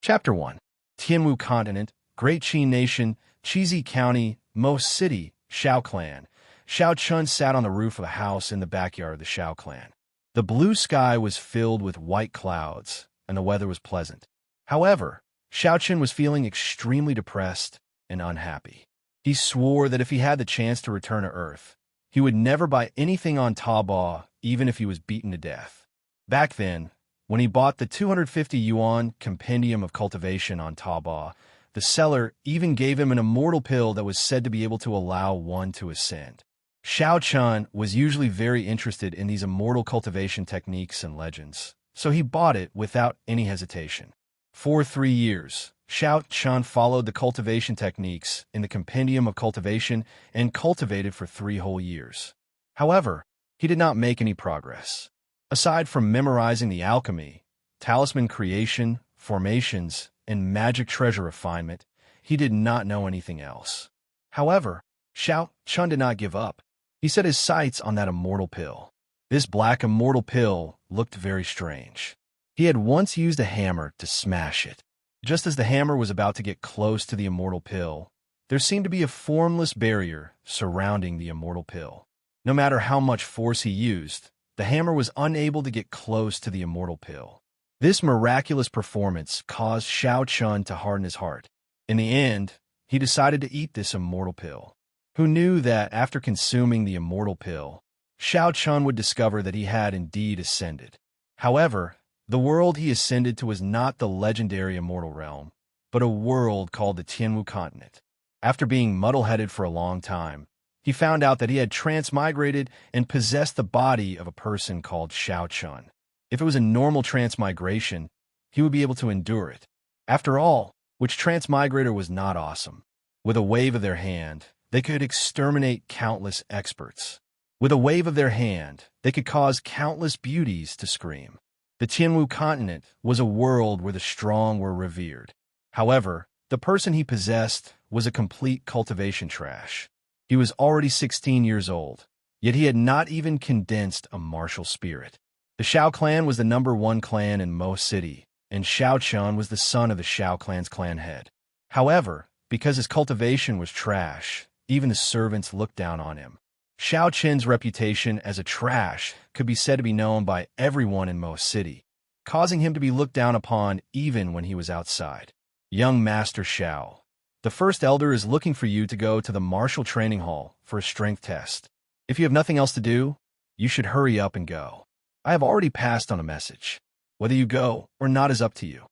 Chapter 1. Tianwu Continent, Great Qin Nation, Chizi County, Mo City, Shao Clan. Shao Chun sat on the roof of a house in the backyard of the Shao Clan. The blue sky was filled with white clouds, and the weather was pleasant. However, Shao Chun was feeling extremely depressed and unhappy. He swore that if he had the chance to return to Earth, he would never buy anything on Taobao, even if he was beaten to death. Back then, when he bought the 250 yuan compendium of cultivation on Taobao, the seller even gave him an immortal pill that was said to be able to allow one to ascend. Shao Chun was usually very interested in these immortal cultivation techniques and legends, so he bought it without any hesitation. For 3 years, Shao Chun followed the cultivation techniques in the compendium of cultivation and cultivated for 3 whole years. However, he did not make any progress. Aside from memorizing the alchemy, talisman creation, formations, and magic treasure refinement, he did not know anything else. However, Shao Chun did not give up. He set his sights on that immortal pill. This black immortal pill looked very strange. He had once used a hammer to smash it. Just as the hammer was about to get close to the immortal pill, there seemed to be a formless barrier surrounding the immortal pill. No matter how much force he used, the hammer was unable to get close to the immortal pill. This miraculous performance caused Shao Chun to harden his heart. In the end, he decided to eat this immortal pill. Who knew that after consuming the immortal pill, Shao Chun would discover that he had indeed ascended. However, the world he ascended to was not the legendary immortal realm, but a world called the Tianwu Continent. After being muddle-headed for a long time, he found out that he had transmigrated and possessed the body of a person called Shao Chun. If it was a normal transmigration, he would be able to endure it. After all, which transmigrator was not awesome? With a wave of their hand, they could exterminate countless experts. With a wave of their hand, they could cause countless beauties to scream. The Tianwu Continent was a world where the strong were revered. However, the person he possessed was a complete cultivation trash. He was already 16 years old, yet he had not even condensed a martial spirit. The Shao clan was the #1 clan in Mo City, and Shao Chun was the son of the Shao clan's clan head. However, because his cultivation was trash, even the servants looked down on him. Shao Chun's reputation as a trash could be said to be known by everyone in Mo City, causing him to be looked down upon even when he was outside. Young Master Shao, the first elder is looking for you to go to the martial training hall for a strength test. If you have nothing else to do, you should hurry up and go. I have already passed on a message. Whether you go or not is up to you.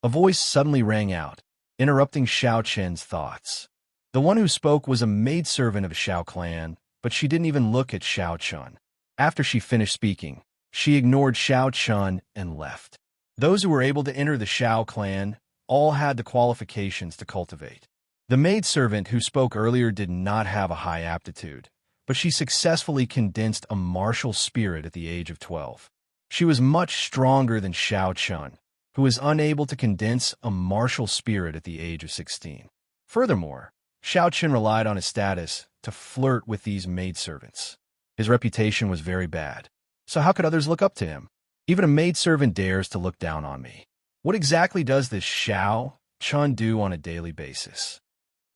A voice suddenly rang out, interrupting Shao Chun's thoughts. The one who spoke was a maidservant of the Shao clan, but she didn't even look at Shao Chun. After she finished speaking, she ignored Shao Chun and left. Those who were able to enter the Shao clan all had the qualifications to cultivate. The maidservant who spoke earlier did not have a high aptitude, but she successfully condensed a martial spirit at the age of 12. She was much stronger than Shao Chun, who was unable to condense a martial spirit at the age of 16. Furthermore, Shao Chun relied on his status to flirt with these maidservants. His reputation was very bad, so how could others look up to him? Even a maidservant dares to look down on me. What exactly does this Shao Chun do on a daily basis?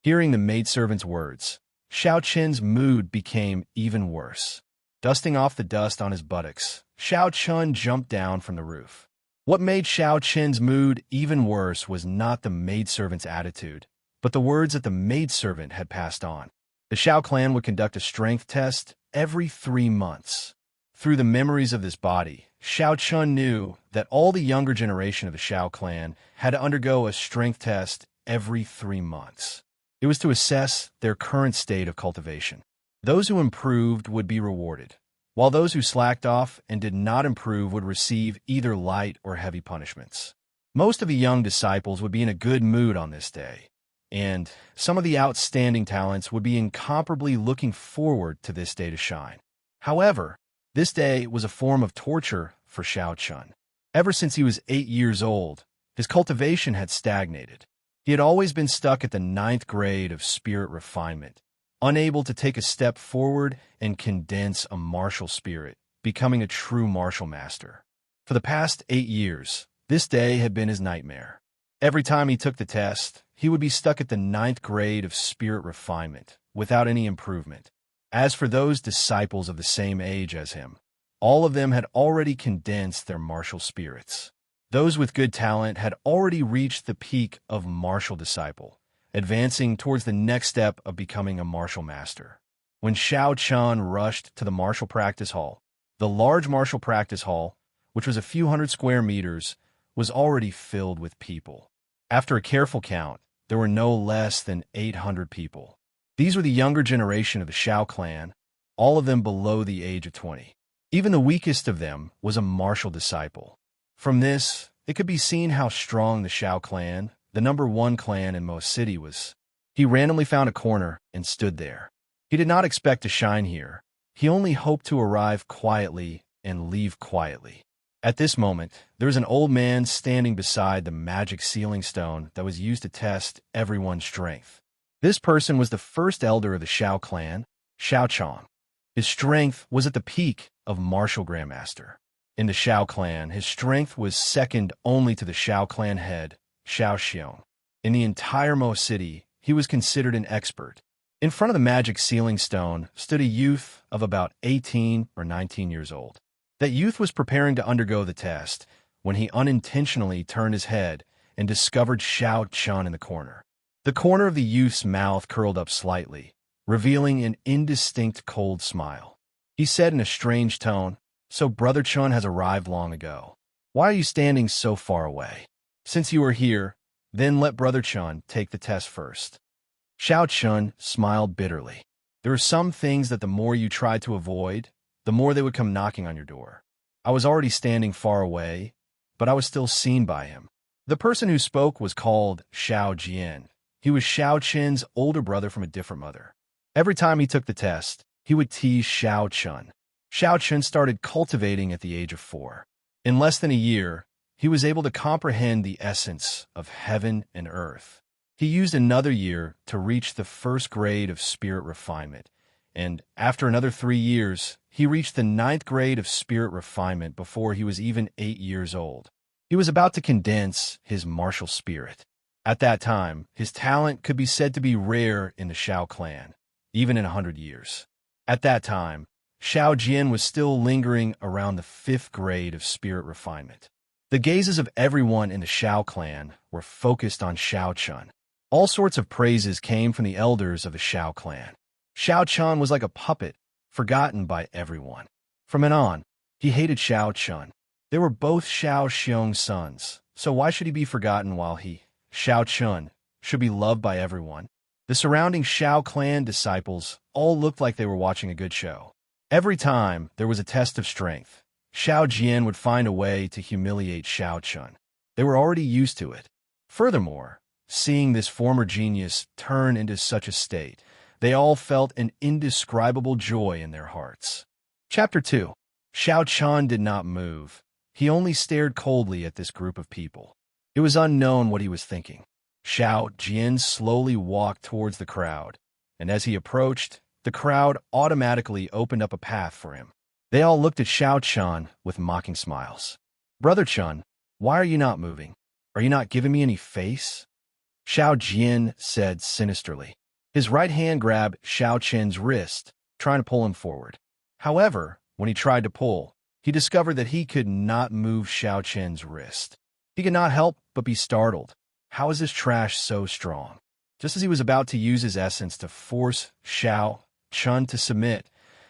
Hearing the maidservant's words, Shao Chun's mood became even worse. Dusting off the dust on his buttocks, Shao Chun jumped down from the roof. What made Shao Chun's mood even worse was not the maidservant's attitude, but the words that the maidservant had passed on. The Shao clan would conduct a strength test every 3 months. Through the memories of this body, Shao Chun knew that all the younger generation of the Shao clan had to undergo a strength test every 3 months. It was to assess their current state of cultivation. Those who improved would be rewarded, while those who slacked off and did not improve would receive either light or heavy punishments. Most of the young disciples would be in a good mood on this day, and some of the outstanding talents would be incomparably looking forward to this day to shine. However, this day was a form of torture for Shao Chun. Ever since he was 8 years old, his cultivation had stagnated. He had always been stuck at the 9th grade of spirit refinement, unable to take a step forward and condense a martial spirit, becoming a true martial master. For the past 8 years, this day had been his nightmare. Every time he took the test, he would be stuck at the ninth grade of spirit refinement, without any improvement. As for those disciples of the same age as him, all of them had already condensed their martial spirits. Those with good talent had already reached the peak of martial disciple, advancing towards the next step of becoming a martial master. When Xiao Chun rushed to the martial practice hall, the large martial practice hall, which was a few hundred square meters, was already filled with people. After a careful count, there were no less than 800 people. These were the younger generation of the Xiao clan, all of them below the age of 20. Even the weakest of them was a martial disciple. From this, it could be seen how strong the Xiao clan, the #1 clan in most city, was. He randomly found a corner and stood there. He did not expect to shine here. He only hoped to arrive quietly and leave quietly. At this moment, there was an old man standing beside the magic sealing stone that was used to test everyone's strength. This person was the first elder of the Xiao clan, Xiao Chong. His strength was at the peak of martial grandmaster. In the Xiao clan, his strength was second only to the Xiao clan head, Xiao Xiong. In the entire Mo city, he was considered an expert. In front of the magic sealing stone stood a youth of about 18 or 19 years old. That youth was preparing to undergo the test when he unintentionally turned his head and discovered Xiao Chun in the corner. The corner of the youth's mouth curled up slightly, revealing an indistinct cold smile. He said in a strange tone, "So Brother Chun has arrived long ago. Why are you standing so far away? Since you are here, then let Brother Chun take the test first." Xiao Chun smiled bitterly. There are some things that the more you try to avoid, the more they would come knocking on your door. I was already standing far away, but I was still seen by him. The person who spoke was called Xiao Jian. He was Xiao Chen's older brother from a different mother. Every time he took the test, he would tease Xiao Chun. Xiao Chun started cultivating at the age of 4. In less than a year, he was able to comprehend the essence of heaven and earth. He used another year to reach the first grade of spirit refinement, and after another 3 years, he reached the 9th grade of spirit refinement before he was even 8 years old. He was about to condense his martial spirit. At that time, his talent could be said to be rare in the Xiao clan, even in 100 years. At that time, Xiao Jian was still lingering around the 5th grade of spirit refinement. The gazes of everyone in the Xiao clan were focused on Xiao Chun. All sorts of praises came from the elders of the Xiao clan. Xiao Chun was like a puppet, forgotten by everyone. From then on, he hated Xiao Chun. They were both Xiao Xiong's sons, so why should he be forgotten while he, Xiao Chun, should be loved by everyone? The surrounding Xiao clan disciples all looked like they were watching a good show. Every time there was a test of strength, Xiao Jian would find a way to humiliate Xiao Chun. They were already used to it. Furthermore, seeing this former genius turn into such a state, they all felt an indescribable joy in their hearts. Chapter 2. Xiao Chun did not move. He only stared coldly at this group of people. It was unknown what he was thinking. Xiao Jian slowly walked towards the crowd, and as he approached, the crowd automatically opened up a path for him. They all looked at Xiao Chun with mocking smiles. "Brother Chun, why are you not moving? Are you not giving me any face?" Xiao Jian said sinisterly. His right hand grabbed Xiao Chen's wrist, trying to pull him forward. However, when he tried to pull, he discovered that he could not move Xiao Chen's wrist. He could not help but be startled. How is this trash so strong? Just as he was about to use his essence to force Xiao Chun to submit,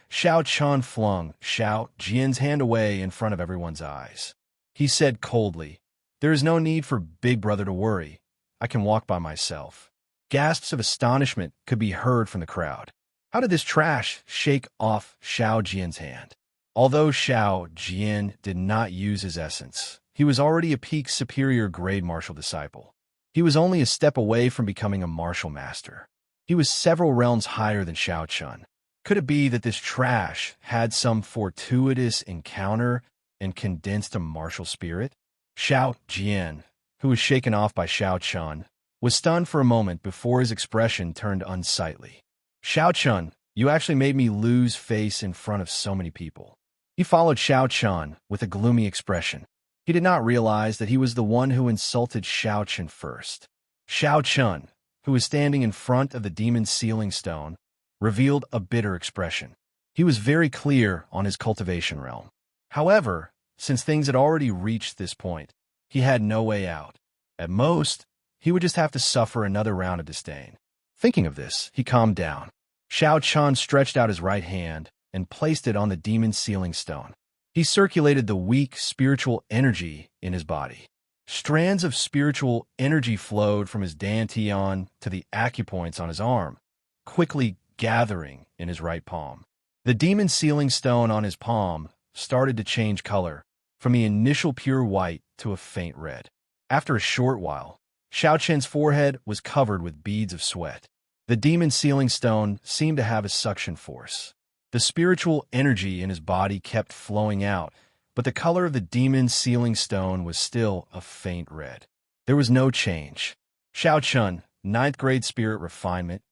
Xiao Chun flung Xiao Jian's hand away in front of everyone's eyes. He said coldly, "There is no need for Big Brother to worry. I can walk by myself." Gasps of astonishment could be heard from the crowd. How did this trash shake off Xiao Jian's hand? Although Xiao Jian did not use his essence, he was already a peak superior grade martial disciple. He was only a step away from becoming a martial master. He was several realms higher than Xiao Chun. Could it be that this trash had some fortuitous encounter and condensed a martial spirit? Xiao Jian, who was shaken off by Xiao Chun, was stunned for a moment before his expression turned unsightly. "Xiao Chun, you actually made me lose face in front of so many people." He followed Xiao Chun with a gloomy expression. He did not realize that he was the one who insulted Xiao Chen first. Xiao Chun, who was standing in front of the demon's sealing stone, revealed a bitter expression. He was very clear on his cultivation realm. However, since things had already reached this point, he had no way out. At most, he would just have to suffer another round of disdain. Thinking of this, he calmed down. Xiao Chun stretched out his right hand and placed it on the demon's sealing stone. He circulated the weak spiritual energy in his body. Strands of spiritual energy flowed from his dantian to the acupoints on his arm, quickly gathering in his right palm. The demon sealing stone on his palm started to change color, from the initial pure white to a faint red. After a short while, Xiao Chen's forehead was covered with beads of sweat. The demon sealing stone seemed to have a suction force. The spiritual energy in his body kept flowing out, but the color of the demon sealing stone was still a faint red. There was no change. Xiao Chun, 9th grade spirit refinement.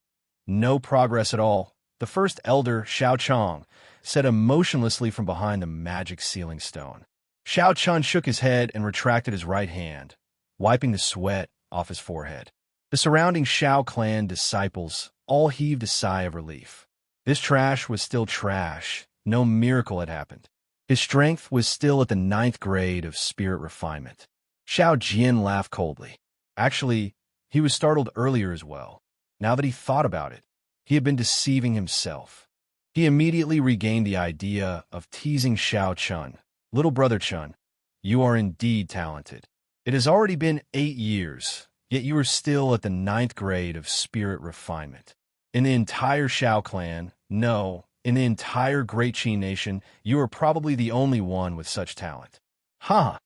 No progress at all. The first elder, Xiao Chong, sat emotionlessly from behind the magic sealing stone. Xiao Chun shook his head and retracted his right hand, wiping the sweat off his forehead. The surrounding Xiao clan disciples all heaved a sigh of relief. This trash was still trash. No miracle had happened. His strength was still at the 9th grade of spirit refinement. Xiao Jian laughed coldly. Actually, he was startled earlier as well. Now that he thought about it, he had been deceiving himself. He immediately regained the idea of teasing Xiao Chun. Little brother Chun, you are indeed talented. It has already been 8 years, yet you are still at the 9th grade of spirit refinement. In the entire Xiao clan, no, in the entire Great Qi nation, you are probably the only one with such talent. Ha!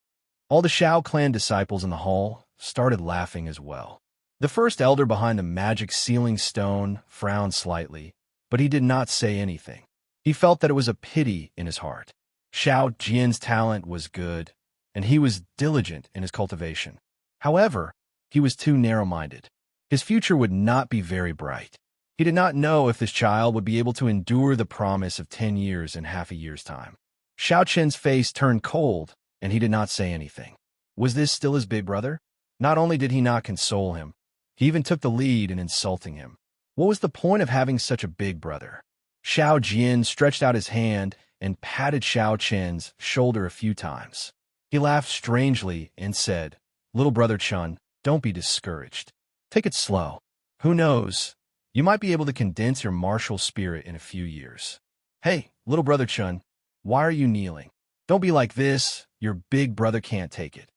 All the Xiao clan disciples in the hall started laughing as well. The first elder behind the magic sealing stone frowned slightly, but he did not say anything. He felt that it was a pity in his heart. Xiao Jian's talent was good, and he was diligent in his cultivation. However, he was too narrow-minded. His future would not be very bright. He did not know if this child would be able to endure the promise of 10 years in half a year's time. Xiao Chen's face turned cold, and he did not say anything. Was this still his big brother? Not only did he not console him, he even took the lead in insulting him. What was the point of having such a big brother? Xiao Jian stretched out his hand and patted Xiao Chen's shoulder a few times. He laughed strangely and said, "Little brother Chun, don't be discouraged. Take it slow. Who knows? You might be able to condense your martial spirit in a few years. Hey, little brother Chun, why are you kneeling? Don't be like this. Your big brother can't take it."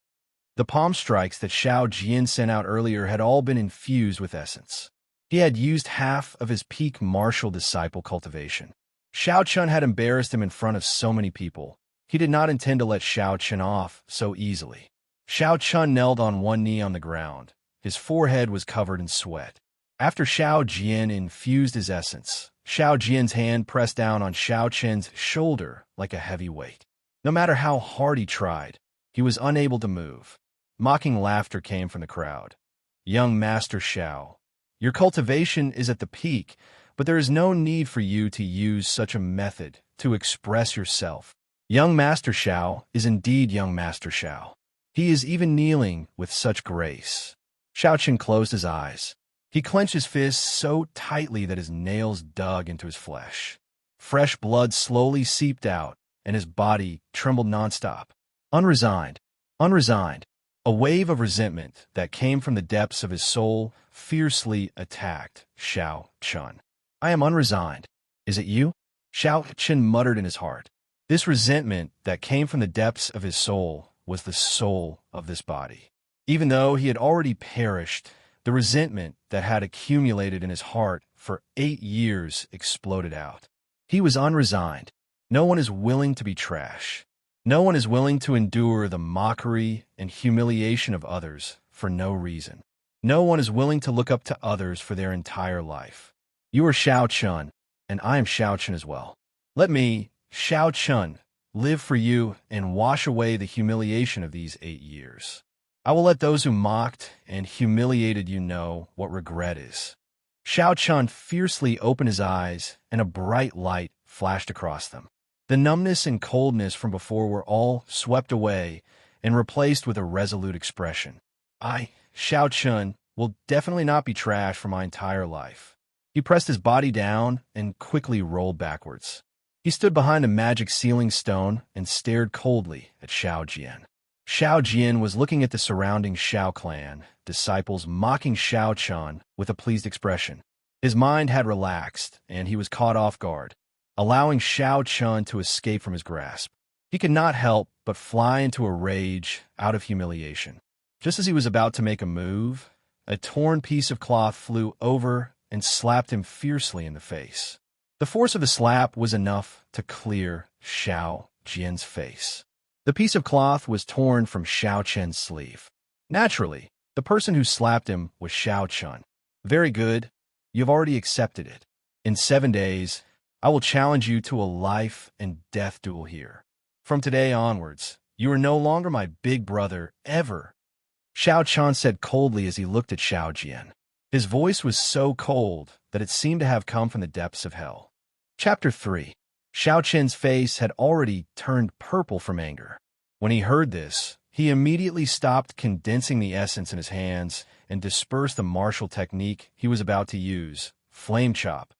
The palm strikes that Xiao Jian sent out earlier had all been infused with essence. He had used half of his peak martial disciple cultivation. Xiao Chun had embarrassed him in front of so many people. He did not intend to let Xiao Chun off so easily. Xiao Chun knelt on one knee on the ground. His forehead was covered in sweat. After Xiao Jian infused his essence, Xiao Jian's hand pressed down on Xiao Chen's shoulder like a heavy weight. No matter how hard he tried, he was unable to move. Mocking laughter came from the crowd. "Young Master Xiao, your cultivation is at the peak, but there is no need for you to use such a method to express yourself. Young Master Xiao is indeed young Master Xiao. He is even kneeling with such grace." Xiao Chen closed his eyes. He clenched his fists so tightly that his nails dug into his flesh. Fresh blood slowly seeped out, and his body trembled nonstop. Unresigned. A wave of resentment that came from the depths of his soul fiercely attacked Xiao Chun. "I am unresigned. Is it you?" Xiao Chen muttered in his heart. This resentment that came from the depths of his soul was the soul of this body. Even though he had already perished, the resentment that had accumulated in his heart for 8 years exploded out. He was unresigned. No one is willing to be trash. No one is willing to endure the mockery and humiliation of others for no reason. No one is willing to look up to others for their entire life. You are Xiao Chun, and I am Xiao Chun as well. Let me, Xiao Chun, live for you and wash away the humiliation of these 8 years. I will let those who mocked and humiliated you know what regret is." Xiao Chun fiercely opened his eyes, and a bright light flashed across them. The numbness and coldness from before were all swept away, and replaced with a resolute expression. Xiao Chun, will definitely not be trashed for my entire life. He pressed his body down and quickly rolled backwards. He stood behind a magic sealing stone and stared coldly at Xiao Jian. Xiao Jian was looking at the surrounding Xiao clan disciples mocking Xiao Chun with a pleased expression. His mind had relaxed, and he was caught off guard, allowing Xiao Chun to escape from his grasp. He could not help but fly into a rage out of humiliation. Just as he was about to make a move, a torn piece of cloth flew over and slapped him fiercely in the face. The force of the slap was enough to clear Xiao Jian's face. The piece of cloth was torn from Xiao Chen's sleeve. Naturally, the person who slapped him was Xiao Chun. Very good. You've already accepted it. In 7 days, I will challenge you to a life and death duel here. From today onwards, you are no longer my big brother, ever. Xiao Chun said coldly as he looked at Xiao Jian. His voice was so cold that it seemed to have come from the depths of hell. Chapter 3. Xiao Chen's face had already turned purple from anger. When he heard this, he immediately stopped condensing the essence in his hands and dispersed the martial technique he was about to use, Flame Chop.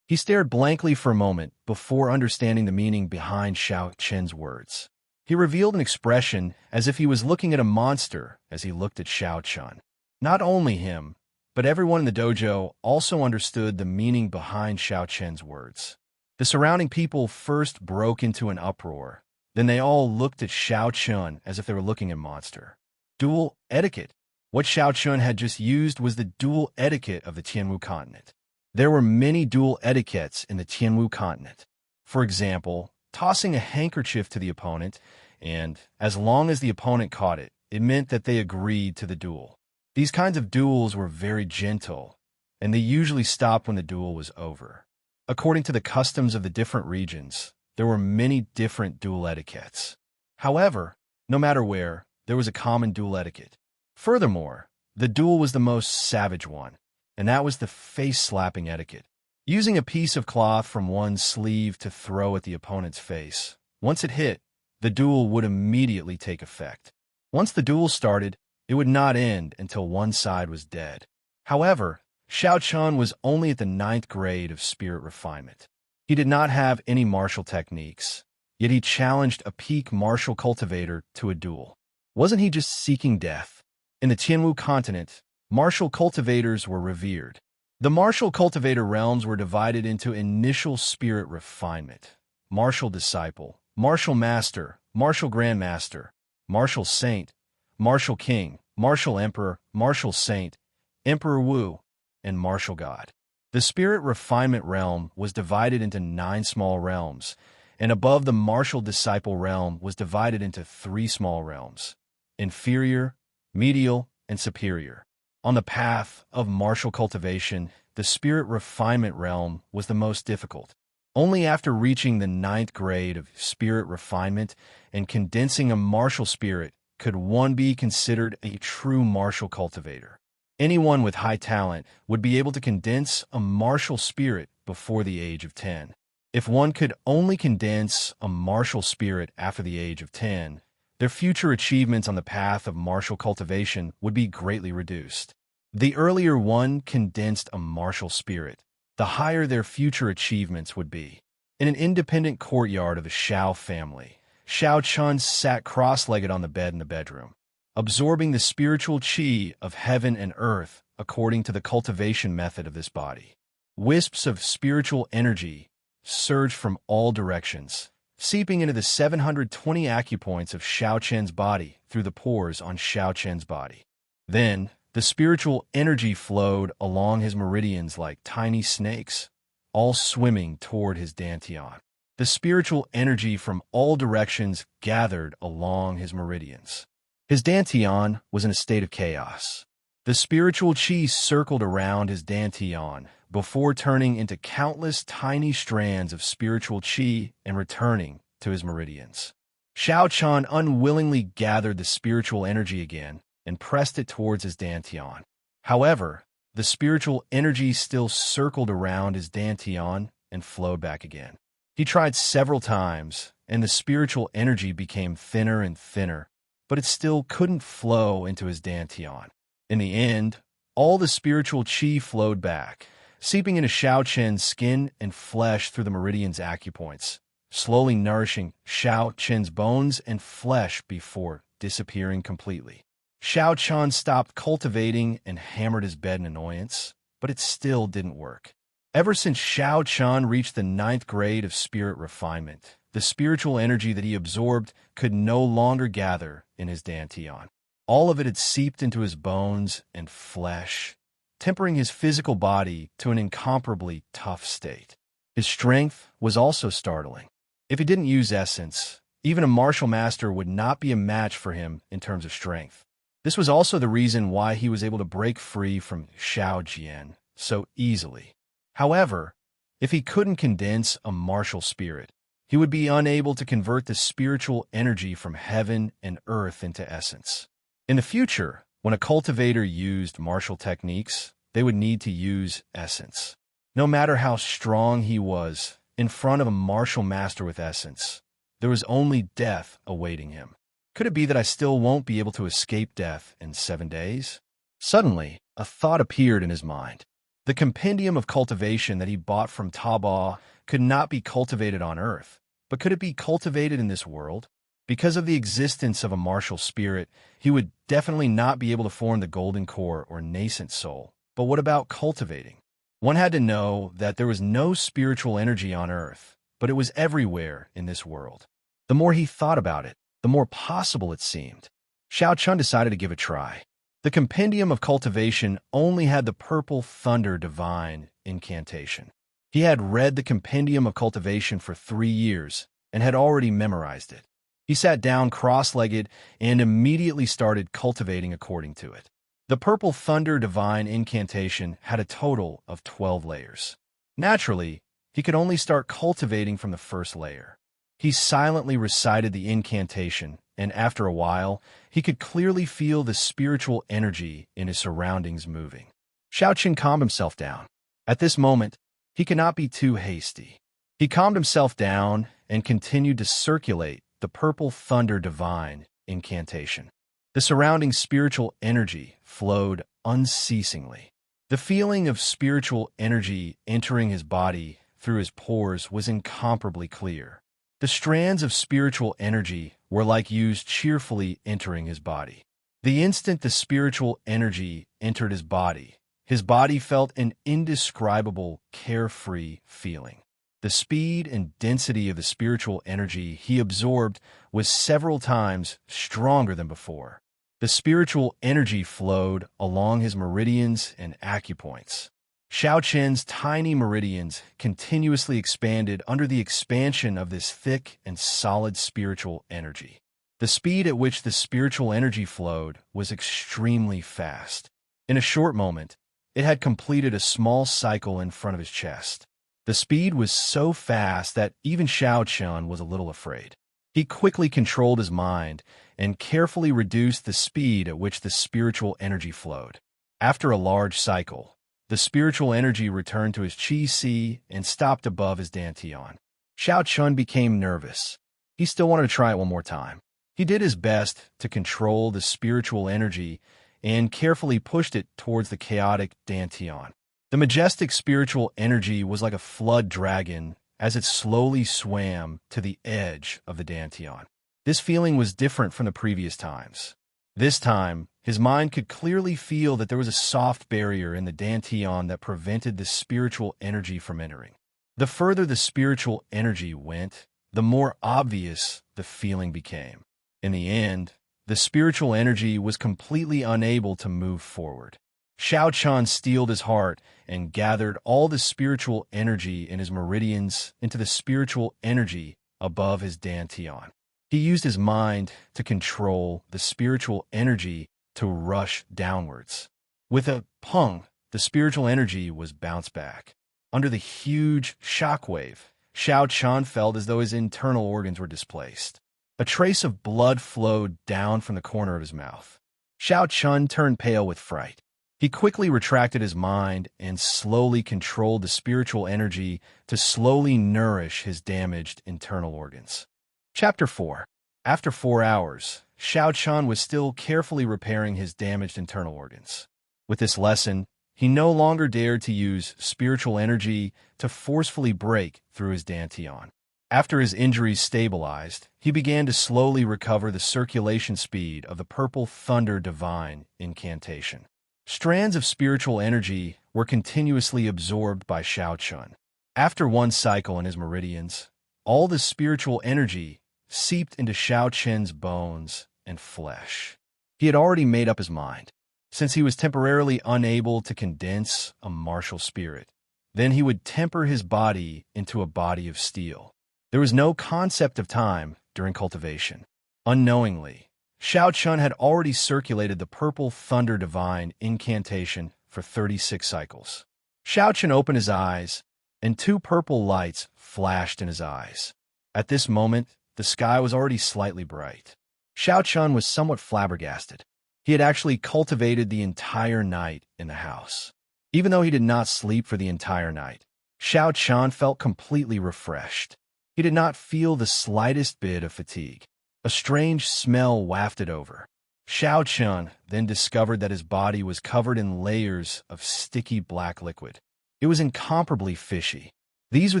He stared blankly for a moment before understanding the meaning behind Xiao Chen's words. He revealed an expression as if he was looking at a monster as he looked at Xiao Chun. Not only him, but everyone in the dojo also understood the meaning behind Xiao Chen's words. The surrounding people first broke into an uproar. Then they all looked at Xiao Chun as if they were looking at a monster. Duel etiquette. What Xiao Chun had just used was the duel etiquette of the Tianwu continent. There were many duel etiquettes in the Tianwu continent. For example, tossing a handkerchief to the opponent, and as long as the opponent caught it, it meant that they agreed to the duel. These kinds of duels were very gentle, and they usually stopped when the duel was over. According to the customs of the different regions, there were many different duel etiquettes. However, no matter where, there was a common duel etiquette. Furthermore, the duel was the most savage one, and that was the face-slapping etiquette. Using a piece of cloth from one's sleeve to throw at the opponent's face. Once it hit, the duel would immediately take effect. Once the duel started, it would not end until one side was dead. However, Xiao Chun was only at the 9th grade of spirit refinement. He did not have any martial techniques, yet he challenged a peak martial cultivator to a duel. Wasn't he just seeking death? In the Tianwu continent, martial cultivators were revered. The martial cultivator realms were divided into initial spirit refinement, martial disciple, martial master, martial grandmaster, martial saint, martial king, martial emperor, martial saint, emperor Wu, and martial god. The spirit refinement realm was divided into 9 small realms, and above the martial disciple realm was divided into 3 small realms, inferior, medial, and superior. On the path of martial cultivation, the spirit refinement realm was the most difficult. Only after reaching the 9th grade of spirit refinement and condensing a martial spirit could one be considered a true martial cultivator. Anyone with high talent would be able to condense a martial spirit before the age of 10. If one could only condense a martial spirit after the age of 10, their future achievements on the path of martial cultivation would be greatly reduced. The earlier one condensed a martial spirit, the higher their future achievements would be. In an independent courtyard of the Xiao family, Xiao Chun sat cross-legged on the bed in the bedroom, absorbing the spiritual qi of heaven and earth according to the cultivation method of this body. Wisps of spiritual energy surged from all directions, seeping into the 720 acupoints of Xiao Chen's body through the pores on Xiao Chen's body. Then, the spiritual energy flowed along his meridians like tiny snakes, all swimming toward his dantian. The spiritual energy from all directions gathered along his meridians. His dantian was in a state of chaos. The spiritual qi circled around his dantian before turning into countless tiny strands of spiritual qi and returning to his meridians. Xiao Chun unwillingly gathered the spiritual energy again and pressed it towards his dantian. However, the spiritual energy still circled around his dantian and flowed back again. He tried several times, and the spiritual energy became thinner and thinner, but it still couldn't flow into his dantian. In the end, all the spiritual qi flowed back, seeping into Xiao Chen's skin and flesh through the meridian's acupoints, slowly nourishing Xiao Chen's bones and flesh before disappearing completely. Xiao Chen stopped cultivating and hammered his bed in annoyance, but it still didn't work. Ever since Xiao Chen reached the 9th grade of spirit refinement, the spiritual energy that he absorbed could no longer gather in his dantian. All of it had seeped into his bones and flesh, tempering his physical body to an incomparably tough state. His strength was also startling. If he didn't use essence, even a martial master would not be a match for him in terms of strength. This was also the reason why he was able to break free from Xiao Jian so easily. However, if he couldn't condense a martial spirit, he would be unable to convert the spiritual energy from heaven and earth into essence. In the future, when a cultivator used martial techniques, they would need to use essence. No matter how strong he was, in front of a martial master with essence, there was only death awaiting him. Could it be that I still won't be able to escape death in 7 days? Suddenly, a thought appeared in his mind. The compendium of cultivation that he bought from Taobao could not be cultivated on Earth, but could it be cultivated in this world? Because of the existence of a martial spirit, he would definitely not be able to form the golden core or nascent soul. But what about cultivating? One had to know that there was no spiritual energy on Earth, but it was everywhere in this world. The more he thought about it, the more possible it seemed. Xiao Chun decided to give it a try. The compendium of cultivation only had the purple thunder divine incantation. He had read the compendium of cultivation for 3 years and had already memorized it. He sat down cross-legged and immediately started cultivating according to it. The purple thunder divine incantation had a total of 12 layers. Naturally, he could only start cultivating from the first layer. He silently recited the incantation, and after a while, he could clearly feel the spiritual energy in his surroundings moving. Xiao Qin calmed himself down. At this moment, he could not be too hasty. He calmed himself down and continued to circulate the purple thunder divine incantation. The surrounding spiritual energy flowed unceasingly. The feeling of spiritual energy entering his body through his pores was incomparably clear. The strands of spiritual energy were like used cheerfully entering his body. The instant the spiritual energy entered his body felt an indescribable, carefree feeling. The speed and density of the spiritual energy he absorbed was several times stronger than before. The spiritual energy flowed along his meridians and acupoints. Xiao Chen's tiny meridians continuously expanded under the expansion of this thick and solid spiritual energy. The speed at which the spiritual energy flowed was extremely fast. In a short moment, it had completed a small cycle in front of his chest. The speed was so fast that even Xiao Chen was a little afraid. He quickly controlled his mind and carefully reduced the speed at which the spiritual energy flowed. After a large cycle, the spiritual energy returned to his Qi Si and stopped above his Dantian. Xiao Chun became nervous. He still wanted to try it one more time. He did his best to control the spiritual energy and carefully pushed it towards the chaotic Dantian. The majestic spiritual energy was like a flood dragon as it slowly swam to the edge of the Dantian. This feeling was different from the previous times. This time, his mind could clearly feel that there was a soft barrier in the Dantian that prevented the spiritual energy from entering. The further the spiritual energy went, the more obvious the feeling became. In the end, the spiritual energy was completely unable to move forward. Xiao Chan steeled his heart and gathered all the spiritual energy in his meridians into the spiritual energy above his Dantian. He used his mind to control the spiritual energy to rush downwards. With a pung, the spiritual energy was bounced back. Under the huge shockwave, Xiao Chan felt as though his internal organs were displaced. A trace of blood flowed down from the corner of his mouth. Xiao Chun turned pale with fright. He quickly retracted his mind and slowly controlled the spiritual energy to slowly nourish his damaged internal organs. Chapter 4. After 4 hours, Xiao Chun was still carefully repairing his damaged internal organs. With this lesson, he no longer dared to use spiritual energy to forcefully break through his dantian. After his injuries stabilized, he began to slowly recover the circulation speed of the Purple Thunder Divine incantation. Strands of spiritual energy were continuously absorbed by Xiao Chun. After one cycle in his meridians, all the spiritual energy seeped into Xiao Chun's bones and flesh. He had already made up his mind. Since he was temporarily unable to condense a martial spirit, then he would temper his body into a body of steel. There was no concept of time during cultivation. Unknowingly, Xiao Chun had already circulated the Purple Thunder Divine incantation for 36 cycles. Xiao Chun opened his eyes, and 2 purple lights flashed in his eyes. At this moment, the sky was already slightly bright. Xiao Chun was somewhat flabbergasted. He had actually cultivated the entire night in the house. Even though he did not sleep for the entire night, Xiao Chun felt completely refreshed. He did not feel the slightest bit of fatigue. A strange smell wafted over. Xiao Chun then discovered that his body was covered in layers of sticky black liquid. It was incomparably fishy. These were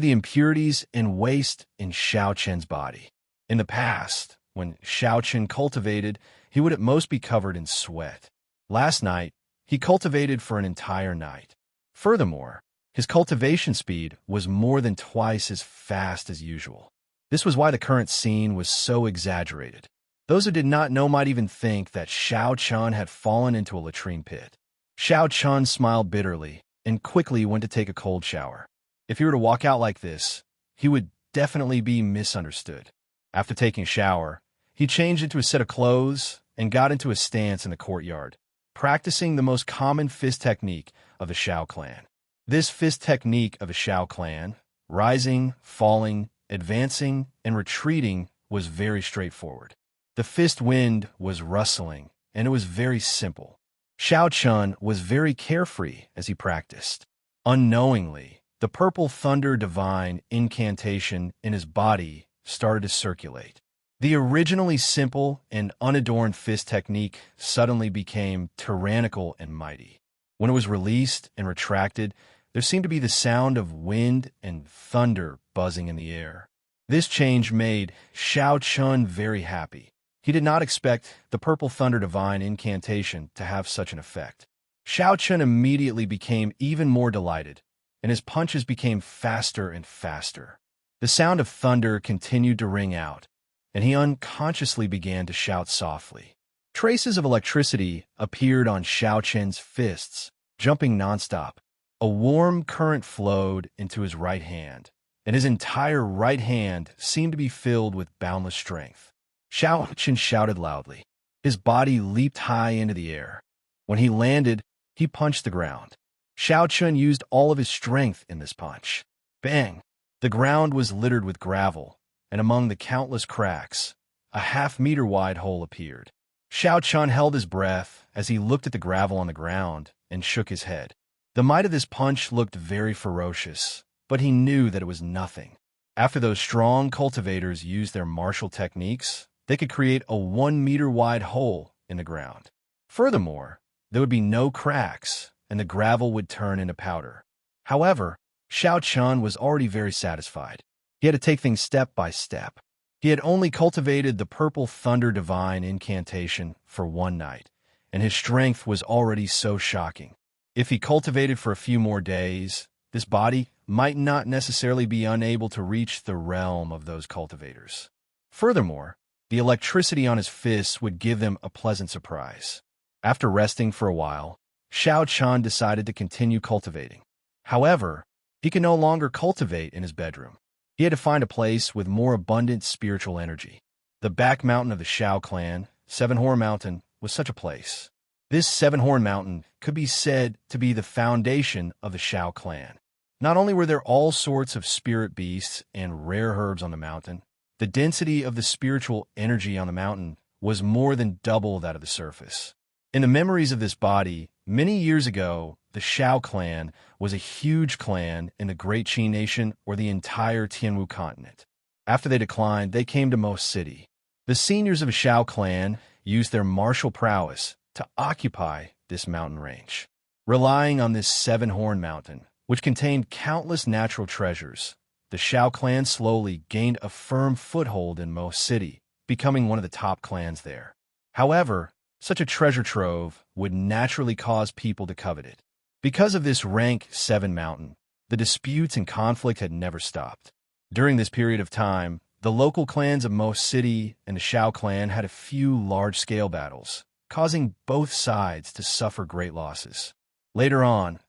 the impurities and waste in Xiao Chun's body. In the past, when Xiao Chun cultivated, he would at most be covered in sweat. Last night, he cultivated for an entire night. Furthermore, his cultivation speed was more than twice as fast as usual. This was why the current scene was so exaggerated. Those who did not know might even think that Xiao Chun had fallen into a latrine pit. Xiao Chun smiled bitterly and quickly went to take a cold shower. If he were to walk out like this, he would definitely be misunderstood. After taking a shower, he changed into a set of clothes and got into a stance in the courtyard, practicing the most common fist technique of the Xiao clan. This fist technique of the Xiao clan, rising, falling, advancing, and retreating, was very straightforward. The fist wind was rustling, and it was very simple. Xiao Chun was very carefree as he practiced. Unknowingly, the Purple Thunder Divine incantation in his body started to circulate. The originally simple and unadorned fist technique suddenly became tyrannical and mighty. When it was released and retracted, there seemed to be the sound of wind and thunder buzzing in the air. This change made Xiao Chun very happy. He did not expect the Purple Thunder Divine incantation to have such an effect. Xiao Chun immediately became even more delighted, and his punches became faster and faster. The sound of thunder continued to ring out, and he unconsciously began to shout softly. Traces of electricity appeared on Xiao Chun's fists, jumping nonstop. A warm current flowed into his right hand, and his entire right hand seemed to be filled with boundless strength. Xiao Chun shouted loudly. His body leaped high into the air. When he landed, he punched the ground. Xiao Chun used all of his strength in this punch. Bang! The ground was littered with gravel, and among the countless cracks, a half-meter-wide hole appeared. Xiao Chun held his breath as he looked at the gravel on the ground and shook his head. The might of this punch looked very ferocious, but he knew that it was nothing. After those strong cultivators used their martial techniques, they could create a 1-meter-wide hole in the ground. Furthermore, there would be no cracks, and the gravel would turn into powder. However, Xiao Chun was already very satisfied. He had to take things step by step. He had only cultivated the Purple Thunder Divine incantation for one night, and his strength was already so shocking. If he cultivated for a few more days, this body might not necessarily be unable to reach the realm of those cultivators. Furthermore, the electricity on his fists would give them a pleasant surprise. After resting for a while, Xiao Chun decided to continue cultivating. However, he could no longer cultivate in his bedroom. He had to find a place with more abundant spiritual energy. The back mountain of the Xiao clan, Seven-Horn Mountain, was such a place. This Seven-Horn Mountain could be said to be the foundation of the Xiao clan. Not only were there all sorts of spirit beasts and rare herbs on the mountain, the density of the spiritual energy on the mountain was more than double that of the surface. In the memories of this body, many years ago, the Xiao clan was a huge clan in the Great Qi Nation or the entire Tianwu continent. After they declined, they came to Mo City. The seniors of the Shao clan used their martial prowess to occupy this mountain range. Relying on this seven-horn mountain, which contained countless natural treasures, the Shao clan slowly gained a firm foothold in Mo City, becoming one of the top clans there. However, such a treasure trove would naturally cause people to covet it. Because of this rank 7 mountain, the disputes and conflict had never stopped. During this period of time, the local clans of Mo City and the Shao clan had a few large-scale battles, causing both sides to suffer great losses. Later on,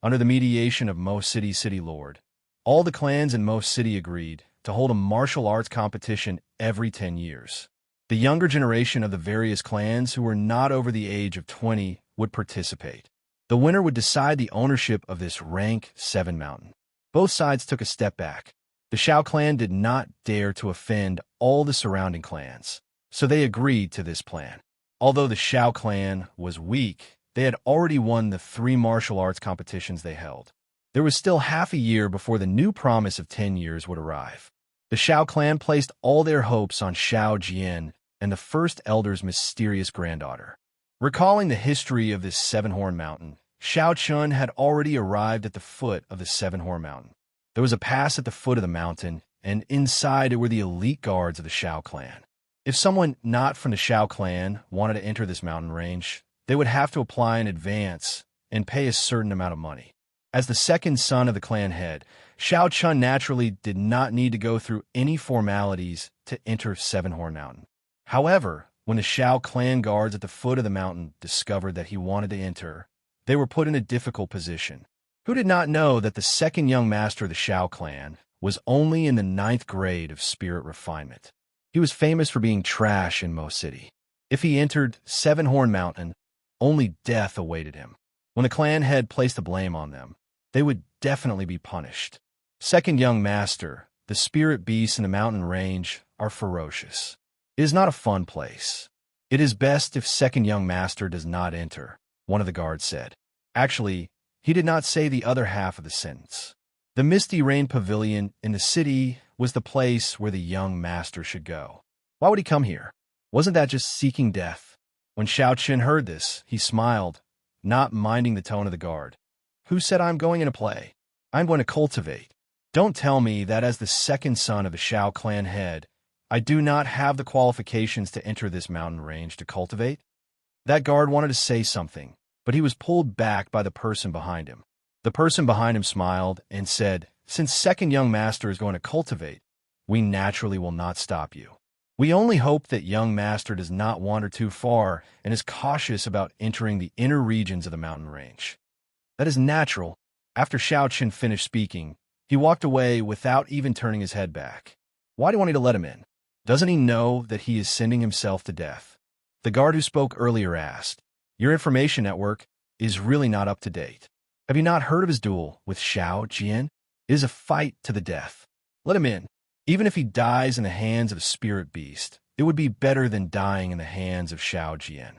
under the mediation of Mo City's city lord, all the clans in Mo City agreed to hold a martial arts competition every 10 years. The younger generation of the various clans who were not over the age of 20 would participate. The winner would decide the ownership of this rank 7 mountain. Both sides took a step back. The Shao clan did not dare to offend all the surrounding clans, so they agreed to this plan. Although the Shao clan was weak, they had already won the 3 martial arts competitions they held. There was still half a year before the new promise of 10 years would arrive. The Shao clan placed all their hopes on Shao Jian and the first elder's mysterious granddaughter. Recalling the history of this seven-horn mountain, Shao Chun had already arrived at the foot of the seven-horn mountain. There was a pass at the foot of the mountain, and inside it were the elite guards of the Shao clan. If someone not from the Shao clan wanted to enter this mountain range, they would have to apply in advance and pay a certain amount of money. As the second son of the clan head, Shao Chun naturally did not need to go through any formalities to enter Seven-Horn Mountain. However, when the Shao clan guards at the foot of the mountain discovered that he wanted to enter, they were put in a difficult position. Who did not know that the second young master of the Shao clan was only in the 9th grade of spirit refinement? He was famous for being trash in Mo City. If he entered Seven-Horn Mountain, only death awaited him. When the clan head placed the blame on them, they would definitely be punished. Second young master, the spirit beasts in the mountain range are ferocious. It is not a fun place. It is best if second young master does not enter, one of the guards said. Actually, he did not say the other half of the sentence. The Misty Rain Pavilion in the city was the place where the young master should go. Why would he come here? Wasn't that just seeking death? When Shao Qin heard this, he smiled, not minding the tone of the guard. Who said I'm going in to play? I'm going to cultivate. Don't tell me that as the second son of the Shao clan head, I do not have the qualifications to enter this mountain range to cultivate? That guard wanted to say something, but he was pulled back by the person behind him. The person behind him smiled and said, since second young master is going to cultivate, we naturally will not stop you. We only hope that young master does not wander too far and is cautious about entering the inner regions of the mountain range. That is natural. After Shao Qin finished speaking, he walked away without even turning his head back. Why do you want me to let him in? Doesn't he know that he is sending himself to death? The guard who spoke earlier asked, your information network is really not up to date. Have you not heard of his duel with Shao Jian? It is a fight to the death. Let him in. Even if he dies in the hands of a spirit beast, it would be better than dying in the hands of Shao Jian.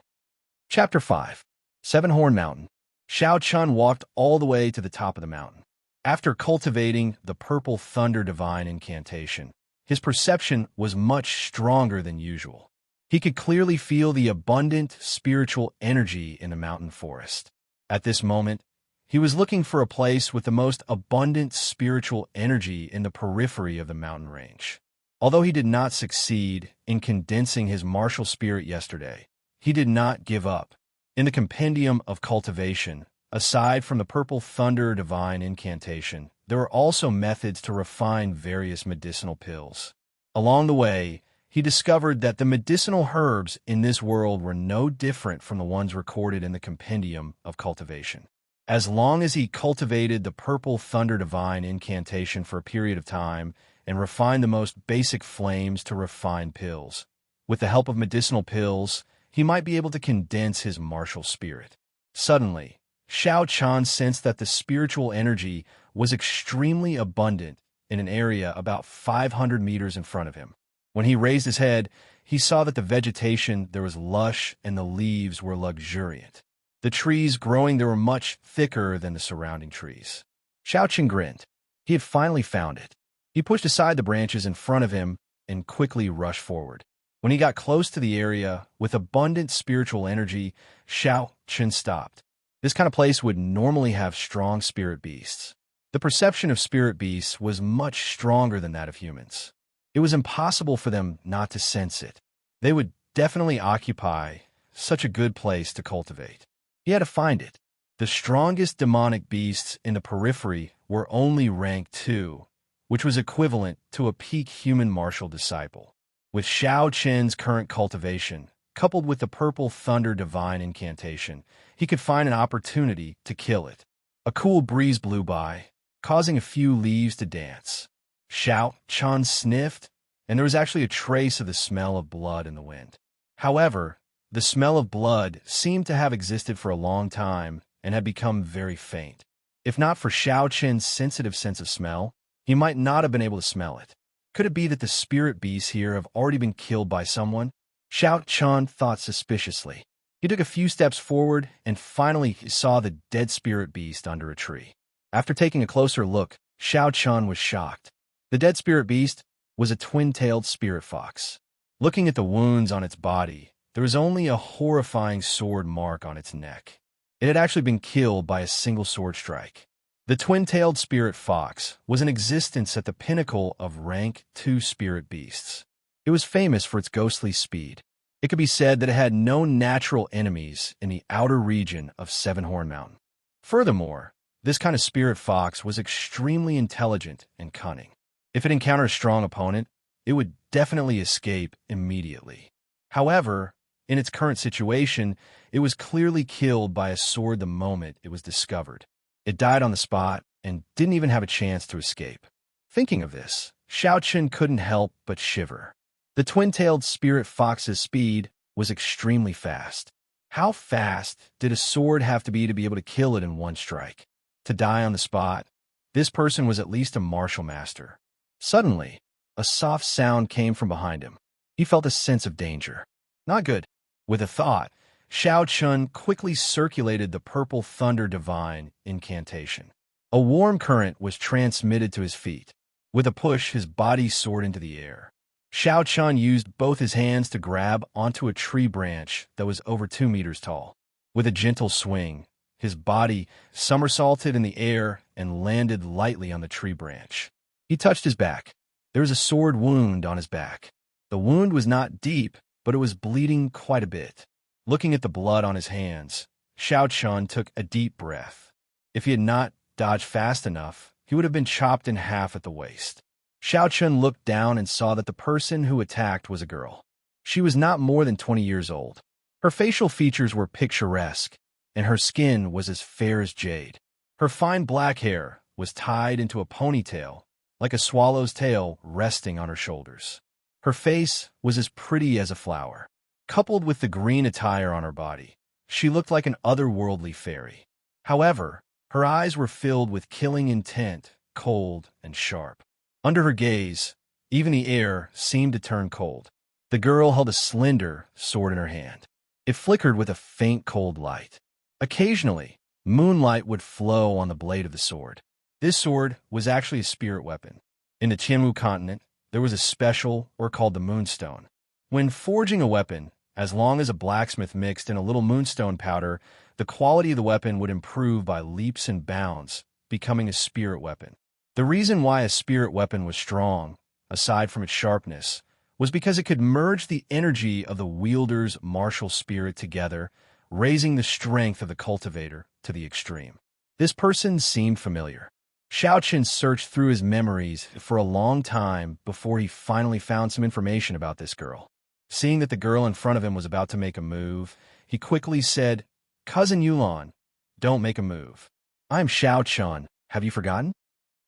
Chapter 5. Seven-Horn Mountain. Shao Chun walked all the way to the top of the mountain. After cultivating the Purple Thunder Divine incantation, his perception was much stronger than usual. He could clearly feel the abundant spiritual energy in the mountain forest. At this moment, he was looking for a place with the most abundant spiritual energy in the periphery of the mountain range. Although he did not succeed in condensing his martial spirit yesterday, he did not give up. In the compendium of cultivation, aside from the Purple Thunder Divine incantation, there were also methods to refine various medicinal pills. Along the way, he discovered that the medicinal herbs in this world were no different from the ones recorded in the compendium of cultivation. As long as he cultivated the Purple Thunder Divine incantation for a period of time and refined the most basic flames to refine pills, with the help of medicinal pills, he might be able to condense his martial spirit. Suddenly, Shao Chun sensed that the spiritual energy was extremely abundant in an area about 500 meters in front of him. When he raised his head, he saw that the vegetation there was lush and the leaves were luxuriant. The trees growing there were much thicker than the surrounding trees. Shao Chun grinned. He had finally found it. He pushed aside the branches in front of him and quickly rushed forward. When he got close to the area with abundant spiritual energy, Xiao Chen stopped. This kind of place would normally have strong spirit beasts. The perception of spirit beasts was much stronger than that of humans. It was impossible for them not to sense it. They would definitely occupy such a good place to cultivate. He had to find it. The strongest demonic beasts in the periphery were only rank 2, which was equivalent to a peak human martial disciple. With Xiao Chen's current cultivation, coupled with the purple thunder divine incantation, he could find an opportunity to kill it. A cool breeze blew by, causing a few leaves to dance. Xiao Chen sniffed, and there was actually a trace of the smell of blood in the wind. However, the smell of blood seemed to have existed for a long time and had become very faint. If not for Xiao Chen's sensitive sense of smell, he might not have been able to smell it. Could it be that the spirit beasts here have already been killed by someone? Xiao Chen thought suspiciously. He took a few steps forward, and finally he saw the dead spirit beast under a tree. After taking a closer look, Xiao Chen was shocked. The dead spirit beast was a twin-tailed spirit fox. Looking at the wounds on its body, there was only a horrifying sword mark on its neck. It had actually been killed by a single sword strike. The twin-tailed spirit fox was in existence at the pinnacle of rank 2 spirit beasts. It was famous for its ghostly speed. It could be said that it had no natural enemies in the outer region of Seven-Horn Mountain. Furthermore, this kind of spirit fox was extremely intelligent and cunning. If it encountered a strong opponent, it would definitely escape immediately. However, in its current situation, it was clearly killed by a sword the moment it was discovered. It died on the spot and didn't even have a chance to escape. Thinking of this, Xiao Chen couldn't help but shiver. The twin-tailed spirit fox's speed was extremely fast. How fast did a sword have to be able to kill it in one strike? To die on the spot, this person was at least a martial master. Suddenly, a soft sound came from behind him. He felt a sense of danger. Not good. With a thought, Xiao Chen quickly circulated the purple thunder divine incantation. A warm current was transmitted to his feet. With a push, his body soared into the air. Xiao Chen used both his hands to grab onto a tree branch that was over 2 meters tall. With a gentle swing, his body somersaulted in the air and landed lightly on the tree branch. He touched his back. There was a sword wound on his back. The wound was not deep, but it was bleeding quite a bit. Looking at the blood on his hands, Xiao Chen took a deep breath. If he had not dodged fast enough, he would have been chopped in half at the waist. Xiao Chen looked down and saw that the person who attacked was a girl. She was not more than 20 years old. Her facial features were picturesque, and her skin was as fair as jade. Her fine black hair was tied into a ponytail, like a swallow's tail resting on her shoulders. Her face was as pretty as a flower. Coupled with the green attire on her body, she looked like an otherworldly fairy. However, her eyes were filled with killing intent, cold and sharp. Under her gaze, even the air seemed to turn cold. The girl held a slender sword in her hand. It flickered with a faint cold light. Occasionally, moonlight would flow on the blade of the sword. This sword was actually a spirit weapon. In the Qianwu continent, there was a special, or called the moonstone. When forging a weapon, as long as a blacksmith mixed in a little moonstone powder, the quality of the weapon would improve by leaps and bounds, becoming a spirit weapon. The reason why a spirit weapon was strong, aside from its sharpness, was because it could merge the energy of the wielder's martial spirit together, raising the strength of the cultivator to the extreme. This person seemed familiar. Xiao Chen searched through his memories for a long time before he finally found some information about this girl. Seeing that the girl in front of him was about to make a move, he quickly said, "Cousin Yulan, don't make a move. I'm Xiao Chen, have you forgotten?"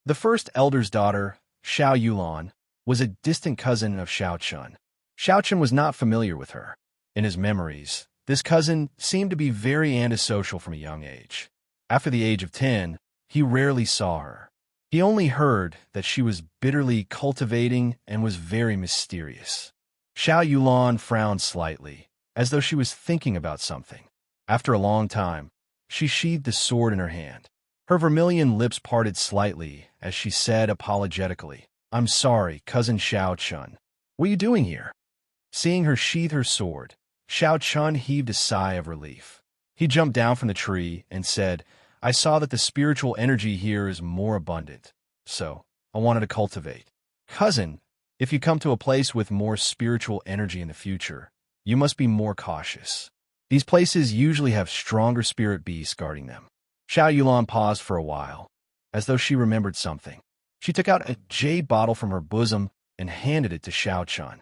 The first elder's daughter, Xiao Yulan, was a distant cousin of Xiao Chen. Xiao Chen was not familiar with her. In his memories, this cousin seemed to be very antisocial from a young age. After the age of 10, he rarely saw her. He only heard that she was bitterly cultivating and was very mysterious. Xiao Yulan frowned slightly, as though she was thinking about something. After a long time, she sheathed the sword in her hand. Her vermilion lips parted slightly as she said apologetically, "I'm sorry, cousin Xiao Chen. What are you doing here?" Seeing her sheath her sword, Xiao Chun heaved a sigh of relief. He jumped down from the tree and said, I saw that the spiritual energy here is more abundant, so I wanted to cultivate. Cousin, if you come to a place with more spiritual energy in the future, you must be more cautious. These places usually have stronger spirit beasts guarding them. Xiao Yulan paused for a while, as though she remembered something. She took out a jade bottle from her bosom and handed it to Xiao Chun.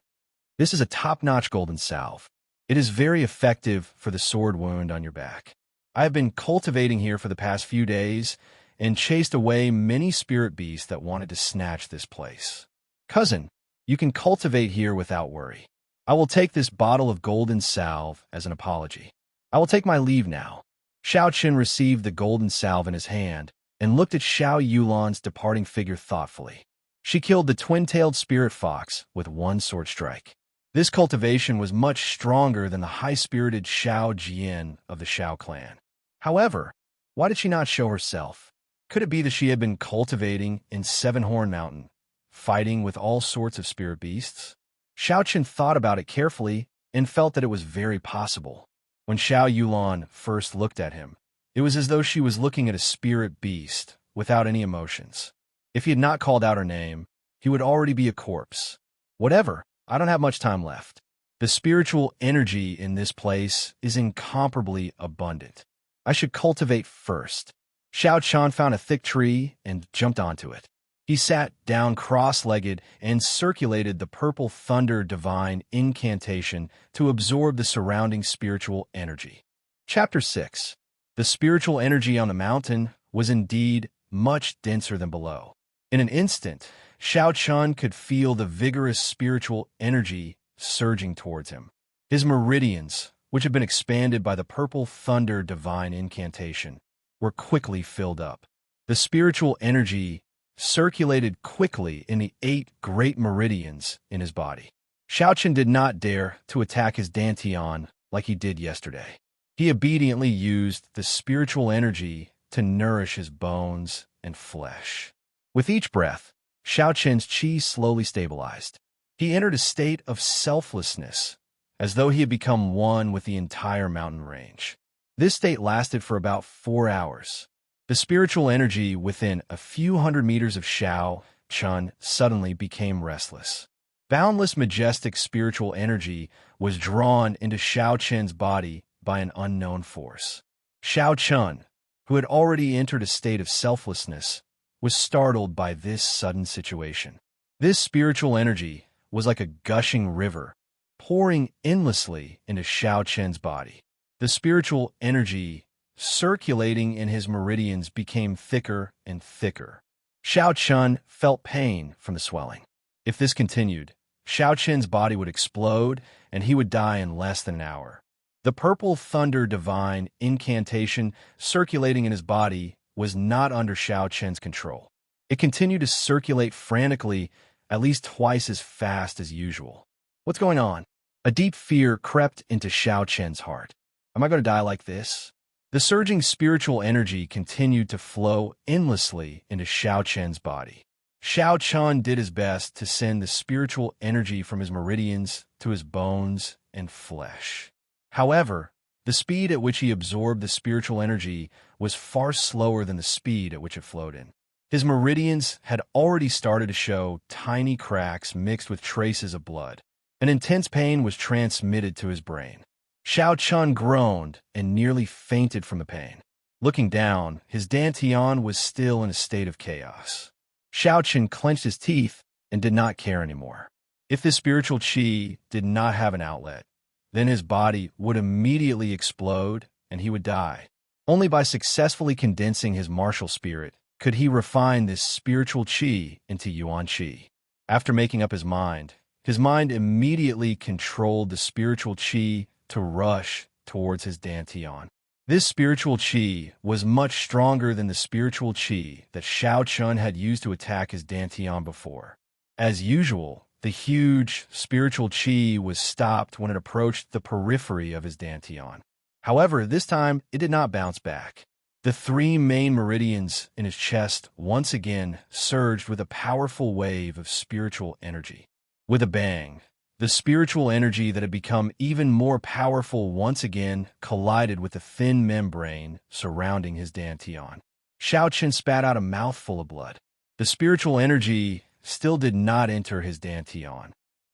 This is a top-notch golden salve. It is very effective for the sword wound on your back. I have been cultivating here for the past few days and chased away many spirit beasts that wanted to snatch this place. Cousin, you can cultivate here without worry. I will take this bottle of golden salve as an apology. I will take my leave now. Xiao Qin received the golden salve in his hand and looked at Xiao Yulan's departing figure thoughtfully. She killed the twin-tailed spirit fox with one sword strike. This cultivation was much stronger than the high-spirited Xiao Jian of the Xiao clan. However, why did she not show herself? Could it be that she had been cultivating in Seven-Horn Mountain, fighting with all sorts of spirit beasts? Xiao Qin thought about it carefully and felt that it was very possible. When Xiao Yulan first looked at him, it was as though she was looking at a spirit beast without any emotions. If he had not called out her name, he would already be a corpse. Whatever. I don't have much time left. The spiritual energy in this place is incomparably abundant. I should cultivate first. Xiao Chan found a thick tree and jumped onto it. He sat down cross-legged and circulated the purple thunder divine incantation to absorb the surrounding spiritual energy. Chapter 6. The spiritual energy on the mountain was indeed much denser than below. In an instant, Xiao Chun could feel the vigorous spiritual energy surging towards him. His meridians, which had been expanded by the purple thunder divine incantation, were quickly filled up. The spiritual energy circulated quickly in the 8 great meridians in his body. Xiao Chun did not dare to attack his dantian like he did yesterday. He obediently used the spiritual energy to nourish his bones and flesh. With each breath, Xiao Chen's qi slowly stabilized. He entered a state of selflessness, as though he had become one with the entire mountain range. This state lasted for about 4 hours. The spiritual energy within a few hundred meters of Xiao Chun suddenly became restless. Boundless majestic spiritual energy was drawn into Xiao Chen's body by an unknown force. Xiao Chun, who had already entered a state of selflessness, was startled by this sudden situation. This spiritual energy was like a gushing river, pouring endlessly into Xiao Chen's body. The spiritual energy circulating in his meridians became thicker and thicker. Xiao Chun felt pain from the swelling. If this continued, Xiao Chen's body would explode and he would die in less than an hour. The purple thunder divine incantation circulating in his body was not under Xiao Chen's control. It continued to circulate frantically, at least twice as fast as usual. What's going on? A deep fear crept into Xiao Chen's heart. Am I going to die like this? The surging spiritual energy continued to flow endlessly into Xiao Chen's body. Xiao Chen did his best to send the spiritual energy from his meridians to his bones and flesh. However, the speed at which he absorbed the spiritual energy was far slower than the speed at which it flowed in. His meridians had already started to show tiny cracks mixed with traces of blood. An intense pain was transmitted to his brain. Xiao Chun groaned and nearly fainted from the pain. Looking down, his dantian was still in a state of chaos. Xiao Chun clenched his teeth and did not care anymore. If this spiritual qi did not have an outlet, then his body would immediately explode and he would die. Only by successfully condensing his martial spirit could he refine this spiritual qi into yuan qi. After making up his mind immediately controlled the spiritual qi to rush towards his dantian. This spiritual qi was much stronger than the spiritual qi that Xiao Chun had used to attack his dantian before. As usual, the huge spiritual qi was stopped when it approached the periphery of his dantian. However, this time it did not bounce back. The 3 main meridians in his chest once again surged with a powerful wave of spiritual energy. With a bang, The spiritual energy that had become even more powerful once again collided with the thin membrane surrounding his dantian. Xiao Chen spat out a mouthful of blood. The spiritual energy still did not enter his dantian.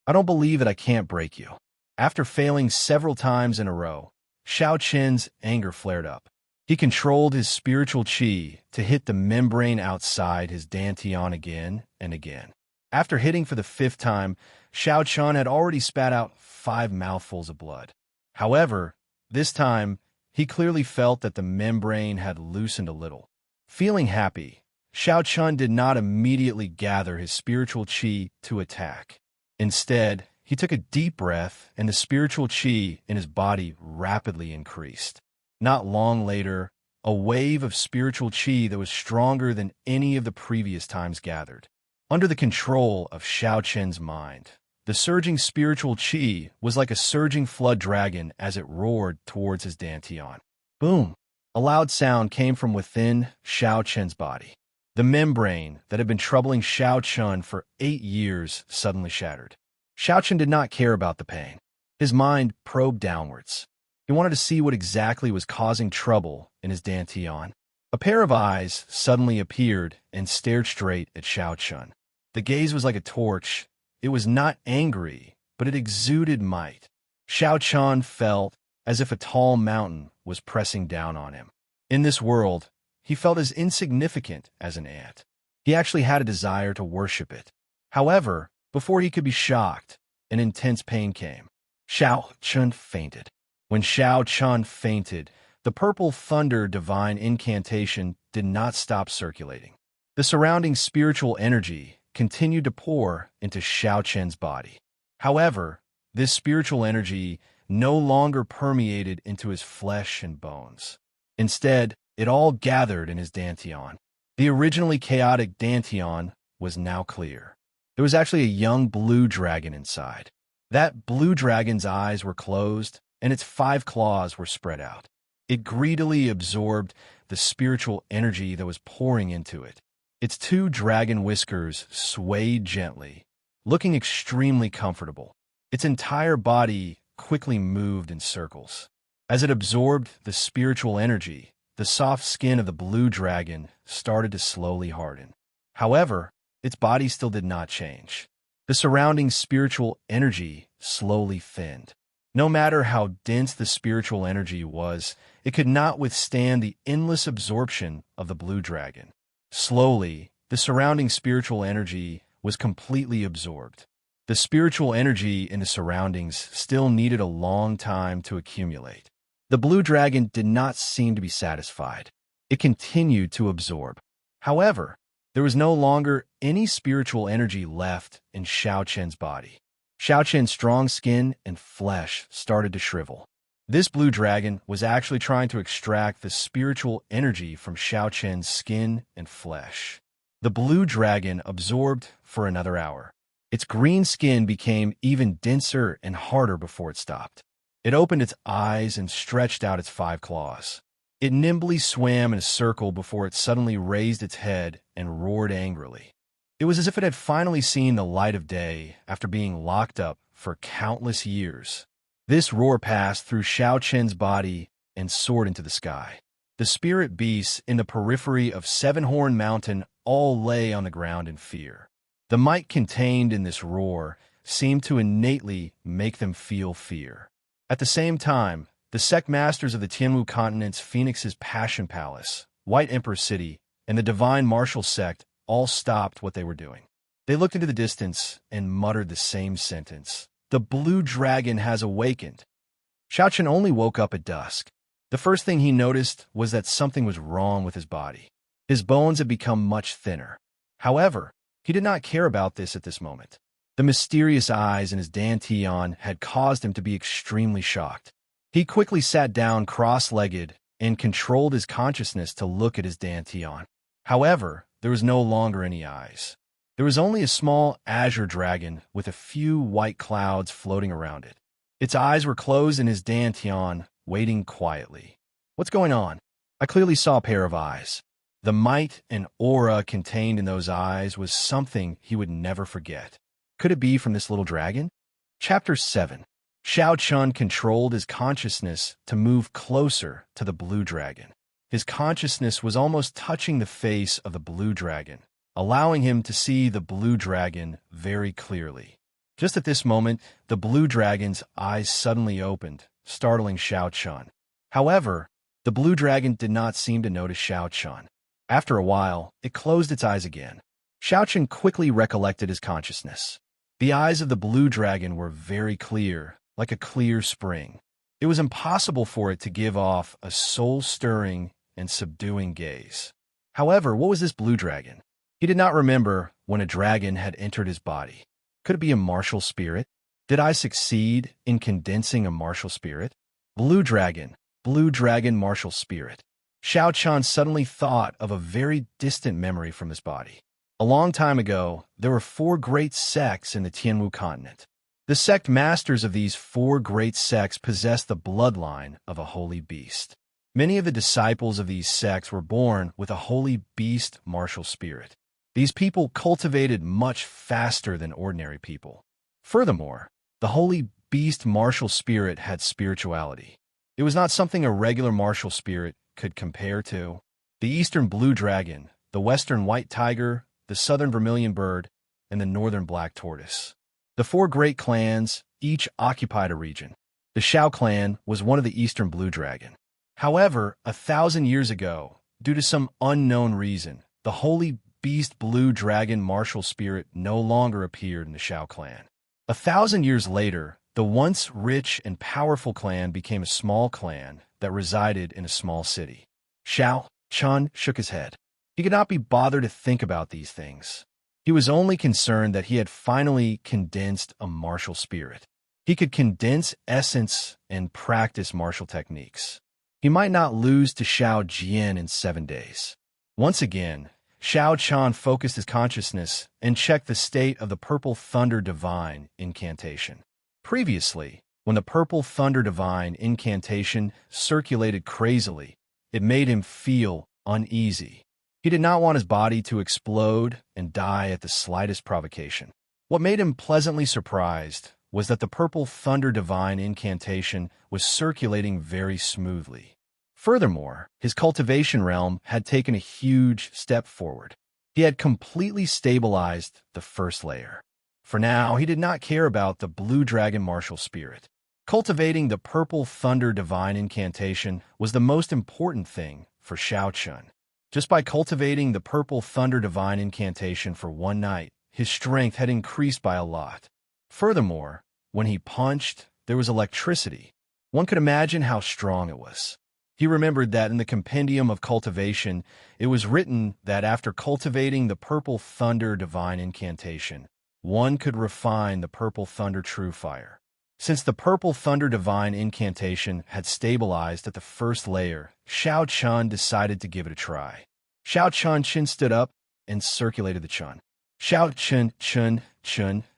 I don't believe that I can't break you. After failing several times in a row, Xiao Chen's anger flared up. He controlled his spiritual qi to hit the membrane outside his dantian again and again. After hitting for the 5th time, Xiao Chen had already spat out 5 mouthfuls of blood. However, this time, he clearly felt that the membrane had loosened a little. Feeling happy, Xiao Chen did not immediately gather his spiritual qi to attack. Instead, he took a deep breath, and the spiritual qi in his body rapidly increased. Not long later, a wave of spiritual qi that was stronger than any of the previous times gathered. Under the control of Xiao Chen's mind, the surging spiritual qi was like a surging flood dragon as it roared towards his dantian. Boom! A loud sound came from within Xiao Chen's body. The membrane that had been troubling Xiao Chen for 8 years suddenly shattered. Xiao Chen did not care about the pain. His mind probed downwards. He wanted to see what exactly was causing trouble in his dantian. A pair of eyes suddenly appeared and stared straight at Xiao Chen. The gaze was like a torch. It was not angry, but it exuded might. Xiao Chen felt as if a tall mountain was pressing down on him. In this world, he felt as insignificant as an ant. He actually had a desire to worship it. However, before he could be shocked, an intense pain came. Xiao Chen fainted. When Xiao Chen fainted, the purple thunder divine incantation did not stop circulating. The surrounding spiritual energy continued to pour into Xiao Chen's body. However, this spiritual energy no longer permeated into his flesh and bones. Instead, it all gathered in his dantian. The originally chaotic dantian was now clear. There was actually a young blue dragon inside. That blue dragon's eyes were closed, and its 5 claws were spread out. It greedily absorbed the spiritual energy that was pouring into it. Its 2 dragon whiskers swayed gently, looking extremely comfortable. Its entire body quickly moved in circles. As it absorbed the spiritual energy, the soft skin of the blue dragon started to slowly harden. However, its body still did not change. The surrounding spiritual energy slowly thinned. No matter how dense the spiritual energy was, it could not withstand the endless absorption of the blue dragon. Slowly, the surrounding spiritual energy was completely absorbed. The spiritual energy in the surroundings still needed a long time to accumulate. The blue dragon did not seem to be satisfied. It continued to absorb. However, there was no longer any spiritual energy left in Xiao Chen's body. Xiao Chen's strong skin and flesh started to shrivel. This blue dragon was actually trying to extract the spiritual energy from Xiao Chen's skin and flesh. The blue dragon absorbed for another hour. Its green skin became even denser and harder before it stopped. It opened its eyes and stretched out its 5 claws. It nimbly swam in a circle before it suddenly raised its head and roared angrily. It was as if it had finally seen the light of day after being locked up for countless years. This roar passed through Xiao Chen's body and soared into the sky. The spirit beasts in the periphery of Seven-Horn Mountain all lay on the ground in fear. The might contained in this roar seemed to innately make them feel fear. At the same time, the sect masters of the Tianwu continent's Phoenix's Passion Palace, White Emperor City, and the Divine Martial Sect all stopped what they were doing. They looked into the distance and muttered the same sentence. The blue dragon has awakened. Xiao Chen only woke up at dusk. The first thing he noticed was that something was wrong with his body. His bones had become much thinner. However, he did not care about this at this moment. The mysterious eyes in his dantian had caused him to be extremely shocked. He quickly sat down cross-legged and controlled his consciousness to look at his dantian. However, there was no longer any eyes. There was only a small azure dragon with a few white clouds floating around it. Its eyes were closed in his dantian, waiting quietly. What's going on? I clearly saw a pair of eyes. The might and aura contained in those eyes was something he would never forget. Could it be from this little dragon? Chapter 7. Shao Chun controlled his consciousness to move closer to the blue dragon. His consciousness was almost touching the face of the blue dragon, allowing him to see the blue dragon very clearly. Just at this moment, the blue dragon's eyes suddenly opened, startling Shao Chun. However, the blue dragon did not seem to notice Shao Chun. After a while, it closed its eyes again. Shao Chun quickly recollected his consciousness. The eyes of the blue dragon were very clear, like a clear spring. It was impossible for it to give off a soul-stirring and subduing gaze. However, what was this blue dragon? He did not remember when a dragon had entered his body. Could it be a martial spirit? Did I succeed in condensing a martial spirit? Blue dragon, martial spirit. Shao Chun suddenly thought of a very distant memory from his body. A long time ago, there were 4 great sects in the Tianwu continent. The sect masters of these 4 great sects possessed the bloodline of a holy beast. Many of the disciples of these sects were born with a holy beast martial spirit. These people cultivated much faster than ordinary people. Furthermore, the holy beast martial spirit had spirituality. It was not something a regular martial spirit could compare to. The eastern blue dragon, the western white tiger, the southern vermilion bird, and the northern black tortoise. The 4 great clans each occupied a region. The Shao clan was one of the eastern blue dragon. However, 1,000 years ago, due to some unknown reason, the holy beast blue dragon martial spirit no longer appeared in the Shao clan. 1,000 years later, the once rich and powerful clan became a small clan that resided in a small city. Shao Chun shook his head. He could not be bothered to think about these things. He was only concerned that he had finally condensed a martial spirit. He could condense essence and practice martial techniques. He might not lose to Shao Jian in 7 days. Once again, Shao Chun focused his consciousness and checked the state of the Purple Thunder Divine incantation. Previously, when the Purple Thunder Divine incantation circulated crazily, it made him feel uneasy. He did not want his body to explode and die at the slightest provocation. What made him pleasantly surprised was that the Purple Thunder Divine incantation was circulating very smoothly. Furthermore, his cultivation realm had taken a huge step forward. He had completely stabilized the first layer. For now, he did not care about the Blue Dragon martial spirit. Cultivating the Purple Thunder Divine incantation was the most important thing for Shao Chun. Just by cultivating the Purple Thunder Divine incantation for 1 night, his strength had increased by a lot. Furthermore, when he punched, there was electricity. One could imagine how strong it was. He remembered that in the Compendium of Cultivation, it was written that after cultivating the Purple Thunder Divine incantation, one could refine the Purple Thunder True Fire. Since the Purple Thunder Divine incantation had stabilized at the first layer, Shao Chun decided to give it a try. Shao Chun stood up and circulated the Chun. Shao Chun,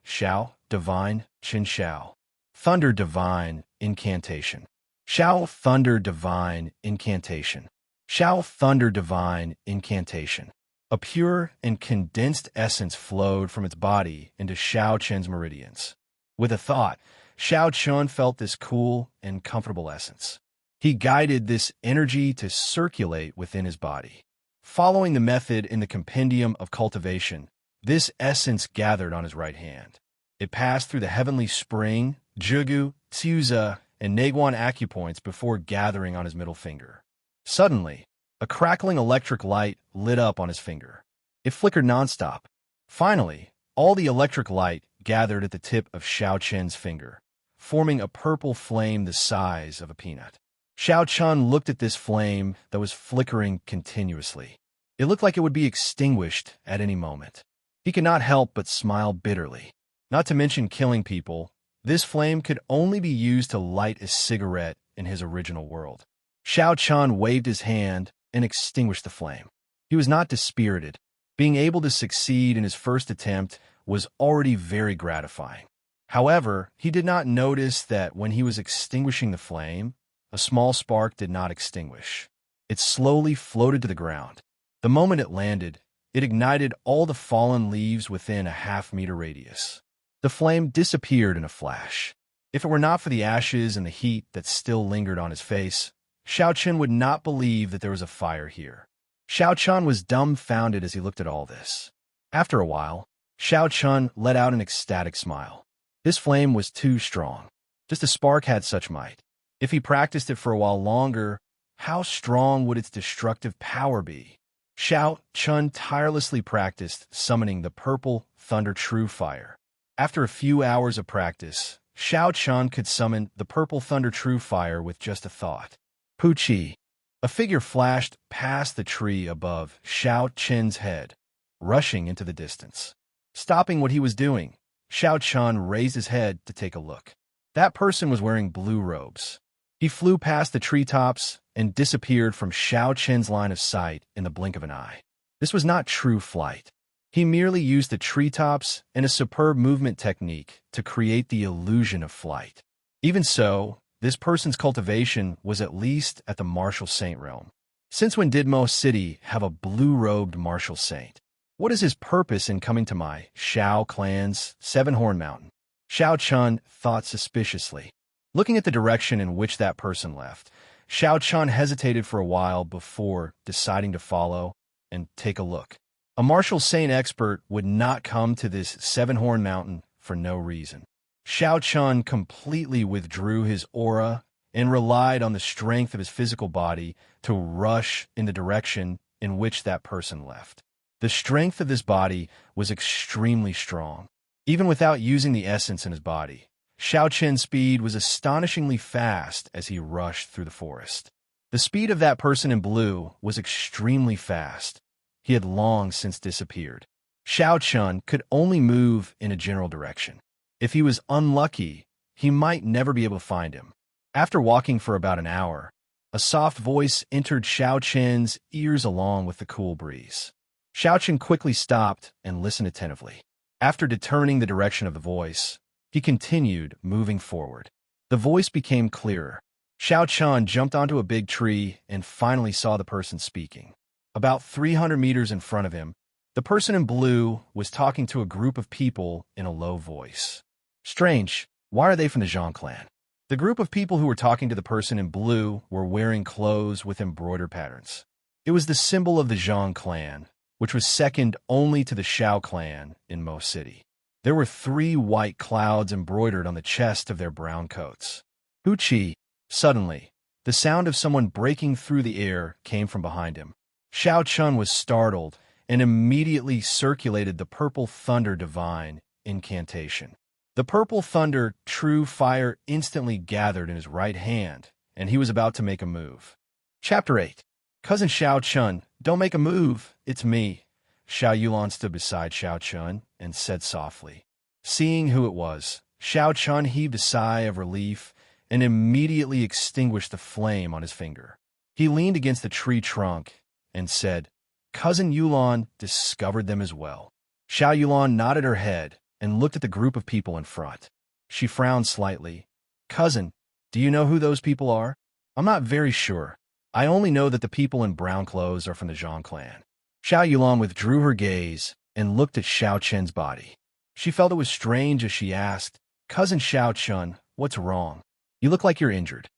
Shao, Divine, Shao. Thunder Divine incantation. Shao Thunder Divine incantation. Shao Thunder Divine incantation. A pure and condensed essence flowed from its body into Shao Chun's meridians. With a thought, Shao Chun felt this cool and comfortable essence. He guided this energy to circulate within his body. Following the method in the Compendium of Cultivation, this essence gathered on his right hand. It passed through the heavenly spring, Jugu, Tsiuza, and Naguan acupoints before gathering on his middle finger. Suddenly, a crackling electric light lit up on his finger. It flickered nonstop. Finally, all the electric light gathered at the tip of Shao Chun's finger, forming a purple flame the size of a peanut. Shao Chun looked at this flame that was flickering continuously. It looked like it would be extinguished at any moment. He could not help but smile bitterly. Not to mention killing people, this flame could only be used to light a cigarette in his original world. Shao Chun waved his hand and extinguished the flame. He was not dispirited. Being able to succeed in his first attempt was already very gratifying. However, he did not notice that when he was extinguishing the flame, a small spark did not extinguish. It slowly floated to the ground. The moment it landed, it ignited all the fallen leaves within a half-meter radius. The flame disappeared in a flash. If it were not for the ashes and the heat that still lingered on his face, Xiao Chen would not believe that there was a fire here. Xiao Chen was dumbfounded as he looked at all this. After a while, Xiao Chen let out an ecstatic smile. This flame was too strong. Just a spark had such might. If he practiced it for a while longer, how strong would its destructive power be? Xiao Chen tirelessly practiced summoning the purple thunder true fire. After a few hours of practice, Xiao Chen could summon the purple thunder true fire with just a thought. Puchi. A figure flashed past the tree above Xiao Chen's head, rushing into the distance. Stopping what he was doing, Xiao Chen raised his head to take a look. That person was wearing blue robes. He flew past the treetops and disappeared from Xiao Chen's line of sight in the blink of an eye. This was not true flight. He merely used the treetops and a superb movement technique to create the illusion of flight. Even so, this person's cultivation was at least at the martial saint realm. Since when did Mo City have a blue-robed martial saint? What is his purpose in coming to my Xiao clan's Seven-Horn Mountain? Xiao Chen thought suspiciously. Looking at the direction in which that person left, Xiao Chen hesitated for a while before deciding to follow and take a look. A martial saint expert would not come to this Seven-Horn Mountain for no reason. Xiao Chen completely withdrew his aura and relied on the strength of his physical body to rush in the direction in which that person left. The strength of this body was extremely strong. Even without using the essence in his body, Xiao Chen's speed was astonishingly fast as he rushed through the forest. The speed of that person in blue was extremely fast. He had long since disappeared. Xiao Chen could only move in a general direction. If he was unlucky, he might never be able to find him. After walking for about an hour, a soft voice entered Xiao Chen's ears along with the cool breeze. Xiao Chen quickly stopped and listened attentively. After determining the direction of the voice, he continued moving forward. The voice became clearer. Xiao Chen jumped onto a big tree and finally saw the person speaking. About 300 meters in front of him, the person in blue was talking to a group of people in a low voice. Strange, why are they from the Zhang clan? The group of people who were talking to the person in blue were wearing clothes with embroidered patterns. It was the symbol of the Zhang clan, which was second only to the Xiao clan in Mo City. There were 3 white clouds embroidered on the chest of their brown coats. Huchi. Suddenly, the sound of someone breaking through the air came from behind him. Xiao Chen was startled and immediately circulated the purple thunder divine incantation. The purple thunder true fire instantly gathered in his right hand, and he was about to make a move. Chapter 8. Cousin Xiao Chen, don't make a move, it's me. Xiao Yulan stood beside Xiao Chen and said softly. Seeing who it was, Xiao Chen heaved a sigh of relief and immediately extinguished the flame on his finger. He leaned against the tree trunk and said, Cousin Yulan discovered them as well. Xiao Yulan nodded her head and looked at the group of people in front. She frowned slightly. Cousin, do you know who those people are? I'm not very sure. I only know that the people in brown clothes are from the Zhang clan. Xiao Yulan withdrew her gaze and looked at Xiao Chen's body. She felt it was strange as she asked, Cousin Xiao Chen, what's wrong? You look like you're injured.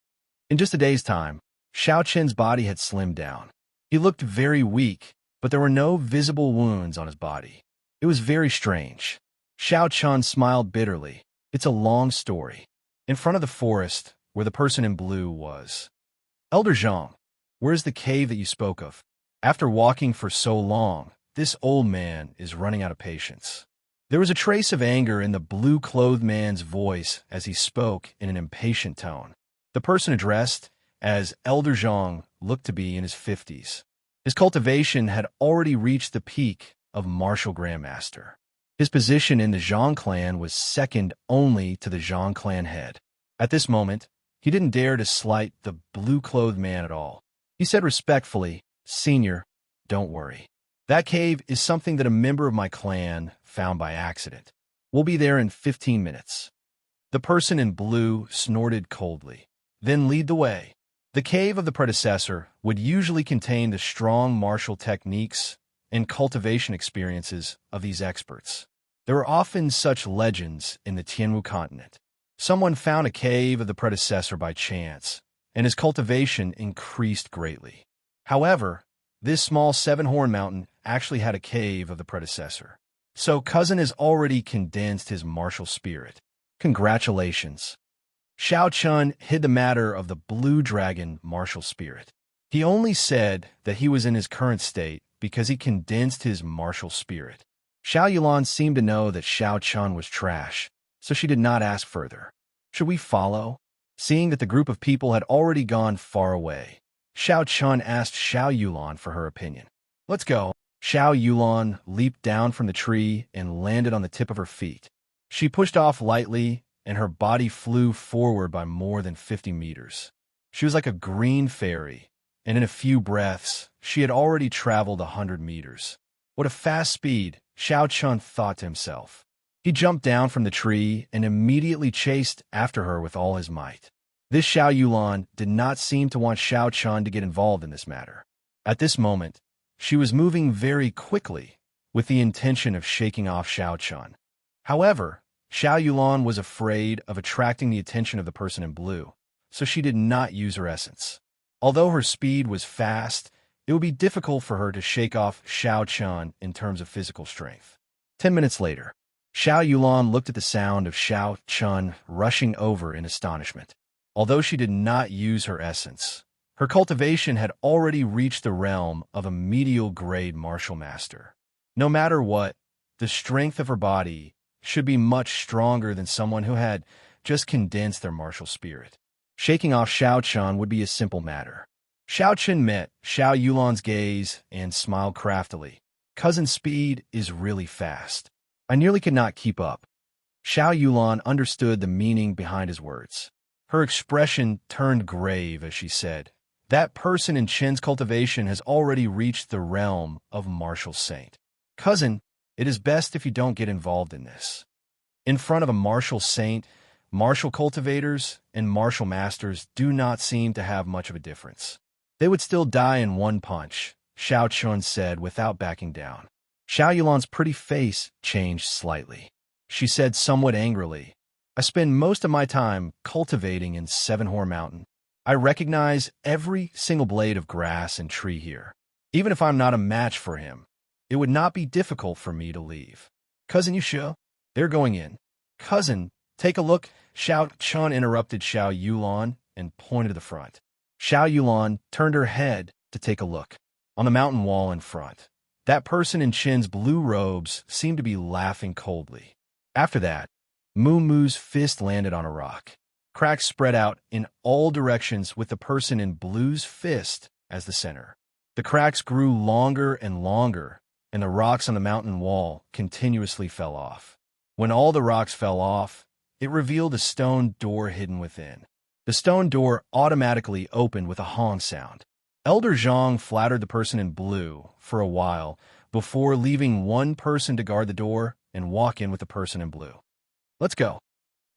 In just a day's time, Xiao Chen's body had slimmed down. He looked very weak, but there were no visible wounds on his body. It was very strange. Xiao Chen smiled bitterly. It's a long story. In front of the forest, where the person in blue was. Elder Zhang, where's the cave that you spoke of? After walking for so long, this old man is running out of patience. There was a trace of anger in the blue-clothed man's voice as he spoke in an impatient tone. The person addressed as Elder Zhang looked to be in his 50s. His cultivation had already reached the peak of martial grandmaster. His position in the Zhang clan was second only to the Zhang clan head. At this moment, he didn't dare to slight the blue-clothed man at all. He said respectfully, Senior, don't worry. That cave is something that a member of my clan found by accident. We'll be there in 15 minutes. The person in blue snorted coldly. Then lead the way. The cave of the predecessor would usually contain the strong martial techniques and cultivation experiences of these experts. There were often such legends in the Tianwu continent. Someone found a cave of the predecessor by chance, and his cultivation increased greatly. However, this small seven-horn mountain actually had a cave of the predecessor. So cousin has already condensed his martial spirit. Congratulations. Xiao Chun hid the matter of the blue dragon martial spirit. He only said that he was in his current state because he condensed his martial spirit. Xiao Yulan seemed to know that Xiao Chun was trash, so she did not ask further. Should we follow? Seeing that the group of people had already gone far away, Xiao Chun asked Xiao Yulan for her opinion. Let's go. Xiao Yulan leaped down from the tree and landed on the tip of her feet. She pushed off lightly, and her body flew forward by more than 50 meters. She was like a green fairy, and in a few breaths, she had already traveled 100 meters. What a fast speed, Xiao Chun thought to himself. He jumped down from the tree and immediately chased after her with all his might. This Xiao Yulan did not seem to want Xiao Chun to get involved in this matter. At this moment, she was moving very quickly with the intention of shaking off Xiao Chun. However, Xiao Yulan was afraid of attracting the attention of the person in blue, so she did not use her essence. Although her speed was fast, it would be difficult for her to shake off Xiao Chun in terms of physical strength. 10 minutes later, Xiao Yulan looked at the sound of Xiao Chun rushing over in astonishment. Although she did not use her essence, her cultivation had already reached the realm of a medial-grade martial master. No matter what, the strength of her body should be much stronger than someone who had just condensed their martial spirit. Shaking off Xiao Chun would be a simple matter. Xiao Chun met Xiao Yulan's gaze and smiled craftily. Cousin's speed is really fast. I nearly could not keep up. Xiao Yulan understood the meaning behind his words. Her expression turned grave as she said, "That person in Chen's cultivation has already reached the realm of martial saint. Cousin, it is best if you don't get involved in this." In front of a martial saint, martial cultivators and martial masters do not seem to have much of a difference. They would still die in one punch, Xiao Chun said without backing down. Xiao Yulan's pretty face changed slightly. She said somewhat angrily, "I spend most of my time cultivating in Seven-Horn Mountain. I recognize every single blade of grass and tree here. Even if I'm not a match for him, it would not be difficult for me to leave. Cousin, you sure? They're going in. Cousin, take a look." Xiao Chun interrupted Xiao Yulan and pointed to the front. Xiao Yulan turned her head to take a look. On the mountain wall in front, that person in Chen's blue robes seemed to be laughing coldly. After that, Moo Moo's fist landed on a rock. Cracks spread out in all directions with the person in blue's fist as the center. The cracks grew longer and longer, and the rocks on the mountain wall continuously fell off. When all the rocks fell off, it revealed a stone door hidden within. The stone door automatically opened with a Hong sound. Elder Zhang flattered the person in blue for a while before leaving one person to guard the door and walk in with the person in blue. "Let's go."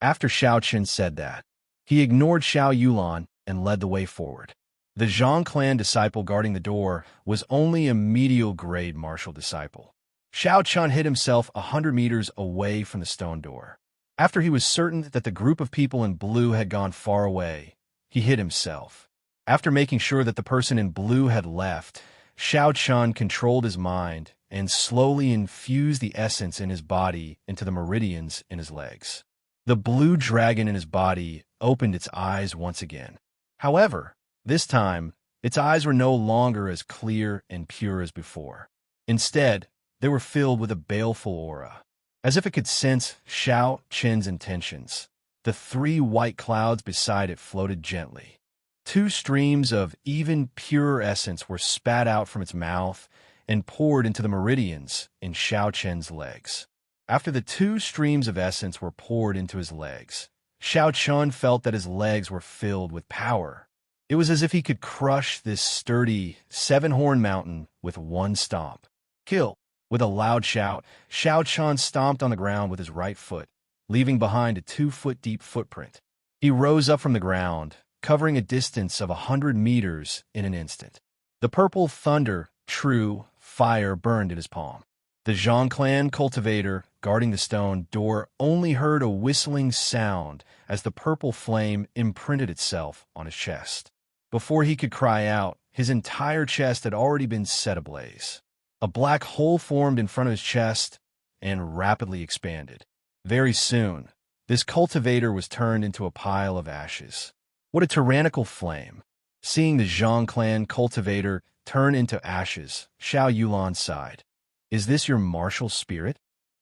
After Xiao Chun said that, he ignored Xiao Yulan and led the way forward. The Zhang clan disciple guarding the door was only a medial-grade martial disciple. Xiao Chun hid himself 100 meters away from the stone door. After he was certain that the group of people in blue had gone far away, he hid himself. After making sure that the person in blue had left, Xiao Chun controlled his mind and slowly infused the essence in his body into the meridians in his legs. The blue dragon in his body opened its eyes once again. However, this time, its eyes were no longer as clear and pure as before. Instead, they were filled with a baleful aura. As if it could sense Xiao Chun's intentions, the 3 white clouds beside it floated gently. 2 streams of even purer essence were spat out from its mouth and poured into the meridians in Xiao Chun's legs. After the 2 streams of essence were poured into his legs, Xiao Chun felt that his legs were filled with power. It was as if he could crush this sturdy 7-horn mountain with one stomp. Kill! With a loud shout, Xiao Chun stomped on the ground with his right foot, leaving behind a 2-foot-deep footprint. He rose up from the ground, covering a distance of 100 meters in an instant. The purple thunder, true, fire burned in his palm. The Zhang clan cultivator guarding the stone door, only heard a whistling sound as the purple flame imprinted itself on his chest. Before he could cry out, his entire chest had already been set ablaze. A black hole formed in front of his chest and rapidly expanded. Very soon, this cultivator was turned into a pile of ashes. What a tyrannical flame! Seeing the Zhang clan cultivator turn into ashes, Xiao Yulan sighed. Is this your martial spirit?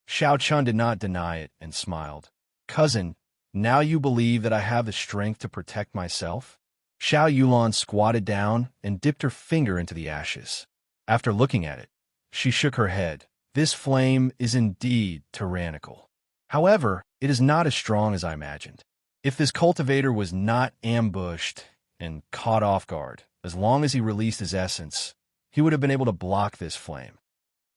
Xiao Chun did not deny it and smiled. Cousin, now you believe that I have the strength to protect myself? Xiao Yulan squatted down and dipped her finger into the ashes. After looking at it, she shook her head. This flame is indeed tyrannical. However, it is not as strong as I imagined. If this cultivator was not ambushed and caught off guard, as long as he released his essence, he would have been able to block this flame.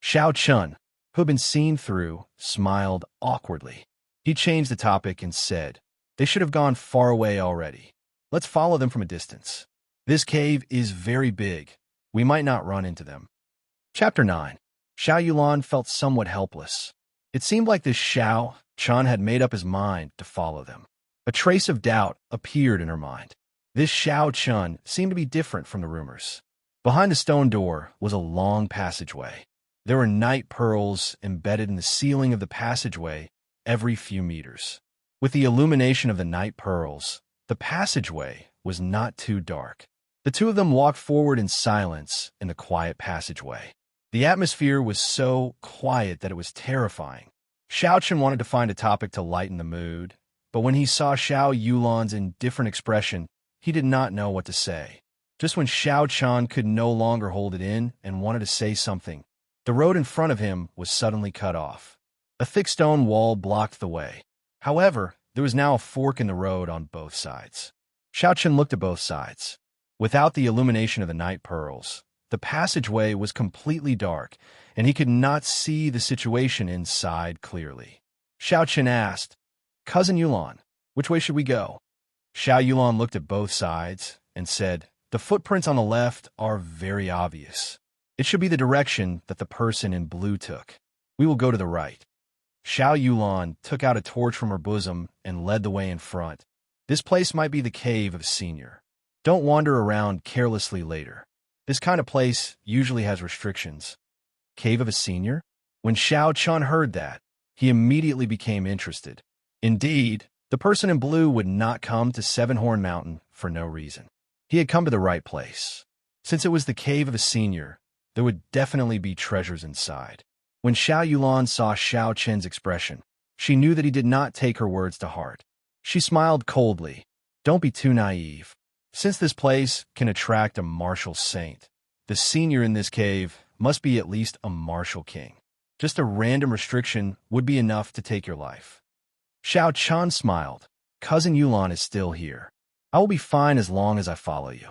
Xiao Chun, who had been seen through, smiled awkwardly. He changed the topic and said, they should have gone far away already. Let's follow them from a distance. This cave is very big. We might not run into them. Chapter 9. Xiao Yulan felt somewhat helpless. It seemed like this Xiao Chun had made up his mind to follow them. A trace of doubt appeared in her mind. This Xiao Chun seemed to be different from the rumors. Behind the stone door was a long passageway. There were night pearls embedded in the ceiling of the passageway every few meters. With the illumination of the night pearls, the passageway was not too dark. The two of them walked forward in silence in the quiet passageway. The atmosphere was so quiet that it was terrifying. Xiao Chun wanted to find a topic to lighten the mood, but when he saw Xiao Yulan's indifferent expression, he did not know what to say. Just when Xiao Chun could no longer hold it in and wanted to say something, the road in front of him was suddenly cut off. A thick stone wall blocked the way. However, there was now a fork in the road on both sides. Xiao Chun looked at both sides. Without the illumination of the night pearls, the passageway was completely dark, and he could not see the situation inside clearly. Xiao Chun asked, Cousin Yulan, which way should we go? Xiao Yulan looked at both sides and said, the footprints on the left are very obvious. It should be the direction that the person in blue took. We will go to the right. Xiao Yulan took out a torch from her bosom and led the way in front. This place might be the cave of a senior. Don't wander around carelessly later. This kind of place usually has restrictions. Cave of a senior? When Xiao Chun heard that, he immediately became interested. Indeed, the person in blue would not come to Seven Horn Mountain for no reason. He had come to the right place. Since it was the cave of a senior, there would definitely be treasures inside. When Xiao Yulan saw Xiao Chun's expression, she knew that he did not take her words to heart. She smiled coldly. Don't be too naive. Since this place can attract a martial saint, the senior in this cave must be at least a martial king. Just a random restriction would be enough to take your life. Xiao Chun smiled. Cousin Yulan is still here. I will be fine as long as I follow you.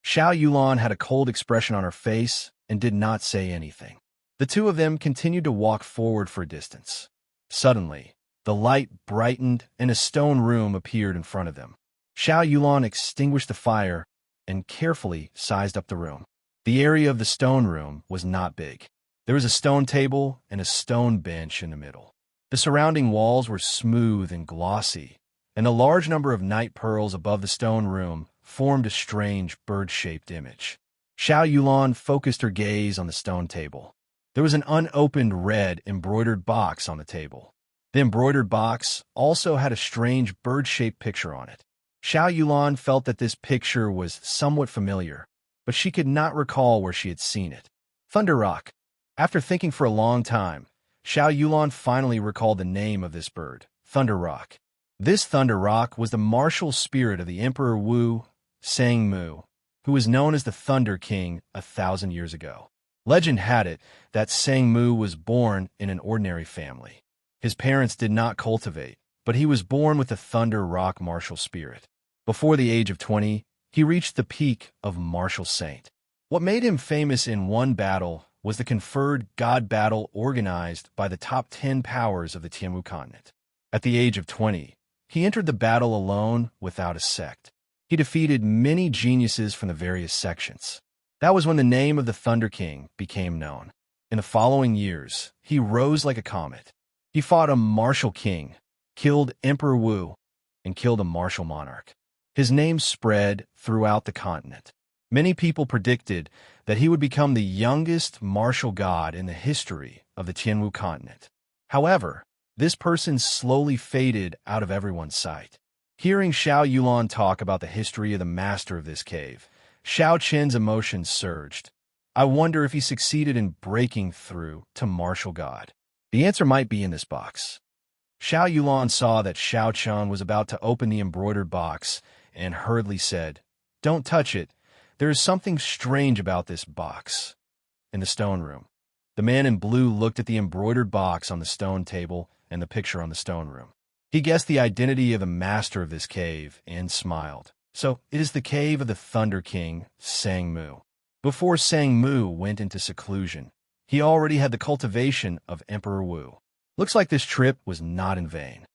Xiao Yulan had a cold expression on her face and did not say anything. The two of them continued to walk forward for a distance. Suddenly, the light brightened and a stone room appeared in front of them. Xiao Yulan extinguished the fire and carefully sized up the room. The area of the stone room was not big. There was a stone table and a stone bench in the middle. The surrounding walls were smooth and glossy, and a large number of night pearls above the stone room formed a strange bird-shaped image. Xiao Yulan focused her gaze on the stone table. There was an unopened red embroidered box on the table. The embroidered box also had a strange bird-shaped picture on it. Xiao Yulan felt that this picture was somewhat familiar, but she could not recall where she had seen it. Thunder Rock. After thinking for a long time, Xiao Yulan finally recalled the name of this bird, Thunder Rock. This Thunder Rock was the martial spirit of the Emperor Wu Sangmu, who was known as the Thunder King 1,000 years ago. Legend had it that Sangmu was born in an ordinary family. His parents did not cultivate, but he was born with the Thunder Rock martial spirit. Before the age of 20, he reached the peak of martial saint. What made him famous in one battle was the conferred god battle organized by the top 10 powers of the Tianwu continent. At the age of 20, he entered the battle alone without a sect. He defeated many geniuses from the various sections. That was when the name of the Thunder King became known. In the following years, he rose like a comet. He fought a martial king, killed Emperor Wu, and killed a martial monarch. His name spread throughout the continent. Many people predicted that he would become the youngest martial god in the history of the Tianwu continent. However, this person slowly faded out of everyone's sight. Hearing Xiao Yulan talk about the history of the master of this cave, Xiao Qin's emotions surged. I wonder if he succeeded in breaking through to martial god. The answer might be in this box. Xiao Yulan saw that Xiao Chen was about to open the embroidered box and hurriedly said, "Don't touch it. There is something strange about this box." In the stone room, the man in blue looked at the embroidered box on the stone table and the picture on the stone room. He guessed the identity of the master of this cave and smiled. So, it is the cave of the Thunder King, Sang Mu. Before Sang Mu went into seclusion, he already had the cultivation of Emperor Wu. Looks like this trip was not in vain.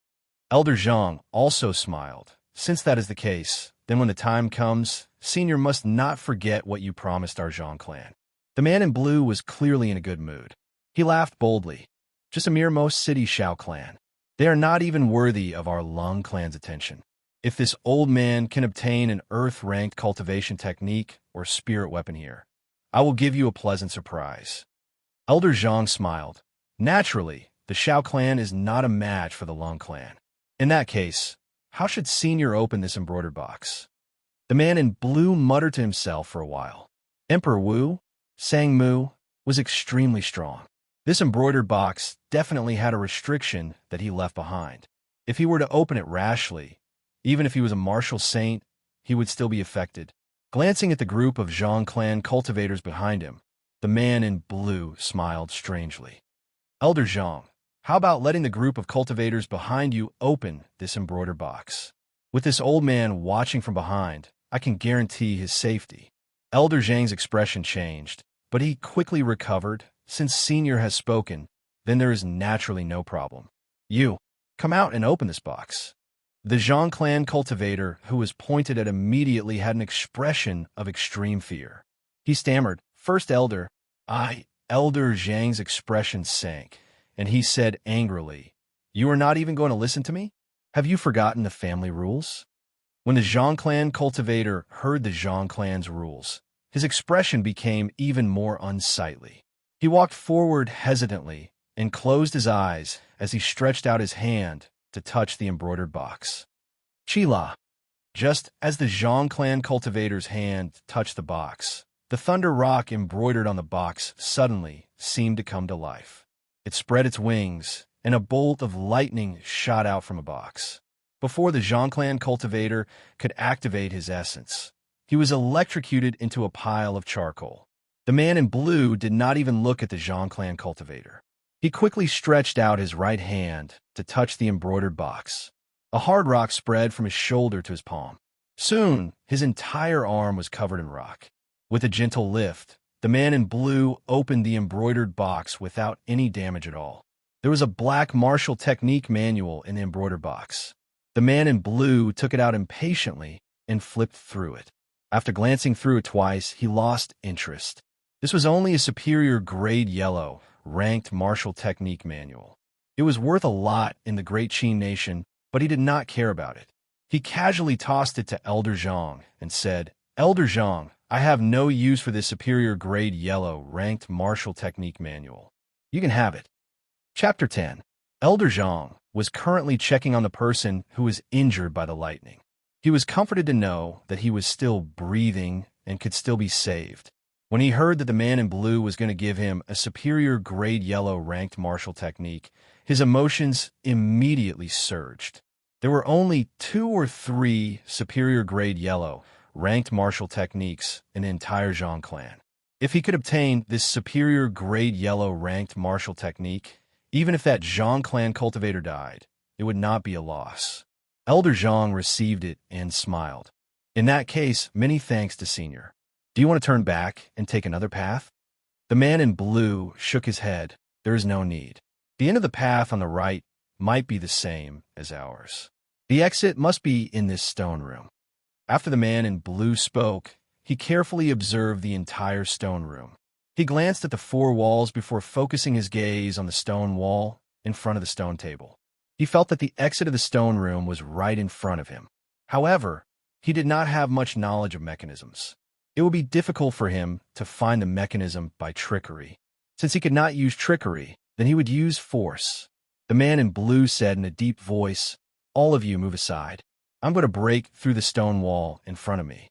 Elder Zhang also smiled. Since that is the case, then when the time comes, Senior must not forget what you promised our Zhang clan. The man in blue was clearly in a good mood. He laughed boldly. Just a mere most city Xiao clan. They are not even worthy of our Lung clan's attention. If this old man can obtain an earth-ranked cultivation technique or spirit weapon here, I will give you a pleasant surprise. Elder Zhang smiled. Naturally, the Xiao clan is not a match for the Lung clan. In that case, how should Senior open this embroidered box? The man in blue muttered to himself for a while. Emperor Wu, Sang Mu, was extremely strong. This embroidered box definitely had a restriction that he left behind. If he were to open it rashly, even if he was a martial saint, he would still be affected. Glancing at the group of Zhang clan cultivators behind him, the man in blue smiled strangely. Elder Zhang, how about letting the group of cultivators behind you open this embroidered box? With this old man watching from behind, I can guarantee his safety. Elder Zhang's expression changed, but he quickly recovered. Since Senior has spoken, then there is naturally no problem. You, come out and open this box. The Zhang clan cultivator who was pointed at immediately had an expression of extreme fear. He stammered, "First Elder, Elder Zhang's expression sank, and he said angrily, "You are not even going to listen to me? Have you forgotten the family rules?" When the Zhang clan cultivator heard the Zhang clan's rules, his expression became even more unsightly. He walked forward hesitantly and closed his eyes as he stretched out his hand to touch the embroidered box. Chila. Just as the Zhang clan cultivator's hand touched the box, the thunder rock embroidered on the box suddenly seemed to come to life. It spread its wings, and a bolt of lightning shot out from a box. Before the Zhang clan cultivator could activate his essence, he was electrocuted into a pile of charcoal. The man in blue did not even look at the Zhang clan cultivator. He quickly stretched out his right hand to touch the embroidered box. A hard rock spread from his shoulder to his palm. Soon, his entire arm was covered in rock. With a gentle lift, the man in blue opened the embroidered box without any damage at all. There was a black martial technique manual in the embroidered box. The man in blue took it out impatiently and flipped through it. After glancing through it twice, he lost interest. This was only a superior grade yellow, ranked martial technique manual. It was worth a lot in the Great Qin Nation, but he did not care about it. He casually tossed it to Elder Zhang and said, "Elder Zhang, I have no use for this superior grade yellow, ranked martial technique manual. You can have it." Chapter 10. Elder Zhang was currently checking on the person who was injured by the lightning. He was comforted to know that he was still breathing and could still be saved. When he heard that the man in blue was going to give him a superior grade yellow ranked martial technique, his emotions immediately surged. There were only 2 or 3 superior grade yellow ranked martial techniques in the entire Zhang clan. If he could obtain this superior grade yellow ranked martial technique, even if that Zhang clan cultivator died, it would not be a loss. Elder Zhang received it and smiled. In that case, many thanks to Senior. Do you want to turn back and take another path? The man in blue shook his head. There is no need. The end of the path on the right might be the same as ours. The exit must be in this stone room. After the man in blue spoke, he carefully observed the entire stone room. He glanced at the 4 walls before focusing his gaze on the stone wall in front of the stone table. He felt that the exit of the stone room was right in front of him. However, he did not have much knowledge of mechanisms. It would be difficult for him to find the mechanism by trickery. Since he could not use trickery, then he would use force. The man in blue said in a deep voice, "All of you move aside. I'm going to break through the stone wall in front of me."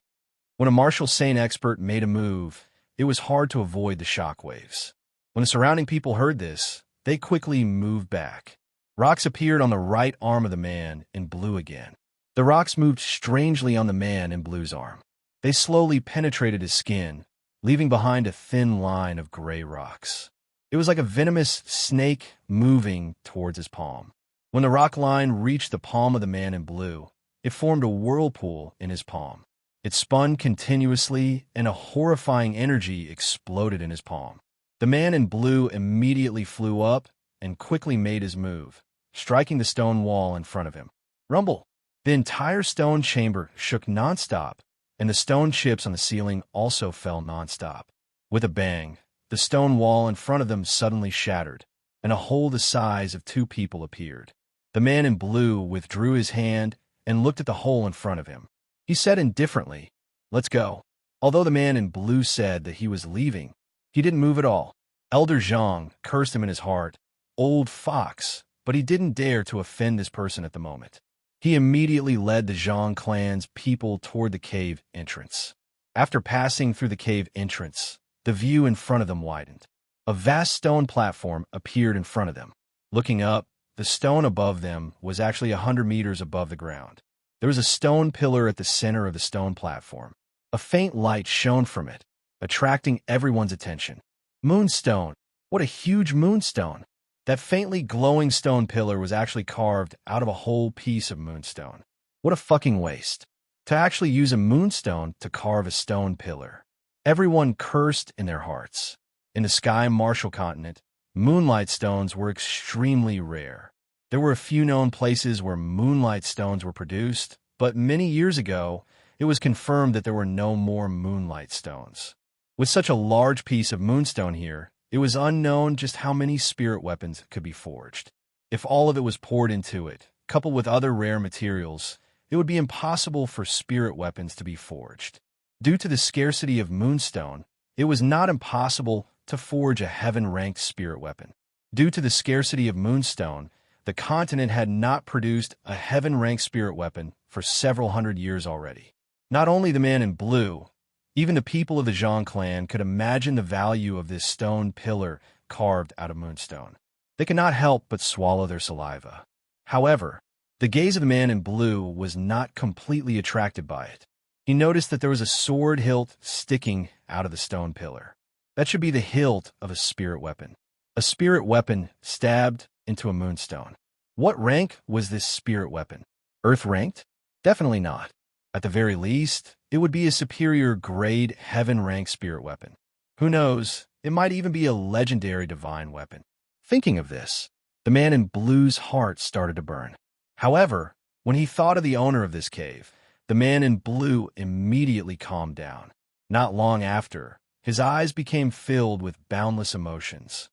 When a martial saint expert made a move, it was hard to avoid the shockwaves. When the surrounding people heard this, they quickly moved back. Rocks appeared on the right arm of the man in blue again. The rocks moved strangely on the man in blue's arm. They slowly penetrated his skin, leaving behind a thin line of gray rocks. It was like a venomous snake moving towards his palm. When the rock line reached the palm of the man in blue, it formed a whirlpool in his palm. It spun continuously, and a horrifying energy exploded in his palm. The man in blue immediately flew up and quickly made his move, striking the stone wall in front of him. Rumble! The entire stone chamber shook nonstop, and the stone chips on the ceiling also fell nonstop. With a bang, the stone wall in front of them suddenly shattered, and a hole the size of two people appeared. The man in blue withdrew his hand and looked at the hole in front of him. He said indifferently, "Let's go." Although the man in blue said that he was leaving, he didn't move at all. Elder Zhang cursed him in his heart, "Old fox," but he didn't dare to offend this person at the moment. He immediately led the Zhang clan's people toward the cave entrance. After passing through the cave entrance, the view in front of them widened. A vast stone platform appeared in front of them. Looking up, the stone above them was actually 100 meters above the ground. There was a stone pillar at the center of the stone platform. A faint light shone from it, attracting everyone's attention. Moonstone! What a huge moonstone! That faintly glowing stone pillar was actually carved out of a whole piece of moonstone. What a fucking waste. To actually use a moonstone to carve a stone pillar. Everyone cursed in their hearts. In the Sky Martial continent, moonlight stones were extremely rare. There were a few known places where moonlight stones were produced, but many years ago, it was confirmed that there were no more moonlight stones. With such a large piece of moonstone here, it was unknown just how many spirit weapons could be forged. If all of it was poured into it, coupled with other rare materials, it would be impossible for spirit weapons to be forged. Due to the scarcity of moonstone, it was not impossible to forge a heaven-ranked spirit weapon. Due to the scarcity of moonstone, the continent had not produced a heaven-ranked spirit weapon for several hundred years already. Not only the man in blue, even the people of the Zhang clan could imagine the value of this stone pillar carved out of moonstone. They could not help but swallow their saliva. However, the gaze of the man in blue was not completely attracted by it. He noticed that there was a sword hilt sticking out of the stone pillar. That should be the hilt of a spirit weapon. A spirit weapon stabbed into a moonstone. What rank was this spirit weapon? Earth-ranked? Definitely not. At the very least, it would be a superior grade heaven-ranked spirit weapon. Who knows, it might even be a legendary divine weapon. Thinking of this, the man in blue's heart started to burn. However, when he thought of the owner of this cave, the man in blue immediately calmed down. Not long after, his eyes became filled with boundless emotions.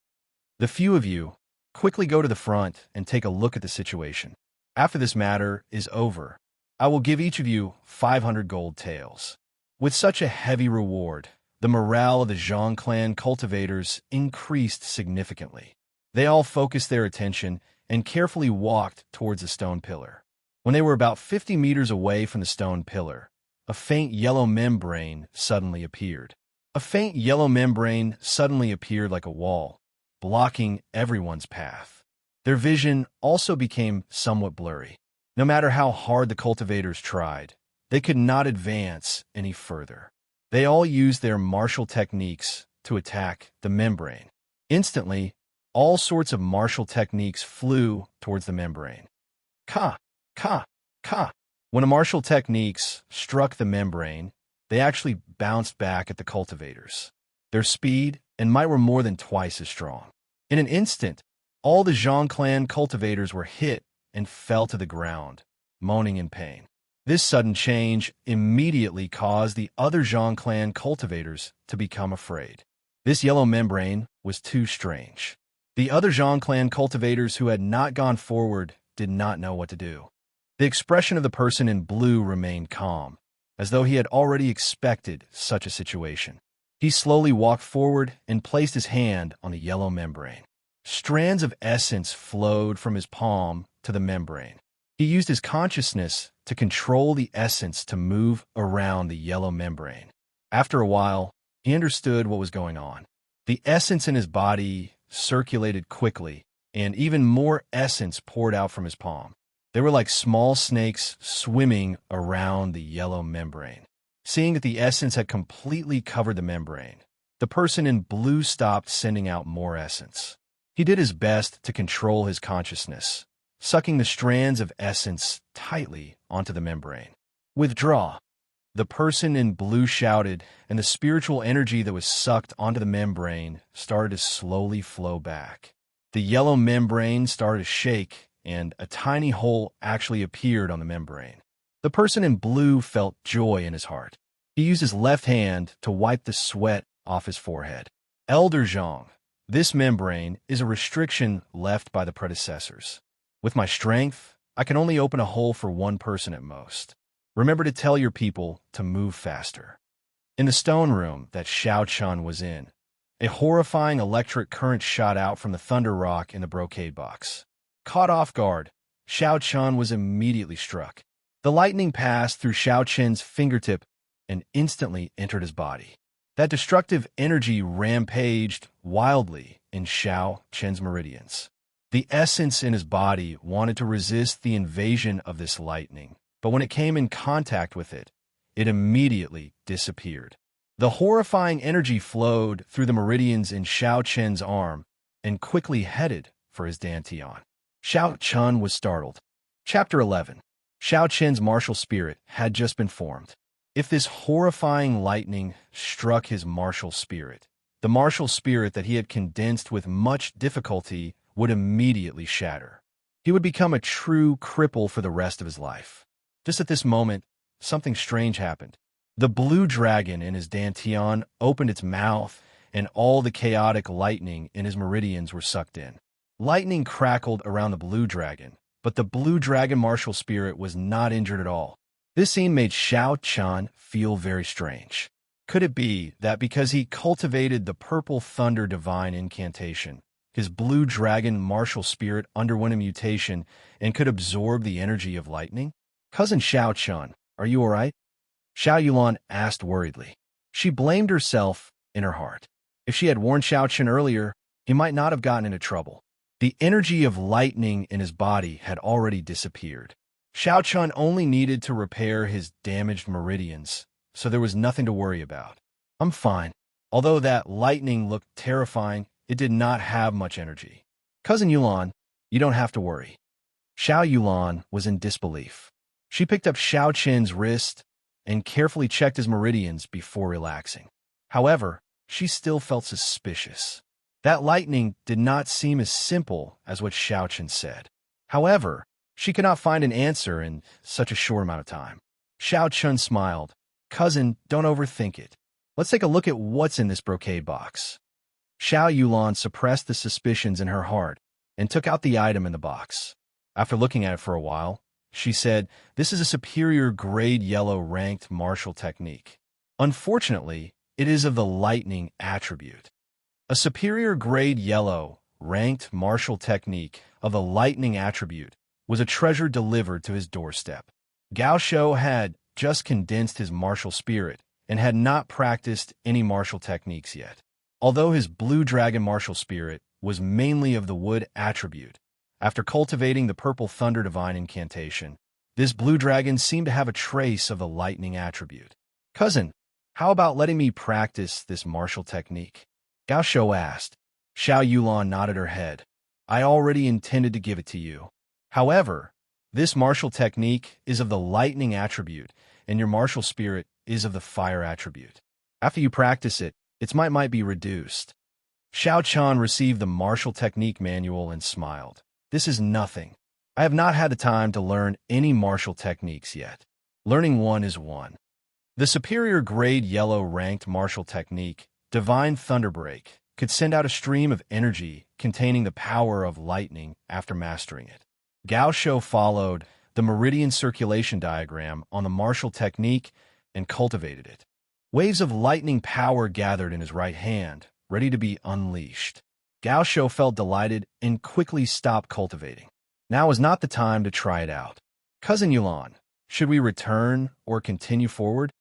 The few of you, quickly go to the front and take a look at the situation. After this matter is over, I will give each of you 500 gold taels. With such a heavy reward, the morale of the Zhang clan cultivators increased significantly. They all focused their attention and carefully walked towards the stone pillar. When they were about 50 meters away from the stone pillar, a faint yellow membrane suddenly appeared. A faint yellow membrane suddenly appeared like a wall, blocking everyone's path. Their vision also became somewhat blurry. No matter how hard the cultivators tried, they could not advance any further. They all used their martial techniques to attack the membrane. Instantly, all sorts of martial techniques flew towards the membrane. Ka, ka, ka. When the martial techniques struck the membrane, they actually bounced back at the cultivators. Their speed and might were more than twice as strong. In an instant, all the Zhang clan cultivators were hit and fell to the ground, moaning in pain. This sudden change immediately caused the other Zhang clan cultivators to become afraid. This yellow membrane was too strange. The other Zhang clan cultivators who had not gone forward did not know what to do. The expression of the person in blue remained calm, as though he had already expected such a situation. He slowly walked forward and placed his hand on the yellow membrane. Strands of essence flowed from his palm to the membrane. He used his consciousness to control the essence to move around the yellow membrane. After a while, he understood what was going on. The essence in his body circulated quickly, and even more essence poured out from his palm. They were like small snakes swimming around the yellow membrane. Seeing that the essence had completely covered the membrane, the person in blue stopped sending out more essence. He did his best to control his consciousness, sucking the strands of essence tightly onto the membrane. "Withdraw," the person in blue shouted, and the spiritual energy that was sucked onto the membrane started to slowly flow back. The yellow membrane started to shake, and a tiny hole actually appeared on the membrane. The person in blue felt joy in his heart. He used his left hand to wipe the sweat off his forehead. "Elder Zhang, this membrane is a restriction left by the predecessors. With my strength, I can only open a hole for one person at most. Remember to tell your people to move faster." In the stone room that Xiao Chun was in, a horrifying electric current shot out from the thunder rock in the brocade box. Caught off guard, Xiao Chun was immediately struck. The lightning passed through Xiao Chen's fingertip and instantly entered his body. That destructive energy rampaged wildly in Xiao Chen's meridians. The essence in his body wanted to resist the invasion of this lightning, but when it came in contact with it, it immediately disappeared. The horrifying energy flowed through the meridians in Xiao Chen's arm and quickly headed for his dantian. Xiao Chun was startled. Chapter 11. Xiao Chen's martial spirit had just been formed. If this horrifying lightning struck his martial spirit, the martial spirit that he had condensed with much difficulty would immediately shatter. He would become a true cripple for the rest of his life. Just at this moment, something strange happened. The blue dragon in his dantian opened its mouth, and all the chaotic lightning in his meridians were sucked in. Lightning crackled around the blue dragon, but the blue dragon martial spirit was not injured at all. This scene made Xiao Chun feel very strange. Could it be that because he cultivated the purple thunder divine incantation, his blue dragon martial spirit underwent a mutation and could absorb the energy of lightning? "Cousin Xiao Chun, are you all right?" Xiao Yulan asked worriedly. She blamed herself in her heart. If she had warned Xiao Chun earlier, he might not have gotten into trouble. The energy of lightning in his body had already disappeared. Xiao Chun only needed to repair his damaged meridians, so there was nothing to worry about. "I'm fine." Although that lightning looked terrifying, it did not have much energy. "Cousin Yulan, you don't have to worry." Xiao Yulan was in disbelief. She picked up Xiao Chen's wrist and carefully checked his meridians before relaxing. However, she still felt suspicious. That lightning did not seem as simple as what Xiao Chen said. However, she could not find an answer in such a short amount of time. Xiao Chun smiled. "Cousin, don't overthink it. Let's take a look at what's in this brocade box." Xiao Yulan suppressed the suspicions in her heart and took out the item in the box. After looking at it for a while, she said, "This is a superior grade yellow ranked martial technique. Unfortunately, it is of the lightning attribute." A superior grade yellow ranked martial technique of the lightning attribute was a treasure delivered to his doorstep. Gao Shou had just condensed his martial spirit and had not practiced any martial techniques yet. Although his blue dragon martial spirit was mainly of the wood attribute, after cultivating the purple thunder divine incantation, this blue dragon seemed to have a trace of the lightning attribute. "Cousin, how about letting me practice this martial technique?" Gao Shou asked. Xiao Yulan nodded her head. "I already intended to give it to you. However, this martial technique is of the lightning attribute, and your martial spirit is of the fire attribute. After you practice it, its might be reduced." Xiao Chun received the martial technique manual and smiled. "This is nothing. I have not had the time to learn any martial techniques yet. Learning one is one." The superior grade yellow ranked martial technique, Divine Thunderbreak, could send out a stream of energy containing the power of lightning after mastering it. Gao Shou followed the meridian circulation diagram on the martial technique and cultivated it. Waves of lightning power gathered in his right hand, ready to be unleashed. Gao Shou felt delighted and quickly stopped cultivating. Now is not the time to try it out. Cousin Yulan, should we return or continue forward?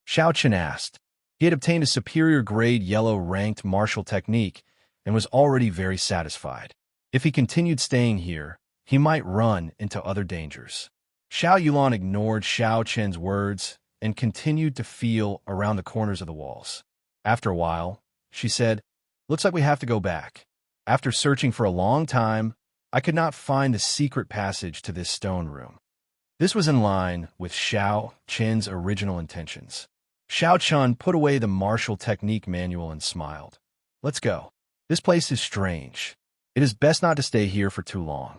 Xiao Chen asked. He had obtained a superior grade yellow-ranked martial technique and was already very satisfied. If he continued staying here, he might run into other dangers. Xiao Yulan ignored Xiao Chen's words and continued to feel around the corners of the walls. After a while, she said, "Looks like we have to go back. After searching for a long time, I could not find the secret passage to this stone room." This was in line with Xiao Chen's original intentions. Xiao Chen put away the martial technique manual and smiled. "Let's go. This place is strange. It is best not to stay here for too long."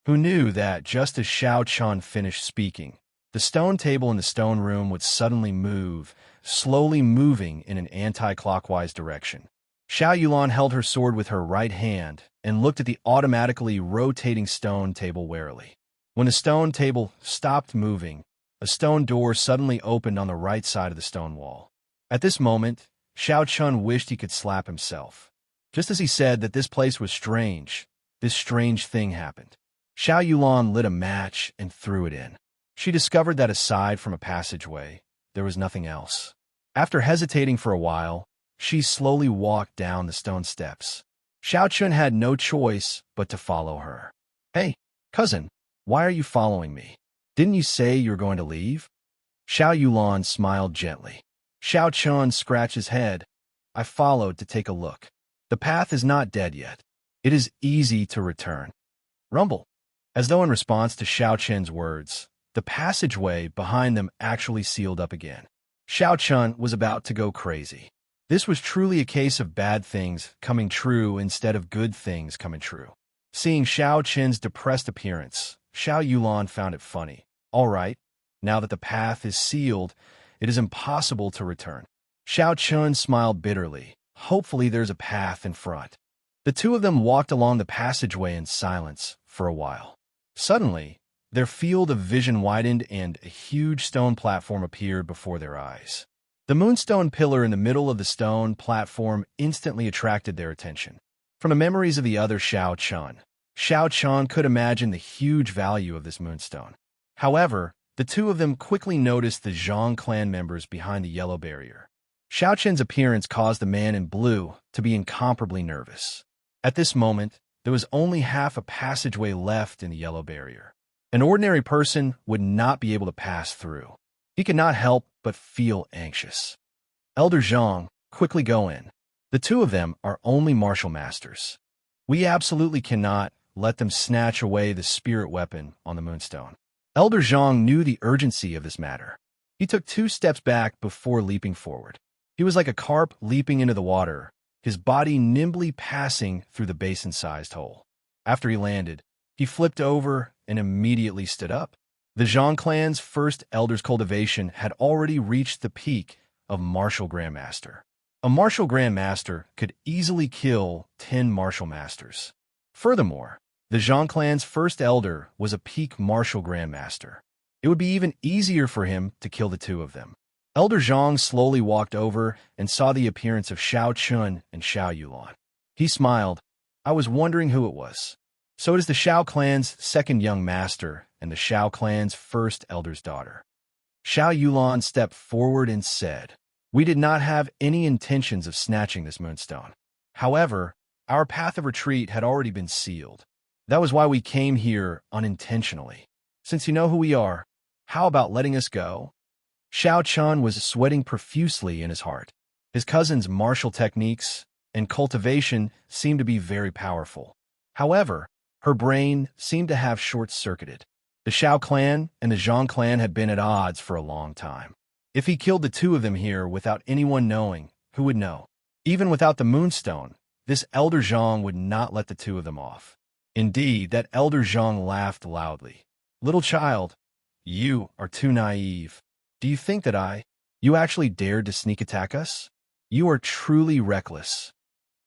Who knew that just as Xiao Chen finished speaking, the stone table in the stone room would suddenly move, slowly moving in an anti-clockwise direction. Xiao Yulan held her sword with her right hand and looked at the automatically rotating stone table warily. When the stone table stopped moving, a stone door suddenly opened on the right side of the stone wall. At this moment, Xiao Chen wished he could slap himself. Just as he said that this place was strange, this strange thing happened. Xiao Yulan lit a match and threw it in. She discovered that aside from a passageway, there was nothing else. After hesitating for a while, she slowly walked down the stone steps. Xiao Chen had no choice but to follow her. "Hey, cousin, why are you following me? Didn't you say you were going to leave?" Xiao Yulan smiled gently. Xiao Chen scratched his head. "I followed to take a look. The path is not dead yet. It is easy to return." Rumble. As though in response to Xiao Chen's words, the passageway behind them actually sealed up again. Xiao Chen was about to go crazy. This was truly a case of bad things coming true instead of good things coming true. Seeing Xiao Chen's depressed appearance, Xiao Yulan found it funny. "All right, now that the path is sealed, it is impossible to return." Xiao Chen smiled bitterly. Hopefully there's a path in front. The two of them walked along the passageway in silence for a while. Suddenly, their field of vision widened and a huge stone platform appeared before their eyes. The moonstone pillar in the middle of the stone platform instantly attracted their attention. From the memories of the other Xiao Chen could imagine the huge value of this moonstone. However, the two of them quickly noticed the Zhang clan members behind the yellow barrier. Xiao Chen's appearance caused the man in blue to be incomparably nervous. At this moment, there was only half a passageway left in the yellow barrier. An ordinary person would not be able to pass through. He could not help but feel anxious. "Elder Zhang, quickly go in. The two of them are only martial masters. We absolutely cannot let them snatch away the spirit weapon on the moonstone." Elder Zhang knew the urgency of this matter. He took 2 steps back before leaping forward. He was like a carp leaping into the water, his body nimbly passing through the basin-sized hole. After he landed, he flipped over and immediately stood up. The Zhang clan's first elder's cultivation had already reached the peak of martial grandmaster. A martial grandmaster could easily kill 10 martial masters. Furthermore, the Zhang clan's first elder was a peak martial grandmaster. It would be even easier for him to kill the two of them. Elder Zhang slowly walked over and saw the appearance of Xiao Chun and Xiao Yulan. He smiled. "I was wondering who it was. So it is the Xiao clan's second young master and the Xiao clan's first elder's daughter." Xiao Yulan stepped forward and said, "We did not have any intentions of snatching this moonstone. However, our path of retreat had already been sealed. That was why we came here unintentionally. Since you know who we are, how about letting us go?" Xiao Chun was sweating profusely in his heart. His cousin's martial techniques and cultivation seemed to be very powerful. However, her brain seemed to have short-circuited. The Xiao clan and the Zhang clan had been at odds for a long time. If he killed the two of them here without anyone knowing, who would know? Even without the moonstone, this elder Zhang would not let the two of them off. Indeed, that elder Zhang laughed loudly. "Little child, you are too naive. Do you think that you actually dared to sneak attack us? You are truly reckless."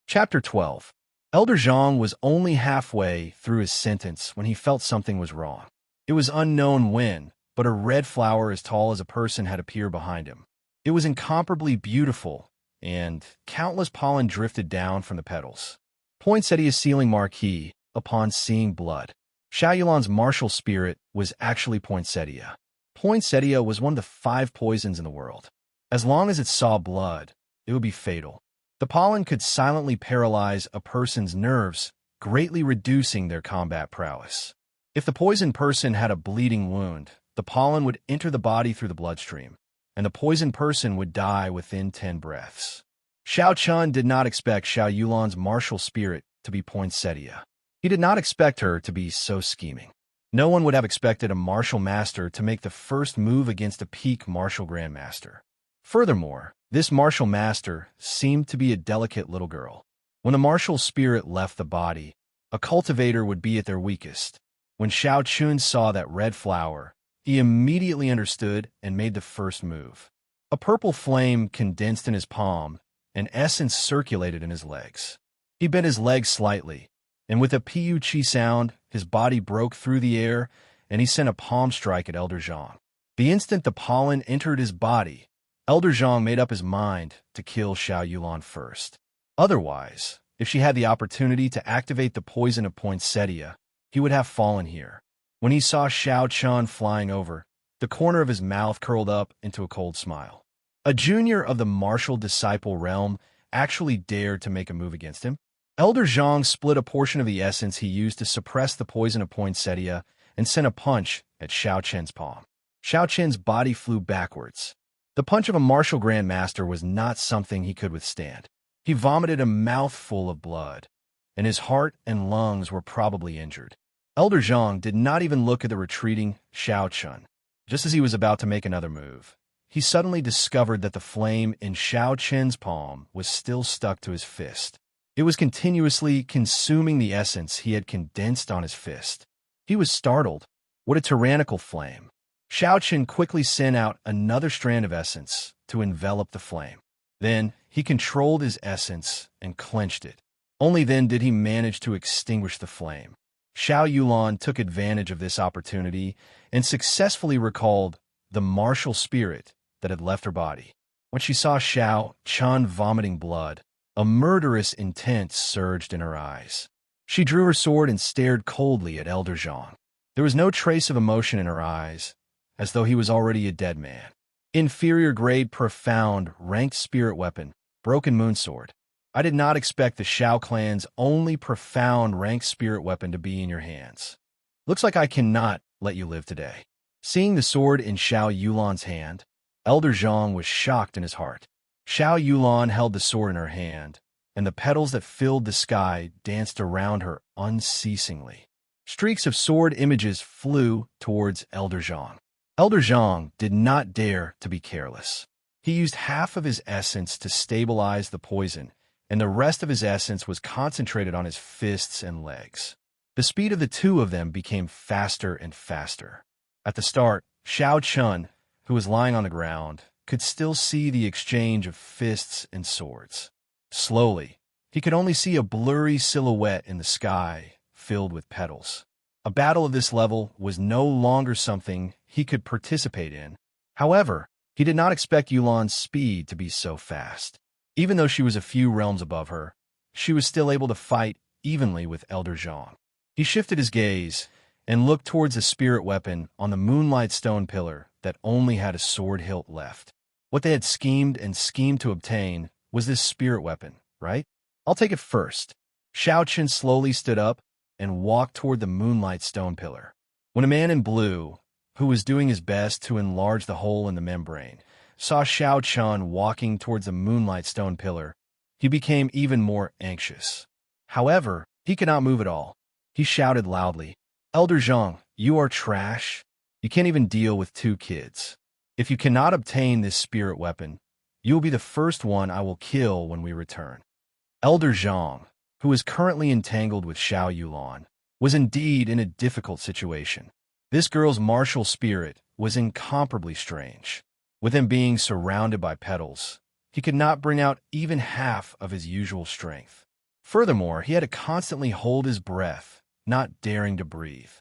Chapter 12. Elder Zhang was only halfway through his sentence when he felt something was wrong. It was unknown when, but a red flower as tall as a person had appeared behind him. It was incomparably beautiful, and countless pollen drifted down from the petals. Poinsettia's sealing marquee upon seeing blood. Xiao Yulan's martial spirit was actually poinsettia. Poinsettia was one of the 5 poisons in the world. As long as it saw blood, it would be fatal. The pollen could silently paralyze a person's nerves, greatly reducing their combat prowess. If the poisoned person had a bleeding wound, the pollen would enter the body through the bloodstream, and the poisoned person would die within 10 breaths. Xiao Chun did not expect Xiao Yulan's martial spirit to be poinsettia. He did not expect her to be so scheming. No one would have expected a martial master to make the first move against a peak martial grandmaster. Furthermore, this martial master seemed to be a delicate little girl. When the martial spirit left the body, a cultivator would be at their weakest. When Xiao Chun saw that red flower, he immediately understood and made the first move. A purple flame condensed in his palm, and essence circulated in his legs. He bent his legs slightly, and with a pu-chi sound, his body broke through the air, and he sent a palm strike at Elder Zhang. The instant the pollen entered his body, Elder Zhang made up his mind to kill Xiao Yulan first. Otherwise, if she had the opportunity to activate the poison of poinsettia, he would have fallen here. When he saw Xiao Chun flying over, the corner of his mouth curled up into a cold smile. A junior of the martial disciple realm actually dared to make a move against him. Elder Zhang split a portion of the essence he used to suppress the poison of poinsettia and sent a punch at Xiao Chen's palm. Xiao Chen's body flew backwards. The punch of a martial grandmaster was not something he could withstand. He vomited a mouthful of blood, and his heart and lungs were probably injured. Elder Zhang did not even look at the retreating Xiao Chun. Just as he was about to make another move, he suddenly discovered that the flame in Xiao Chen's palm was still stuck to his fist. It was continuously consuming the essence he had condensed on his fist. He was startled. What a tyrannical flame! Xiao Chen quickly sent out another strand of essence to envelop the flame. Then he controlled his essence and clenched it. Only then did he manage to extinguish the flame. Xiao Yulan took advantage of this opportunity and successfully recalled the martial spirit that had left her body. When she saw Xiao Chun vomiting blood, a murderous intent surged in her eyes. She drew her sword and stared coldly at Elder Zhang. There was no trace of emotion in her eyes, as though he was already a dead man. Inferior grade profound ranked spirit weapon, broken moonsword. I did not expect the Xiao clan's only profound ranked spirit weapon to be in your hands. Looks like I cannot let you live today. Seeing the sword in Xiao Yulan's hand, Elder Zhang was shocked in his heart. Xiao Yulan held the sword in her hand, and the petals that filled the sky danced around her unceasingly. Streaks of sword images flew towards Elder Zhang. Elder Zhang did not dare to be careless. He used half of his essence to stabilize the poison, and the rest of his essence was concentrated on his fists and legs. The speed of the two of them became faster and faster. At the start, Xiao Chun, who was lying on the ground, could still see the exchange of fists and swords. Slowly, he could only see a blurry silhouette in the sky filled with petals. A battle of this level was no longer something he could participate in. However, he did not expect Yulan's speed to be so fast. Even though she was a few realms above her, she was still able to fight evenly with Elder Zhang. He shifted his gaze and looked towards a spirit weapon on the moonlight stone pillar that only had a sword hilt left. What they had schemed to obtain was this spirit weapon, right? I'll take it first. Xiao Chen slowly stood up and walked toward the moonlight stone pillar. When a man in blue, who was doing his best to enlarge the hole in the membrane, saw Xiao Chun walking towards the moonlight stone pillar, he became even more anxious. However, he could not move at all. He shouted loudly, "Elder Zhang, you are trash. You can't even deal with 2 kids. If you cannot obtain this spirit weapon, you will be the first one I will kill when we return." Elder Zhang, who is currently entangled with Xiao Yulan, was indeed in a difficult situation. This girl's martial spirit was incomparably strange. With him being surrounded by petals, he could not bring out even half of his usual strength. Furthermore, he had to constantly hold his breath, not daring to breathe.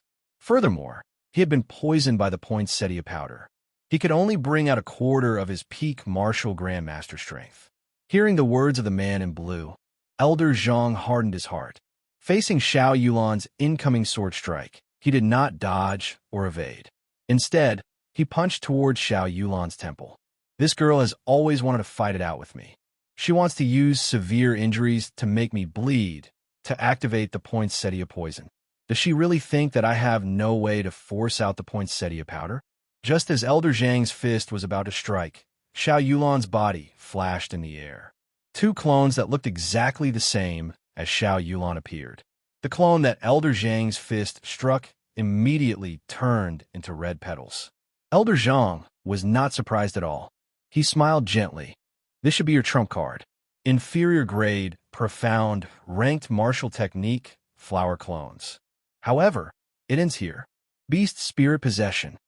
Furthermore, he had been poisoned by the poinsettia powder. He could only bring out a quarter of his peak martial grandmaster strength. Hearing the words of the man in blue, Elder Zhang hardened his heart. Facing Xiao Yulan's incoming sword strike, he did not dodge or evade. Instead, he punched towards Xiao Yulan's temple. This girl has always wanted to fight it out with me. She wants to use severe injuries to make me bleed, to activate the poinsettia poison. Does she really think that I have no way to force out the poinsettia powder? Just as Elder Zhang's fist was about to strike, Xiao Yulan's body flashed in the air. Two clones that looked exactly the same as Xiao Yulan appeared. The clone that Elder Zhang's fist struck immediately turned into red petals. Elder Zhang was not surprised at all. He smiled gently. This should be your trump card. Inferior grade, profound, ranked martial technique, flower clones. However, it ends here. Beast spirit possession.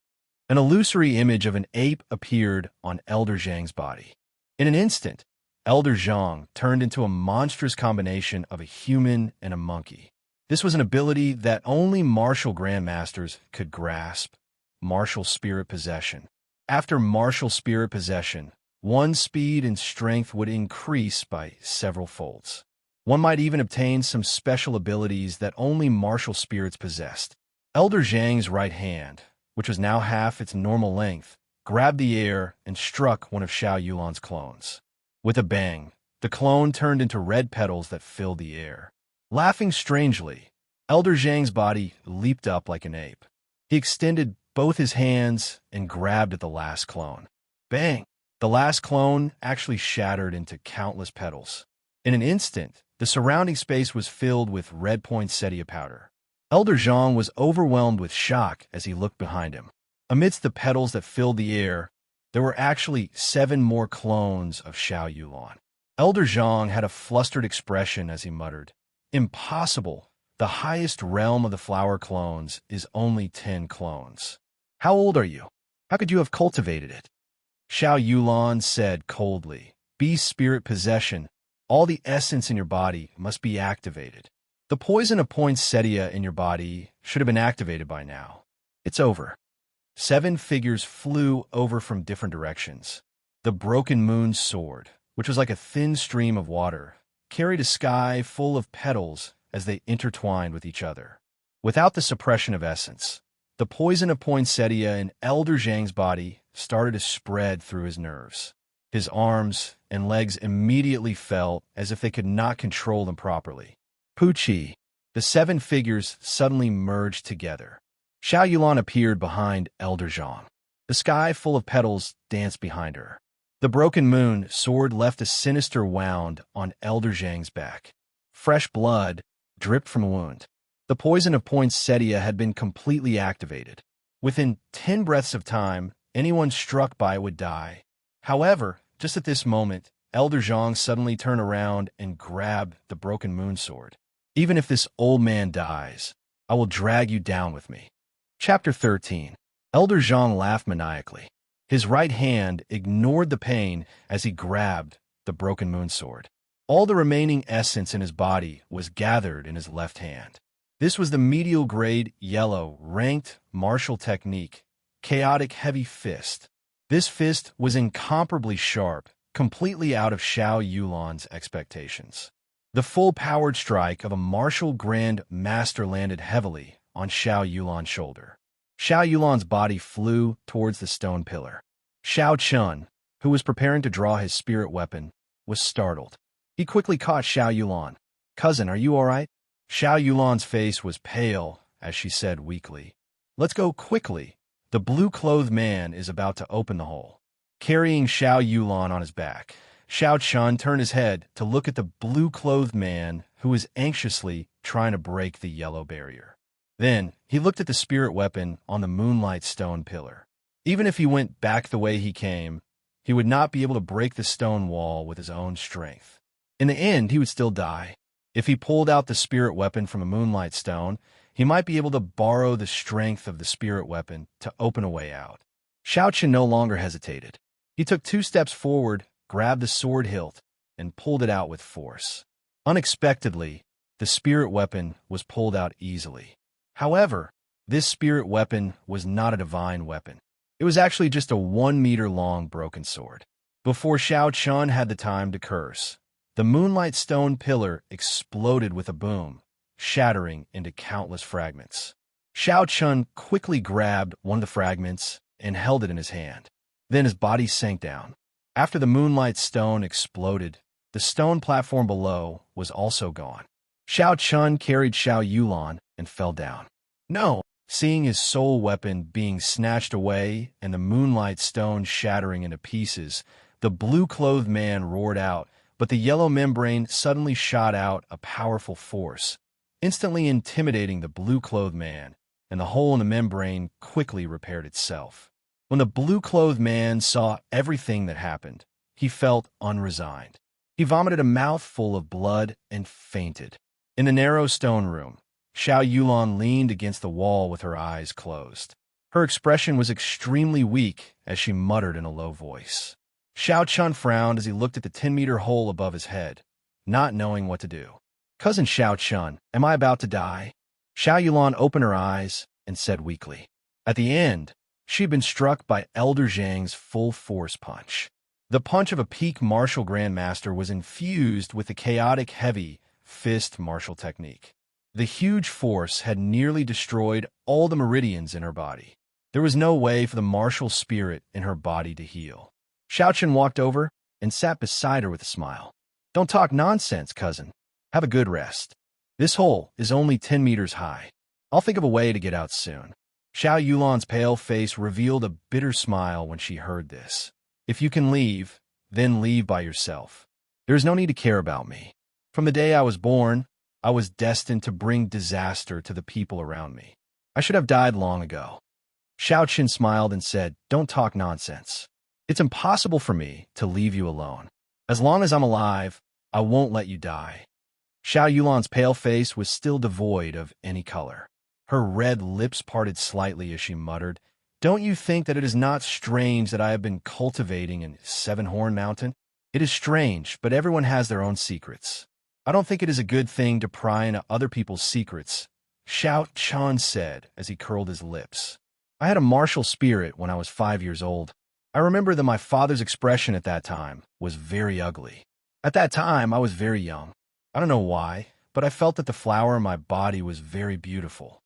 An illusory image of an ape appeared on Elder Zhang's body. In an instant, Elder Zhang turned into a monstrous combination of a human and a monkey. This was an ability that only martial grandmasters could grasp. Martial spirit possession. After martial spirit possession, one's speed and strength would increase by several folds. One might even obtain some special abilities that only martial spirits possessed. Elder Zhang's right hand, which was now half its normal length, grabbed the air and struck one of Xiao Yulan's clones. With a bang, the clone turned into red petals that filled the air. Laughing strangely, Elder Zhang's body leaped up like an ape. He extended both his hands and grabbed at the last clone. Bang! The last clone actually shattered into countless petals. In an instant, the surrounding space was filled with red poinsettia powder. Elder Zhang was overwhelmed with shock as he looked behind him. Amidst the petals that filled the air, there were actually 7 more clones of Xiao Yulan. Elder Zhang had a flustered expression as he muttered, "Impossible! The highest realm of the flower clones is only 10 clones. How old are you? How could you have cultivated it?" Xiao Yulan said coldly, "Beast spirit possession. All the essence in your body must be activated. The poison of poinsettia in your body should have been activated by now. It's over." 7 figures flew over from different directions. The broken moon sword, which was like a thin stream of water, carried a sky full of petals as they intertwined with each other. Without the suppression of essence, the poison of poinsettia in Elder Zhang's body started to spread through his nerves. His arms and legs immediately felt as if they could not control them properly. Puchi, the 7 figures suddenly merged together. Xiao Yulan appeared behind Elder Zhang. The sky full of petals danced behind her. The broken moon sword left a sinister wound on Elder Zhang's back. Fresh blood dripped from a wound. The poison of poinsettia had been completely activated. Within 10 breaths of time, anyone struck by it would die. However, just at this moment, Elder Zhang suddenly turned around and grabbed the broken moon sword. "Even if this old man dies, I will drag you down with me." Chapter 13. Elder Zhang laughed maniacally. His right hand ignored the pain as he grabbed the broken moon sword. All the remaining essence in his body was gathered in his left hand. This was the medial grade yellow ranked martial technique, chaotic heavy fist. This fist was incomparably sharp, completely out of Xiao Yulan's expectations. The full-powered strike of a martial grand master landed heavily on Xiao Yulan's shoulder. Xiao Yulan's body flew towards the stone pillar. Xiao Chun, who was preparing to draw his spirit weapon, was startled. He quickly caught Xiao Yulan. "Cousin, are you all right?" Xiao Yulan's face was pale as she said weakly, "Let's go quickly. The blue-clothed man is about to open the hole." Carrying Xiao Yulan on his back, Xiao Chun turned his head to look at the blue-clothed man who was anxiously trying to break the yellow barrier. Then he looked at the spirit weapon on the moonlight stone pillar. Even if he went back the way he came, he would not be able to break the stone wall with his own strength. In the end, he would still die. If he pulled out the spirit weapon from a moonlight stone, he might be able to borrow the strength of the spirit weapon to open a way out. Xiao Chen no longer hesitated. He took 2 steps forward, grabbed the sword hilt, and pulled it out with force. Unexpectedly, the spirit weapon was pulled out easily. However, this spirit weapon was not a divine weapon. It was actually just a 1-meter-long broken sword. Before Xiao Chun had the time to curse, the moonlight stone pillar exploded with a boom, shattering into countless fragments. Xiao Chun quickly grabbed one of the fragments and held it in his hand. Then his body sank down. After the moonlight stone exploded, the stone platform below was also gone. Xiao Chun carried Xiao Yulan and fell down. No! Seeing his soul weapon being snatched away and the moonlight stone shattering into pieces, the blue-clothed man roared out, but the yellow membrane suddenly shot out a powerful force, instantly intimidating the blue-clothed man, and the hole in the membrane quickly repaired itself. When the blue-clothed man saw everything that happened, he felt unresigned. He vomited a mouthful of blood and fainted. In the narrow stone room, Xiao Yulan leaned against the wall with her eyes closed. Her expression was extremely weak as she muttered in a low voice. Xiao Chun frowned as he looked at the 10-meter hole above his head, not knowing what to do. "Cousin Xiao Chun, am I about to die?" Xiao Yulan opened her eyes and said weakly. At the end, she had been struck by Elder Zhang's full-force punch. The punch of a peak martial grandmaster was infused with the chaotic heavy fist martial technique. The huge force had nearly destroyed all the meridians in her body. There was no way for the martial spirit in her body to heal. Xiao Chun walked over and sat beside her with a smile. "Don't talk nonsense, cousin. Have a good rest. This hole is only 10 meters high. I'll think of a way to get out soon." Xiao Yulan's pale face revealed a bitter smile when she heard this. "If you can leave, then leave by yourself. There is no need to care about me. From the day I was born, I was destined to bring disaster to the people around me. I should have died long ago." Xiao Chun smiled and said, "Don't talk nonsense. It's impossible for me to leave you alone. As long as I'm alive, I won't let you die." Xiao Yulan's pale face was still devoid of any color. Her red lips parted slightly as she muttered, "Don't you think that it is not strange that I have been cultivating in Seven-Horn Mountain? It is strange, but everyone has their own secrets. I don't think it is a good thing to pry into other people's secrets," Xiao Chun said as he curled his lips. "I had a martial spirit when I was 5 years old. I remember that my father's expression at that time was very ugly. At that time, I was very young. I don't know why, but I felt that the flower in my body was very beautiful.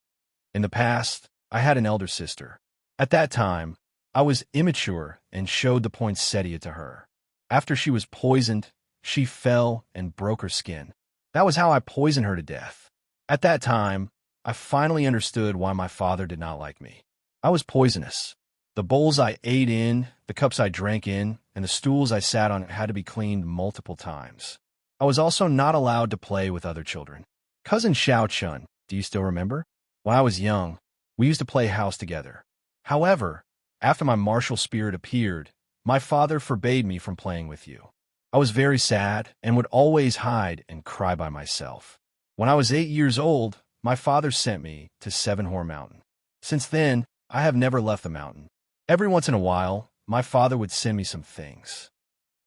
In the past, I had an elder sister. At that time, I was immature and showed the poinsettia to her. After she was poisoned, she fell and broke her skin. That was how I poisoned her to death. At that time, I finally understood why my father did not like me. I was poisonous. The bowls I ate in, the cups I drank in, and the stools I sat on had to be cleaned multiple times. I was also not allowed to play with other children. Cousin Xiao Chun, do you still remember? When I was young, we used to play house together. However, after my martial spirit appeared, my father forbade me from playing with you. I was very sad and would always hide and cry by myself. When I was 8 years old, my father sent me to Seven-Horn Mountain. Since then, I have never left the mountain. Every once in a while, my father would send me some things."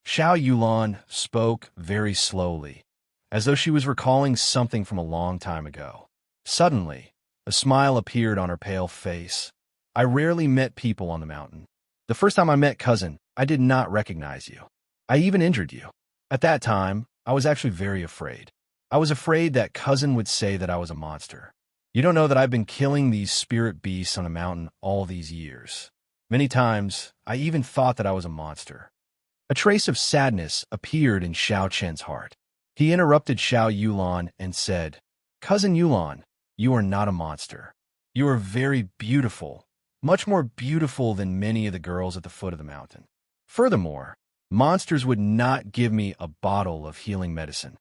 Xiao Yulan spoke very slowly, as though she was recalling something from a long time ago. Suddenly, a smile appeared on her pale face. "I rarely met people on the mountain. The first time I met Cousin, I did not recognize you. I even injured you. At that time, I was actually very afraid. I was afraid that Cousin would say that I was a monster. You don't know that I've been killing these spirit beasts on the mountain all these years. Many times, I even thought that I was a monster." A trace of sadness appeared in Xiao Chen's heart. He interrupted Xiao Yulan and said, "Cousin Yulan, you are not a monster. You are very beautiful, much more beautiful than many of the girls at the foot of the mountain. Furthermore, monsters would not give me a bottle of healing medicine."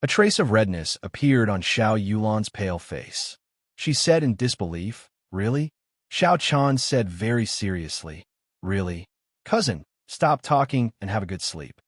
A trace of redness appeared on Xiao Yulan's pale face. She said in disbelief, "Really?" Xiao Chun said very seriously, "Really? Cousin, stop talking and have a good sleep."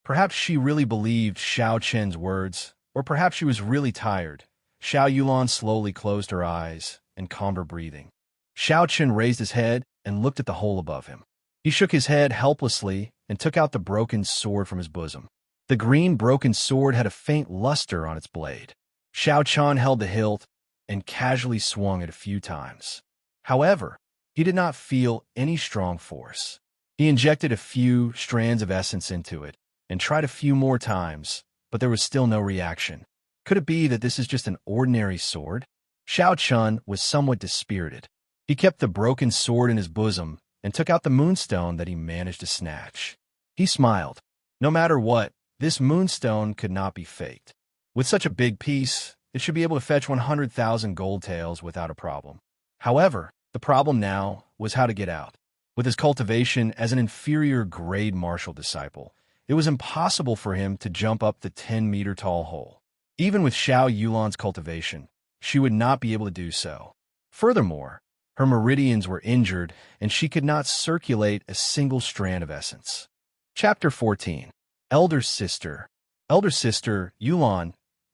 Perhaps she really believed Xiao Chen's words, or perhaps she was really tired. Xiao Yulan slowly closed her eyes and calmed her breathing. Xiao Chen raised his head and looked at the hole above him. He shook his head helplessly and took out the broken sword from his bosom. The green broken sword had a faint luster on its blade. Xiao Chun held the hilt and casually swung it a few times. However, he did not feel any strong force. He injected a few strands of essence into it and tried a few more times, but there was still no reaction. Could it be that this is just an ordinary sword? Xiao Chun was somewhat dispirited. He kept the broken sword in his bosom and took out the moonstone that he managed to snatch. He smiled. No matter what, this moonstone could not be faked. With such a big piece, it should be able to fetch 100,000 gold taels without a problem. However, the problem now was how to get out. With his cultivation as an inferior-grade martial disciple, it was impossible for him to jump up the 10-meter-tall hole. Even with Xiao Yulan's cultivation, she would not be able to do so. Furthermore, her meridians were injured, and she could not circulate a single strand of essence. Chapter 14. Elder Sister. Elder Sister, Yulan,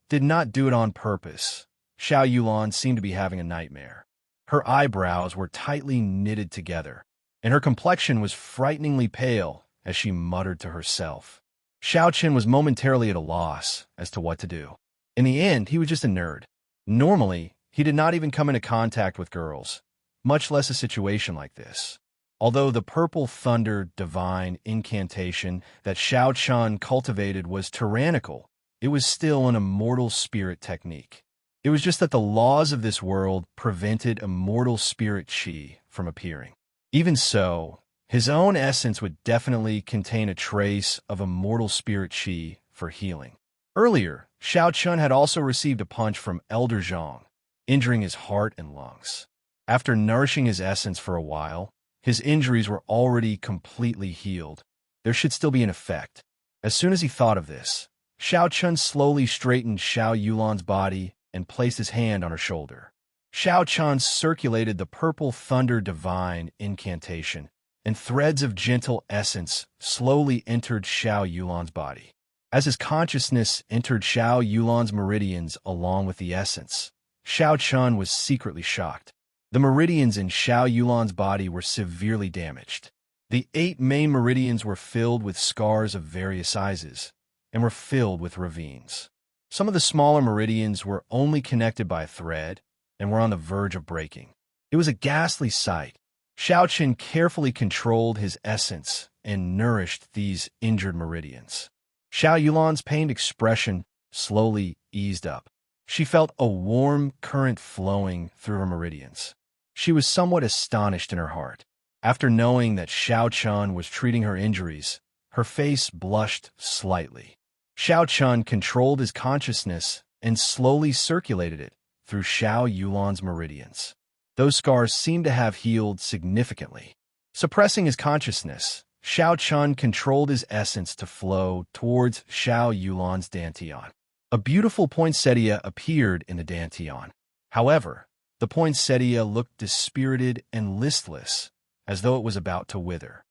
did not do it on purpose. Xiao Yulan seemed to be having a nightmare. Her eyebrows were tightly knitted together, and her complexion was frighteningly pale as she muttered to herself. Xiao Qin was momentarily at a loss as to what to do. In the end, he was just a nerd. Normally, he did not even come into contact with girls, much less a situation like this. Although the purple thunder divine incantation that Xiao Chun cultivated was tyrannical, it was still an immortal spirit technique. It was just that the laws of this world prevented immortal spirit qi from appearing. Even so, his own essence would definitely contain a trace of immortal spirit qi for healing. Earlier, Xiao Chun had also received a punch from Elder Zhang, injuring his heart and lungs. After nourishing his essence for a while, his injuries were already completely healed. There should still be an effect. As soon as he thought of this, Xiao Chun slowly straightened Xiao Yulan's body and placed his hand on her shoulder. Xiao Chun circulated the purple thunder divine incantation, and threads of gentle essence slowly entered Xiao Yulan's body. As his consciousness entered Xiao Yulan's meridians along with the essence, Xiao Chun was secretly shocked. The meridians in Xiao Yulan's body were severely damaged. The 8 main meridians were filled with scars of various sizes and were filled with ravines. Some of the smaller meridians were only connected by a thread and were on the verge of breaking. It was a ghastly sight. Xiao Qin carefully controlled his essence and nourished these injured meridians. Xiao Yulan's pained expression slowly eased up. She felt a warm current flowing through her meridians. She was somewhat astonished in her heart. After knowing that Xiao Chun was treating her injuries, her face blushed slightly. Xiao Chun controlled his consciousness and slowly circulated it through Xiao Yulan's meridians. Those scars seemed to have healed significantly. Suppressing his consciousness, Xiao Chun controlled his essence to flow towards Xiao Yulan's dantian. A beautiful poinsettia appeared in the dantian. However, the poinsettia looked dispirited and listless, as though it was about to wither.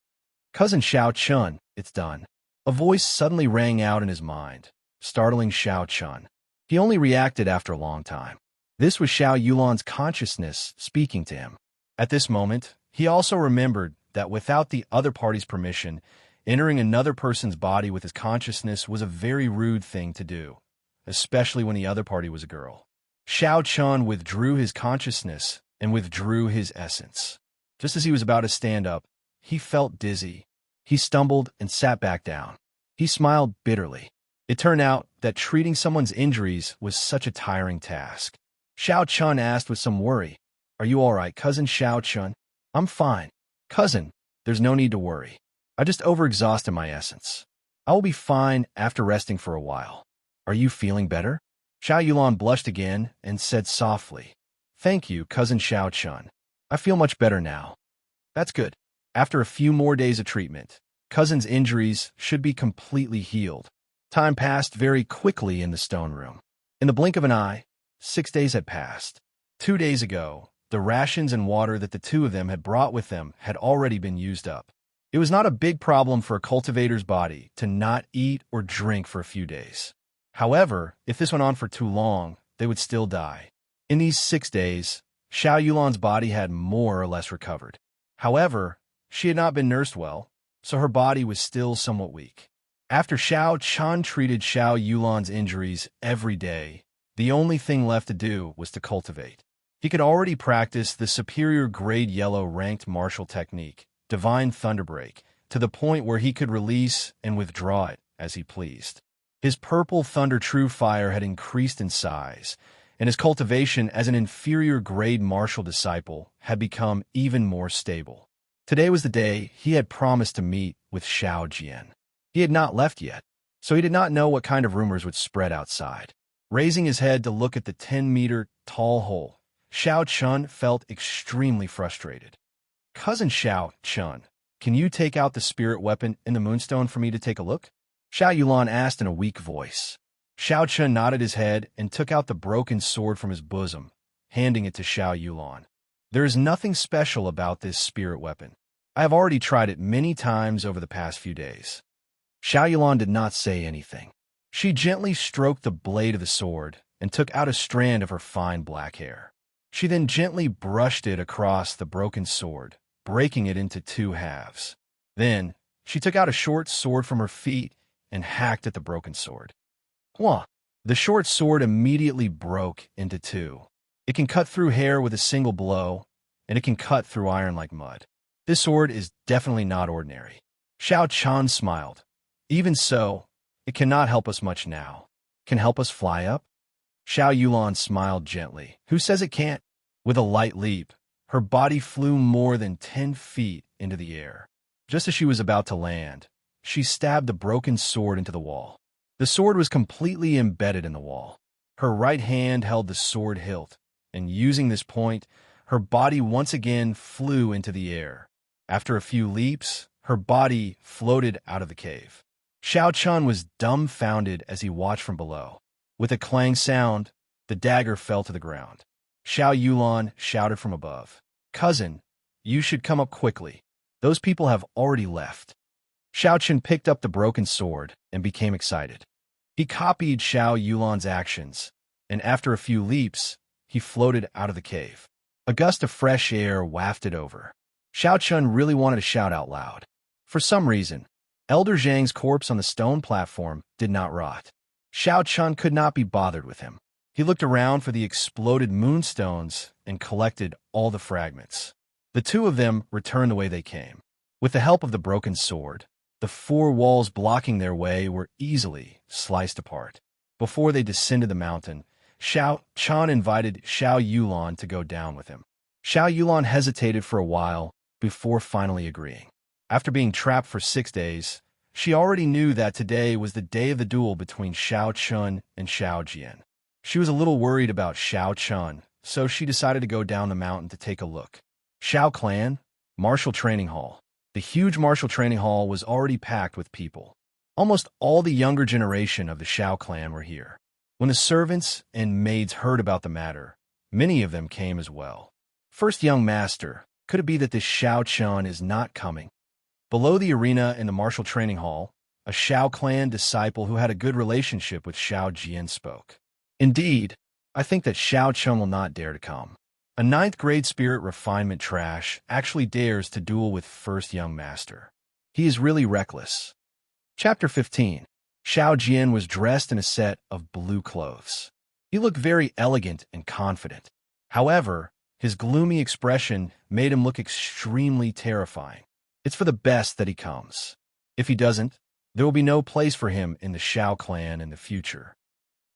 "Cousin Xiao Chun, it's done." A voice suddenly rang out in his mind, startling Xiao Chun. He only reacted after a long time. This was Xiao Yulan's consciousness speaking to him. At this moment, he also remembered that without the other party's permission, entering another person's body with his consciousness was a very rude thing to do, especially when the other party was a girl. Xiao Chun withdrew his consciousness and withdrew his essence. Just as he was about to stand up, he felt dizzy. He stumbled and sat back down. He smiled bitterly. It turned out that treating someone's injuries was such a tiring task. Xiao Chun asked with some worry, "Are you all right, Cousin Xiao Chun?" "I'm fine. Cousin, there's no need to worry. I just overexhausted my essence. I will be fine after resting for a while. Are you feeling better?" Xiao Yulan blushed again and said softly, "Thank you, Cousin Xiao Chun. I feel much better now." "That's good." After a few more days of treatment, Cousin's injuries should be completely healed. Time passed very quickly in the stone room. In the blink of an eye, 6 days had passed. 2 days ago, the rations and water that the two of them had brought with them had already been used up. It was not a big problem for a cultivator's body to not eat or drink for a few days. However, if this went on for too long, they would still die. In these 6 days, Xiao Yulan's body had more or less recovered. However, she had not been nursed well, so her body was still somewhat weak. After Xiao Chun treated Xiao Yulan's injuries every day, the only thing left to do was to cultivate. He could already practice the superior grade yellow ranked martial technique, Divine Thunderbreak, to the point where he could release and withdraw it as he pleased. His purple Thunder True Fire had increased in size, and his cultivation as an inferior grade martial disciple had become even more stable. Today was the day he had promised to meet with Xiao Jian. He had not left yet, so he did not know what kind of rumors would spread outside. Raising his head to look at the 10-meter tall hole, Xiao Chun felt extremely frustrated. "Cousin Xiao Chun, can you take out the spirit weapon in the moonstone for me to take a look?" Xiao Yulan asked in a weak voice. Xiao Chun nodded his head and took out the broken sword from his bosom, handing it to Xiao Yulan. "There is nothing special about this spirit weapon. I have already tried it many times over the past few days." Xiao Yulan did not say anything. She gently stroked the blade of the sword and took out a strand of her fine black hair. She then gently brushed it across the broken sword, breaking it into two halves. Then, she took out a short sword from her feet and hacked at the broken sword. Wah! The short sword immediately broke into two. It can cut through hair with a single blow, and it can cut through iron like mud. This sword is definitely not ordinary. Xiao Chun smiled. "Even so, it cannot help us much now. Can help us fly up?" Xiao Yulan smiled gently. "Who says it can't?" With a light leap, her body flew more than 10 feet into the air. Just as she was about to land, she stabbed the broken sword into the wall. The sword was completely embedded in the wall. Her right hand held the sword hilt, and using this point, her body once again flew into the air. After a few leaps, her body floated out of the cave. Xiao Chun was dumbfounded as he watched from below. With a clang sound, the dagger fell to the ground. Xiao Yulan shouted from above, "Cousin, you should come up quickly. Those people have already left." Xiao Chun picked up the broken sword and became excited. He copied Xiao Yulan's actions, and after a few leaps, he floated out of the cave. A gust of fresh air wafted over. Xiao Chun really wanted to shout out loud. For some reason, Elder Zhang's corpse on the stone platform did not rot. Xiao Chun could not be bothered with him. He looked around for the exploded moonstones and collected all the fragments. The two of them returned the way they came. With the help of the broken sword, the four walls blocking their way were easily sliced apart. Before they descended the mountain, Xiao Chun invited Xiao Yulan to go down with him. Xiao Yulan hesitated for a while before finally agreeing. After being trapped for 6 days, she already knew that today was the day of the duel between Xiao Chun and Xiao Jian. She was a little worried about Xiao Chun, so she decided to go down the mountain to take a look. Xiao Clan, Martial Training Hall. The huge martial training hall was already packed with people. Almost all the younger generation of the Xiao Clan were here. When the servants and maids heard about the matter, many of them came as well. First young master, could it be that this Xiao Chun is not coming? Below the arena in the martial training hall, a Xiao Clan disciple who had a good relationship with Xiao Jian spoke. "Indeed, I think that Xiao Chun will not dare to come. A 9th grade spirit refinement trash actually dares to duel with first young master. He is really reckless." Chapter 15. Xiao Jian was dressed in a set of blue clothes. He looked very elegant and confident. However, his gloomy expression made him look extremely terrifying. It's for the best that he comes. If he doesn't, there will be no place for him in the Xiao Clan in the future.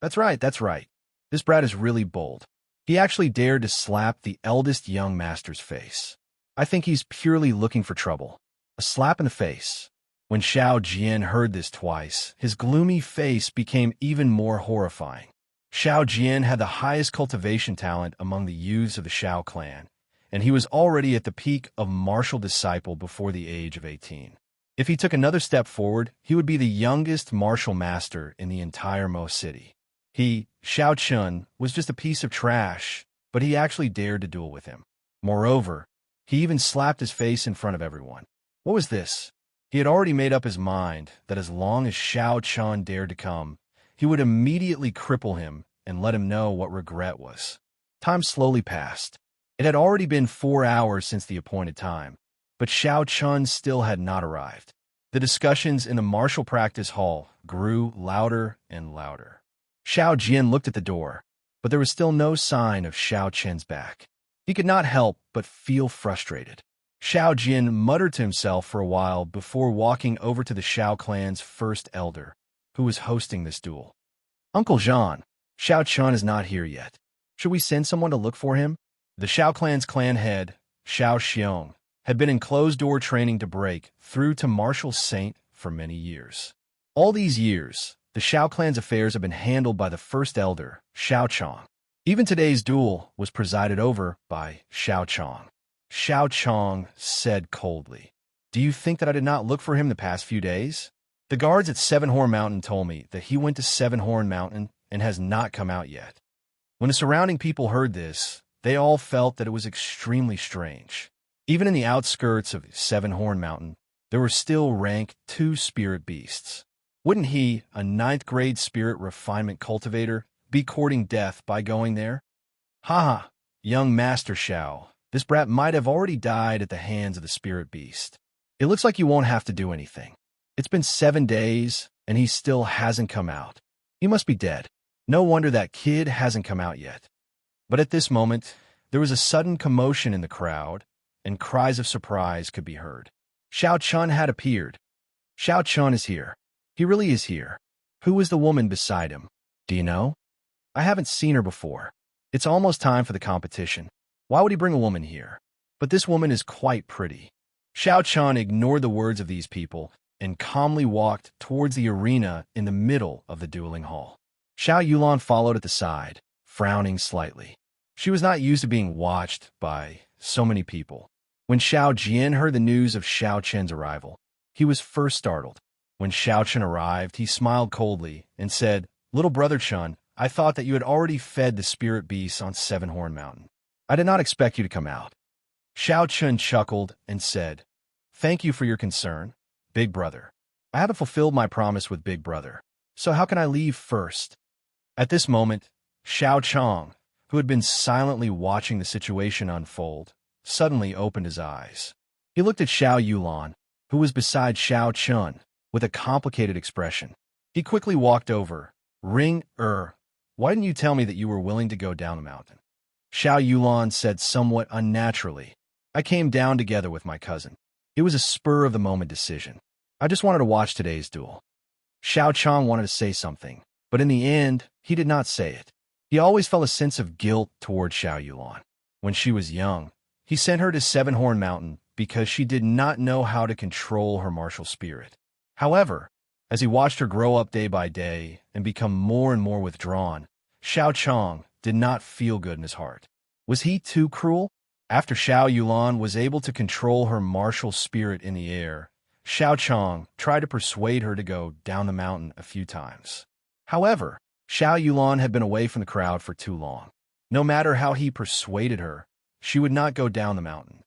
That's right. This brat is really bold. He actually dared to slap the eldest young master's face. I think he's purely looking for trouble. A slap in the face. When Xiao Jian heard this twice, his gloomy face became even more horrifying. Xiao Jian had the highest cultivation talent among the youths of the Xiao Clan, and he was already at the peak of martial disciple before the age of 18. If he took another step forward, he would be the youngest martial master in the entire Mo City. He, Xiao Chun, was just a piece of trash, but he actually dared to duel with him. Moreover, he even slapped his face in front of everyone. What was this? He had already made up his mind that as long as Xiao Chun dared to come, he would immediately cripple him and let him know what regret was. Time slowly passed. It had already been 4 hours since the appointed time, but Xiao Chun still had not arrived. The discussions in the martial practice hall grew louder and louder. Xiao Jian looked at the door, but there was still no sign of Xiao Chen's back. He could not help but feel frustrated. Xiao Jian muttered to himself for a while before walking over to the Xiao clan's first elder, who was hosting this duel. "Uncle Jean, Xiao Chun is not here yet. Should we send someone to look for him?" The Xiao clan's clan head, Xiao Xiong, had been in closed-door training to break through to martial saint for many years. All these years, the Xiao clan's affairs have been handled by the first elder, Xiao Chong. Even today's duel was presided over by Xiao Chong. Xiao Chong said coldly, "Do you think that I did not look for him the past few days? The guards at Seven Horn Mountain told me that he went to Seven Horn Mountain and has not come out yet." When the surrounding people heard this, they all felt that it was extremely strange. Even in the outskirts of Seven Horn Mountain, there were still rank 2 spirit beasts. Wouldn't he, a 9th-grade spirit refinement cultivator, be courting death by going there? "Ha, young Master Xiao, this brat might have already died at the hands of the spirit beast. It looks like you won't have to do anything. It's been 7 days, and he still hasn't come out. He must be dead. No wonder that kid hasn't come out yet." But at this moment, there was a sudden commotion in the crowd, and cries of surprise could be heard. Xiao Chun had appeared. "Xiao Chun is here. He really is here. Who is the woman beside him? Do you know? I haven't seen her before. It's almost time for the competition. Why would he bring a woman here? But this woman is quite pretty." Xiao Chun ignored the words of these people and calmly walked towards the arena in the middle of the dueling hall. Xiao Yulan followed at the side, frowning slightly. She was not used to being watched by so many people. When Xiao Jian heard the news of Xiao Chen's arrival, he was first startled. When Xiao Chen arrived, he smiled coldly and said, "Little brother Chun, I thought that you had already fed the spirit beasts on Seven Horn Mountain. I did not expect you to come out." Xiao Chen chuckled and said, "Thank you for your concern, Big Brother. I haven't fulfilled my promise with Big Brother, so how can I leave first?" At this moment, Xiao Chong, who had been silently watching the situation unfold, suddenly opened his eyes. He looked at Xiao Yulan, who was beside Xiao Chun, with a complicated expression. He quickly walked over. Why didn't you tell me that you were willing to go down the mountain?" Xiao Yulan said somewhat unnaturally, "I came down together with my cousin. It was a spur-of-the-moment decision. I just wanted to watch today's duel." Xiao Chong wanted to say something, but in the end, he did not say it. He always felt a sense of guilt toward Xiao Yulan. When she was young, he sent her to Seven Horn Mountain because she did not know how to control her martial spirit. However, as he watched her grow up day by day and become more and more withdrawn, Xiao Chong did not feel good in his heart. Was he too cruel? After Xiao Yulan was able to control her martial spirit in the air, Xiao Chong tried to persuade her to go down the mountain a few times. However, Xiao Yulan had been away from the crowd for too long. No matter how he persuaded her, she would not go down the mountain.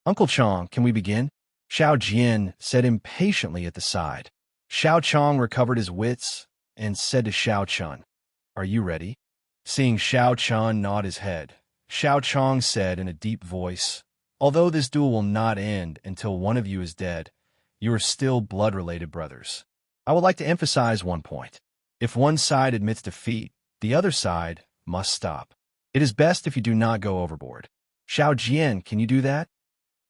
"Uncle Chong, can we begin?" Xiao Jian said impatiently at the side. Xiao Chong recovered his wits and said to Xiao Chun, "Are you ready?" Seeing Xiao Chun nod his head, Xiao Chong said in a deep voice, "Although this duel will not end until one of you is dead, you are still blood-related brothers. I would like to emphasize one point. If one side admits defeat, the other side must stop. It is best if you do not go overboard. Xiao Jian, can you do that?"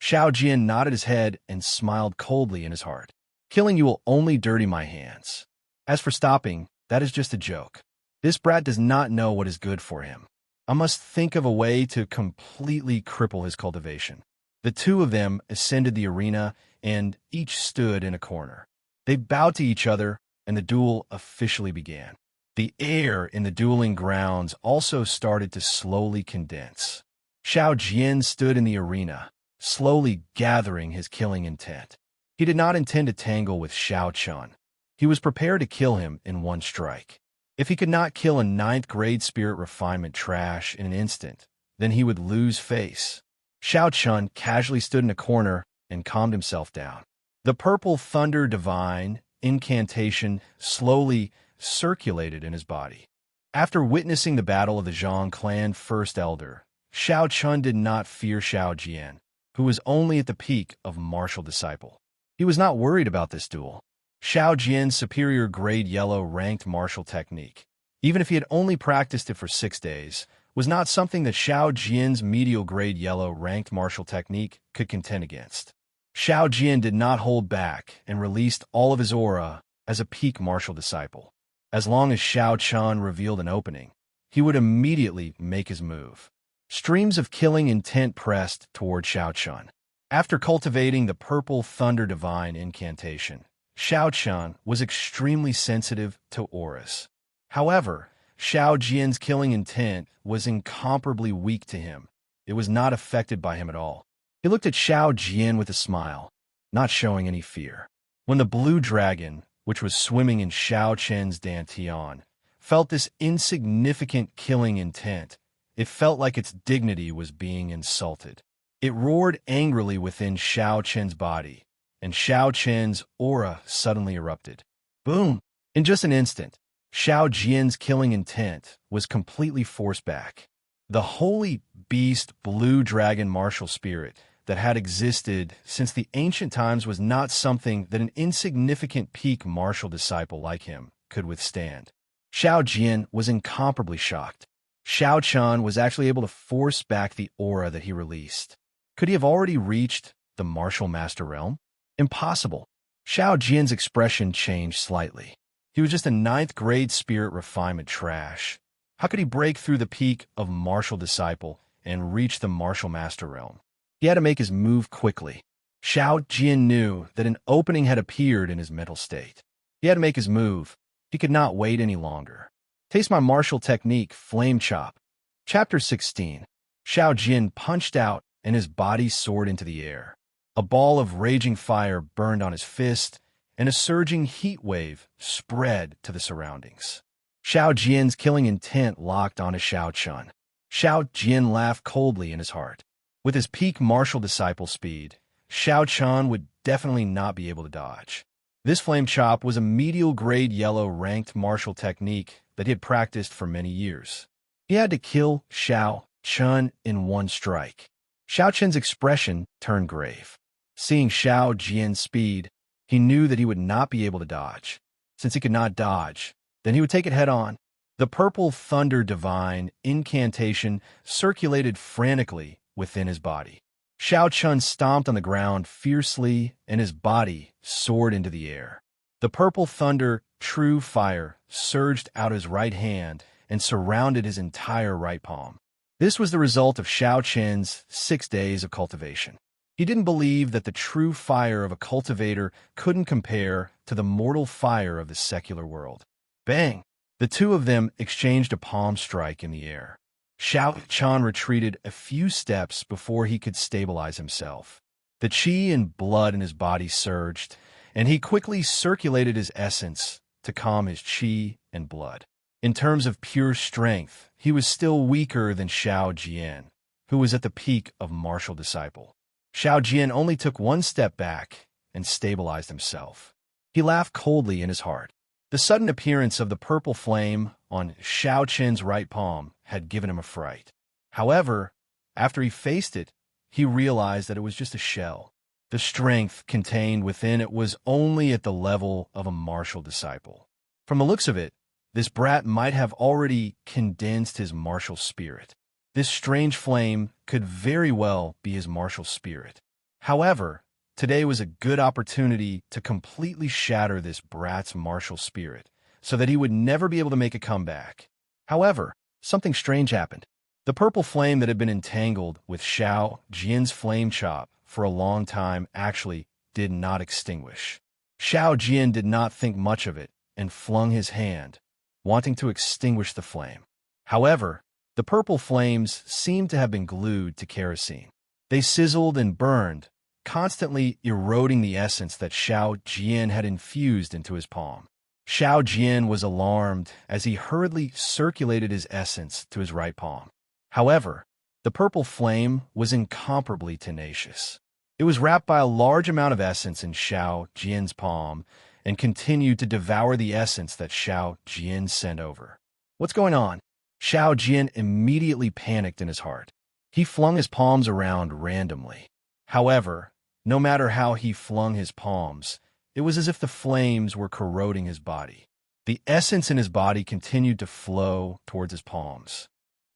Xiao Jian nodded his head and smiled coldly in his heart. "Killing you will only dirty my hands. As for stopping, that is just a joke. This brat does not know what is good for him. I must think of a way to completely cripple his cultivation." The two of them ascended the arena and each stood in a corner. They bowed to each other, and the duel officially began. The air in the dueling grounds also started to slowly condense. Xiao Jian stood in the arena, slowly gathering his killing intent. He did not intend to tangle with Xiao Chun. He was prepared to kill him in one strike. If he could not kill a 9th-grade spirit refinement trash in an instant, then he would lose face. Xiao Chun casually stood in a corner and calmed himself down. The purple thunder divine incantation slowly circulated in his body. After witnessing the battle of the Zhang clan first elder, Xiao Chun did not fear Xiao Jian, who was only at the peak of martial disciple. He was not worried about this duel. Xiao Jian's superior grade yellow ranked martial technique, even if he had only practiced it for 6 days, was not something that Xiao Jian's medial grade yellow ranked martial technique could contend against. Xiao Jian did not hold back and released all of his aura as a peak martial disciple. As long as Xiao Chun revealed an opening, he would immediately make his move. Streams of killing intent pressed toward Xiao Chun. After cultivating the Purple Thunder Divine incantation, Xiao Chun was extremely sensitive to auras. However, Xiao Jian's killing intent was incomparably weak to him. It was not affected by him at all. He looked at Xiao Jian with a smile, not showing any fear. When the blue dragon, which was swimming in Xiao Chen's dantian, felt this insignificant killing intent, it felt like its dignity was being insulted. It roared angrily within Xiao Chen's body, and Xiao Chen's aura suddenly erupted. Boom! In just an instant, Xiao Jian's killing intent was completely forced back. The holy beast blue dragon martial spirit that had existed since the ancient times was not something that an insignificant peak martial disciple like him could withstand. Xiao Jian was incomparably shocked. Xiao Chun was actually able to force back the aura that he released. Could he have already reached the martial master realm? Impossible. Xiao Jian's expression changed slightly. He was just a 9th grade spirit refinement trash. How could he break through the peak of martial disciple and reach the martial master realm? He had to make his move quickly. Xiao Jian knew that an opening had appeared in his mental state. He had to make his move. He could not wait any longer. Taste my martial technique, Flame Chop. Chapter 16. Xiao Jian punched out and his body soared into the air. A ball of raging fire burned on his fist, and a surging heat wave spread to the surroundings. Xiao Jian's killing intent locked onto Xiao Chun. Xiao Jian laughed coldly in his heart. With his peak martial disciple speed, Xiao Chun would definitely not be able to dodge. This Flame Chop was a medial grade yellow ranked martial technique that he had practiced for many years. He had to kill Xiao Chun in one strike. Xiao Chun's expression turned grave. Seeing Xiao Jian's speed, he knew that he would not be able to dodge. Since he could not dodge, then he would take it head-on. The Purple Thunder Divine incantation circulated frantically within his body. Xiao Chun stomped on the ground fiercely, and his body soared into the air. The Purple Thunder True Fire surged out his right hand and surrounded his entire right palm. This was the result of Xiao Chen's 6 days of cultivation. He didn't believe that the true fire of a cultivator couldn't compare to the mortal fire of the secular world. Bang! The two of them exchanged a palm strike in the air. Xiao Chun retreated a few steps before he could stabilize himself. The qi and blood in his body surged, and he quickly circulated his essence to calm his qi and blood. In terms of pure strength, he was still weaker than Xiao Jian, who was at the peak of martial disciple. Xiao Jian only took one step back and stabilized himself. He laughed coldly in his heart. The sudden appearance of the purple flame on Xiao Chen's right palm had given him a fright. However, after he faced it, he realized that it was just a shell. The strength contained within it was only at the level of a martial disciple. From the looks of it, this brat might have already condensed his martial spirit. This strange flame could very well be his martial spirit. However, today was a good opportunity to completely shatter this brat's martial spirit, so that he would never be able to make a comeback. However, something strange happened. The purple flame that had been entangled with Xiao Jian's flame chop for a long time actually did not extinguish. Xiao Jian did not think much of it and flung his hand, wanting to extinguish the flame. However, the purple flames seemed to have been glued to kerosene. They sizzled and burned, constantly eroding the essence that Xiao Jian had infused into his palm. Xiao Jian was alarmed as he hurriedly circulated his essence to his right palm. However, the purple flame was incomparably tenacious. It was wrapped by a large amount of essence in Xiao Jian's palm and continued to devour the essence that Xiao Jian sent over. What's going on? Xiao Jian immediately panicked in his heart. He flung his palms around randomly. However, No matter how he flung his palms, it was as if the flames were corroding his body. The essence in his body continued to flow towards his palms.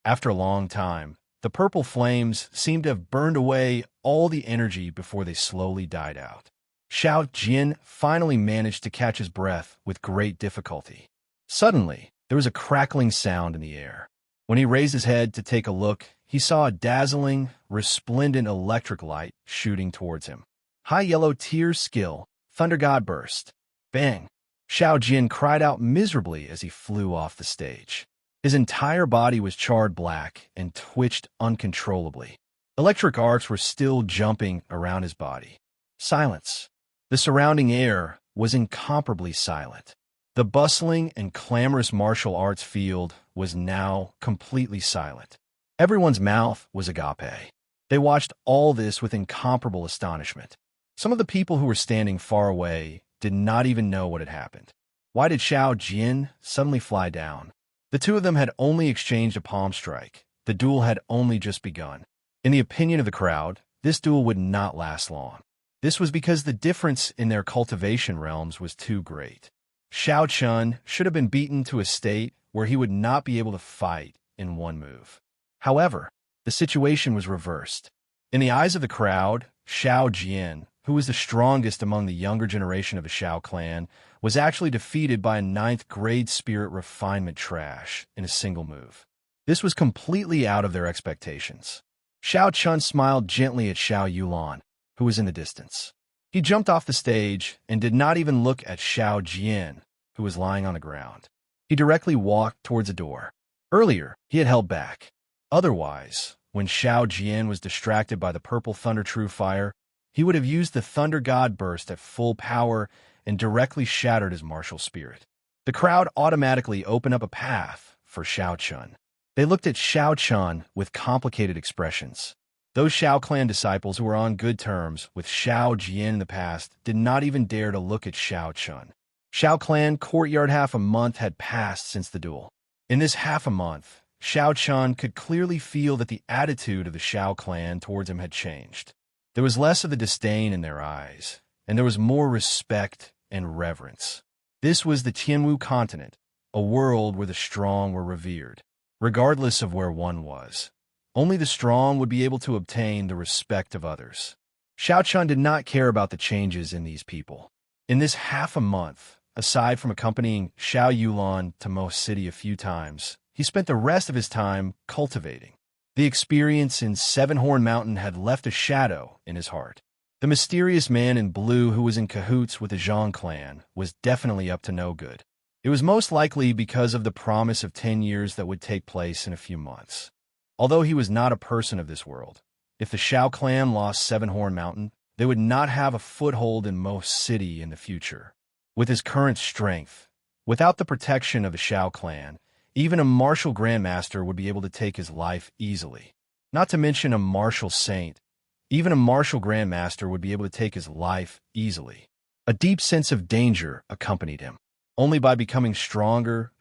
After a long time, the purple flames seemed to have burned away all the energy before they slowly died out. Xiao Jin finally managed to catch his breath with great difficulty. Suddenly, there was a crackling sound in the air. When he raised his head to take a look, he saw a dazzling, resplendent electric light shooting towards him. High yellow tears skill, Thunder God burst. Bang! Xiao Jin cried out miserably as he flew off the stage. His entire body was charred black and twitched uncontrollably. Electric arcs were still jumping around his body. Silence. The surrounding air was incomparably silent. The bustling and clamorous martial arts field was now completely silent. Everyone's mouth was agape. They watched all this with incomparable astonishment. Some of the people who were standing far away did not even know what had happened. Why did Xiao Jin suddenly fly down? The two of them had only exchanged a palm strike. The duel had only just begun. In the opinion of the crowd, this duel would not last long. This was because the difference in their cultivation realms was too great. Xiao Chun should have been beaten to a state where he would not be able to fight in one move. However, the situation was reversed. In the eyes of the crowd, Xiao Jian, who was the strongest among the younger generation of the Xiao clan, was actually defeated by a 9th-grade spirit refinement trash in a single move. This was completely out of their expectations. Xiao Chun smiled gently at Xiao Yulan, who was in the distance. He jumped off the stage and did not even look at Xiao Jian, who was lying on the ground. He directly walked towards a door. Earlier, he had held back. Otherwise, when Xiao Jian was distracted by the purple thunder true fire, he would have used the Thunder God burst at full power and directly shattered his martial spirit. The crowd automatically opened up a path for Xiao Chun. They looked at Xiao Chun with complicated expressions. Those Xiao clan disciples who were on good terms with Xiao Jian in the past did not even dare to look at Xiao Chun. Xiao clan courtyard half a month had passed since the duel. In this half a month, Xiao Chun could clearly feel that the attitude of the Xiao clan towards him had changed. There was less of the disdain in their eyes, and there was more respect and reverence. This was the Tianwu continent, a world where the strong were revered, regardless of where one was. Only the strong would be able to obtain the respect of others. Xiao Chun did not care about the changes in these people. In this half a month, aside from accompanying Xiao Yulan to Mo City a few times, he spent the rest of his time cultivating. The experience in Seven-Horn Mountain had left a shadow in his heart. The mysterious man in blue who was in cahoots with the Zhang clan was definitely up to no good. It was most likely because of the promise of 10 years that would take place in a few months. Although he was not a person of this world, if the Xiao clan lost Seven-Horn Mountain, they would not have a foothold in Mo City in the future. With his current strength, without the protection of the Xiao clan, even a martial grandmaster would be able to take his life easily. Not to mention a martial saint, even a martial grandmaster would be able to take his life easily. A deep sense of danger accompanied him. Only by becoming stronger,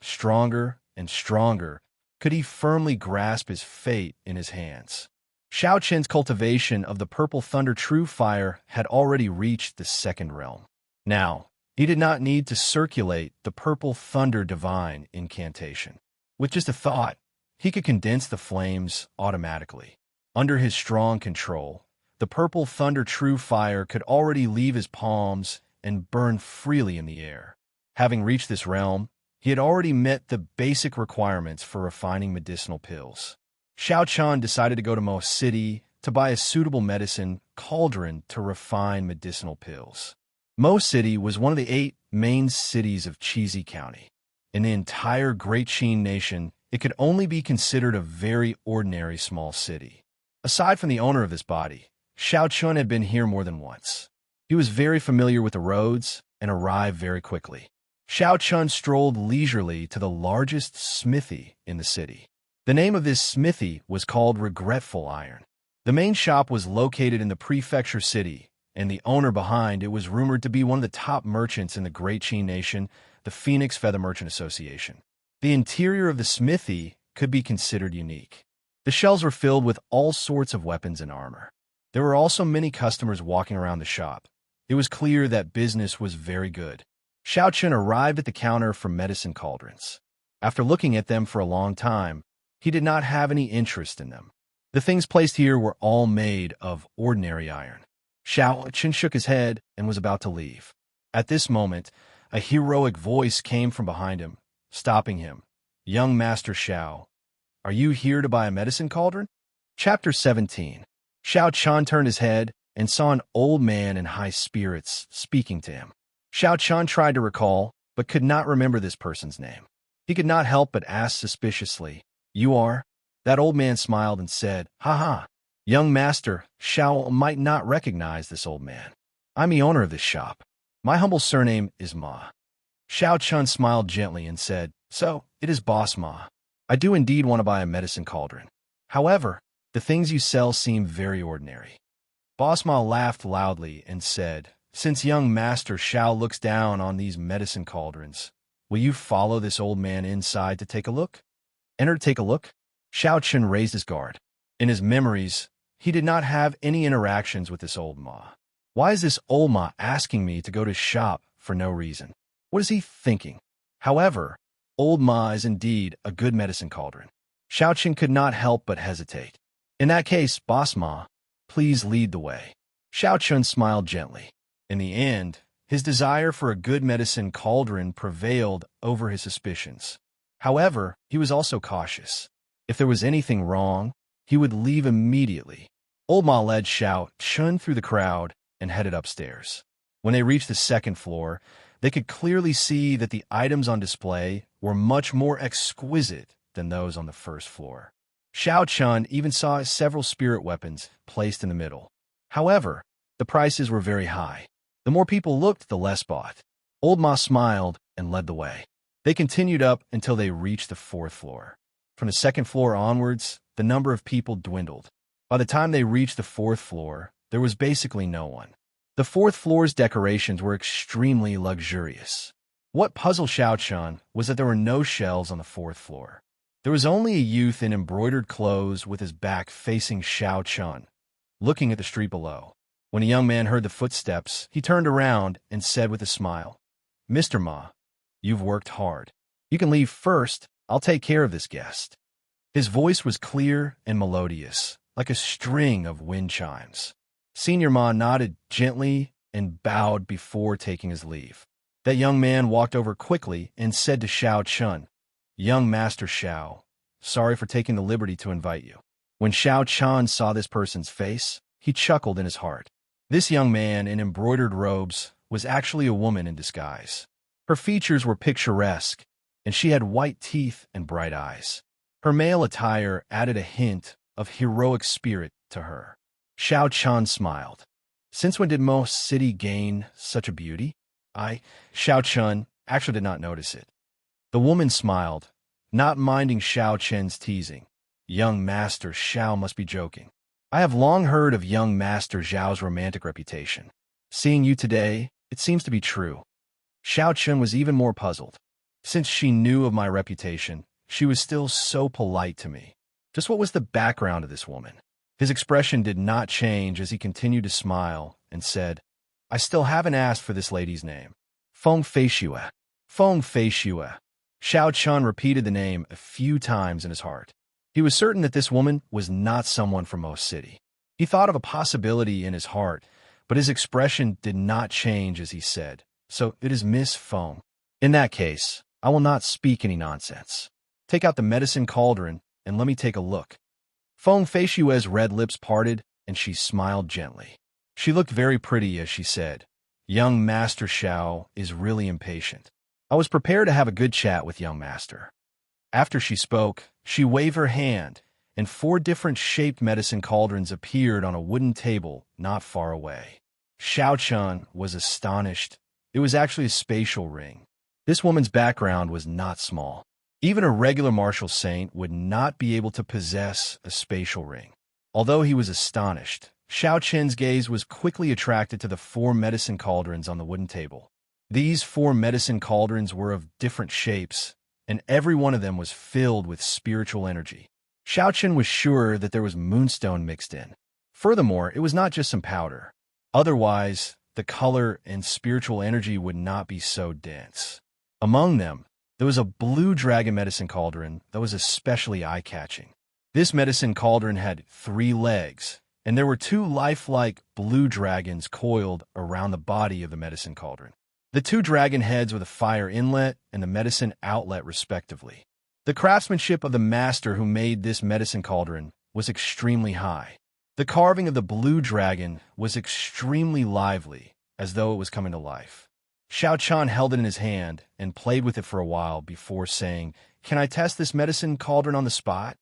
and stronger could he firmly grasp his fate in his hands. Xiao Chen's cultivation of the purple thunder true fire had already reached the second realm. Now, he did not need to circulate the purple thunder divine incantation. With just a thought, he could condense the flames automatically. Under his strong control, the purple thunder true fire could already leave his palms and burn freely in the air. Having reached this realm, he had already met the basic requirements for refining medicinal pills. Xiao Chun decided to go to Mo City to buy a suitable medicine cauldron to refine medicinal pills. Mo City was one of the 8 main cities of Chizi County. In the entire Great Qin Nation, it could only be considered a very ordinary small city. Aside from the owner of this body, Xiao Chun had been here more than once. He was very familiar with the roads and arrived very quickly. Xiao Chun strolled leisurely to the largest smithy in the city. The name of this smithy was called Regretful Iron. The main shop was located in the prefecture city, and the owner behind it was rumored to be one of the top merchants in the Great Qin Nation, the Phoenix Feather Merchant Association. The interior of the smithy could be considered unique. The shelves were filled with all sorts of weapons and armor. There were also many customers walking around the shop. It was clear that business was very good. Xiao Chun arrived at the counter for medicine cauldrons. After looking at them for a long time, he did not have any interest in them. The things placed here were all made of ordinary iron. Xiao Chun shook his head and was about to leave. At this moment, a heroic voice came from behind him, stopping him. "Young Master Xiao, are you here to buy a medicine cauldron?" Chapter 17. Xiao Chun turned his head and saw an old man in high spirits speaking to him. Xiao Chun tried to recall, but could not remember this person's name. He could not help but ask suspiciously, "You are?" That old man smiled and said, "Ha ha." Young Master Xiao might not recognize this old man. "I'm the owner of this shop. My humble surname is Ma." Xiao Chun smiled gently and said, "So, it is Boss Ma. I do indeed want to buy a medicine cauldron. However, the things you sell seem very ordinary." Boss Ma laughed loudly and said, "Since young Master Xiao looks down on these medicine cauldrons, will you follow this old man inside to take a look?" "Enter to take a look?" Xiao Chun raised his guard. In his memories, he did not have any interactions with this old Ma. Why is this old Ma asking me to go to shop for no reason? What is he thinking? However, old Ma is indeed a good medicine cauldron. Xiao Chun could not help but hesitate. "In that case, Boss Ma, please lead the way." Xiao Chun smiled gently. In the end, his desire for a good medicine cauldron prevailed over his suspicions. However, he was also cautious. If there was anything wrong, he would leave immediately. Old Ma led Xiao Chun through the crowd and headed upstairs. When they reached the second floor, they could clearly see that the items on display were much more exquisite than those on the first floor. Xiao Chun even saw several spirit weapons placed in the middle. However, the prices were very high. The more people looked, the less bought. Old Ma smiled and led the way. They continued up until they reached the fourth floor. From the second floor onwards, the number of people dwindled. By the time they reached the fourth floor, there was basically no one. The fourth floor's decorations were extremely luxurious. What puzzled Xiao Chun was that there were no shelves on the fourth floor. There was only a youth in embroidered clothes with his back facing Xiao Chun, looking at the street below. When the young man heard the footsteps, he turned around and said with a smile, "Mr. Ma, you've worked hard. You can leave first. I'll take care of this guest." His voice was clear and melodious, like a string of wind chimes. Senior Ma nodded gently and bowed before taking his leave. That young man walked over quickly and said to Xiao Chun, "Young Master Xiao, sorry for taking the liberty to invite you." When Xiao Chun saw this person's face, he chuckled in his heart. This young man in embroidered robes was actually a woman in disguise. Her features were picturesque, and she had white teeth and bright eyes. Her male attire added a hint of heroic spirit to her. Xiao Chun smiled. Since when did Mo City gain such a beauty? Xiao Chun actually did not notice it. The woman smiled, not minding Xiao Chun's teasing. Young Master Xiao must be joking. I have long heard of young Master Xiao's romantic reputation. Seeing you today, it seems to be true. Xiao Chun was even more puzzled. Since she knew of my reputation, she was still so polite to me. Just what was the background of this woman? His expression did not change as he continued to smile and said, "I still haven't asked for this lady's name." Feng Feishue. Feng Feishue. Xiao Chun repeated the name a few times in his heart. He was certain that this woman was not someone from Mo City. He thought of a possibility in his heart, but his expression did not change as he said, "So it is Miss Feng. In that case, I will not speak any nonsense. Take out the medicine cauldron and let me take a look." Feng Feishue's red lips parted, and she smiled gently. She looked very pretty as she said, "Young Master Xiao is really impatient. I was prepared to have a good chat with young Master." After she spoke, she waved her hand, and 4 different shaped medicine cauldrons appeared on a wooden table not far away. Xiao Chun was astonished. It was actually a spatial ring. This woman's background was not small. Even a regular martial saint would not be able to possess a spatial ring. Although he was astonished, Xiao Chun's gaze was quickly attracted to the 4 medicine cauldrons on the wooden table. These 4 medicine cauldrons were of different shapes, and every one of them was filled with spiritual energy. Xiao Chun was sure that there was moonstone mixed in. Furthermore, it was not just some powder. Otherwise, the color and spiritual energy would not be so dense. Among them, there was a blue dragon medicine cauldron that was especially eye-catching. This medicine cauldron had 3 legs, and there were 2 lifelike blue dragons coiled around the body of the medicine cauldron. The 2 dragon heads were the fire inlet and the medicine outlet, respectively. The craftsmanship of the master who made this medicine cauldron was extremely high. The carving of the blue dragon was extremely lively, as though it was coming to life. Xiao Chan held it in his hand and played with it for a while before saying, "Can I test this medicine cauldron on the spot?"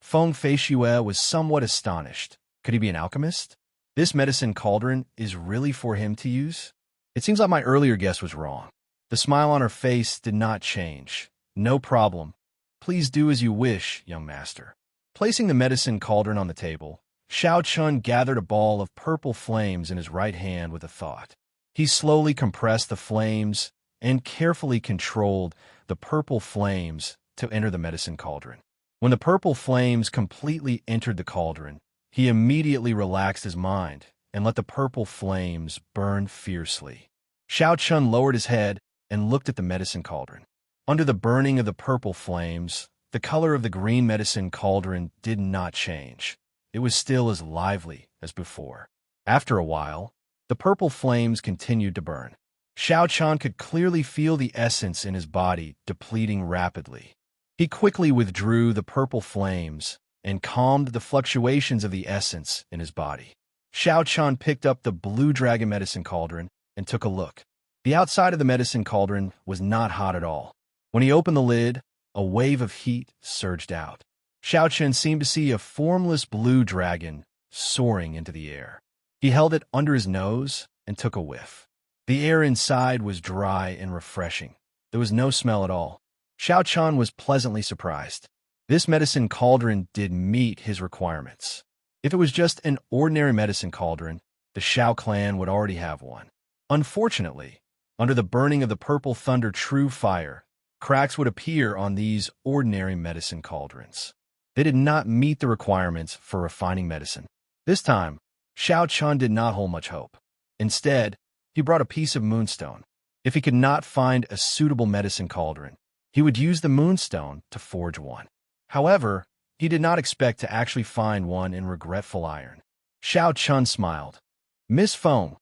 Feng Feishue was somewhat astonished. Could he be an alchemist? This medicine cauldron is really for him to use? It seems like my earlier guess was wrong. The smile on her face did not change. "No problem. Please do as you wish, young master." Placing the medicine cauldron on the table, Xiao Chun gathered a ball of purple flames in his right hand with a thought. He slowly compressed the flames and carefully controlled the purple flames to enter the medicine cauldron. When the purple flames completely entered the cauldron, he immediately relaxed his mind and let the purple flames burn fiercely. Xiao Chun lowered his head and looked at the medicine cauldron. Under the burning of the purple flames, the color of the green medicine cauldron did not change. It was still as lively as before. After a while, the purple flames continued to burn. Xiao Chan could clearly feel the essence in his body depleting rapidly. He quickly withdrew the purple flames and calmed the fluctuations of the essence in his body. Xiao Chan picked up the blue dragon medicine cauldron and took a look. The outside of the medicine cauldron was not hot at all. When he opened the lid, a wave of heat surged out. Xiao Chen seemed to see a formless blue dragon soaring into the air. He held it under his nose and took a whiff. The air inside was dry and refreshing. There was no smell at all. Xiao Chan was pleasantly surprised. This medicine cauldron did meet his requirements. If it was just an ordinary medicine cauldron, the Xiao clan would already have one. Unfortunately, under the burning of the purple thunder true fire, cracks would appear on these ordinary medicine cauldrons. They did not meet the requirements for refining medicine. This time, Xiao Chun did not hold much hope. Instead, he brought a piece of moonstone. If he could not find a suitable medicine cauldron, he would use the moonstone to forge one. However, he did not expect to actually find one in regretful iron. Xiao Chun smiled. "Miss Feng,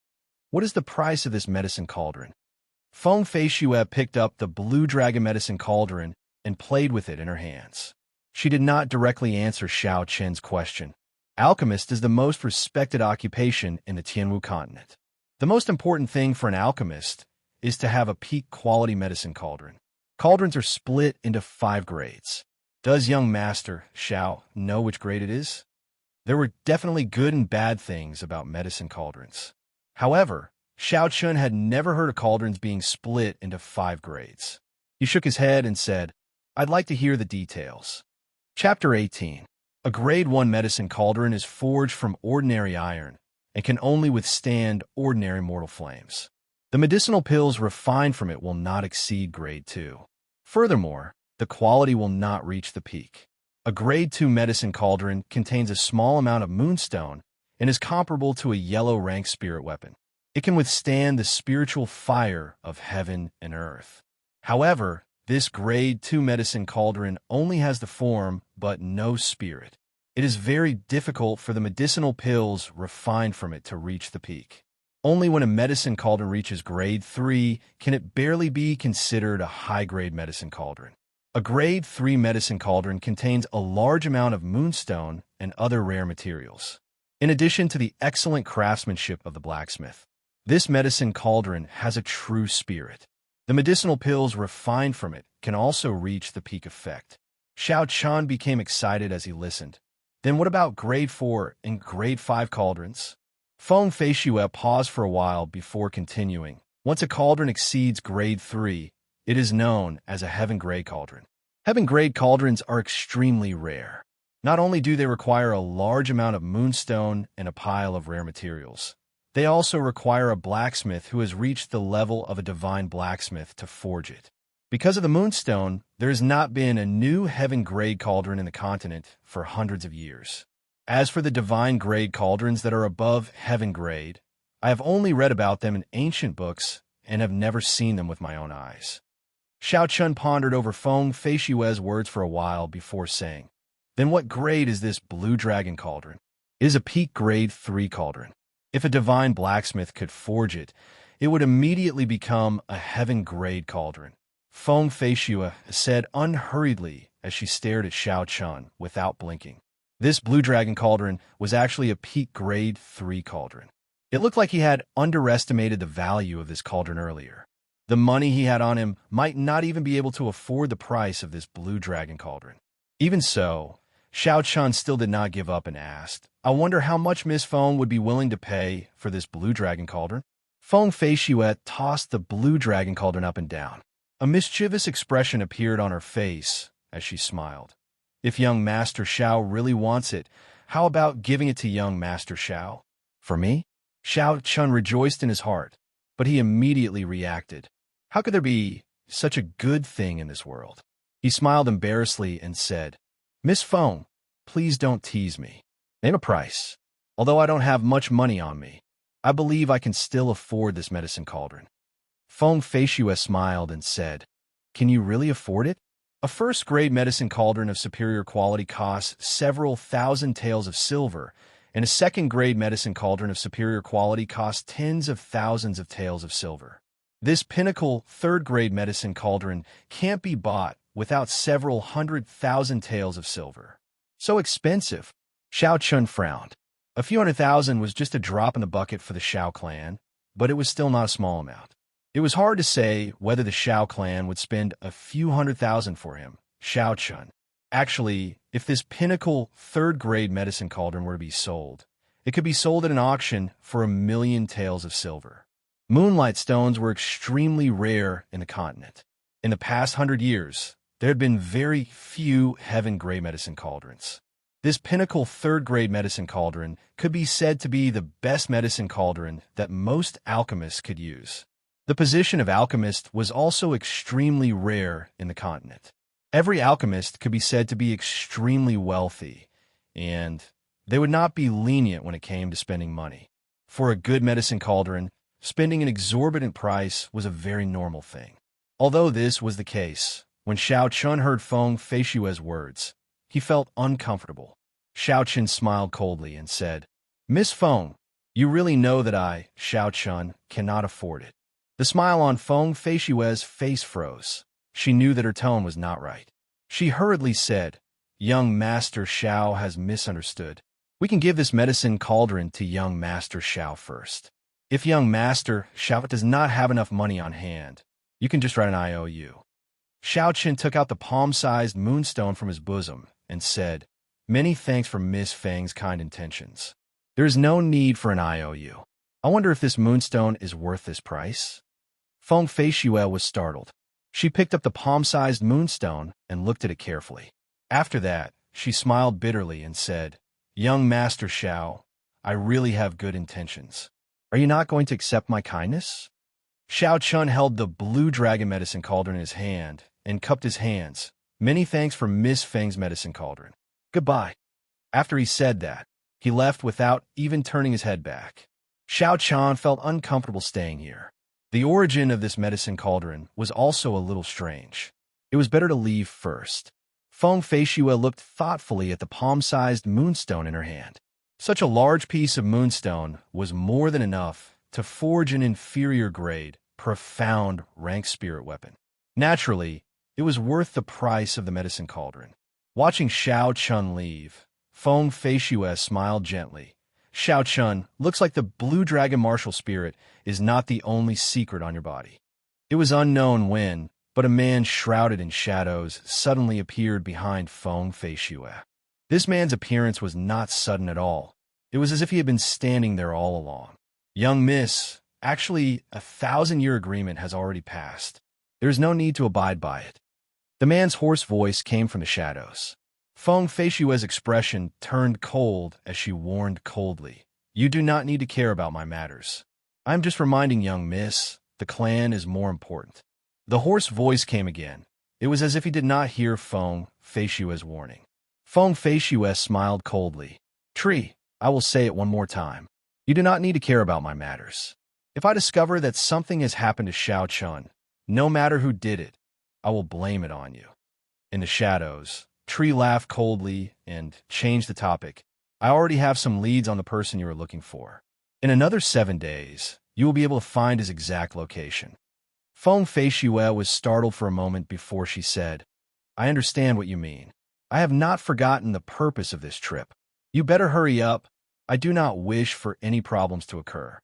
what is the price of this medicine cauldron?" Feng Feishue picked up the blue dragon medicine cauldron and played with it in her hands. She did not directly answer Xiao Chen's question. Alchemist is the most respected occupation in the Tianwu continent. The most important thing for an alchemist is to have a peak quality medicine cauldron. Cauldrons are split into 5 grades. Does young master Xiao know which grade it is? There were definitely good and bad things about medicine cauldrons. However, Xiao Chun had never heard of cauldrons being split into 5 grades. He shook his head and said, "I'd like to hear the details." Chapter 18. A Grade 1 medicine cauldron is forged from ordinary iron and can only withstand ordinary mortal flames. The medicinal pills refined from it will not exceed Grade 2. Furthermore, the quality will not reach the peak. A Grade 2 medicine cauldron contains a small amount of moonstone and is comparable to a yellow rank spirit weapon. It can withstand the spiritual fire of heaven and earth. However, this Grade 2 medicine cauldron only has the form, but no spirit. It is very difficult for the medicinal pills refined from it to reach the peak. Only when a medicine cauldron reaches Grade 3 can it barely be considered a high-grade medicine cauldron. A Grade 3 medicine cauldron contains a large amount of moonstone and other rare materials. In addition to the excellent craftsmanship of the blacksmith, this medicine cauldron has a true spirit. The medicinal pills refined from it can also reach the peak effect. Xiao Chan became excited as he listened. Then what about Grade 4 and Grade 5 cauldrons? Feng Feishue paused for a while before continuing. Once a cauldron exceeds Grade 3, it is known as a heaven-grade cauldron. Heaven-grade cauldrons are extremely rare. Not only do they require a large amount of moonstone and a pile of rare materials, they also require a blacksmith who has reached the level of a divine blacksmith to forge it. Because of the moonstone, there has not been a new heaven-grade cauldron in the continent for hundreds of years. As for the divine grade cauldrons that are above heaven grade, I have only read about them in ancient books and have never seen them with my own eyes. Xiao Chun pondered over Feng Feishue's words for a while before saying, "Then what grade is this blue dragon cauldron?" "It is a peak grade 3 cauldron. If a divine blacksmith could forge it, it would immediately become a heaven grade cauldron," Feng Feishue said unhurriedly as she stared at Xiao Chun without blinking. This blue dragon cauldron was actually a peak grade 3 cauldron. It looked like he had underestimated the value of this cauldron earlier. The money he had on him might not even be able to afford the price of this blue dragon cauldron. Even so, Xiao Chun still did not give up and asked, "I wonder how much Miss Feng would be willing to pay for this blue dragon cauldron?" Feng Feishue tossed the blue dragon cauldron up and down. A mischievous expression appeared on her face as she smiled. "If young Master Xiao really wants it, how about giving it to young Master Xiao?" "For me?" Xiao Chun rejoiced in his heart, but he immediately reacted. How could there be such a good thing in this world? He smiled embarrassedly and said, "Miss Feng, please don't tease me. Name a price. Although I don't have much money on me, I believe I can still afford this medicine cauldron." Feng Feishue smiled and said, "Can you really afford it? A first-grade medicine cauldron of superior quality costs several thousand taels of silver, and a second-grade medicine cauldron of superior quality costs tens of thousands of taels of silver. This pinnacle third-grade medicine cauldron can't be bought without several 100,000 taels of silver. So expensive." Xiao Chun frowned. A few 100,000 was just a drop in the bucket for the Xiao clan, but it was still not a small amount. It was hard to say whether the Xiao clan would spend a few 100,000 for him, Xiao Chun. Actually, if this pinnacle third-grade medicine cauldron were to be sold, it could be sold at an auction for 1,000,000 taels of silver. Moonlight stones were extremely rare in the continent. In the past 100 years, there had been very few heaven-grade medicine cauldrons. This pinnacle third-grade medicine cauldron could be said to be the best medicine cauldron that most alchemists could use. The position of alchemist was also extremely rare in the continent. Every alchemist could be said to be extremely wealthy, and they would not be lenient when it came to spending money. For a good medicine cauldron, spending an exorbitant price was a very normal thing. Although this was the case, when Xiao Chun heard Feng Feishue's words, he felt uncomfortable. Xiao Chun smiled coldly and said, "Miss Feng, you really know that I, Xiao Chun, cannot afford it." The smile on Feng Feishue's face froze. She knew that her tone was not right. She hurriedly said, "Young Master Xiao has misunderstood. We can give this medicine cauldron to young Master Xiao first. If young Master Xiao does not have enough money on hand, you can just write an IOU." Xiao Chun took out the palm-sized moonstone from his bosom and said, "Many thanks for Miss Feng's kind intentions. There is no need for an IOU. I wonder if this moonstone is worth this price?" Feng Feishue was startled. She picked up the palm-sized moonstone and looked at it carefully. After that, she smiled bitterly and said, "Young Master Xiao, I really have good intentions. Are you not going to accept my kindness?" Xiao Chun held the blue dragon medicine cauldron in his hand and cupped his hands. "Many thanks for Miss Feng's medicine cauldron. Goodbye." After he said that, he left without even turning his head back. Xiao Chun felt uncomfortable staying here. The origin of this medicine cauldron was also a little strange. It was better to leave first. Feng Feishue looked thoughtfully at the palm-sized moonstone in her hand. Such a large piece of moonstone was more than enough to forge an inferior grade, profound rank spirit weapon. Naturally, it was worth the price of the medicine cauldron. Watching Xiao Chun leave, Feng Feishue smiled gently. "Xiao Chun, looks like the blue dragon martial spirit is not the only secret on your body." It was unknown when, but a man shrouded in shadows suddenly appeared behind Feng Feishue. This man's appearance was not sudden at all. It was as if he had been standing there all along. "Young miss, actually, a 1,000-year agreement has already passed. There is no need to abide by it." The man's hoarse voice came from the shadows. Feng Feishue's expression turned cold as she warned coldly, "You do not need to care about my matters. I am just reminding young miss, the clan is more important." The hoarse voice came again. It was as if he did not hear Feng Feishue's warning. Feng Feishue smiled coldly. Tree, I will say it one more time. You do not need to care about my matters. If I discover that something has happened to Xiao Chun, no matter who did it, I will blame it on you. In the shadows, Tree laughed coldly and changed the topic. I already have some leads on the person you are looking for. In another 7 days, you will be able to find his exact location. Feng Feishue was startled for a moment before she said, I understand what you mean. I have not forgotten the purpose of this trip. You better hurry up. I do not wish for any problems to occur.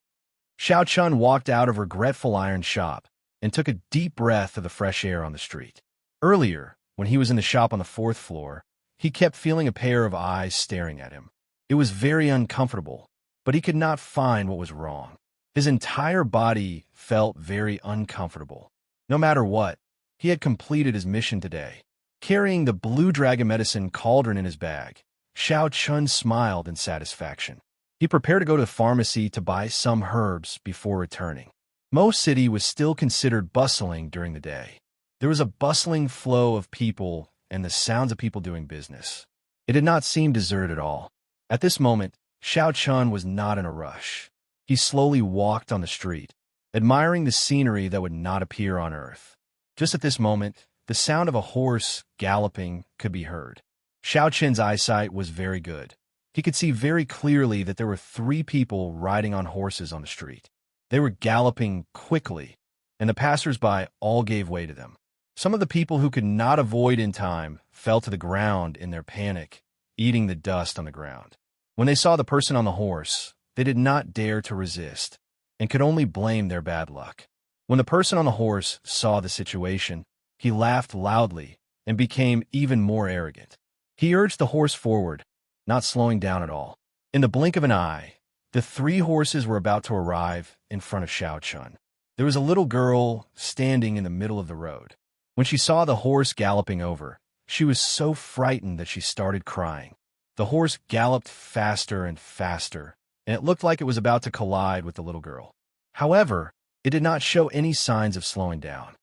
Xiao Chun walked out of regretful iron shop and took a deep breath of the fresh air on the street. Earlier, when he was in the shop on the 4th floor, he kept feeling a pair of eyes staring at him. It was very uncomfortable, but he could not find what was wrong. His entire body felt very uncomfortable. No matter what, he had completed his mission today. Carrying the blue dragon medicine cauldron in his bag, Xiao Chun smiled in satisfaction. He prepared to go to the pharmacy to buy some herbs before returning. Mo City was still considered bustling during the day. There was a bustling flow of people and the sounds of people doing business. It did not seem deserted at all. At this moment, Xiao Chun was not in a rush. He slowly walked on the street, admiring the scenery that would not appear on Earth. Just at this moment, the sound of a horse galloping could be heard. Xiao Chun's eyesight was very good. He could see very clearly that there were 3 people riding on horses on the street. They were galloping quickly, and the passers-by all gave way to them. Some of the people who could not avoid in time fell to the ground in their panic, eating the dust on the ground. When they saw the person on the horse, they did not dare to resist, and could only blame their bad luck. When the person on the horse saw the situation, he laughed loudly and became even more arrogant. He urged the horse forward, not slowing down at all. In the blink of an eye, the 3 horses were about to arrive in front of Xiao Chun. There was a little girl standing in the middle of the road. When she saw the horse galloping over, she was so frightened that she started crying. The horse galloped faster and faster, and it looked like it was about to collide with the little girl. However, it did not show any signs of slowing down.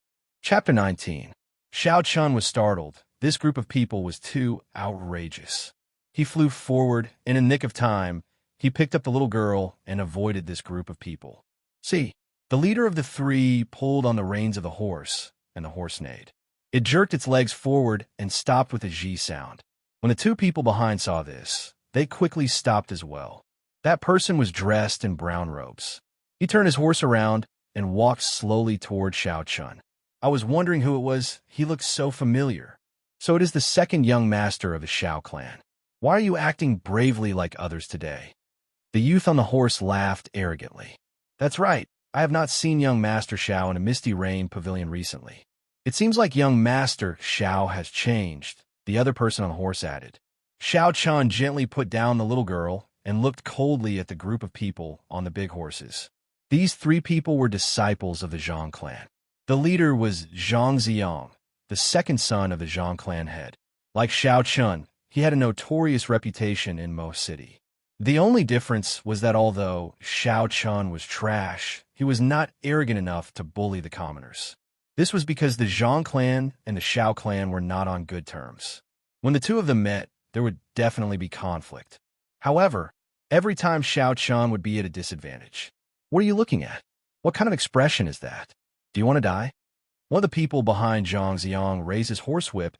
Chapter 19. Xiao Chun was startled. This group of people was too outrageous. He flew forward, and in the nick of time, he picked up the little girl and avoided this group of people. See, the leader of the 3 pulled on the reins of the horse, and the horse neighed. It jerked its legs forward and stopped with a G sound. When the 2 people behind saw this, they quickly stopped as well. That person was dressed in brown robes. He turned his horse around and walked slowly toward Xiao Chun. I was wondering who it was. He looked so familiar. So it is the 2nd young master of the Xiao clan. Why are you acting bravely like others today? The youth on the horse laughed arrogantly. That's right. I have not seen young Master Xiao in a Misty Rain pavilion recently. It seems like young Master Xiao has changed, the other person on the horse added. Xiao Chun gently put down the little girl and looked coldly at the group of people on the big horses. These 3 people were disciples of the Zhang clan. The leader was Zhang Ziyang, the 2nd son of the Zhang clan head. Like Xiao Chun, he had a notorious reputation in Mo City. The only difference was that although Xiao Chun was trash, he was not arrogant enough to bully the commoners. This was because the Zhang clan and the Xiao clan were not on good terms. When the 2 of them met, there would definitely be conflict. However, every time Xiao Chun would be at a disadvantage. What are you looking at? What kind of expression is that? Do you want to die? One of the people behind Zhang Ziyang raised his horsewhip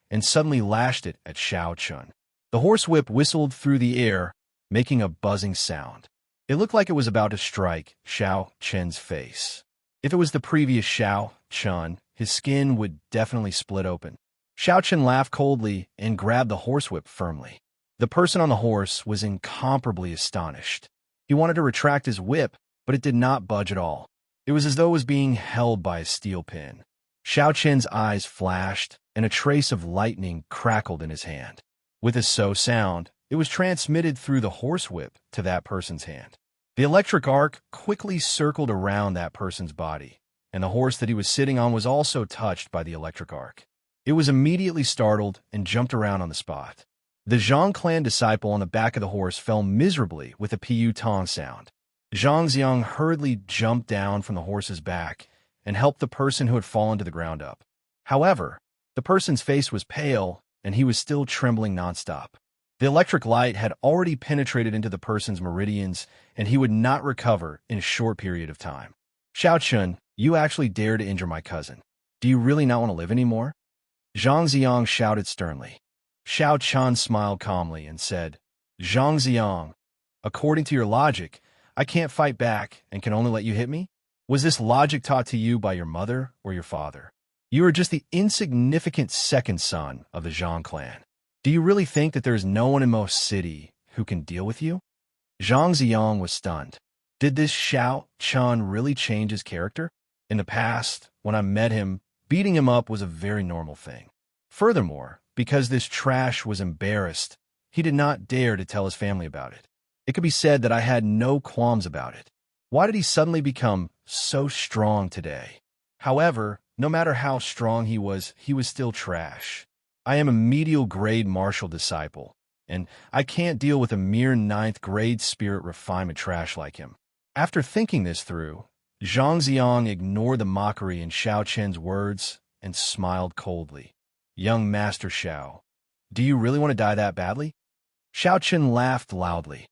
and suddenly lashed it at Xiao Chun. The horsewhip whistled through the air, making a buzzing sound. It looked like it was about to strike Xiao Chun's face. If it was the previous Xiao Chun, his skin would definitely split open. Xiao Chun laughed coldly and grabbed the horsewhip firmly. The person on the horse was incomparably astonished. He wanted to retract his whip, but it did not budge at all. It was as though it was being held by a steel pin. Xiao Chun's eyes flashed, and a trace of lightning crackled in his hand. With a so sound, it was transmitted through the horsewhip to that person's hand. The electric arc quickly circled around that person's body, and the horse that he was sitting on was also touched by the electric arc. It was immediately startled and jumped around on the spot. The Zhang clan disciple on the back of the horse fell miserably with a pu tong sound. Zhang Ziyang hurriedly jumped down from the horse's back and helped the person who had fallen to the ground up. However, the person's face was pale, and he was still trembling nonstop. The electric light had already penetrated into the person's meridians, and he would not recover in a short period of time. Xiao Chun, you actually dare to injure my cousin. Do you really not want to live anymore? Zhang Ziang shouted sternly. Xiao Chun smiled calmly and said, Zhang Ziang, according to your logic, I can't fight back and can only let you hit me? Was this logic taught to you by your mother or your father? You are just the insignificant second son of the Zhang clan. Do you really think that there is no one in most city who can deal with you? Zhang Ziang was stunned. Did this Xiao Chun really change his character? In the past, when I met him, beating him up was a very normal thing. Furthermore, because this trash was embarrassed, he did not dare to tell his family about it. It could be said that I had no qualms about it. Why did he suddenly become so strong today? However, no matter how strong he was still trash. I am a medial grade martial disciple, and I can't deal with a mere 9th grade spirit refinement trash like him. After thinking this through, Zhang Ziang ignored the mockery in Xiao Chen's words and smiled coldly. Young Master Xiao, do you really want to die that badly? Xiao Chen laughed loudly.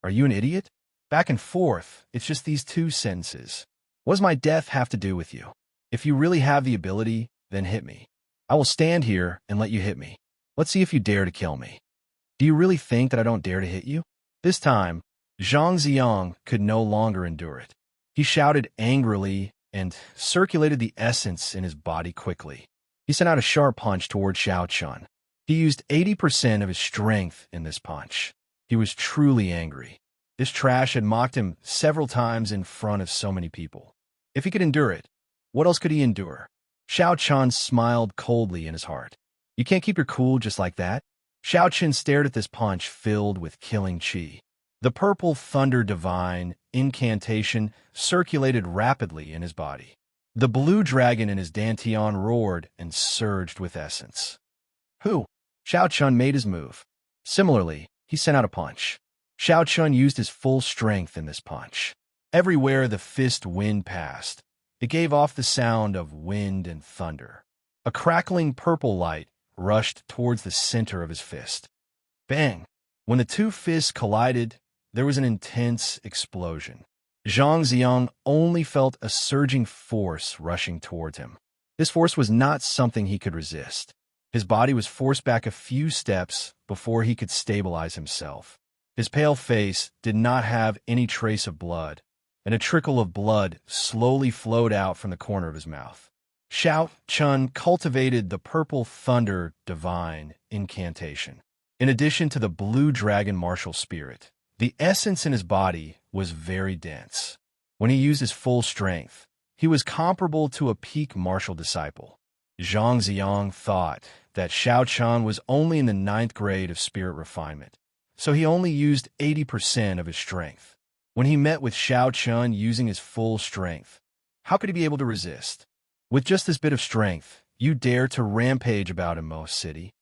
Are you an idiot? Back and forth, it's just these 2 sentences. What does my death have to do with you? If you really have the ability, then hit me. I will stand here and let you hit me. Let's see if you dare to kill me. Do you really think that I don't dare to hit you? This time, Zhang Ziang could no longer endure it. He shouted angrily and circulated the essence in his body quickly. He sent out a sharp punch toward Xiao Chun. He used 80% of his strength in this punch. He was truly angry. This trash had mocked him several times in front of so many people. If he could endure it, what else could he endure? Xiao Chun smiled coldly in his heart. You can't keep your cool just like that? Xiao Chun stared at this punch filled with killing chi. The purple thunder divine incantation circulated rapidly in his body. The blue dragon in his dantian roared and surged with essence. Who? Xiao Chun made his move. Similarly, he sent out a punch. Xiao Chun used his full strength in this punch. Everywhere the fist wind passed, it gave off the sound of wind and thunder. A crackling purple light rushed towards the center of his fist. Bang! When the 2 fists collided, there was an intense explosion. Zhang Ziang only felt a surging force rushing towards him. This force was not something he could resist. His body was forced back a few steps before he could stabilize himself. His pale face did not have any trace of blood, and a trickle of blood slowly flowed out from the corner of his mouth. Xiao Chun cultivated the purple thunder divine incantation. In addition to the blue dragon martial spirit, the essence in his body was very dense. When he used his full strength, he was comparable to a peak martial disciple. Zhang Ziang thought that Xiao Chun was only in the 9th grade of spirit refinement, so he only used 80% of his strength. When he met with Xiao Chun using his full strength, how could he be able to resist? With just this bit of strength, you dare to rampage about Immerse City?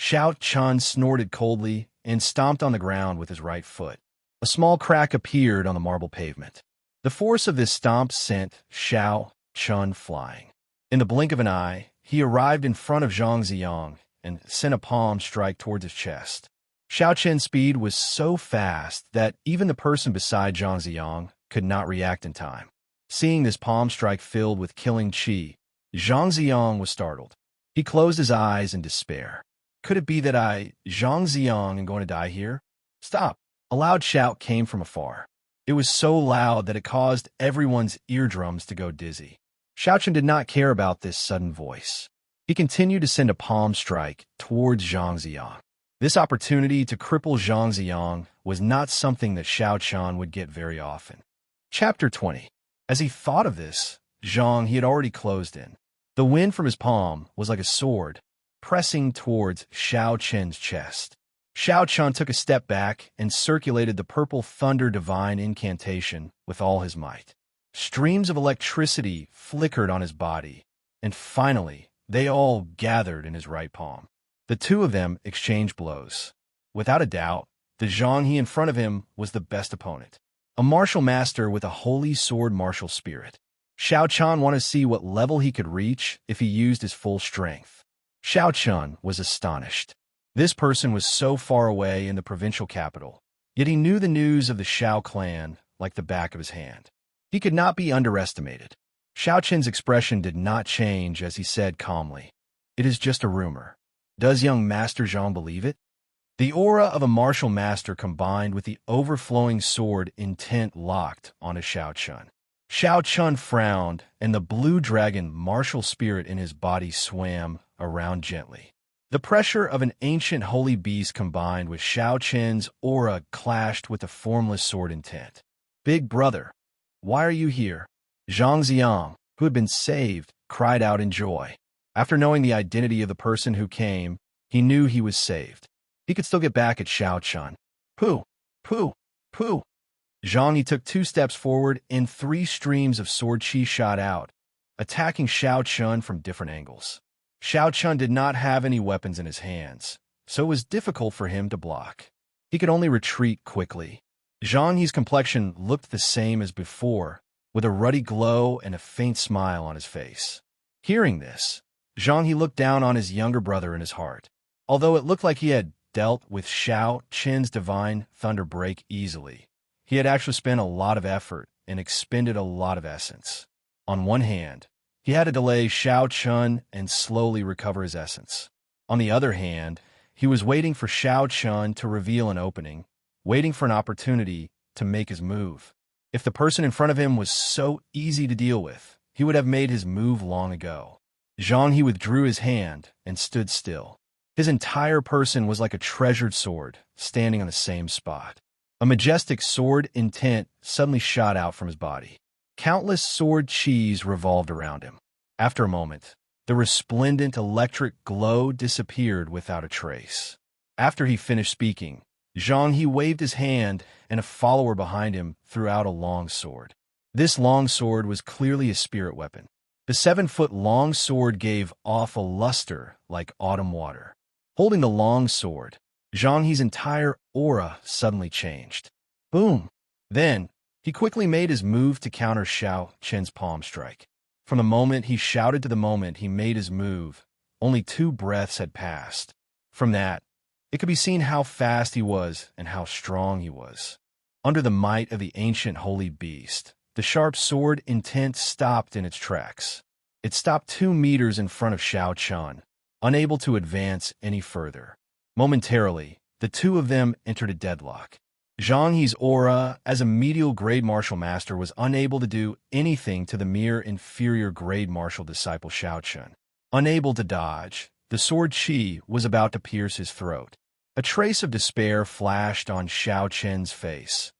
Xiao Chun snorted coldly and stomped on the ground with his right foot. A small crack appeared on the marble pavement. The force of this stomp sent Xiao Chun flying. In the blink of an eye, he arrived in front of Zhang Ziang and sent a palm strike towards his chest. Xiao Chen's speed was so fast that even the person beside Zhang Ziang could not react in time. Seeing this palm strike filled with killing chi, Zhang Ziang was startled. He closed his eyes in despair. Could it be that Zhang Ziang, am going to die here? Stop! A loud shout came from afar. It was so loud that it caused everyone's eardrums to go dizzy. Xiao Chen did not care about this sudden voice. He continued to send a palm strike towards Zhang Ziang. This opportunity to cripple Zhang Ziang was not something that Xiao Chen would get very often. Chapter 20. As he thought of this, Zhang he had already closed in. The wind from his palm was like a sword, pressing towards Xiao Chen's chest. Xiao Chen took a step back and circulated the purple thunder divine incantation with all his might. Streams of electricity flickered on his body, and finally, they all gathered in his right palm. The 2 of them exchanged blows. Without a doubt, the Zhang he in front of him was the best opponent. A martial master with a holy sword martial spirit. Xiao Chen wanted to see what level he could reach if he used his full strength. Xiao Chen was astonished. This person was so far away in the provincial capital, yet he knew the news of the Shao clan like the back of his hand. He could not be underestimated. Xiao Qin's expression did not change as he said calmly, "It is just a rumor. Does young Master Zhang believe it?" The aura of a martial master combined with the overflowing sword intent locked onto Xiao Chun. Xiao Chun frowned, and the blue dragon martial spirit in his body swam around gently. The pressure of an ancient holy beast combined with Xiao Qin's aura clashed with the formless sword intent. "Big brother, why are you here?" Zhang Ziang, who had been saved, cried out in joy. After knowing the identity of the person who came, he knew he was saved. He could still get back at Xiao Chun. Pooh, pooh, pooh. Zhang Yi took 2 steps forward and 3 streams of sword chi shot out, attacking Xiao Chun from different angles. Xiao Chun did not have any weapons in his hands, so it was difficult for him to block. He could only retreat quickly. Zhang Yi's complexion looked the same as before, with a ruddy glow and a faint smile on his face. Hearing this, Zhang Yi looked down on his younger brother in his heart. Although it looked like he had dealt with Xiao Qin's divine thunder break easily, he had actually spent a lot of effort and expended a lot of essence. On one hand, he had to delay Xiao Chun and slowly recover his essence. On the other hand, he was waiting for Xiao Chun to reveal an opening, waiting for an opportunity to make his move. If the person in front of him was so easy to deal with, he would have made his move long ago. Zhang He withdrew his hand and stood still. His entire person was like a treasured sword, standing on the same spot. A majestic sword intent suddenly shot out from his body. Countless sword chis revolved around him. After a moment, the resplendent electric glow disappeared without a trace. After he finished speaking, Zhang He waved his hand, and a follower behind him threw out a long sword. This long sword was clearly a spirit weapon. The 7-foot-long sword gave off a luster like autumn water. Holding the long sword, Zhang He's entire aura suddenly changed. Boom! Then, he quickly made his move to counter Xiao Qin's palm strike. From the moment he shouted to the moment he made his move, only 2 breaths had passed. From that, it could be seen how fast he was and how strong he was. Under the might of the ancient holy beast, the sharp sword intent stopped in its tracks. It stopped 2 meters in front of Xiao Chun, unable to advance any further. Momentarily, the 2 of them entered a deadlock. Zhang He's aura, as a medial grade martial master, was unable to do anything to the mere inferior grade martial disciple Xiao Chun. Unable to dodge, the sword chi was about to pierce his throat. A trace of despair flashed on Xiao Qin's face.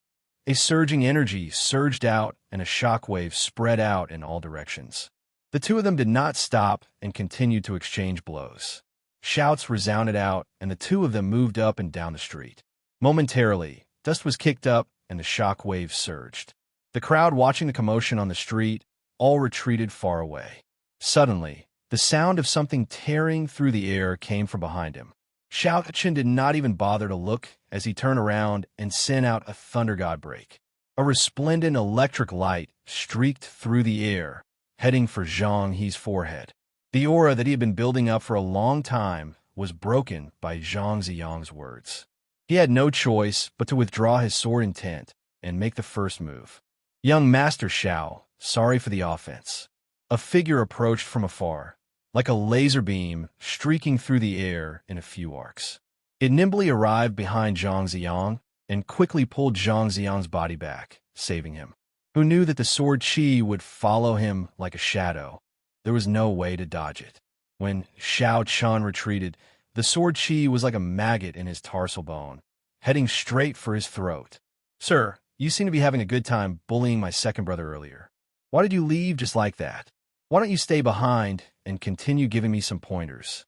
A surging energy surged out and a shockwave spread out in all directions. The 2 of them did not stop and continued to exchange blows. Shouts resounded out, and the 2 of them moved up and down the street. Momentarily, dust was kicked up and the shockwave surged. The crowd watching the commotion on the street all retreated far away. Suddenly, the sound of something tearing through the air came from behind him. Xiao Qin did not even bother to look as he turned around and sent out a thunder god break. A resplendent electric light streaked through the air, heading for Zhang He's forehead. The aura that he had been building up for a long time was broken by Zhang Ziyang's words. He had no choice but to withdraw his sword intent and make the first move. "Young Master Xiao, sorry for the offense." A figure approached from afar, like a laser beam streaking through the air in a few arcs. It nimbly arrived behind Zhang Ziyang and quickly pulled Zhang Ziyang's body back, saving him. Who knew that the sword chi would follow him like a shadow? There was no way to dodge it. When Xiao Chun retreated, the sword chi was like a maggot in his tarsal bone, heading straight for his throat. "Sir, you seem to be having a good time bullying my second brother earlier. Why did you leave just like that? Why don't you stay behind and continue giving me some pointers?"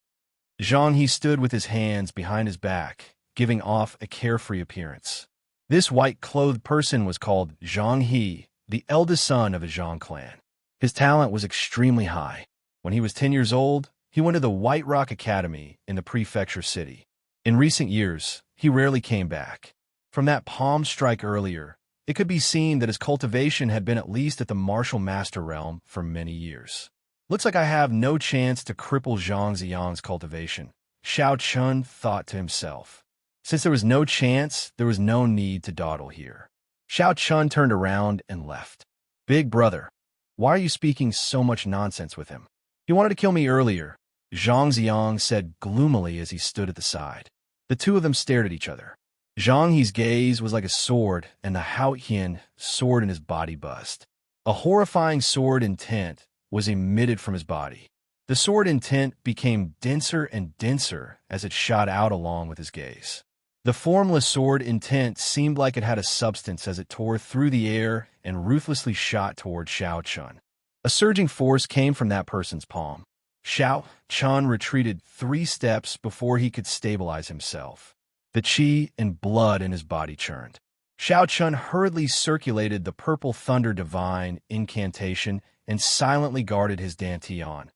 Zhang He stood with his hands behind his back, giving off a carefree appearance. This white-clothed person was called Zhang He, the eldest son of a Zhang clan. His talent was extremely high. When he was 10 years old, he went to the White Rock Academy in the prefecture city. In recent years, he rarely came back. From that palm strike earlier, it could be seen that his cultivation had been at least at the martial master realm for many years. "Looks like I have no chance to cripple Zhang Ziyang's cultivation," Xiao Chun thought to himself. Since there was no chance, there was no need to dawdle here. Xiao Chun turned around and left. Big brother, why are you speaking so much nonsense with him? He wanted to kill me earlier, Zhang Ziang said gloomily as he stood at the side. The two of them stared at each other. Zhang He's gaze was like a sword, and the Hao Yin sword in his body buzzed. A horrifying sword intent was emitted from his body. The sword intent became denser and denser as it shot out along with his gaze. The formless sword intent seemed like it had a substance as it tore through the air and ruthlessly shot toward Xiao Chun. A surging force came from that person's palm. Xiao Chun retreated 3 steps before he could stabilize himself. The qi and blood in his body churned. Xiao Chun hurriedly circulated the purple thunder divine incantation and silently guarded his dantian,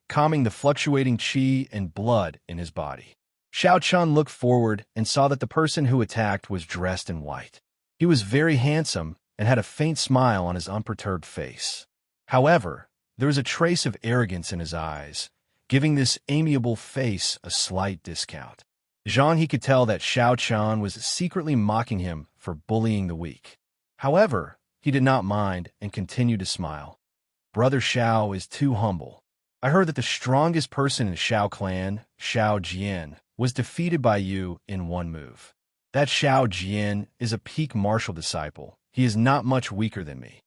calming the fluctuating qi and blood in his body. Xiao Chun looked forward and saw that the person who attacked was dressed in white. He was very handsome and had a faint smile on his unperturbed face. However, there was a trace of arrogance in his eyes, giving this amiable face a slight discount. Zhang He could tell that Xiao Chun was secretly mocking him for bullying the weak. However, he did not mind and continued to smile. Brother Xiao is too humble. I heard that the strongest person in the Xiao clan, Xiao Jian, was defeated by you in 1 move. That Xiao Jian is a peak martial disciple. He is not much weaker than me.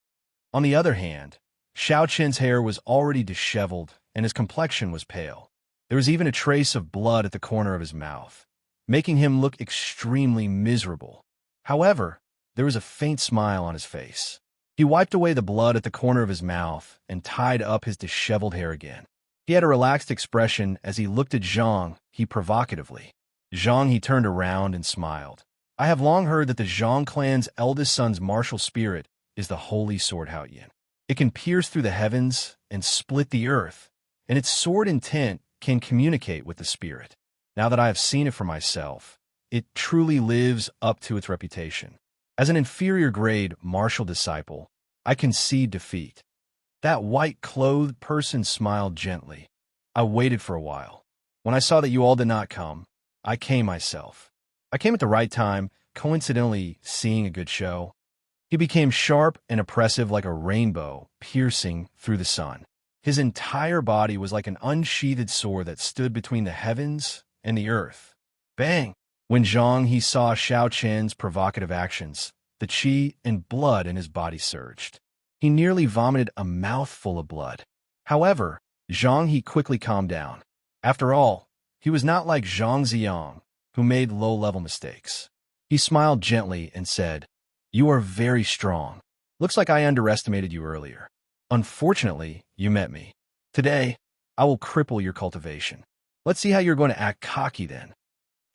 On the other hand, Xiao Chen's hair was already disheveled and his complexion was pale. There was even a trace of blood at the corner of his mouth, making him look extremely miserable. However, there was a faint smile on his face. He wiped away the blood at the corner of his mouth and tied up his disheveled hair again. He had a relaxed expression as he looked at Zhang He provocatively. Zhang He turned around and smiled. I have long heard that the Zhang clan's eldest son's martial spirit is the holy sword Hao Yin. It can pierce through the heavens and split the earth, and its sword intent can communicate with the spirit. Now that I have seen it for myself, it truly lives up to its reputation. As an inferior grade martial disciple, I concede defeat. That white-clothed person smiled gently. I waited for a while. When I saw that you all did not come, I came myself. I came at the right time, coincidentally seeing a good show. He became sharp and oppressive like a rainbow piercing through the sun. His entire body was like an unsheathed sword that stood between the heavens and the earth. Bang! When Zhang He saw Xiao Chen's provocative actions, the qi and blood in his body surged. He nearly vomited a mouthful of blood. However, Zhang He quickly calmed down. After all, he was not like Zhang Ziang, who made low-level mistakes. He smiled gently and said, You are very strong. Looks like I underestimated you earlier. Unfortunately, you met me. Today, I will cripple your cultivation. Let's see how you're going to act cocky then.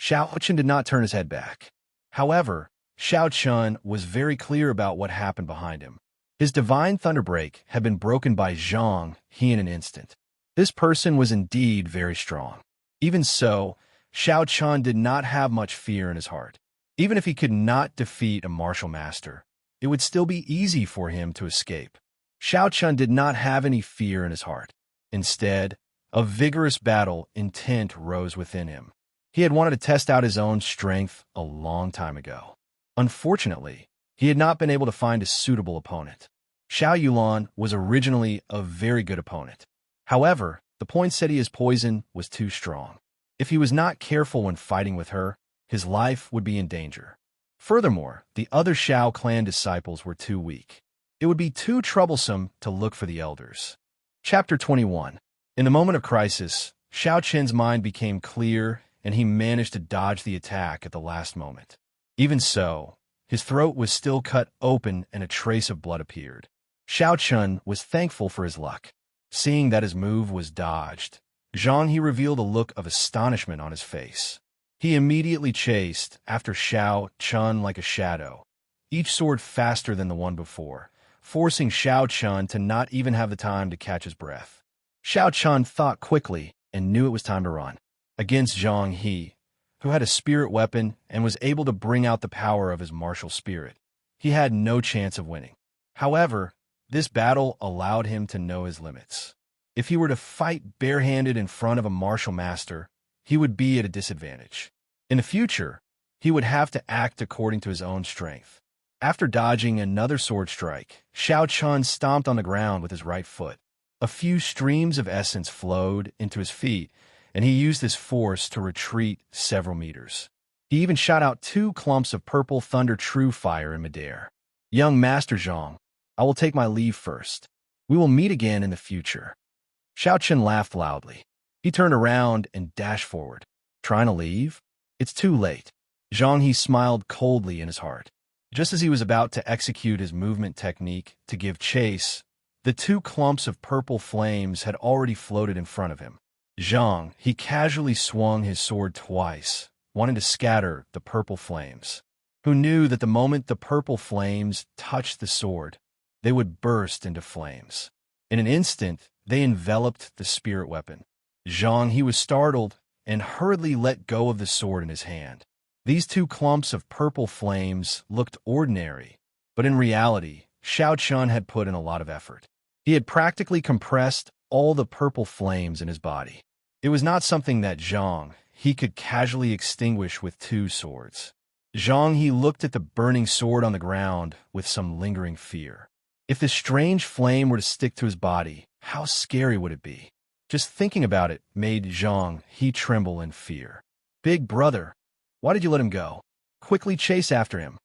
Xiao Chun did not turn his head back. However, Xiao Chun was very clear about what happened behind him. His divine thunderbreak had been broken by Zhang He in an instant. This person was indeed very strong. Even so, Xiao Chun did not have much fear in his heart. Even if he could not defeat a martial master, it would still be easy for him to escape. Xiao Chun did not have any fear in his heart. Instead, a vigorous battle intent rose within him. He had wanted to test out his own strength a long time ago. Unfortunately, he had not been able to find a suitable opponent. Xiao Yulan was originally a very good opponent. However, the poinsettia's poison was too strong. If he was not careful when fighting with her, his life would be in danger. Furthermore, the other Xiao clan disciples were too weak. It would be too troublesome to look for the elders. Chapter 21. In the moment of crisis, Xiao Chen's mind became clear and he managed to dodge the attack at the last moment. Even so, his throat was still cut open and a trace of blood appeared. Xiao Chun was thankful for his luck. Seeing that his move was dodged, Zhang He revealed a look of astonishment on his face. He immediately chased after Xiao Chun like a shadow, each sword faster than the one before, forcing Xiao Chun to not even have the time to catch his breath. Xiao Chun thought quickly and knew it was time to run. Against Zhang He, who had a spirit weapon and was able to bring out the power of his martial spirit, he had no chance of winning. However, this battle allowed him to know his limits. If he were to fight barehanded in front of a martial master, he would be at a disadvantage. In the future, he would have to act according to his own strength. After dodging another sword strike, Xiao Chun stomped on the ground with his right foot. A few streams of essence flowed into his feet, and he used this force to retreat several meters. He even shot out 2 clumps of purple thunder true fire in midair. Young Master Zhang, I will take my leave first. We will meet again in the future. Xiao Chun laughed loudly. He turned around and dashed forward. Trying to leave? It's too late. Zhang He smiled coldly in his heart. Just as he was about to execute his movement technique to give chase, the 2 clumps of purple flames had already floated in front of him. Zhang He casually swung his sword twice, wanting to scatter the purple flames. Who knew that the moment the purple flames touched the sword, they would burst into flames. In an instant, they enveloped the spirit weapon. Zhang He was startled and hurriedly let go of the sword in his hand. These 2 clumps of purple flames looked ordinary, but in reality, Xiao Chun had put in a lot of effort. He had practically compressed all the purple flames in his body. It was not something that Zhang He could casually extinguish with 2 swords. Zhang He looked at the burning sword on the ground with some lingering fear. If this strange flame were to stick to his body, how scary would it be? Just thinking about it made Zhang He tremble in fear. Big brother, why did you let him go? Quickly chase after him.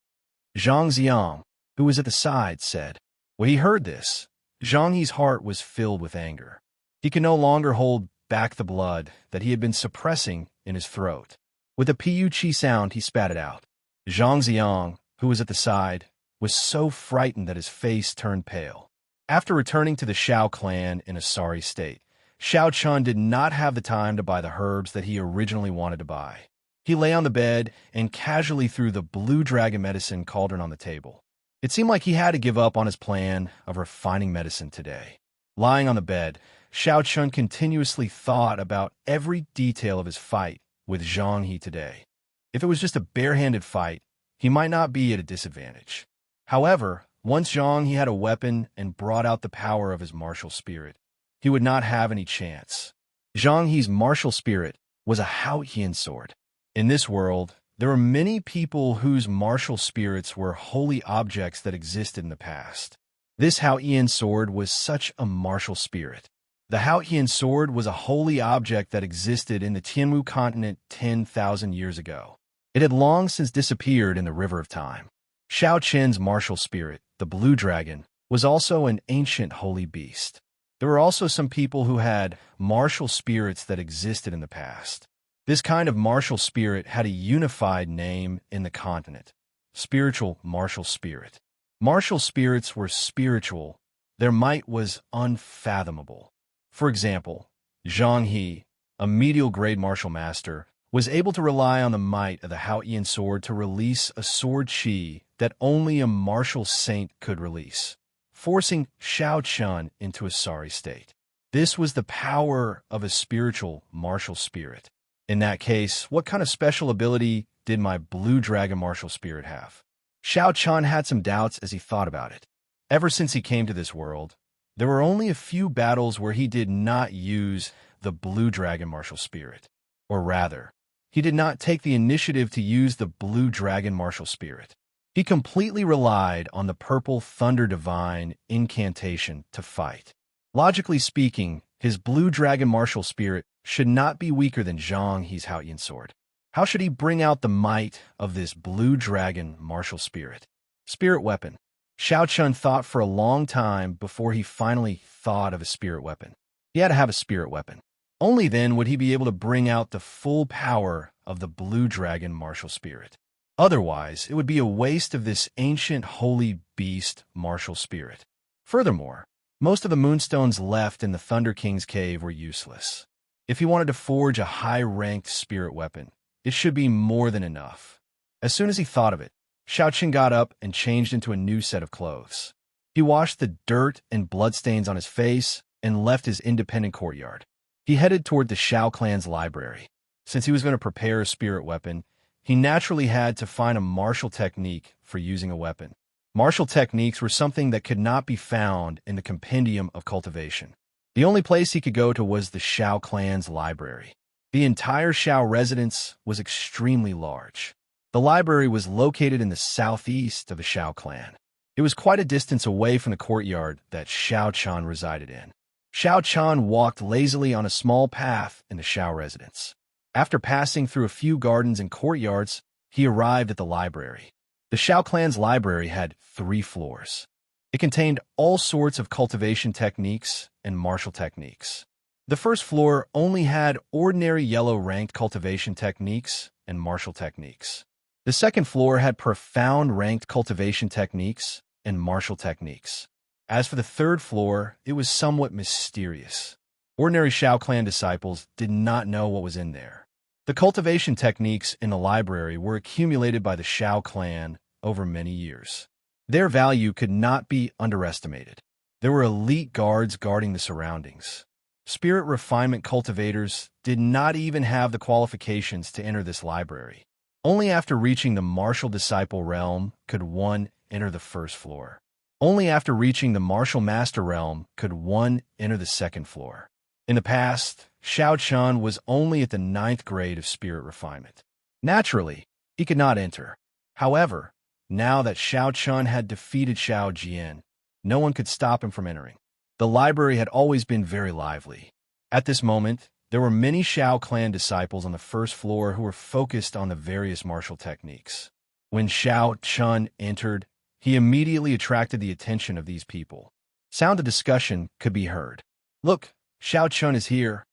Zhang Xiang, who was at the side, said. When he heard this, Zhang He's heart was filled with anger. He could no longer hold back the blood that he had been suppressing in his throat. With a pu-chi sound, he spat it out. Zhang Xiang, who was at the side, was so frightened that his face turned pale. After returning to the Xiao clan in a sorry state, Xiao Chun did not have the time to buy the herbs that he originally wanted to buy. He lay on the bed and casually threw the blue dragon medicine cauldron on the table. It seemed like he had to give up on his plan of refining medicine today. Lying on the bed, Xiao Chun continuously thought about every detail of his fight with Zhang He today. If it was just a barehanded fight, he might not be at a disadvantage. However, once Zhang He had a weapon and brought out the power of his martial spirit, he would not have any chance. Zhang He's martial spirit was a Haotian sword. In this world, there were many people whose martial spirits were holy objects that existed in the past. This Haotian sword was such a martial spirit. The Haotian sword was a holy object that existed in the Tianwu continent 10,000 years ago. It had long since disappeared in the river of time. Xiao Chen's martial spirit, the blue dragon, was also an ancient holy beast. There were also some people who had martial spirits that existed in the past. This kind of martial spirit had a unified name in the continent: spiritual martial spirit. Martial spirits were spiritual. Their might was unfathomable. For example, Zhang He, a medial-grade martial master, was able to rely on the might of the Haotian sword to release a sword chi that only a martial saint could release, forcing Xiao Chun into a sorry state. This was the power of a spiritual martial spirit. In that case, what kind of special ability did my blue dragon martial spirit have? Xiao Chun had some doubts as he thought about it. Ever since he came to this world, there were only a few battles where he did not use the blue dragon martial spirit. Or rather, he did not take the initiative to use the blue dragon martial spirit. He completely relied on the purple thunder divine incantation to fight. Logically speaking, his blue dragon martial spirit should not be weaker than Zhang He's Haotian sword. How should he bring out the might of this blue dragon martial spirit? Spirit weapon. Xiao Chun thought for a long time before he finally thought of a spirit weapon. He had to have a spirit weapon. Only then would he be able to bring out the full power of the blue dragon martial spirit. Otherwise, it would be a waste of this ancient holy beast martial spirit. Furthermore, most of the moonstones left in the Thunder King's cave were useless. If he wanted to forge a high-ranked spirit weapon, it should be more than enough. As soon as he thought of it, Xiao Qin got up and changed into a new set of clothes. He washed the dirt and bloodstains on his face and left his independent courtyard. He headed toward the Xiao clan's library. Since he was going to prepare a spirit weapon, he naturally had to find a martial technique for using a weapon. Martial techniques were something that could not be found in the Compendium of Cultivation. The only place he could go to was the Xiao clan's library. The entire Shao residence was extremely large. The library was located in the southeast of the Shao clan. It was quite a distance away from the courtyard that Shao Chan resided in. Shao Chan walked lazily on a small path in the Shao residence. After passing through a few gardens and courtyards, he arrived at the library. The Shao clan's library had 3 floors. It contained all sorts of cultivation techniques and martial techniques. The first floor only had ordinary yellow-ranked cultivation techniques and martial techniques. The second floor had profound ranked cultivation techniques and martial techniques. As for the third floor, it was somewhat mysterious. Ordinary Shao clan disciples did not know what was in there. The cultivation techniques in the library were accumulated by the Shao clan over many years. Their value could not be underestimated. There were elite guards guarding the surroundings. Spirit refinement cultivators did not even have the qualifications to enter this library. Only after reaching the martial disciple realm could one enter the first floor. Only after reaching the martial master realm could one enter the second floor. In the past, Shao Chun was only at the 9th grade of spirit refinement. Naturally, he could not enter. However, now that Shao Chun had defeated Shao Jian, no one could stop him from entering. The library had always been very lively. At this moment, there were many Shao clan disciples on the first floor who were focused on the various martial techniques. When Shao Chun entered, he immediately attracted the attention of these people. Sound of discussion could be heard. "Look, Shao Chun is here.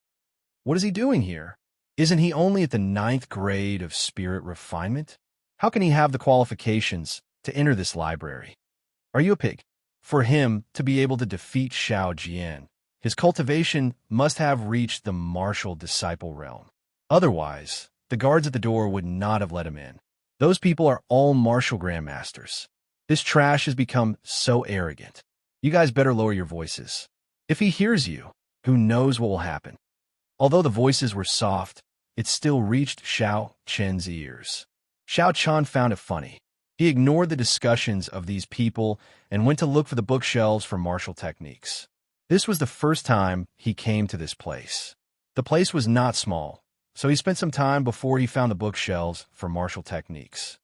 What is he doing here? Isn't he only at the 9th grade of spirit refinement? How can he have the qualifications to enter this library? Are you a pig?" For him to be able to defeat Shao Jian, his cultivation must have reached the martial disciple realm. Otherwise, the guards at the door would not have let him in. Those people are all martial grandmasters. This trash has become so arrogant. You guys better lower your voices. If he hears you, who knows what will happen? Although the voices were soft, it still reached Shao Chen's ears. Shao Chan found it funny. He ignored the discussions of these people and went to look for the bookshelves for martial techniques. This was the first time he came to this place. The place was not small, so he spent some time before he found the bookshelves for martial techniques.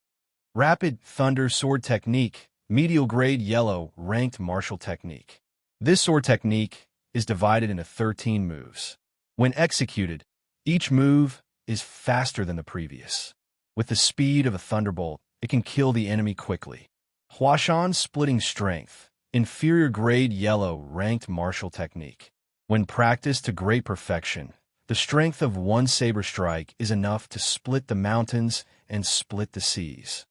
Rapid Thunder Sword Technique, Medial Grade Yellow Ranked Martial Technique. This sword technique is divided into 13 moves. When executed, each move is faster than the previous. With the speed of a thunderbolt, it can kill the enemy quickly. Huashan Splitting Strength, Inferior Grade Yellow Ranked Martial Technique. When practiced to great perfection, the strength of one saber strike is enough to split the mountains and split the seas.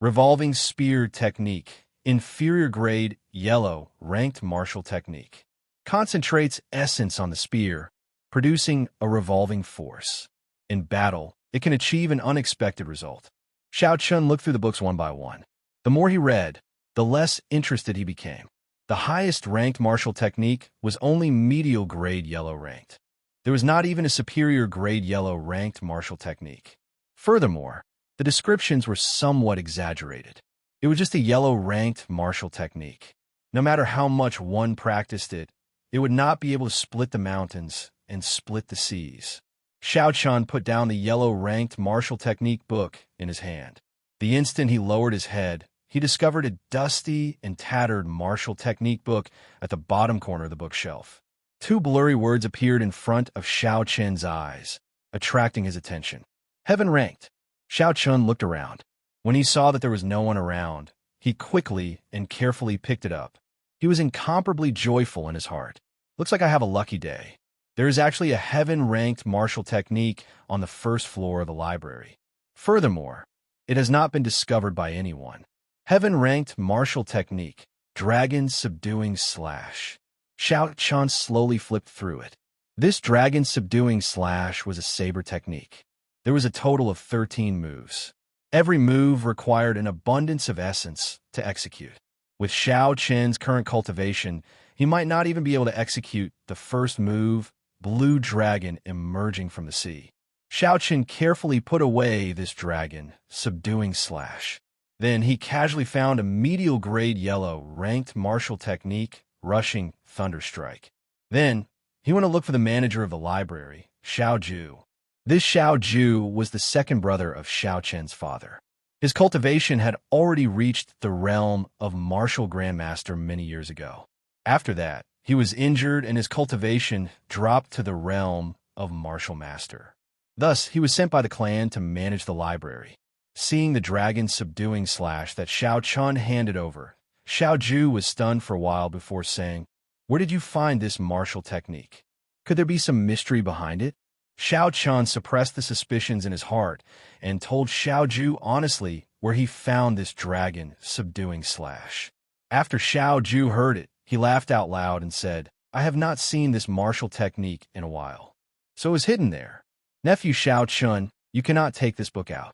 Revolving Spear Technique, Inferior Grade Yellow Ranked Martial Technique. Concentrates essence on the spear, producing a revolving force. In battle, it can achieve an unexpected result. Shao Chun looked through the books one by one. The more he read, the less interested he became. The highest ranked martial technique was only medial grade yellow ranked. There was not even a superior grade yellow ranked martial technique. Furthermore, the descriptions were somewhat exaggerated. It was just a yellow ranked martial technique. No matter how much one practiced it, it would not be able to split the mountains and split the seas. Shao Chun put down the yellow-ranked martial technique book in his hand. The instant he lowered his head, he discovered a dusty and tattered martial technique book at the bottom corner of the bookshelf. 2 blurry words appeared in front of Shao Chen's eyes, attracting his attention. Heaven ranked. Shao Chun looked around. When he saw that there was no one around, he quickly and carefully picked it up. He was incomparably joyful in his heart. Looks like I have a lucky day. There is actually a heaven-ranked martial technique on the first floor of the library. Furthermore, it has not been discovered by anyone. Heaven-ranked martial technique, Dragon Subduing Slash. Shao Chun slowly flipped through it. This Dragon Subduing Slash was a saber technique. There was a total of 13 moves. Every move required an abundance of essence to execute. With Shao Chen's current cultivation, he might not even be able to execute the first move, Blue Dragon Emerging from the Sea. Shao Chen carefully put away this Dragon Subduing Slash. Then he casually found a medial grade yellow ranked martial technique, Rushing Thunderstrike. Then he went to look for the manager of the library, Xiao Ju. This Xiao Ju was the second brother of Xiao Chen's father. His cultivation had already reached the realm of martial grandmaster many years ago. After that, he was injured and his cultivation dropped to the realm of martial master. Thus, he was sent by the clan to manage the library. Seeing the dragon subduing slash that Xiao Chun handed over, Xiao Ju was stunned for a while before saying, "Where did you find this martial technique? Could there be some mystery behind it?" Xiao Chun suppressed the suspicions in his heart and told Xiao Ju honestly where he found this dragon subduing slash. After Xiao Ju heard it, he laughed out loud and said, "I have not seen this martial technique in a while. So it was hidden there. Nephew Xiao Chun, you cannot take this book out."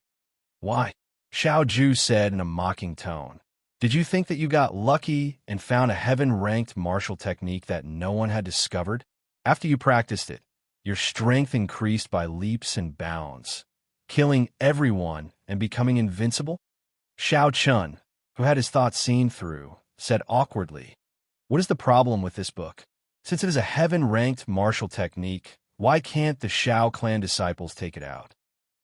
"Why?" Xiao Ju said in a mocking tone. "Did you think that you got lucky and found a heaven-ranked martial technique that no one had discovered? After you practiced it, your strength increased by leaps and bounds, killing everyone and becoming invincible?" Xiao Chun, who had his thoughts seen through, said awkwardly, "What is the problem with this book? Since it is a heaven-ranked martial technique, why can't the Xiao clan disciples take it out?"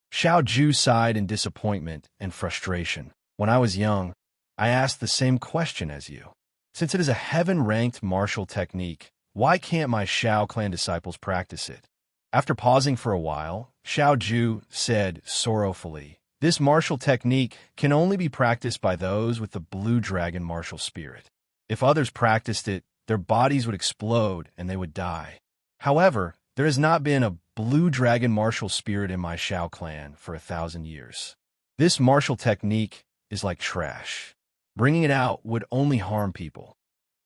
Xiao Ju sighed in disappointment and frustration. "When I was young, I asked the same question as you. Since it is a heaven-ranked martial technique, why can't my Xiao clan disciples practice it?" After pausing for a while, Xiao Ju said sorrowfully, "This martial technique can only be practiced by those with the blue dragon martial spirit. If others practiced it, their bodies would explode and they would die. However, there has not been a blue dragon martial spirit in my Xiao clan for 1,000 years. This martial technique is like trash. Bringing it out would only harm people."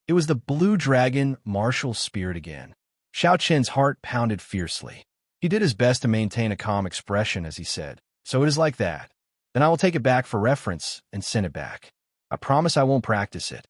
It was the blue dragon martial spirit again. Xiao Chen's heart pounded fiercely. He did his best to maintain a calm expression as he said, "So it is like that. Then I will take it back for reference and send it back. I promise I won't practice it."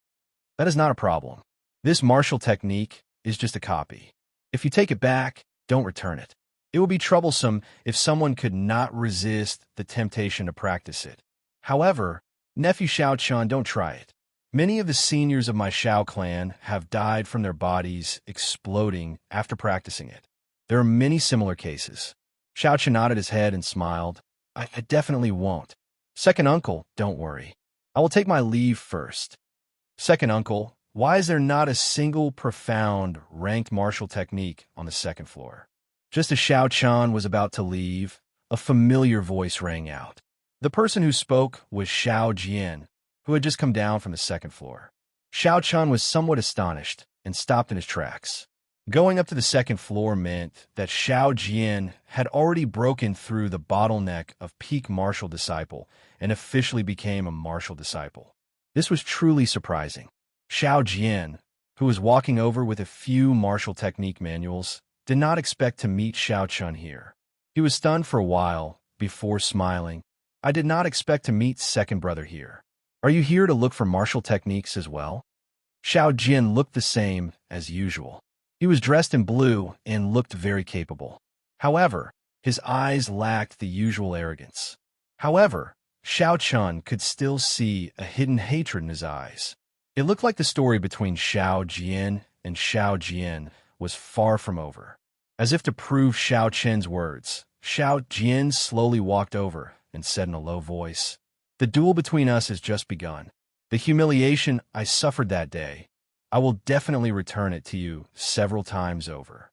"That is not a problem. This martial technique is just a copy. If you take it back, don't return it. It will be troublesome if someone could not resist the temptation to practice it. However, nephew Xiao Chun, don't try it. Many of the seniors of my Xiao clan have died from their bodies exploding after practicing it. There are many similar cases." Xiao Chun nodded his head and smiled. I definitely won't. Second uncle, don't worry. I will take my leave first." "Second uncle, why is there not a single profound ranked martial technique on the second floor?" Just as Xiao Chun was about to leave, a familiar voice rang out. The person who spoke was Xiao Jian, who had just come down from the second floor. Xiao Chun was somewhat astonished and stopped in his tracks. Going up to the second floor meant that Xiao Jian had already broken through the bottleneck of peak martial disciple and officially became a martial disciple. This was truly surprising. Xiao Jian, who was walking over with a few martial technique manuals, did not expect to meet Xiao Chun here. He was stunned for a while before smiling. "I did not expect to meet second brother here. Are you here to look for martial techniques as well?" Xiao Jian looked the same as usual. He was dressed in blue and looked very capable. However, his eyes lacked the usual arrogance. However, Xiao Chun could still see a hidden hatred in his eyes. It looked like the story between Xiao Jian and Xiao Jian was far from over. As if to prove Xiao Chen's words, Xiao Jian slowly walked over and said in a low voice, "The duel between us has just begun. The humiliation I suffered that day, I will definitely return it to you several times over."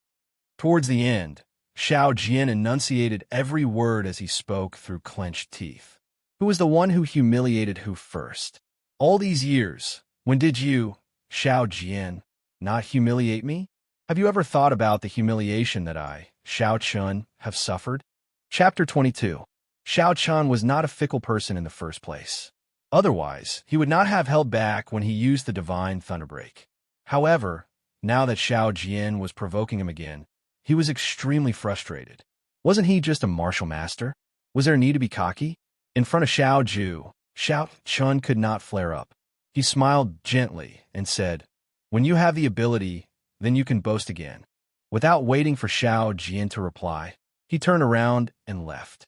Towards the end, Xiao Jian enunciated every word as he spoke through clenched teeth. "Who was the one who humiliated who first? All these years, when did you, Xiao Jian, not humiliate me? Have you ever thought about the humiliation that I, Xiao Chun, have suffered?" Chapter 22. Xiao Chun was not a fickle person in the first place. Otherwise, he would not have held back when he used the divine thunderbreak. However, now that Xiao Jian was provoking him again, he was extremely frustrated. Wasn't he just a martial master? Was there a need to be cocky? In front of Xiao Ju, Xiao Chun could not flare up. He smiled gently and said, "When you have the ability, then you can boast again." Without waiting for Xiao Jian to reply, he turned around and left.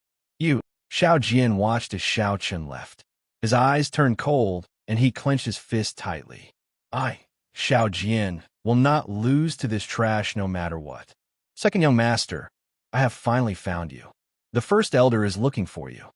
Xiao Jian watched as Xiao Chun left. His eyes turned cold, and he clenched his fist tightly. "I, Xiao Jian, will not lose to this trash no matter what. Second young master, I have finally found you." The first elder is looking for you."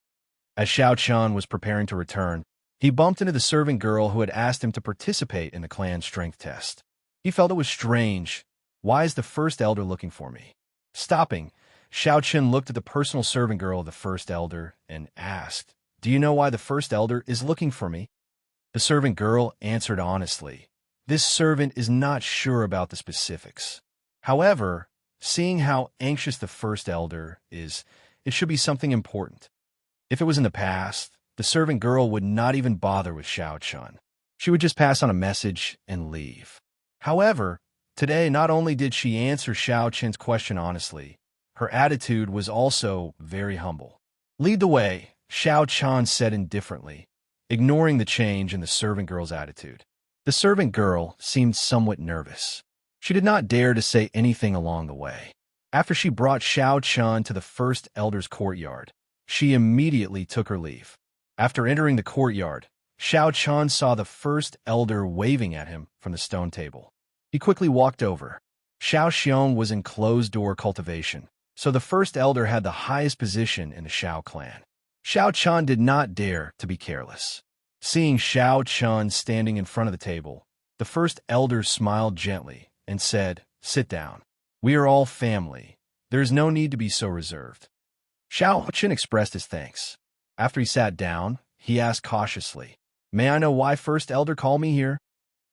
As Xiao Chun was preparing to return, he bumped into the servant girl who had asked him to participate in the clan strength test. He felt it was strange. Why is the first elder looking for me? Stopping, Xiao Chun looked at the personal servant girl of the first elder and asked, "Do you know why the first elder is looking for me?" The servant girl answered honestly. This servant is not sure about the specifics. However, seeing how anxious the first elder is, it should be something important. If it was in the past, the servant girl would not even bother with Xiao Chun. She would just pass on a message and leave. However, today not only did she answer Xiao Chun's question honestly, her attitude was also very humble. "Lead the way," Xiao Chun said indifferently, ignoring the change in the servant girl's attitude. The servant girl seemed somewhat nervous. She did not dare to say anything along the way. After she brought Xiao Chun to the first elder's courtyard, she immediately took her leave. After entering the courtyard, Xiao Chun saw the first elder waving at him from the stone table. He quickly walked over. Xiao Xiong was in closed-door cultivation, so the first elder had the highest position in the Xiao clan. Xiao Chun did not dare to be careless. Seeing Xiao Chun standing in front of the table, the first elder smiled gently and said, "Sit down. We are all family. There is no need to be so reserved." Xiao Chun expressed his thanks. After he sat down, he asked cautiously, "May I know why First Elder called me here?"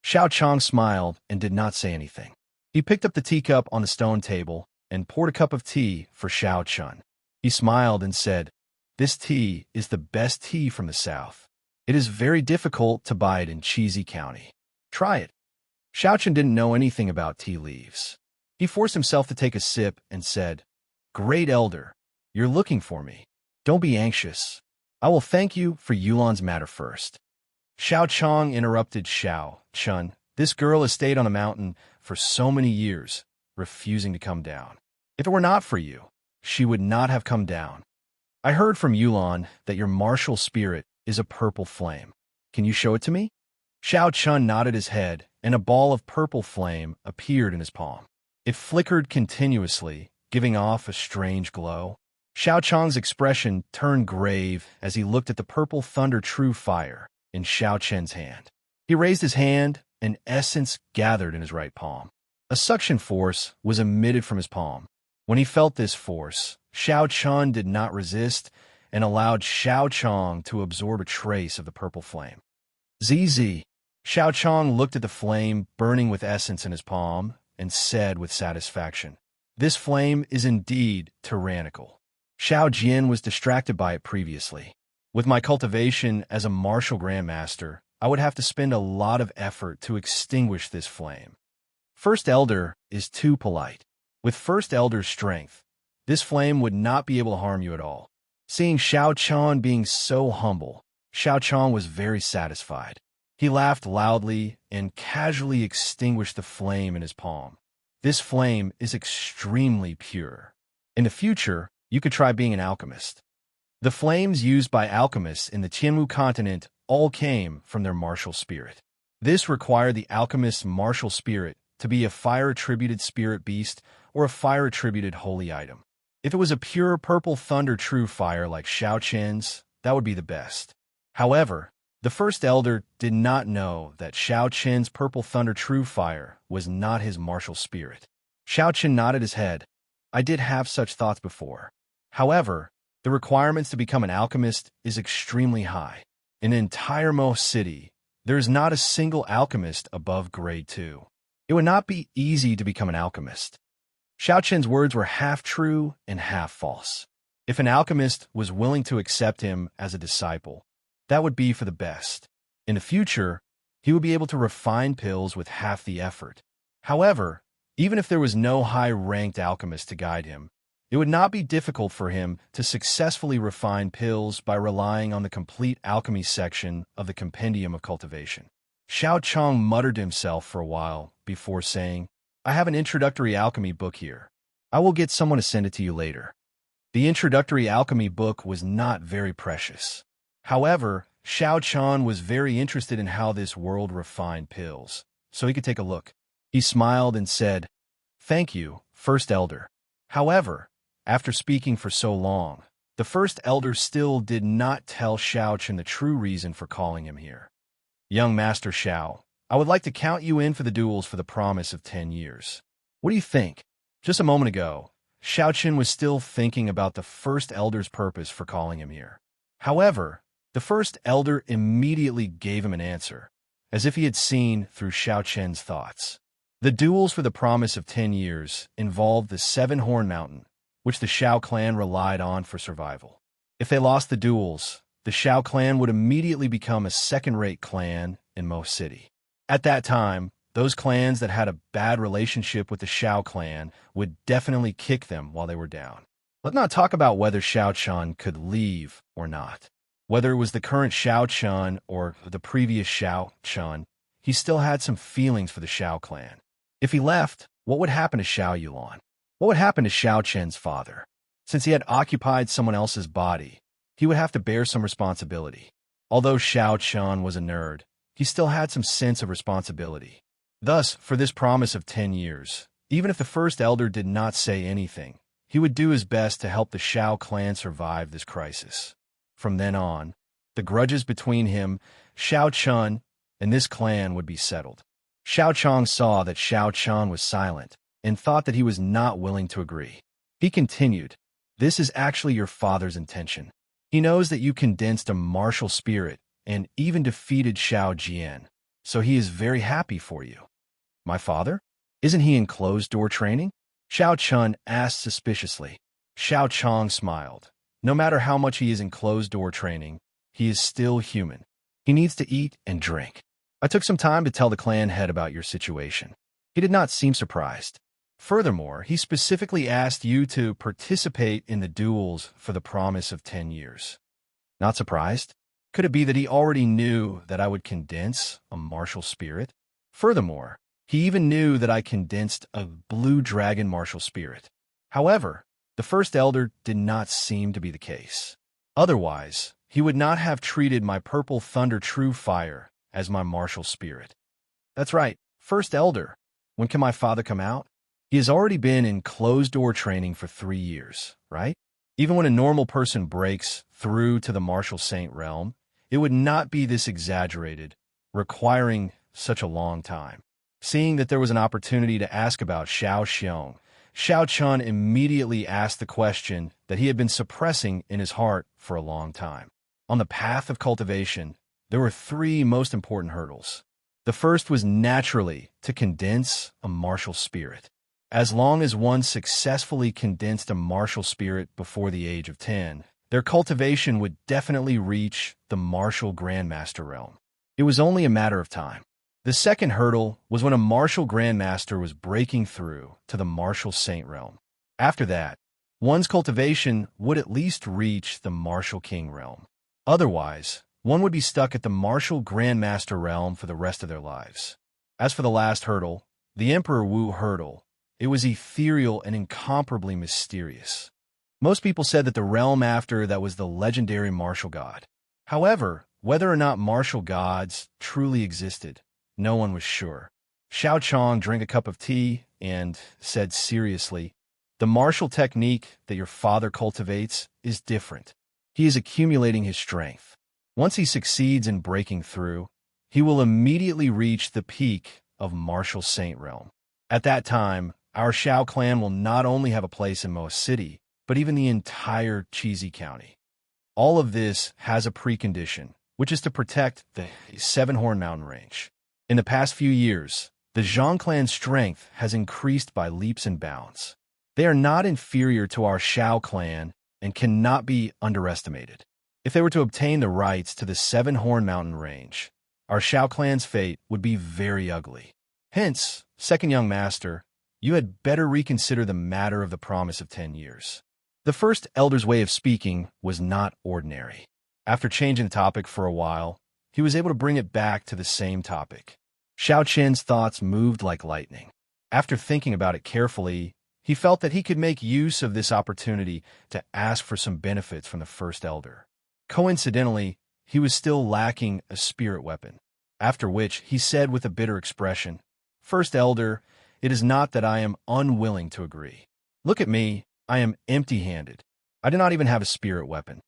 Xiao Chong smiled and did not say anything. He picked up the teacup on the stone table and poured a cup of tea for Xiao Chun. He smiled and said, "This tea is the best tea from the south. It is very difficult to buy it in Cheesy County. Try it." Xiao Chun didn't know anything about tea leaves. He forced himself to take a sip and said, "Great Elder, you're looking for me. Don't be anxious. I will thank you for Yulan's matter first." Xiao Chong interrupted Xiao Chun. "This girl has stayed on the mountain for so many years, refusing to come down. If it were not for you, she would not have come down. I heard from Yulan that your martial spirit is a purple flame. Can you show it to me?" Xiao Chun nodded his head, and a ball of purple flame appeared in his palm. It flickered continuously, giving off a strange glow. Xiao Chong's expression turned grave as he looked at the purple thunder true fire in Xiao Chen's hand. He raised his hand, and essence gathered in his right palm. A suction force was emitted from his palm. When he felt this force, Xiao Chun did not resist and allowed Xiao Chong to absorb a trace of the purple flame. ZZ. Xiao Chong looked at the flame burning with essence in his palm and said with satisfaction, "This flame is indeed tyrannical." Xiao Jian was distracted by it previously. With my cultivation as a martial grandmaster, I would have to spend a lot of effort to extinguish this flame. First Elder is too polite. With First Elder's strength, this flame would not be able to harm you at all. Seeing Xiao Chong being so humble, Xiao Chong was very satisfied. He laughed loudly and casually extinguished the flame in his palm. This flame is extremely pure. In the future, you could try being an alchemist. The flames used by alchemists in the Qianwu continent all came from their martial spirit. This required the alchemist's martial spirit to be a fire-attributed spirit beast or a fire-attributed holy item. If it was a pure purple thunder true fire like Xiao Chen's, that would be the best. However, the first elder did not know that Xiao Chen's purple thunder true fire was not his martial spirit. Xiao Chen nodded his head. "I did have such thoughts before. However, the requirements to become an alchemist is extremely high. In the entire Mo city, there is not a single alchemist above grade 2. It would not be easy to become an alchemist." Xiao Chen's words were half true and half false. If an alchemist was willing to accept him as a disciple, that would be for the best. In the future, he would be able to refine pills with half the effort. However, even if there was no high-ranked alchemist to guide him, it would not be difficult for him to successfully refine pills by relying on the complete alchemy section of the Compendium of Cultivation. Xiao Chong muttered to himself for a while before saying, "I have an introductory alchemy book here. I will get someone to send it to you later." The introductory alchemy book was not very precious. However, Xiao Chong was very interested in how this world refined pills, so he could take a look. He smiled and said, "Thank you, First Elder." However, after speaking for so long, the first elder still did not tell Xiao Chen the true reason for calling him here. Young Master Xiao, I would like to count you in for the duels for the promise of 10 years. What do you think? Just a moment ago, Xiao Chen was still thinking about the first elder's purpose for calling him here. However, the first elder immediately gave him an answer, as if he had seen through Xiao Chen's thoughts. The duels for the promise of 10 years involved the Seven-Horn Mountain, which the Xiao clan relied on for survival. If they lost the duels, the Xiao clan would immediately become a second-rate clan in Mo City. At that time, those clans that had a bad relationship with the Xiao clan would definitely kick them while they were down. Let's not talk about whether Xiao Chun could leave or not. Whether it was the current Xiao Chun or the previous Xiao Chun, he still had some feelings for the Xiao clan. If he left, what would happen to Xiao Yulan? What would happen to Xiao Chen's father? Since he had occupied someone else's body, he would have to bear some responsibility. Although Xiao Chun was a nerd, he still had some sense of responsibility. Thus, for this promise of 10 years, even if the first elder did not say anything, he would do his best to help the Xiao clan survive this crisis. From then on, the grudges between him, Xiao Chun, and this clan would be settled. Xiao Chong saw that Xiao Chun was silent and thought that he was not willing to agree. He continued, "This is actually your father's intention. He knows that you condensed a martial spirit and even defeated Xiao Jian, so he is very happy for you." "My father? Isn't he in closed-door training?" Xiao Chun asked suspiciously. Xiao Chong smiled. "No matter how much he is in closed-door training, he is still human. He needs to eat and drink. I took some time to tell the clan head about your situation." He did not seem surprised. Furthermore, he specifically asked you to participate in the duels for the promise of 10 years. Not surprised? Could it be that he already knew that I would condense a martial spirit? Furthermore, he even knew that I condensed a blue dragon martial spirit. However, the first elder did not seem to be the case. Otherwise, he would not have treated my purple thunder true fire as my martial spirit. That's right, first elder. When can my father come out? He has already been in closed-door training for 3 years, right? Even when a normal person breaks through to the martial saint realm, it would not be this exaggerated, requiring such a long time. Seeing that there was an opportunity to ask about Xiao Xiong, Xiao Chun immediately asked the question that he had been suppressing in his heart for a long time. On the path of cultivation, there were 3 most important hurdles. The first was naturally to condense a martial spirit. As long as one successfully condensed a martial spirit before the age of 10, their cultivation would definitely reach the martial grandmaster realm. It was only a matter of time. The second hurdle was when a martial grandmaster was breaking through to the martial saint realm. After that, one's cultivation would at least reach the martial king realm. Otherwise, one would be stuck at the martial grandmaster realm for the rest of their lives. As for the last hurdle, the Emperor Wu hurdle, it was ethereal and incomparably mysterious. Most people said that the realm after that was the legendary martial god. However, whether or not martial gods truly existed, no one was sure. Xiao Chong drank a cup of tea and said seriously, "The martial technique that your father cultivates is different. He is accumulating his strength. Once he succeeds in breaking through, he will immediately reach the peak of martial saint realm. At that time, our Xiao clan will not only have a place in Mo City, but even the entire Cheesy County. All of this has a precondition, which is to protect the Seven-Horn Mountain Range. In the past few years, the Zhang clan's strength has increased by leaps and bounds. They are not inferior to our Xiao clan and cannot be underestimated. If they were to obtain the rights to the Seven-Horn Mountain Range, our Xiao clan's fate would be very ugly. Hence, second young master, you had better reconsider the matter of the promise of 10 years. The first elder's way of speaking was not ordinary. After changing the topic for a while, he was able to bring it back to the same topic. Xiao Chen's thoughts moved like lightning. After thinking about it carefully, he felt that he could make use of this opportunity to ask for some benefits from the first elder. Coincidentally, he was still lacking a spirit weapon, after which he said with a bitter expression, "First elder, it is not that I am unwilling to agree. Look at me, I am empty-handed. I do not even have a spirit weapon.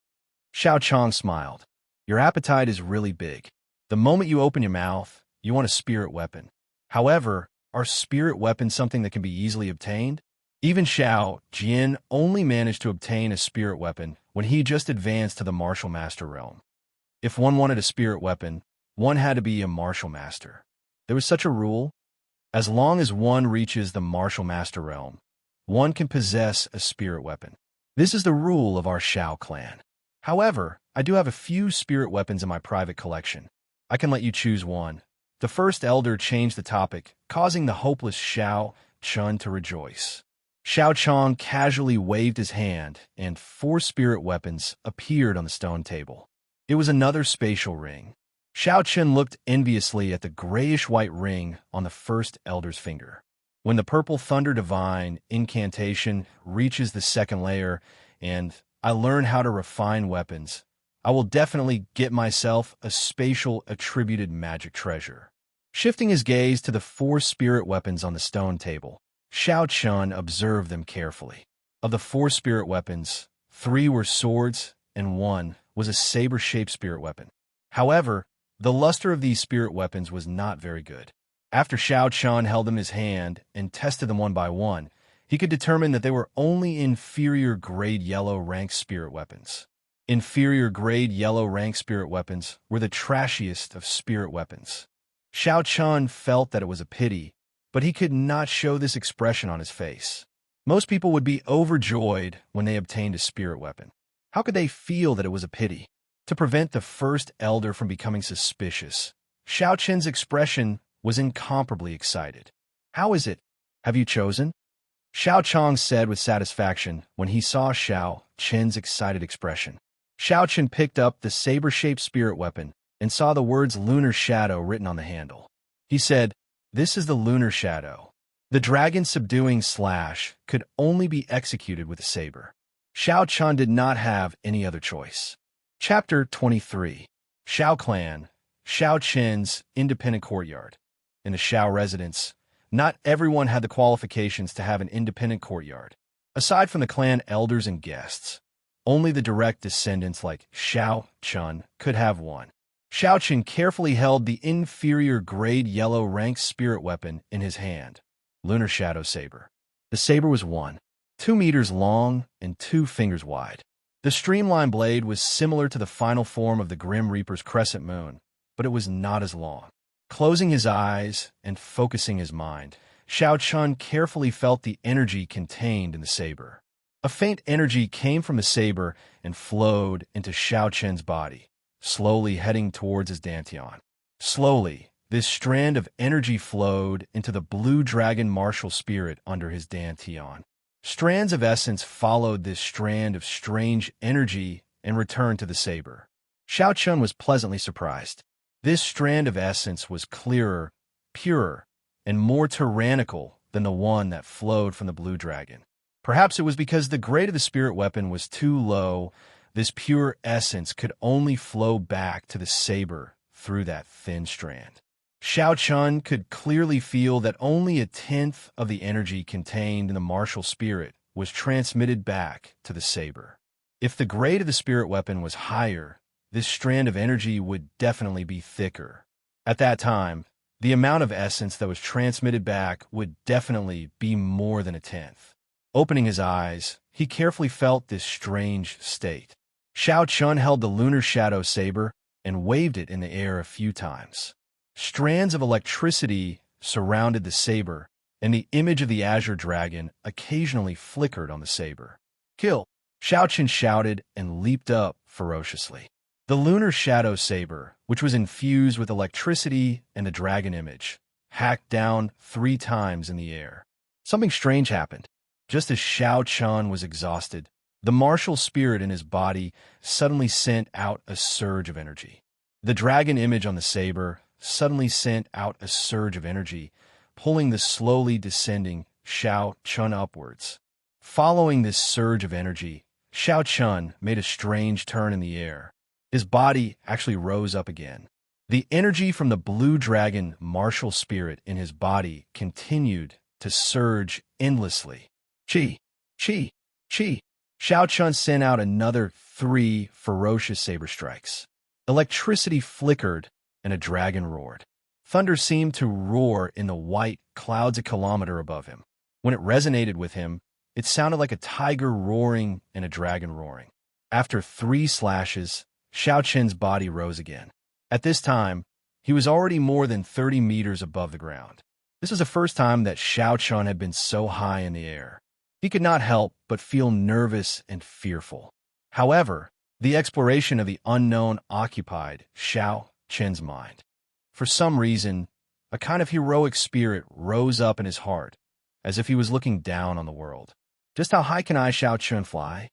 Xiao Chang smiled. Your appetite is really big. The moment you open your mouth, you want a spirit weapon. However, are spirit weapons something that can be easily obtained? Even Xiao Jian only managed to obtain a spirit weapon when he just advanced to the martial master realm. If one wanted a spirit weapon, one had to be a martial master. There was such a rule. As long as one reaches the martial master realm, one can possess a spirit weapon. This is the rule of our Xiao clan. However, I do have a few spirit weapons in my private collection. I can let you choose one. The first elder changed the topic, causing the hopeless Xiao Chun to rejoice. Xiao Chang casually waved his hand, and 4 spirit weapons appeared on the stone table. It was another spatial ring. Xiao Chun looked enviously at the grayish-white ring on the first elder's finger. When the purple thunder divine incantation reaches the second layer, and I learn how to refine weapons, I will definitely get myself a spatial attributed magic treasure. Shifting his gaze to the 4 spirit weapons on the stone table, Xiao Chun observed them carefully. Of the 4 spirit weapons, 3 were swords and 1 was a saber-shaped spirit weapon. However, the luster of these spirit weapons was not very good. After Xiao Chun held them in his hand and tested them one by one, he could determine that they were only inferior grade yellow rank spirit weapons. Inferior grade yellow rank spirit weapons were the trashiest of spirit weapons. Xiao Chun felt that it was a pity, but he could not show this expression on his face. Most people would be overjoyed when they obtained a spirit weapon. How could they feel that it was a pity? To prevent the first elder from becoming suspicious, Xiao Chun's expression was incomparably excited. How is it? Have you chosen? Xiao Chang said with satisfaction when he saw Xiao Chun's excited expression. Xiao Chun picked up the saber-shaped spirit weapon and saw the words Lunar Shadow written on the handle. He said, "This is the Lunar Shadow. The dragon subduing slash could only be executed with a saber." Xiao Chun did not have any other choice. Chapter 23. Xiao Clan, Xiao Chen's independent courtyard. In the Xiao residence, not everyone had the qualifications to have an independent courtyard. Aside from the clan elders and guests, only the direct descendants like Xiao Chun could have one. Xiao Chun carefully held the inferior grade yellow rank spirit weapon in his hand, Lunar Shadow Saber. The saber was 2 meters long and 2 fingers wide. The streamlined blade was similar to the final form of the Grim Reaper's crescent moon, but it was not as long. Closing his eyes and focusing his mind, Xiao Chun carefully felt the energy contained in the saber. A faint energy came from the saber and flowed into Xiao Chun's body, slowly heading towards his dantian. Slowly, this strand of energy flowed into the blue dragon martial spirit under his dantian. Strands of essence followed this strand of strange energy and returned to the saber. Xiao Chun was pleasantly surprised. This strand of essence was clearer, purer, and more tyrannical than the one that flowed from the blue dragon. Perhaps it was because the grade of the spirit weapon was too low. This pure essence could only flow back to the saber through that thin strand. Xiao Chun could clearly feel that only 1/10 of the energy contained in the martial spirit was transmitted back to the saber. If the grade of the spirit weapon was higher, this strand of energy would definitely be thicker. At that time, the amount of essence that was transmitted back would definitely be more than 1/10. Opening his eyes, he carefully felt this strange state. Xiao Chun held the Lunar Shadow Saber and waved it in the air a few times. Strands of electricity surrounded the saber, and the image of the Azure Dragon occasionally flickered on the saber. "Kill!" Xiao Chun shouted and leaped up ferociously. The Lunar Shadow Saber, which was infused with electricity and the dragon image, hacked down 3 times in the air. Something strange happened. Just as Xiao Chun was exhausted, the martial spirit in his body suddenly sent out a surge of energy. The dragon image on the saber suddenly sent out a surge of energy, pulling the slowly descending Xiao Chun upwards. Following this surge of energy, Xiao Chun made a strange turn in the air. His body actually rose up again. The energy from the blue dragon martial spirit in his body continued to surge endlessly. Chi, chi, chi. Xiao Chun sent out another 3 ferocious saber strikes. Electricity flickered, and a dragon roared. Thunder seemed to roar in the white clouds a kilometer above him. When it resonated with him, it sounded like a tiger roaring and a dragon roaring. After 3 slashes, Xiao Chen's body rose again. At this time, he was already more than 30 meters above the ground. This was the first time that Xiao Chun had been so high in the air. He could not help but feel nervous and fearful. However, the exploration of the unknown occupied Xiao Chen's mind. For some reason, a kind of heroic spirit rose up in his heart, as if he was looking down on the world. Just how high can I, Xiao Chun, fly?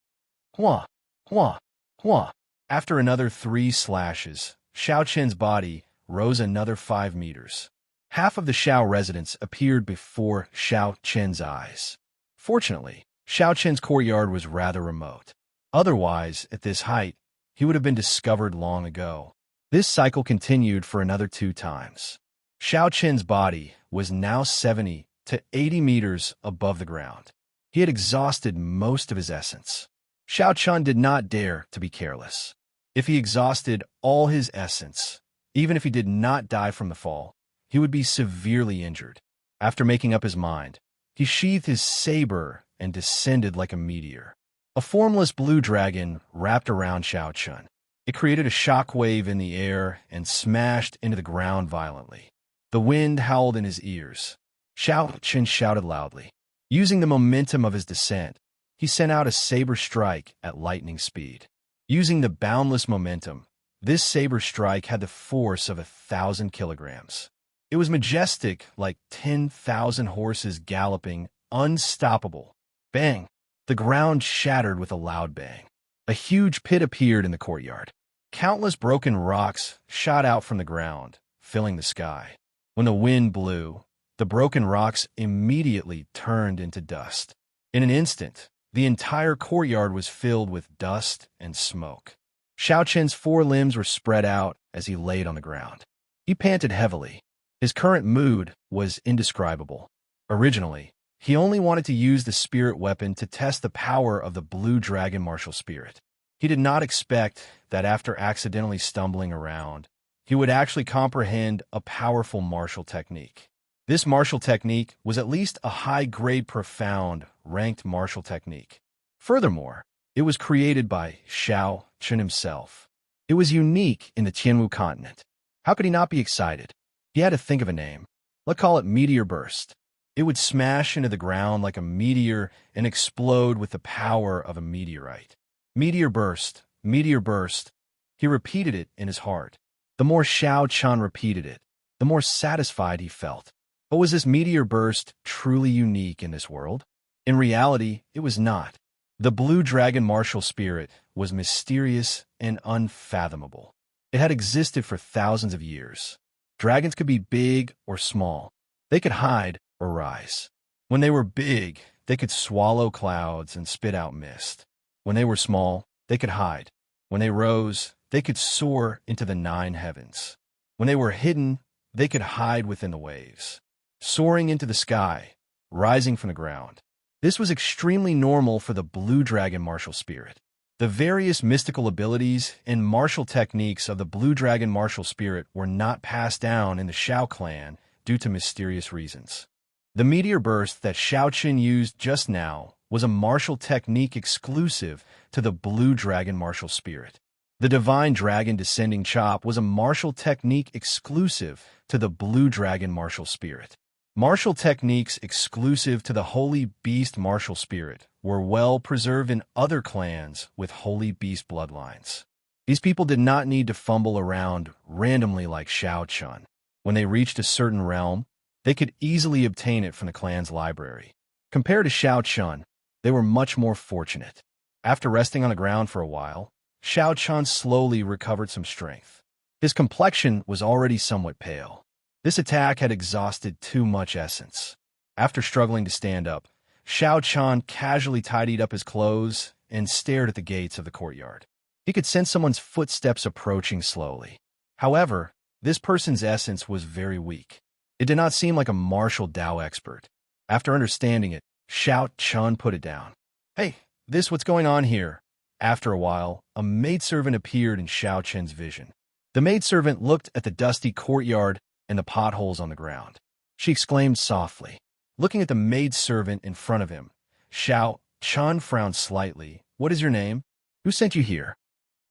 Hua, hua, hua. After another 3 slashes, Xiao Chen's body rose another 5 meters. Half of the Xiao residents appeared before Xiao Chen's eyes. Fortunately, Xiao Chen's courtyard was rather remote. Otherwise, at this height, he would have been discovered long ago. This cycle continued for another 2 times. Xiao Chen's body was now 70 to 80 meters above the ground. He had exhausted most of his essence. Xiao Chun did not dare to be careless. If he exhausted all his essence, even if he did not die from the fall, he would be severely injured. After making up his mind, he sheathed his saber and descended like a meteor. A formless blue dragon wrapped around Xiao Chun. It created a shockwave in the air and smashed into the ground violently. The wind howled in his ears. Xiao Chun shouted loudly. Using the momentum of his descent, he sent out a saber strike at lightning speed. Using the boundless momentum, this saber strike had the force of 1,000 kilograms. It was majestic, like 10,000 horses galloping, unstoppable. Bang! The ground shattered with a loud bang. A huge pit appeared in the courtyard. Countless broken rocks shot out from the ground, filling the sky. When the wind blew, the broken rocks immediately turned into dust. In an instant, the entire courtyard was filled with dust and smoke. Xiao Chen's 4 limbs were spread out as he laid on the ground. He panted heavily. His current mood was indescribable. Originally, he only wanted to use the spirit weapon to test the power of the blue dragon martial spirit. He did not expect that after accidentally stumbling around, he would actually comprehend a powerful martial technique. This martial technique was at least a high-grade profound ranked martial technique. Furthermore, it was created by Xiao Chun himself. It was unique in the Tianwu continent. How could he not be excited? He had to think of a name. Let's call it Meteor Burst. It would smash into the ground like a meteor and explode with the power of a meteorite. Meteor Burst, Meteor Burst. He repeated it in his heart. The more Xiao Chun repeated it, the more satisfied he felt. But was this meteor burst truly unique in this world? In reality, it was not. The blue dragon martial spirit was mysterious and unfathomable. It had existed for thousands of years. Dragons could be big or small. They could hide or rise. When they were big, they could swallow clouds and spit out mist. When they were small, they could hide. When they rose, they could soar into the 9 heavens. When they were hidden, they could hide within the waves. Soaring into the sky, rising from the ground. This was extremely normal for the blue dragon martial spirit. The various mystical abilities and martial techniques of the blue dragon martial spirit were not passed down in the Xiao clan due to mysterious reasons. The meteor burst that Xiao Chun used just now was a martial technique exclusive to the blue dragon martial spirit. The divine dragon descending chop was a martial technique exclusive to the blue dragon martial spirit. Martial techniques exclusive to the holy beast martial spirit were well preserved in other clans with holy beast bloodlines. These people did not need to fumble around randomly like Xiao Chun. When they reached a certain realm, they could easily obtain it from the clan's library. Compared to Xiao Chun, they were much more fortunate. After resting on the ground for a while, Xiao Chun slowly recovered some strength. His complexion was already somewhat pale. This attack had exhausted too much essence. After struggling to stand up, Xiao Chun casually tidied up his clothes and stared at the gates of the courtyard. He could sense someone's footsteps approaching slowly. However, this person's essence was very weak. It did not seem like a martial Dao expert. After understanding it, Xiao Chun put it down. "Hey, This what's going on here? After a while, a maidservant appeared in Xiao Chen's vision. The maidservant looked at the dusty courtyard and the potholes on the ground. She exclaimed softly. Looking at the maidservant in front of him, Xiao Chen frowned slightly. What is your name? Who sent you here?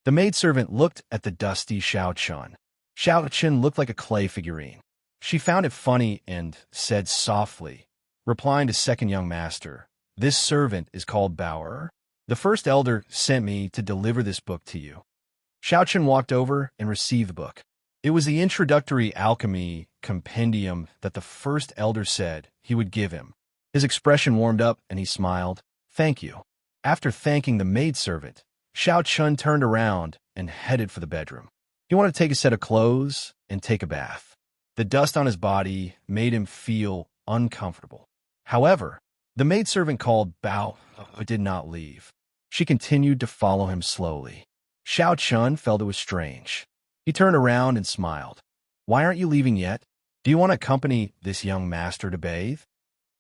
The maidservant looked at the dusty Xiao Chen. Xiao Chen looked like a clay figurine. She found it funny and said softly, replying to second young master, this servant is called Bauer. The first elder sent me to deliver this book to you. Xiao Chen walked over and received the book. It was the introductory alchemy compendium that the first elder said he would give him. His expression warmed up and he smiled. Thank you. After thanking the maidservant, Xiao Chen turned around and headed for the bedroom. He wanted to take a set of clothes and take a bath. The dust on his body made him feel uncomfortable. However, the maidservant called Bao did not leave. She continued to follow him slowly. Xiao Chen felt it was strange. He turned around and smiled. Why aren't you leaving yet? Do you want to accompany this young master to bathe?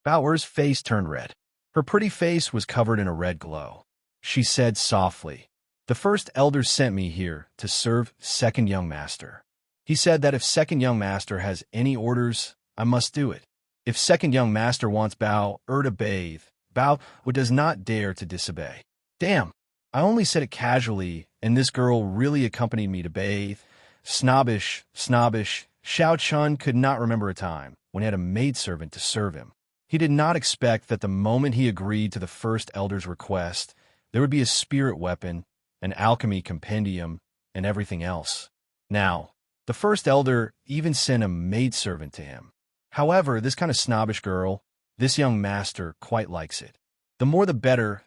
Bauer's face turned red. Her pretty face was covered in a red glow. She said softly, the first elder sent me here to serve second young master. He said that if second young master has any orders, I must do it. If second young master wants Bao to bathe, Bao does not dare to disobey. Damn, I only said it casually, and this girl really accompanied me to bathe. Snobbish. Xiao Chen could not remember a time when he had a maidservant to serve him. He did not expect that the moment he agreed to the first elder's request, there would be a spirit weapon, an alchemy compendium, and everything else. Now, the first elder even sent a maidservant to him. However, this kind of snobbish girl, this young master quite likes it. The more the better,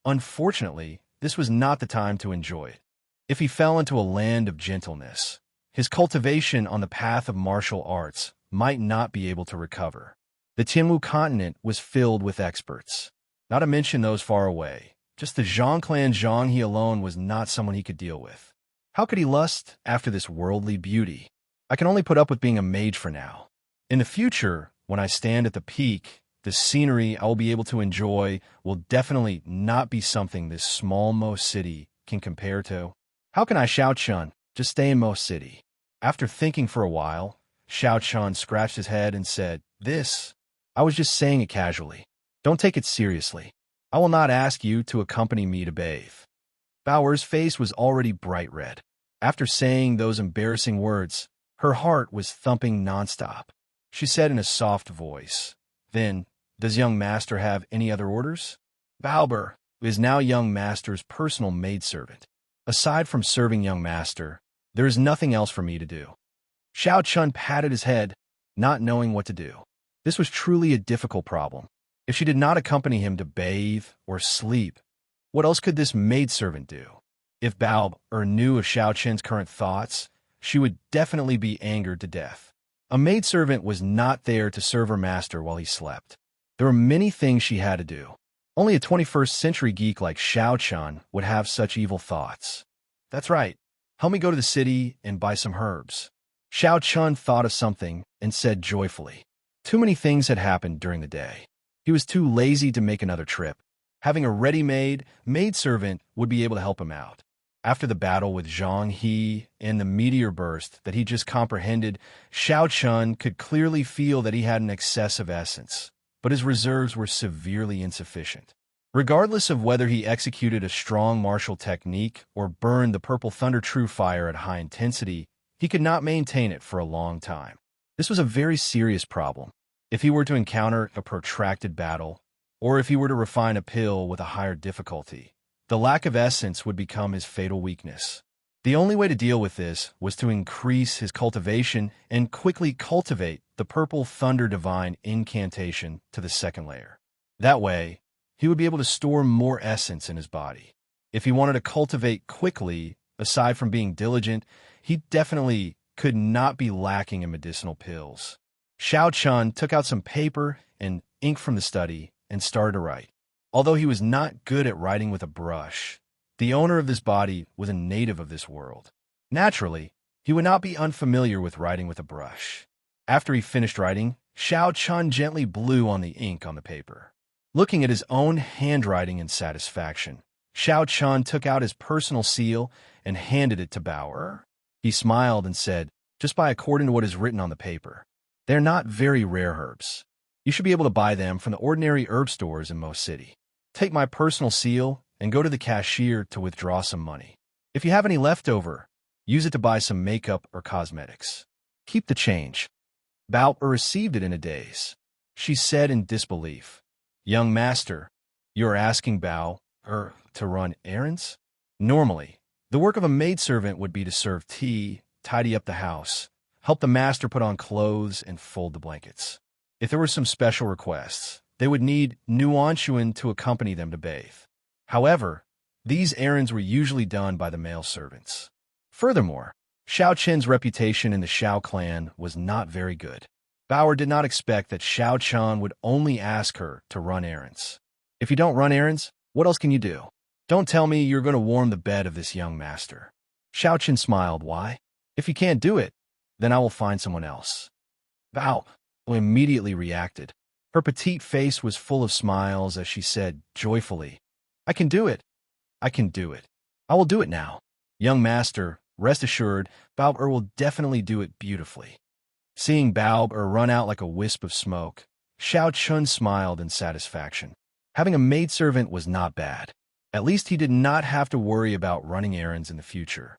Unfortunately, this was not the time to enjoy it. If he fell into a land of gentleness, his cultivation on the path of martial arts might not be able to recover. The Tianwu continent was filled with experts, not to mention those far away. Just the Zhang clan Zhang he alone was not someone he could deal with. How could he lust after this worldly beauty? I can only put up with being a mage for now. In the future, when I stand at the peak, the scenery I will be able to enjoy will definitely not be something this small Mo City can compare to. How can I, Xiao Chen, just stay in Mo City? After thinking for a while, Xiao Chen scratched his head and said, I was just saying it casually. Don't take it seriously. I will not ask you to accompany me to bathe. Bauer's face was already bright red. After saying those embarrassing words, her heart was thumping nonstop. She said in a soft voice, Then, does young master have any other orders? Bauer is now young master's personal maidservant. Aside from serving young master, there is nothing else for me to do. Xiao Chen patted his head, not knowing what to do. This was truly a difficult problem. If she did not accompany him to bathe or sleep, what else could this maidservant do? If Bao knew of Xiao Chen's current thoughts, she would definitely be angered to death. A maidservant was not there to serve her master while he slept. There were many things she had to do. Only a 21st century geek like Xiao Chen would have such evil thoughts. That's right. Help me go to the city and buy some herbs. Xiao Chen thought of something and said joyfully. Too many things had happened during the day. He was too lazy to make another trip. Having a ready-made maidservant would be able to help him out. After the battle with Zhang He and the meteor burst that he just comprehended, Xiao Chen could clearly feel that he had an excess of essence, but his reserves were severely insufficient. Regardless of whether he executed a strong martial technique or burned the purple thunder true fire at high intensity, he could not maintain it for a long time. This was a very serious problem. If he were to encounter a protracted battle, or if he were to refine a pill with a higher difficulty, the lack of essence would become his fatal weakness. The only way to deal with this was to increase his cultivation and quickly cultivate the purple thunder divine incantation to the second layer. That way, he would be able to store more essence in his body. If he wanted to cultivate quickly, aside from being diligent, he definitely could not be lacking in medicinal pills. Xiao Chen took out some paper and ink from the study and started to write. Although he was not good at writing with a brush, the owner of this body was a native of this world. Naturally, he would not be unfamiliar with writing with a brush. After he finished writing, Xiao Chen gently blew on the ink on the paper. Looking at his own handwriting in satisfaction, Xiao Chun took out his personal seal and handed it to Bao. He smiled and said, "Just buy according to what is written on the paper. They're not very rare herbs. You should be able to buy them from the ordinary herb stores in most city. Take my personal seal and go to the cashier to withdraw some money. If you have any left over, use it to buy some makeup or cosmetics. Keep the change." Bao received it in a daze. She said in disbelief, "Young master, you're asking Bao to run errands?" Normally, the work of a maidservant would be to serve tea, tidy up the house, help the master put on clothes, and fold the blankets. If there were some special requests, they would need Nuanshuan to accompany them to bathe. However, these errands were usually done by the male servants. Furthermore, Xiao Chen's reputation in the Xiao clan was not very good. Bao did not expect that Xiao Chen would only ask her to run errands. "If you don't run errands, what else can you do? Don't tell me you're going to warm the bed of this young master." Xiao Chen smiled. "Why? If you can't do it, then I will find someone else." Bao immediately reacted. Her petite face was full of smiles as she said joyfully, "I can do it. I can do it. I will do it now. Young master, rest assured, Bao will definitely do it beautifully." Seeing Bao run out like a wisp of smoke, Xiao Chun smiled in satisfaction. Having a maidservant was not bad. At least he did not have to worry about running errands in the future.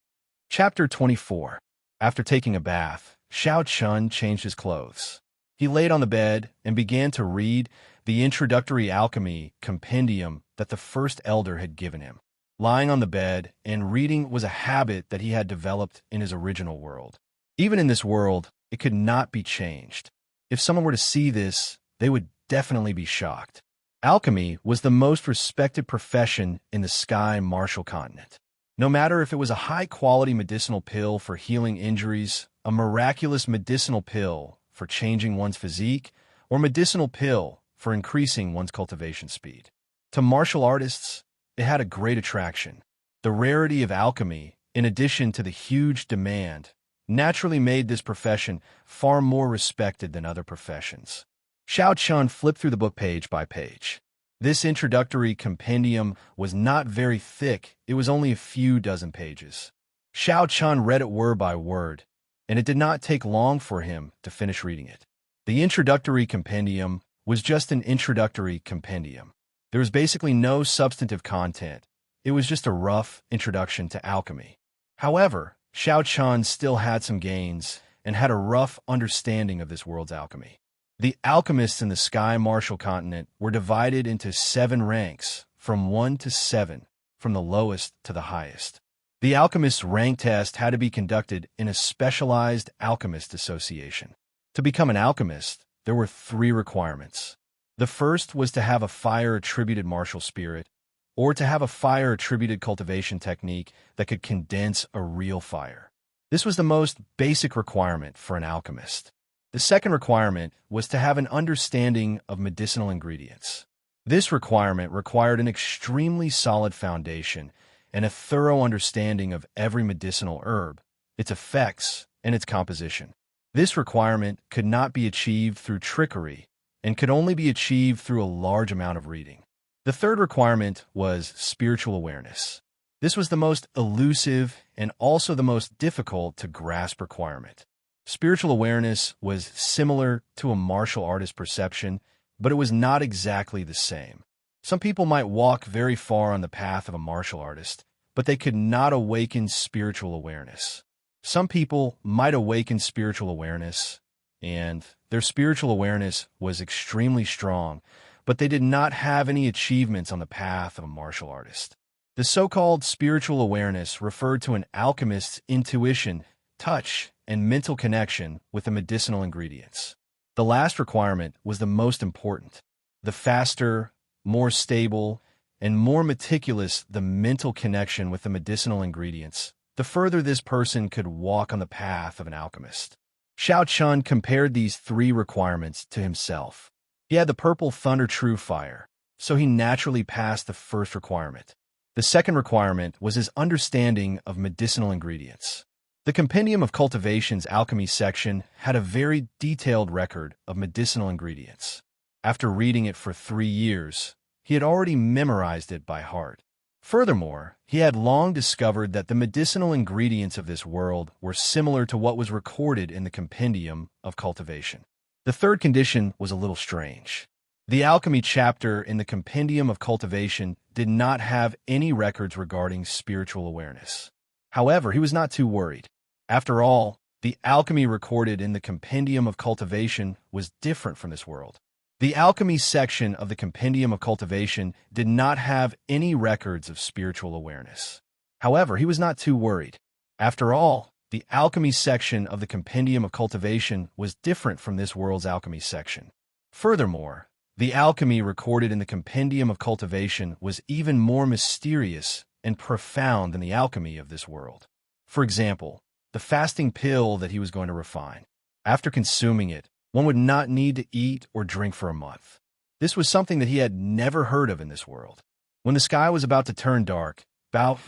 Chapter 24. After taking a bath, Xiao Chun changed his clothes. He laid on the bed and began to read the introductory alchemy compendium that the first elder had given him. Lying on the bed and reading was a habit that he had developed in his original world. Even in this world, it could not be changed. If someone were to see this, they would definitely be shocked. Alchemy was the most respected profession in the Sky Martial continent. No matter if it was a high-quality medicinal pill for healing injuries, a miraculous medicinal pill for changing one's physique, or medicinal pill for increasing one's cultivation speed. To martial artists, it had a great attraction. The rarity of alchemy, in addition to the huge demand, naturally made this profession far more respected than other professions. Xiao Chun flipped through the book page by page. This introductory compendium was not very thick, it was only a few dozen pages. Xiao Chun read it word by word, and it did not take long for him to finish reading it. The introductory compendium was just an introductory compendium. There was basically no substantive content. It was just a rough introduction to alchemy. However, Xiao Chun still had some gains and had a rough understanding of this world's alchemy. The alchemists in the Sky Martial continent were divided into 7 ranks, from 1 to 7, from the lowest to the highest. The alchemist's rank test had to be conducted in a specialized alchemist association. To become an alchemist, there were 3 requirements. The first was to have a fire-attributed martial spirit, or to have a fire-attributed cultivation technique that could condense a real fire. This was the most basic requirement for an alchemist. The second requirement was to have an understanding of medicinal ingredients. This requirement required an extremely solid foundation and a thorough understanding of every medicinal herb, its effects, and its composition. This requirement could not be achieved through trickery and could only be achieved through a large amount of reading. The third requirement was spiritual awareness. This was the most elusive and also the most difficult to grasp requirement. Spiritual awareness was similar to a martial artist's perception, but it was not exactly the same. Some people might walk very far on the path of a martial artist, but they could not awaken spiritual awareness. Some people might awaken spiritual awareness, and their spiritual awareness was extremely strong, but they did not have any achievements on the path of a martial artist. The so-called spiritual awareness referred to an alchemist's intuition, touch, and mental connection with the medicinal ingredients. The last requirement was the most important. The faster, more stable, and more meticulous the mental connection with the medicinal ingredients, the further this person could walk on the path of an alchemist. Xiao Chun compared these 3 requirements to himself. He had the purple thunder true fire, so he naturally passed the first requirement. The second requirement was his understanding of medicinal ingredients. The Compendium of Cultivation's alchemy section had a very detailed record of medicinal ingredients. After reading it for 3 years, he had already memorized it by heart. Furthermore, he had long discovered that the medicinal ingredients of this world were similar to what was recorded in the Compendium of Cultivation. The third condition was a little strange. The alchemy chapter in the Compendium of Cultivation did not have any records regarding spiritual awareness. However, he was not too worried. After all, the alchemy recorded in the Compendium of Cultivation was different from this world. The alchemy section of the Compendium of Cultivation did not have any records of spiritual awareness. However, he was not too worried. After all, the alchemy section of the Compendium of Cultivation was different from this world's alchemy section. Furthermore, the alchemy recorded in the Compendium of Cultivation was even more mysterious and profound than the alchemy of this world. For example, the fasting pill that he was going to refine. After consuming it, one would not need to eat or drink for a month. This was something that he had never heard of in this world. When the sky was about to turn dark, Bao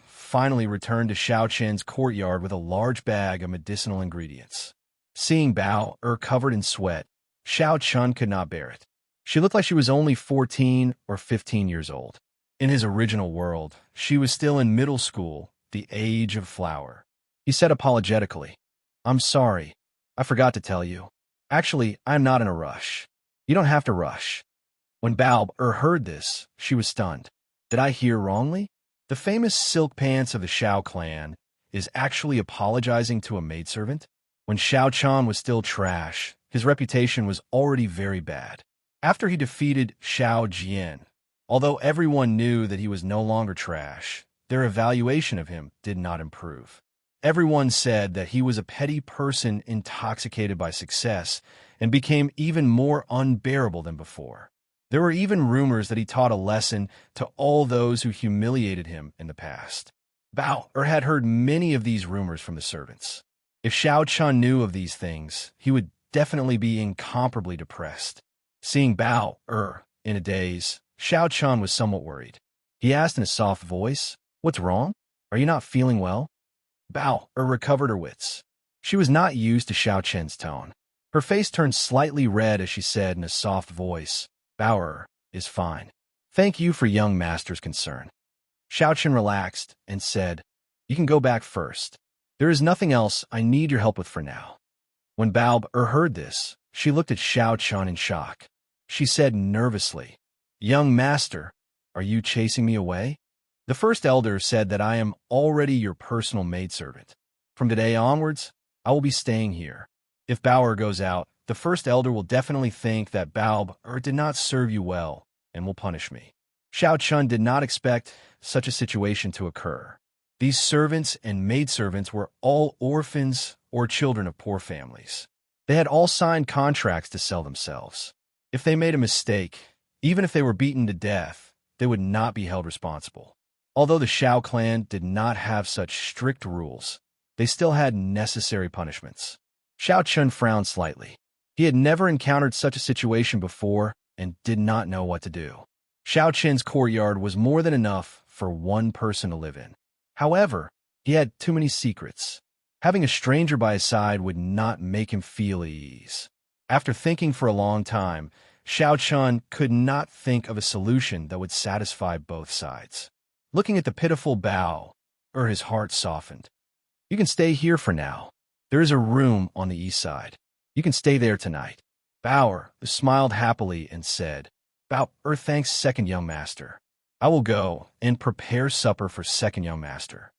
finally returned to Xiao Chen's courtyard with a large bag of medicinal ingredients. Seeing Bao covered in sweat, Xiao Chun could not bear it. She looked like she was only 14 or 15 years old. In his original world, she was still in middle school, the age of flower. He said apologetically, "I'm sorry. I forgot to tell you. Actually, I'm not in a rush. You don't have to rush." When Bao heard this, she was stunned. Did I hear wrongly? The famous silk pants of the Xiao clan is actually apologizing to a maidservant? When Xiao Chan was still trash, his reputation was already very bad. After he defeated Xiao Jian, although everyone knew that he was no longer trash, their evaluation of him did not improve. Everyone said that he was a petty person intoxicated by success and became even more unbearable than before. There were even rumors that he taught a lesson to all those who humiliated him in the past. Bao had heard many of these rumors from the servants. If Xiao Chun knew of these things, he would definitely be incomparably depressed. Seeing Bao in a daze, Xiao Chun was somewhat worried. He asked in a soft voice, "What's wrong? Are you not feeling well?" Bao recovered her wits. She was not used to Xiao Chen's tone. Her face turned slightly red as she said in a soft voice, "Bao is fine. Thank you for young master's concern." Xiao Chen relaxed and said, "You can go back first. There is nothing else I need your help with for now." When Bao heard this, she looked at Xiao Chun in shock. She said nervously, "Young master, are you chasing me away? The first elder said that I am already your personal maidservant. From today onwards, I will be staying here. If Bao goes out, the first elder will definitely think that Bao did not serve you well and will punish me." Xiao Chun did not expect such a situation to occur. These servants and maidservants were all orphans or children of poor families. They had all signed contracts to sell themselves. If they made a mistake, even if they were beaten to death, they would not be held responsible. Although the Xiao clan did not have such strict rules, they still had necessary punishments. Xiao Chun frowned slightly. He had never encountered such a situation before and did not know what to do. Xiao Chen's courtyard was more than enough for one person to live in. However, he had too many secrets. Having a stranger by his side would not make him feel at ease. After thinking for a long time, Xiao Chun could not think of a solution that would satisfy both sides. Looking at the pitiful Bao, his heart softened. "You can stay here for now. There is a room on the east side. You can stay there tonight." Bao smiled happily and said, "Bao, thanks, second young master. I will go and prepare supper for second young master."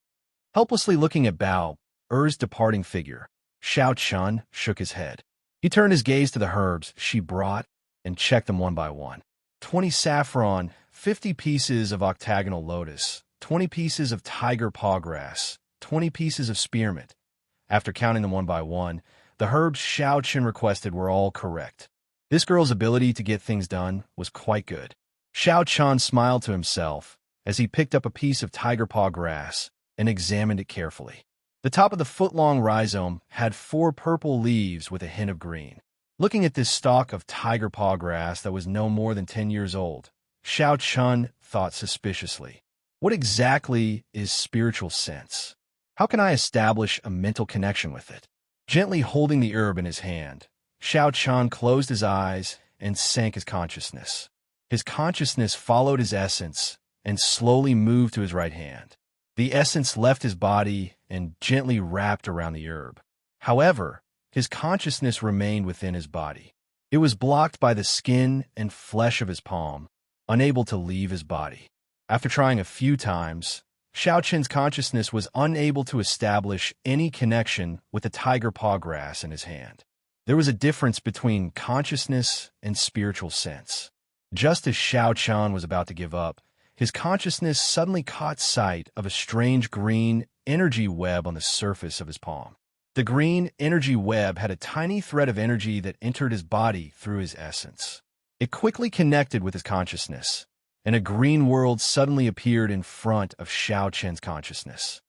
Helplessly looking at Bao's departing figure, Xiao Chun shook his head. He turned his gaze to the herbs she brought and checked them one by one. 20 saffron, 50 pieces of octagonal lotus, 20 pieces of tiger paw grass, 20 pieces of spearmint. After counting them one by one, the herbs Xiao Chun requested were all correct. This girl's ability to get things done was quite good. Xiao Chun smiled to himself as he picked up a piece of tiger paw grass and examined it carefully. The top of the foot-long rhizome had 4 purple leaves with a hint of green. Looking at this stalk of tiger paw grass that was no more than 10 years old, Xiao Chun thought suspiciously, "What exactly is spiritual sense? How can I establish a mental connection with it?" Gently holding the herb in his hand, Xiao Chun closed his eyes and sank his consciousness. His consciousness followed his essence and slowly moved to his right hand. The essence left his body and gently wrapped around the herb. However, his consciousness remained within his body. It was blocked by the skin and flesh of his palm, unable to leave his body. After trying a few times, Xiao Qin's consciousness was unable to establish any connection with the tiger paw grass in his hand. There was a difference between consciousness and spiritual sense. Just as Xiao Qin was about to give up, his consciousness suddenly caught sight of a strange green energy web on the surface of his palm. The green energy web had a tiny thread of energy that entered his body through his essence. It quickly connected with his consciousness, and a green world suddenly appeared in front of Xiao Qin's consciousness.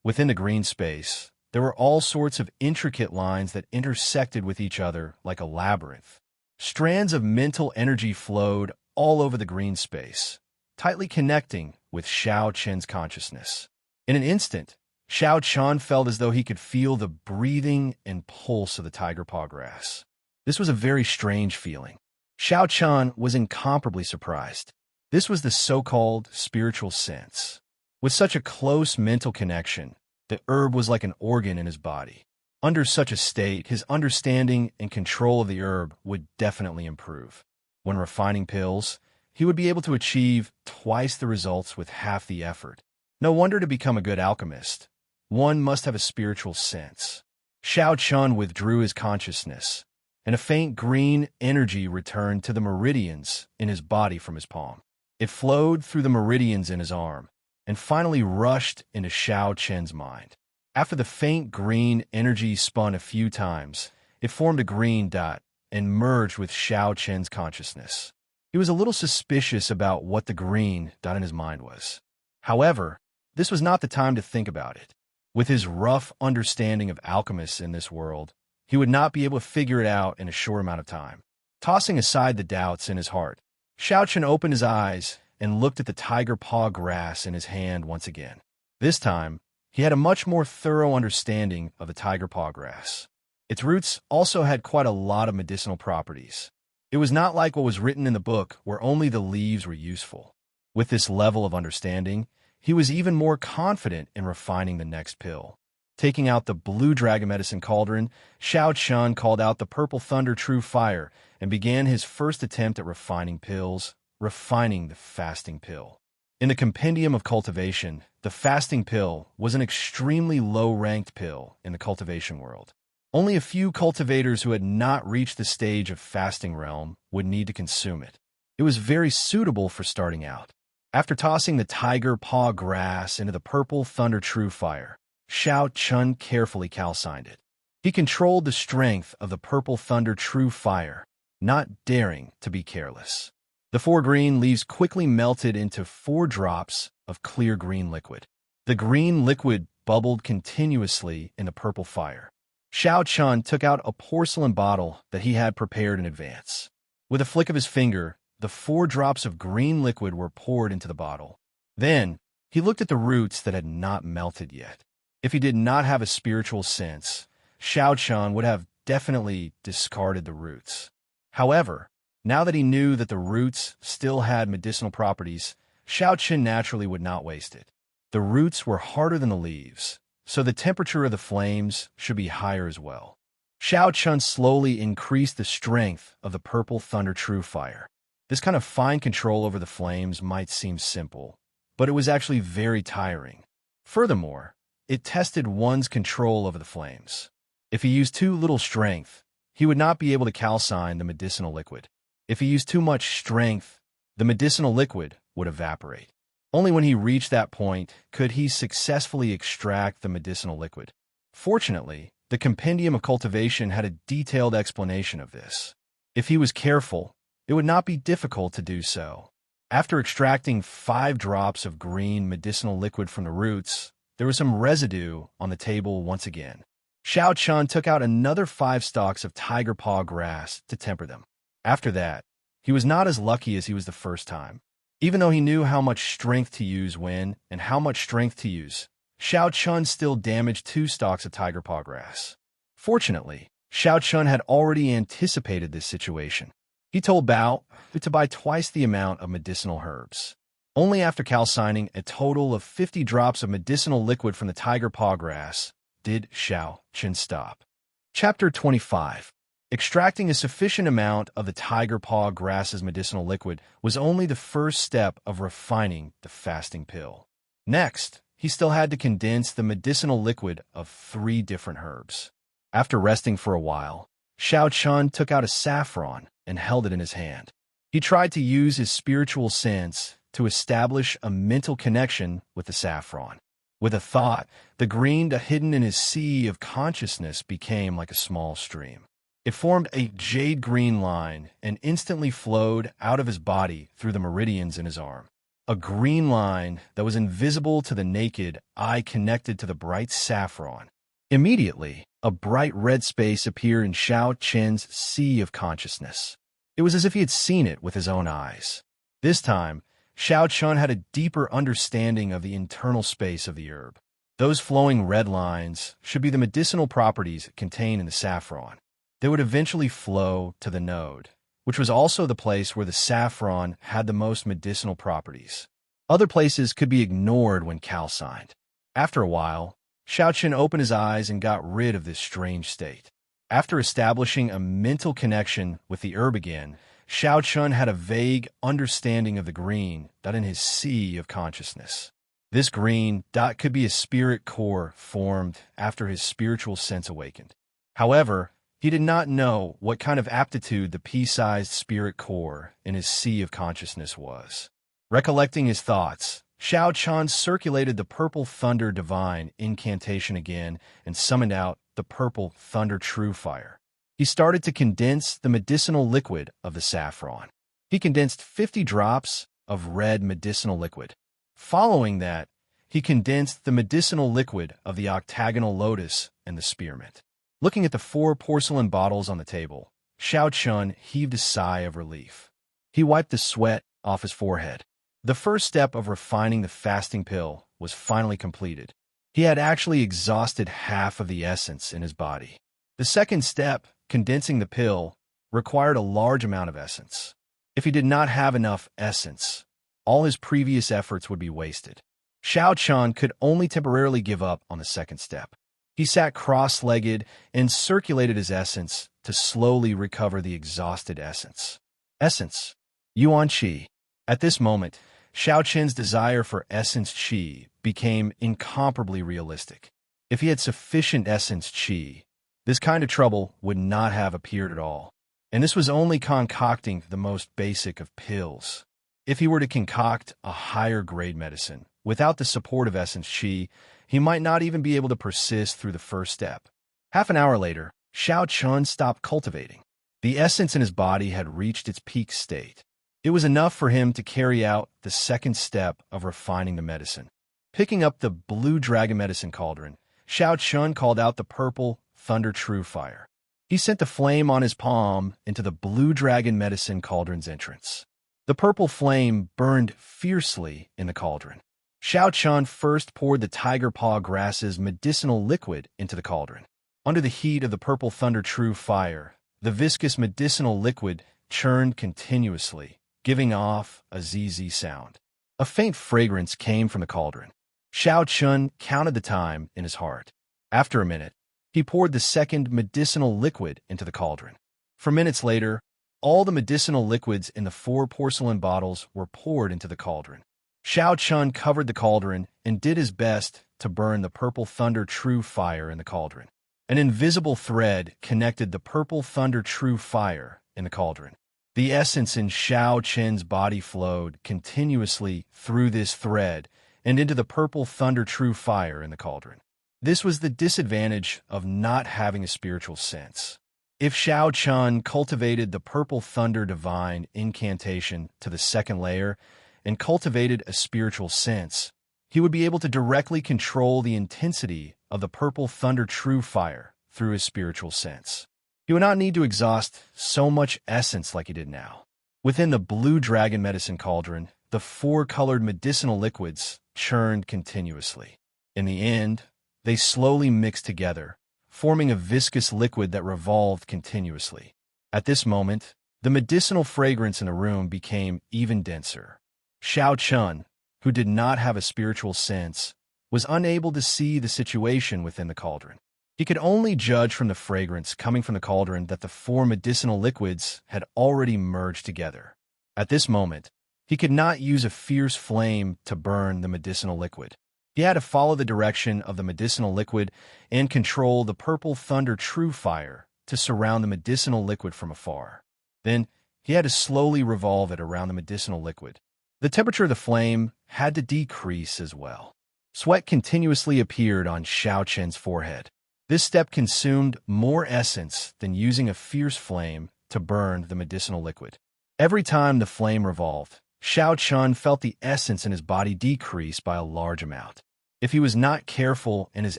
Within the green space, there were all sorts of intricate lines that intersected with each other like a labyrinth. Strands of mental energy flowed all over the green space, tightly connecting with Xiao Qin's consciousness. In an instant, Xiao Qin felt as though he could feel the breathing and pulse of the tiger paw grass. This was a very strange feeling. Xiao Qin was incomparably surprised. This was the so-called spiritual sense. With such a close mental connection, the herb was like an organ in his body. Under such a state, his understanding and control of the herb would definitely improve. When refining pills, he would be able to achieve twice the results with half the effort. No wonder to become a good alchemist, one must have a spiritual sense. Xiao Qin withdrew his consciousness, and a faint green energy returned to the meridians in his body from his palm. It flowed through the meridians in his arm, and finally rushed into Xiao Qin's mind. After the faint green energy spun a few times, it formed a green dot and merged with Xiao Qin's consciousness. He was a little suspicious about what the green dot in his mind was. However, this was not the time to think about it. With his rough understanding of alchemists in this world, he would not be able to figure it out in a short amount of time. Tossing aside the doubts in his heart, Xiao Qin opened his eyes and looked at the tiger paw grass in his hand once again. This time, he had a much more thorough understanding of the tiger paw grass. Its roots also had quite a lot of medicinal properties. It was not like what was written in the book where only the leaves were useful. With this level of understanding, he was even more confident in refining the next pill. Taking out the blue dragon medicine cauldron, Xiao Qin called out the purple thunder true fire and began his first attempt at refining pills, refining the fasting pill. In the compendium of cultivation, the fasting pill was an extremely low-ranked pill in the cultivation world. Only a few cultivators who had not reached the stage of fasting realm would need to consume it. It was very suitable for starting out. After tossing the tiger paw grass into the purple thunder true fire, Xiao Qin carefully calcined it. He controlled the strength of the purple thunder true fire, not daring to be careless. The 4 green leaves quickly melted into 4 drops of clear green liquid. The green liquid bubbled continuously in the purple fire. Xiao Qin took out a porcelain bottle that he had prepared in advance. With a flick of his finger, the 4 drops of green liquid were poured into the bottle. Then, he looked at the roots that had not melted yet. If he did not have a spiritual sense, Xiao Qin would have definitely discarded the roots. However, now that he knew that the roots still had medicinal properties, Xiao Qin naturally would not waste it. The roots were harder than the leaves, so the temperature of the flames should be higher as well. Xiao Qin slowly increased the strength of the purple thunder true fire. This kind of fine control over the flames might seem simple, but it was actually very tiring. Furthermore, it tested one's control over the flames. If he used too little strength, he would not be able to calcine the medicinal liquid. If he used too much strength, the medicinal liquid would evaporate. Only when he reached that point could he successfully extract the medicinal liquid. Fortunately, the Compendium of Cultivation had a detailed explanation of this. If he was careful, it would not be difficult to do so. After extracting 5 drops of green medicinal liquid from the roots, there was some residue on the table once again. Xiao Qin took out another 5 stalks of tiger paw grass to temper them. After that, he was not as lucky as he was the first time. Even though he knew how much strength to use when and how much strength to use, Xiao Qin still damaged 2 stalks of tiger paw grass. Fortunately, Xiao Qin had already anticipated this situation. He told Bao to buy twice the amount of medicinal herbs. Only after calcining a total of 50 drops of medicinal liquid from the tiger paw grass did Xiao Chen stop. Chapter 25. Extracting a sufficient amount of the tiger paw grass's medicinal liquid was only the first step of refining the fasting pill. Next, he still had to condense the medicinal liquid of 3 different herbs. After resting for a while, Xiao Chun took out a saffron and held it in his hand. He tried to use his spiritual sense to establish a mental connection with the saffron. With a thought, the green hidden in his sea of consciousness became like a small stream. It formed a jade-green line and instantly flowed out of his body through the meridians in his arm. A green line that was invisible to the naked eye connected to the bright saffron. Immediately, a bright red space appeared in Xiao Chen's sea of consciousness. It was as if he had seen it with his own eyes. This time, Xiao Chun had a deeper understanding of the internal space of the herb. Those flowing red lines should be the medicinal properties contained in the saffron. They would eventually flow to the node, which was also the place where the saffron had the most medicinal properties. Other places could be ignored when calcined. After a while, Xiao Chen opened his eyes and got rid of this strange state. After establishing a mental connection with the herb again, Xiao Chun had a vague understanding of the green dot in his sea of consciousness. This green dot could be a spirit core formed after his spiritual sense awakened. However, he did not know what kind of aptitude the pea-sized spirit core in his sea of consciousness was. Recollecting his thoughts, Xiao Chun circulated the purple thunder divine incantation again and summoned out the purple thunder true fire. He started to condense the medicinal liquid of the saffron. He condensed 50 drops of red medicinal liquid. Following that, he condensed the medicinal liquid of the octagonal lotus and the spearmint. Looking at the 4 porcelain bottles on the table, Xiao Chun heaved a sigh of relief. He wiped the sweat off his forehead. The first step of refining the fasting pill was finally completed. He had actually exhausted half of the essence in his body. The second step, condensing the pill, required a large amount of essence. If he did not have enough essence, all his previous efforts would be wasted. Xiao Chun could only temporarily give up on the second step. He sat cross-legged and circulated his essence to slowly recover the exhausted essence. Essence. Yuan Qi. At this moment, Xiao Chen's desire for essence Qi became incomparably realistic. If he had sufficient essence Qi, this kind of trouble would not have appeared at all. And this was only concocting the most basic of pills. If he were to concoct a higher-grade medicine, without the support of essence Qi, he might not even be able to persist through the first step. Half an hour later, Xiao Chun stopped cultivating. The essence in his body had reached its peak state. It was enough for him to carry out the second step of refining the medicine. Picking up the blue dragon medicine cauldron, Xiao Chun called out the purple thunder true fire. He sent the flame on his palm into the blue dragon medicine cauldron's entrance. The purple flame burned fiercely in the cauldron. Xiao Chun first poured the tiger paw grass's medicinal liquid into the cauldron. Under the heat of the purple thunder true fire, the viscous medicinal liquid churned continuously, giving off a ZZ sound. A faint fragrance came from the cauldron. Xiao Chun counted the time in his heart. After a minute, he poured the second medicinal liquid into the cauldron. 4 minutes later, all the medicinal liquids in the 4 porcelain bottles were poured into the cauldron. Xiao Chun covered the cauldron and did his best to burn the purple thunder true fire in the cauldron. An invisible thread connected the purple thunder true fire in the cauldron. The essence in Xiao Chen's body flowed continuously through this thread and into the purple thunder true fire in the cauldron. This was the disadvantage of not having a spiritual sense. If Xiao Chun cultivated the purple thunder divine incantation to the second layer and cultivated a spiritual sense, he would be able to directly control the intensity of the purple thunder true fire through his spiritual sense. He would not need to exhaust so much essence like he did now. Within the blue dragon medicine cauldron, the 4-colored medicinal liquids churned continuously. In the end, they slowly mixed together, forming a viscous liquid that revolved continuously. At this moment, The medicinal fragrance in the room became even denser. Xiao Chun, who did not have a spiritual sense, was unable to see the situation within the cauldron. He could only judge from the fragrance coming from the cauldron that the four medicinal liquids had already merged together. At this moment, he could not use a fierce flame to burn the medicinal liquid. He had to follow the direction of the medicinal liquid and control the purple thunder true fire to surround the medicinal liquid from afar. Then, he had to slowly revolve it around the medicinal liquid. The temperature of the flame had to decrease as well. Sweat continuously appeared on Xiao Chen's forehead. This step consumed more essence than using a fierce flame to burn the medicinal liquid. Every time the flame revolved, Xiao Chun felt the essence in his body decrease by a large amount. If he was not careful and his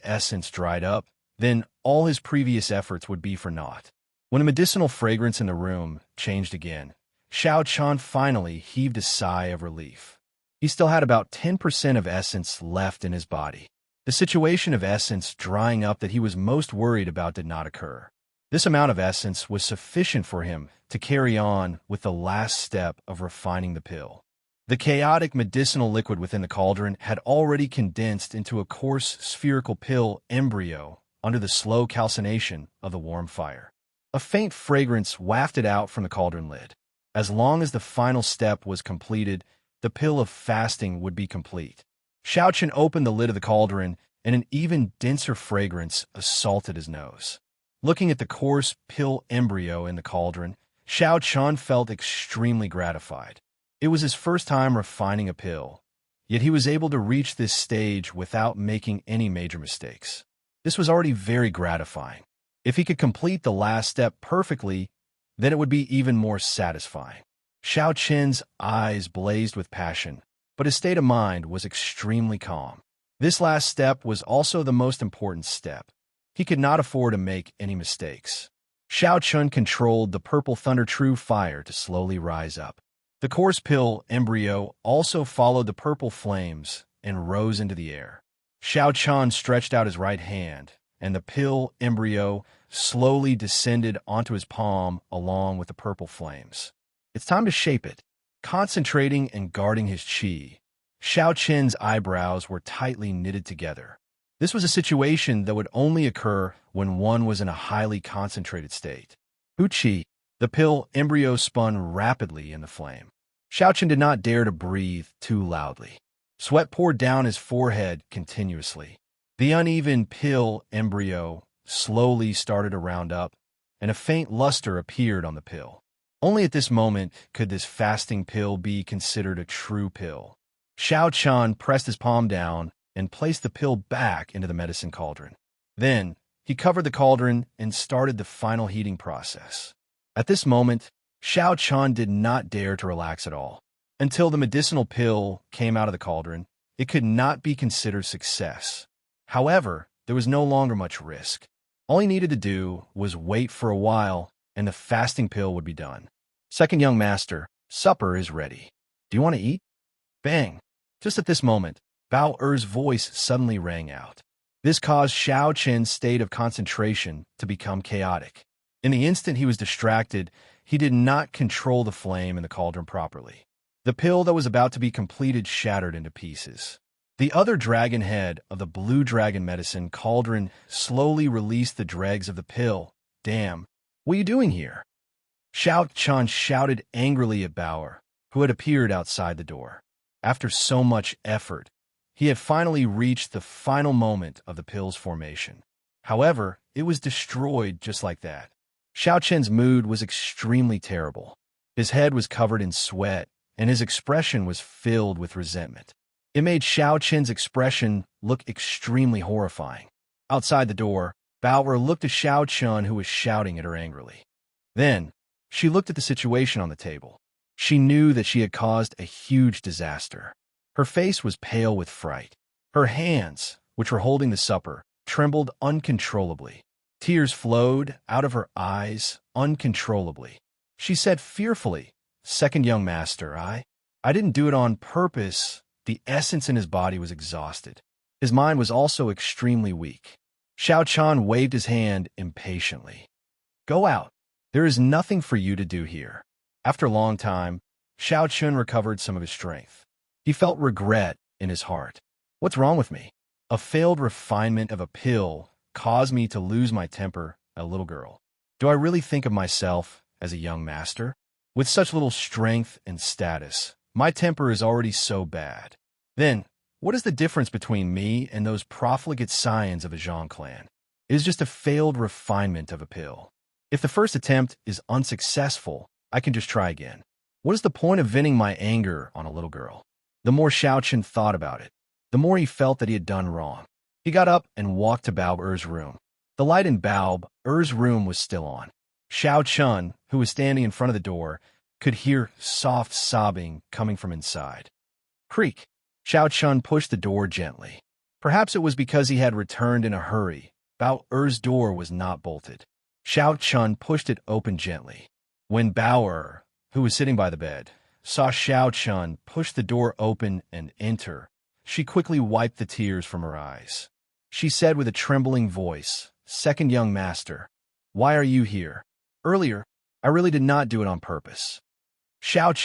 essence dried up, then all his previous efforts would be for naught. When the medicinal fragrance in the room changed again, Xiao Chun finally heaved a sigh of relief. He still had about 10% of essence left in his body. The situation of essence drying up that he was most worried about did not occur. This amount of essence was sufficient for him to carry on with the last step of refining the pill. The chaotic medicinal liquid within the cauldron had already condensed into a coarse spherical pill embryo under the slow calcination of the warm fire. A faint fragrance wafted out from the cauldron lid. As long as the final step was completed, the pill of fasting would be complete. Xiao Chen opened the lid of the cauldron, and an even denser fragrance assaulted his nose. Looking at the coarse pill embryo in the cauldron, Xiao Chen felt extremely gratified. It was his first time refining a pill, yet he was able to reach this stage without making any major mistakes. This was already very gratifying. If he could complete the last step perfectly, then it would be even more satisfying. Xiao Chen's eyes blazed with passion, but his state of mind was extremely calm. This last step was also the most important step. He could not afford to make any mistakes. Xiao Chun controlled the purple thunder true fire to slowly rise up. The coarse pill embryo also followed the purple flames and rose into the air. Xiao Chun stretched out his right hand, and the pill embryo slowly descended onto his palm along with the purple flames. It's time to shape it. Concentrating and guarding his qi, Xiao Chen's eyebrows were tightly knitted together. This was a situation that would only occur when one was in a highly concentrated state. Hu qi, the pill embryo spun rapidly in the flame. Xiao Chen did not dare to breathe too loudly. Sweat poured down his forehead continuously. The uneven pill embryo slowly started to round up, and a faint luster appeared on the pill. Only at this moment could this fasting pill be considered a true pill. Xiao Chen pressed his palm down and placed the pill back into the medicine cauldron. Then, he covered the cauldron and started the final heating process. At this moment, Xiao Chen did not dare to relax at all. Until the medicinal pill came out of the cauldron, it could not be considered success. However, there was no longer much risk. All he needed to do was wait for a while, and the fasting pill would be done. Second young master, supper is ready. Do you want to eat? Bang! Just at this moment, Bao Er's voice suddenly rang out. This caused Xiao Chen's state of concentration to become chaotic. In the instant he was distracted, he did not control the flame in the cauldron properly. The pill that was about to be completed shattered into pieces. The other dragon head of the blue dragon medicine cauldron slowly released the dregs of the pill. Damn, what are you doing here? Xiao Chen shouted angrily at Bauer, who had appeared outside the door. After so much effort, he had finally reached the final moment of the pill's formation. However, it was destroyed just like that. Xiao Chen's mood was extremely terrible. His head was covered in sweat, and his expression was filled with resentment. It made Xiao Chen's expression look extremely horrifying. Outside the door, Bauer looked at Xiao Chen, who was shouting at her angrily. Then, she looked at the situation on the table. She knew that she had caused a huge disaster. Her face was pale with fright. Her hands, which were holding the supper, trembled uncontrollably. Tears flowed out of her eyes uncontrollably. She said fearfully, "Second young master, I didn't do it on purpose." The essence in his body was exhausted. His mind was also extremely weak. Xiao Chen waved his hand impatiently. "Go out. There is nothing for you to do here." After a long time, Xiao Chun recovered some of his strength. He felt regret in his heart. What's wrong with me? A failed refinement of a pill caused me to lose my temper, a little girl. Do I really think of myself as a young master? With such little strength and status, my temper is already so bad. Then, what is the difference between me and those profligate scions of a Zhang clan? It is just a failed refinement of a pill. If the first attempt is unsuccessful, I can just try again. What is the point of venting my anger on a little girl? The more Xiao Chun thought about it, the more he felt that he had done wrong. He got up and walked to Bao Er's room. The light in Bao Er's room was still on. Xiao Chun, who was standing in front of the door, could hear soft sobbing coming from inside. Creak! Xiao Chun pushed the door gently. Perhaps it was because he had returned in a hurry. Bao Er's door was not bolted. Xiao Chun pushed it open gently. When Bao Er, who was sitting by the bed, saw Xiao Chun push the door open and enter, she quickly wiped the tears from her eyes. She said with a trembling voice, "Second young master, why are you here? Earlier, I really did not do it on purpose." Xiao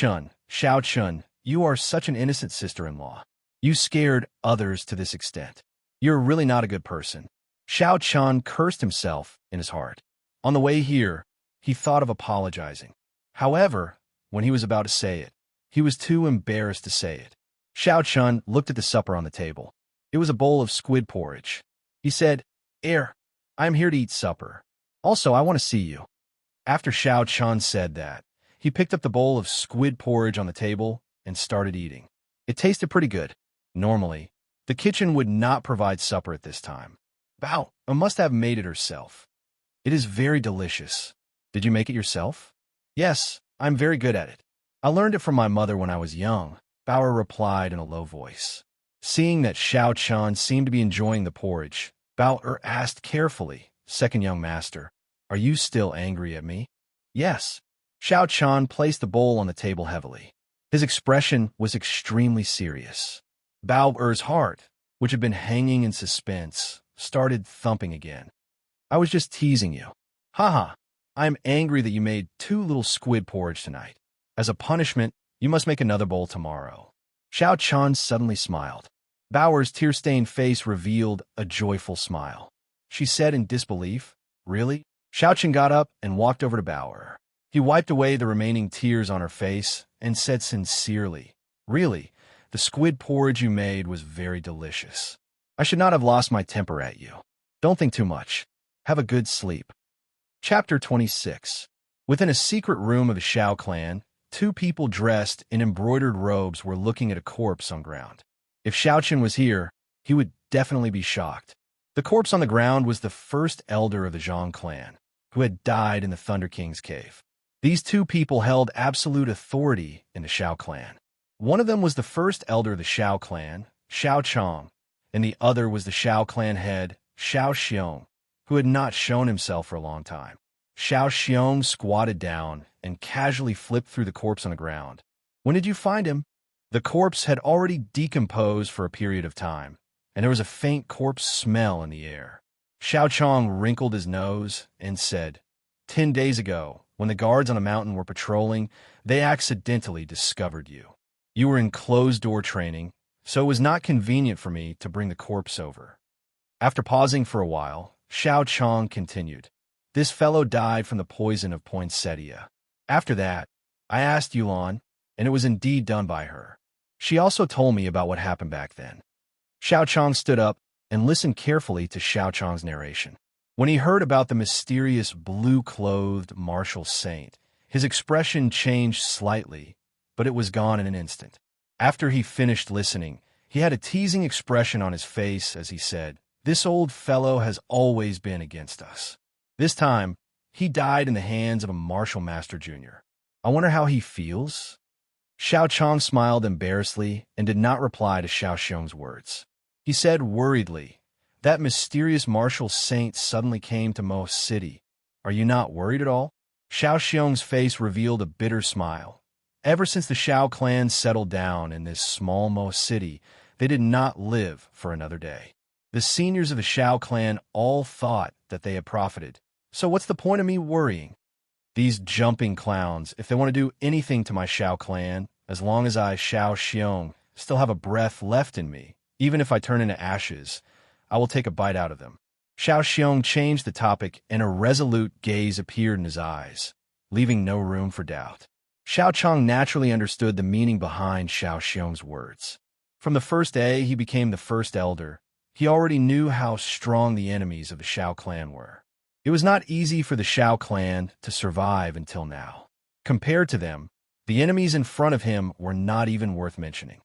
Chun, you are such an innocent sister-in-law. You scared others to this extent. You're really not a good person. Xiao Chun cursed himself in his heart. On the way here, he thought of apologizing. However, when he was about to say it, he was too embarrassed to say it. Xiao Chun looked at the supper on the table. It was a bowl of squid porridge. He said, I am here to eat supper. Also, I want to see you." After Xiao Chun said that, he picked up the bowl of squid porridge on the table and started eating. It tasted pretty good. Normally, the kitchen would not provide supper at this time. Bao must have made it herself. It is very delicious. Did you make it yourself? Yes, I'm very good at it. I learned it from my mother when I was young, Bao replied in a low voice. Seeing that Xiao Chun seemed to be enjoying the porridge, Bao asked carefully, "Second young master, are you still angry at me?" "Yes." Xiao Chun placed the bowl on the table heavily. His expression was extremely serious. Bao Er's heart, which had been hanging in suspense, started thumping again. "I was just teasing you. Haha, I am angry that you made 2 little squid porridge tonight. As a punishment, you must make another bowl tomorrow." Xiao Chun suddenly smiled. Bao Er's tear-stained face revealed a joyful smile. She said in disbelief, "Really?" Xiao Chun got up and walked over to Bao Er. He wiped away the remaining tears on her face and said sincerely, "Really, the squid porridge you made was very delicious. I should not have lost my temper at you. Don't think too much. Have a good sleep." Chapter 26. Within a secret room of the Xiao clan, 2 people dressed in embroidered robes were looking at a corpse on ground. If Xiao Chun was here, he would definitely be shocked. The corpse on the ground was the first elder of the Zhang clan, who had died in the Thunder King's cave. These 2 people held absolute authority in the Xiao clan. One of them was the first elder of the Xiao clan, Xiao Chong, and the other was the Xiao clan head, Xiao Xiong, who had not shown himself for a long time. Xiao Xiong squatted down and casually flipped through the corpse on the ground. "When did you find him?" The corpse had already decomposed for a period of time, and there was a faint corpse smell in the air. Xiao Chong wrinkled his nose and said, 10 days ago, when the guards on a mountain were patrolling, they accidentally discovered you. You were in closed-door training, so it was not convenient for me to bring the corpse over." After pausing for a while, Xiao Chong continued, "This fellow died from the poison of poinsettia. After that, I asked Yulan, and it was indeed done by her. She also told me about what happened back then." Xiao Chong stood up and listened carefully to Xiao Chong's narration. When he heard about the mysterious blue-clothed martial saint, his expression changed slightly, but it was gone in an instant. After he finished listening, he had a teasing expression on his face as he said, "This old fellow has always been against us. This time, he died in the hands of a martial master junior. I wonder how he feels?" Xiao Chong smiled embarrassedly and did not reply to Xiao Xiong's words. He said worriedly, "That mysterious martial saint suddenly came to Mo City. Are you not worried at all?" Xiao Xiong's face revealed a bitter smile. Ever since the Xiao clan settled down in this small Mo City, they did not live for another day. The seniors of the Xiao clan all thought that they had profited. So what's the point of me worrying? These jumping clowns, if they want to do anything to my Shao clan, as long as I, Shao Xiong, still have a breath left in me, even if I turn into ashes, I will take a bite out of them. Shao Xiong changed the topic, and a resolute gaze appeared in his eyes, leaving no room for doubt. Shao Chong naturally understood the meaning behind Shao Xiong's words. From the first day he became the first elder, he already knew how strong the enemies of the Shao clan were. It was not easy for the Shao clan to survive until now. Compared to them, the enemies in front of him were not even worth mentioning.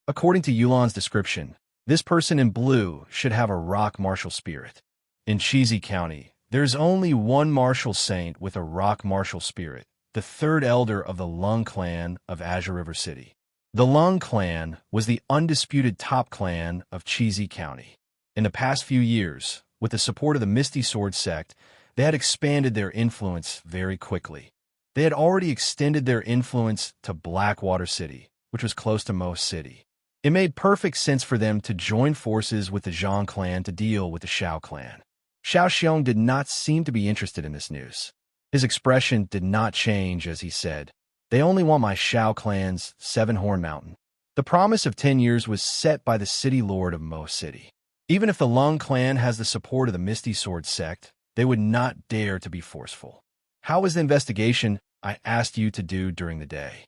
According to Yulan's description, this person in blue should have a rock martial spirit. In Cheesy County, there's only one martial saint with a rock martial spirit, the third elder of the Lung clan of Azure River City. The Lung clan was the undisputed top clan of Cheesy County. In the past few years, with the support of the Misty Sword sect, they had expanded their influence very quickly. They had already extended their influence to Blackwater City, which was close to Mo City. It made perfect sense for them to join forces with the Zhang clan to deal with the Shao clan. Shao Xiong did not seem to be interested in this news. His expression did not change as he said, "They only want my Shao clan's Seven-Horn Mountain." The promise of 10 years was set by the city lord of Mo City. Even if the Lung clan has the support of the Misty Sword sect, they would not dare to be forceful. How was the investigation I asked you to do during the day?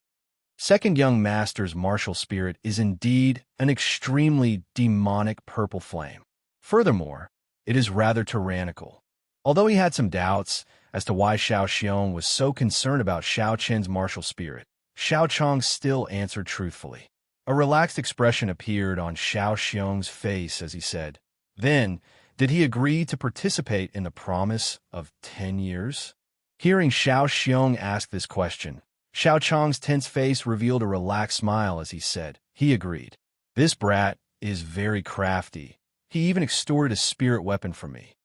Second young master's martial spirit is indeed an extremely demonic purple flame. Furthermore, it is rather tyrannical. Although he had some doubts as to why Shao Xiong was so concerned about Shao Chen's martial spirit, Shao Chong still answered truthfully. A relaxed expression appeared on Shao Xiong's face as he said, "Then, did he agree to participate in the promise of 10 years? Hearing Shao Xiong ask this question, Shao Chong's tense face revealed a relaxed smile as he said, "He agreed. This brat is very crafty. He even extorted a spirit weapon from me."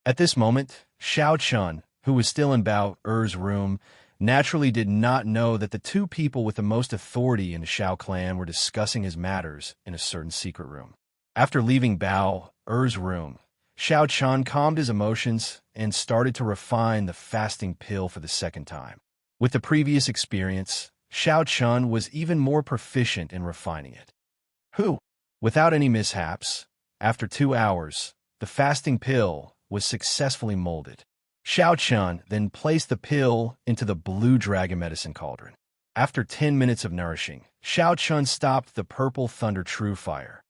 At this moment, Shao Chun, who was still in Bao Er's room, naturally did not know that the two people with the most authority in the Shao clan were discussing his matters in a certain secret room. After leaving Bao Er's room, Shao Chun calmed his emotions and started to refine the fasting pill for the second time. With the previous experience, Shao Chun was even more proficient in refining it. Without any mishaps, after 2 hours, the fasting pill was successfully molded. Shao Chun then placed the pill into the blue dragon medicine cauldron. After 10 minutes of nourishing, Shao Chun stopped the purple thunder true fire.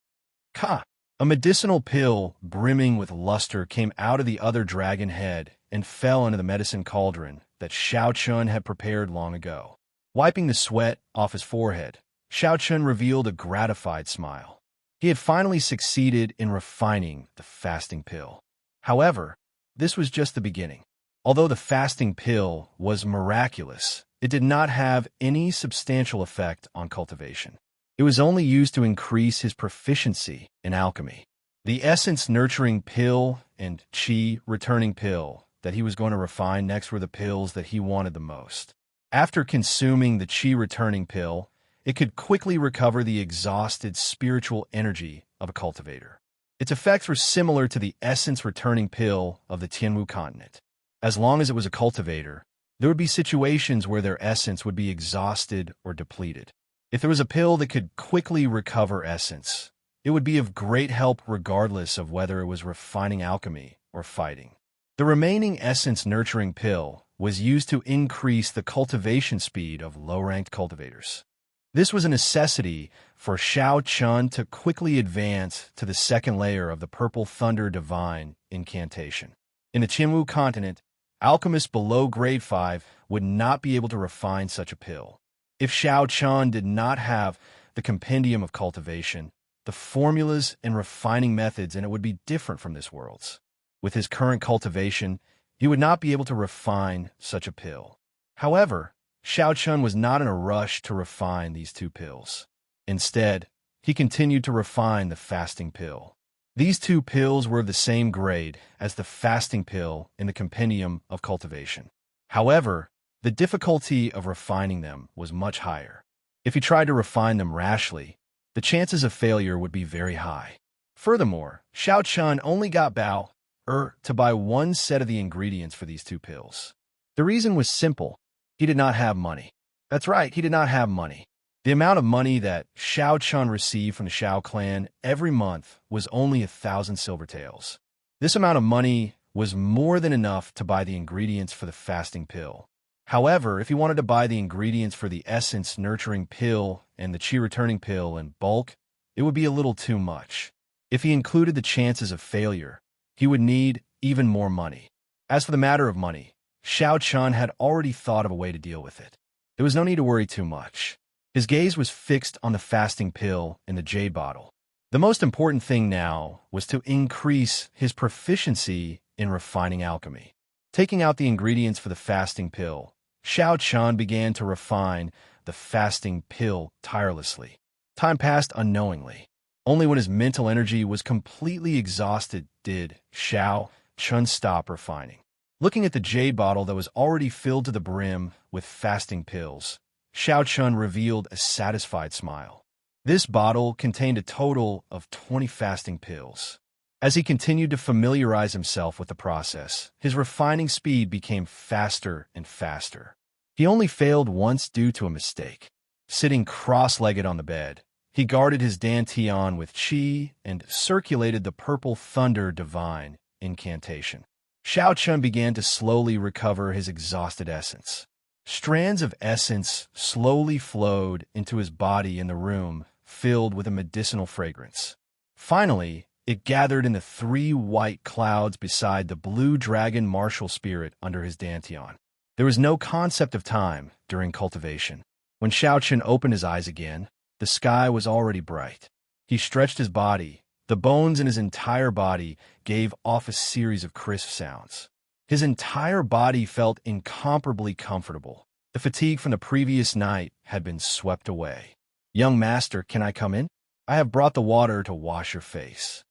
A medicinal pill brimming with luster came out of the other dragon head and fell into the medicine cauldron that Shao Chun had prepared long ago. Wiping the sweat off his forehead, Shao Chun revealed a gratified smile. He had finally succeeded in refining the fasting pill. However, this was just the beginning. Although the fasting pill was miraculous, it did not have any substantial effect on cultivation. It was only used to increase his proficiency in alchemy. The essence nurturing pill and chi returning pill that he was going to refine next were the pills that he wanted the most. After consuming the chi returning pill, it could quickly recover the exhausted spiritual energy of a cultivator. Its effects were similar to the essence returning pill of the Tianwu continent. As long as it was a cultivator, there would be situations where their essence would be exhausted or depleted. If there was a pill that could quickly recover essence, it would be of great help regardless of whether it was refining alchemy or fighting. The remaining essence-nurturing pill was used to increase the cultivation speed of low-ranked cultivators. This was a necessity for Shao Chun to quickly advance to the second layer of the Purple Thunder Divine incantation. In the Tianwu continent, alchemists below grade 5 would not be able to refine such a pill. If Shao Chun did not have the compendium of cultivation, the formulas and refining methods in it would be different from this world's. With his current cultivation, he would not be able to refine such a pill. However, Shao Chun was not in a rush to refine these two pills. Instead, he continued to refine the fasting pill. These two pills were of the same grade as the fasting pill in the compendium of cultivation. However, the difficulty of refining them was much higher. If he tried to refine them rashly, the chances of failure would be very high. Furthermore, Shao Chun only got Bao to buy one set of the ingredients for these two pills. The reason was simple. He did not have money. That's right, he did not have money. The amount of money that Xiao Chun received from the Xiao clan every month was only 1,000 silver taels. This amount of money was more than enough to buy the ingredients for the fasting pill. However, if he wanted to buy the ingredients for the essence nurturing pill and the chi returning pill in bulk, it would be a little too much. If he included the chances of failure, he would need even more money. As for the matter of money, Xiao Chun had already thought of a way to deal with it. There was no need to worry too much. His gaze was fixed on the fasting pill in the jade bottle. The most important thing now was to increase his proficiency in refining alchemy. Taking out the ingredients for the fasting pill, Xiao Chun began to refine the fasting pill tirelessly. Time passed unknowingly. Only when his mental energy was completely exhausted did Xiao Chun stop refining. Looking at the jade bottle that was already filled to the brim with fasting pills, Xiao Chun revealed a satisfied smile. This bottle contained a total of 20 fasting pills. As he continued to familiarize himself with the process, his refining speed became faster and faster. He only failed once due to a mistake. Sitting cross-legged on the bed, he guarded his dantian with qi and circulated the purple thunder divine incantation. Xiao Chun began to slowly recover his exhausted essence. Strands of essence slowly flowed into his body in the room, filled with a medicinal fragrance. Finally, it gathered in the 3 white clouds beside the blue dragon martial spirit under his dantian. There was no concept of time during cultivation. When Xiao Chun opened his eyes again, the sky was already bright. He stretched his body. The bones in his entire body gave off a series of crisp sounds. His entire body felt incomparably comfortable. The fatigue from the previous night had been swept away. "Young master, can I come in? I have brought the water to wash your face."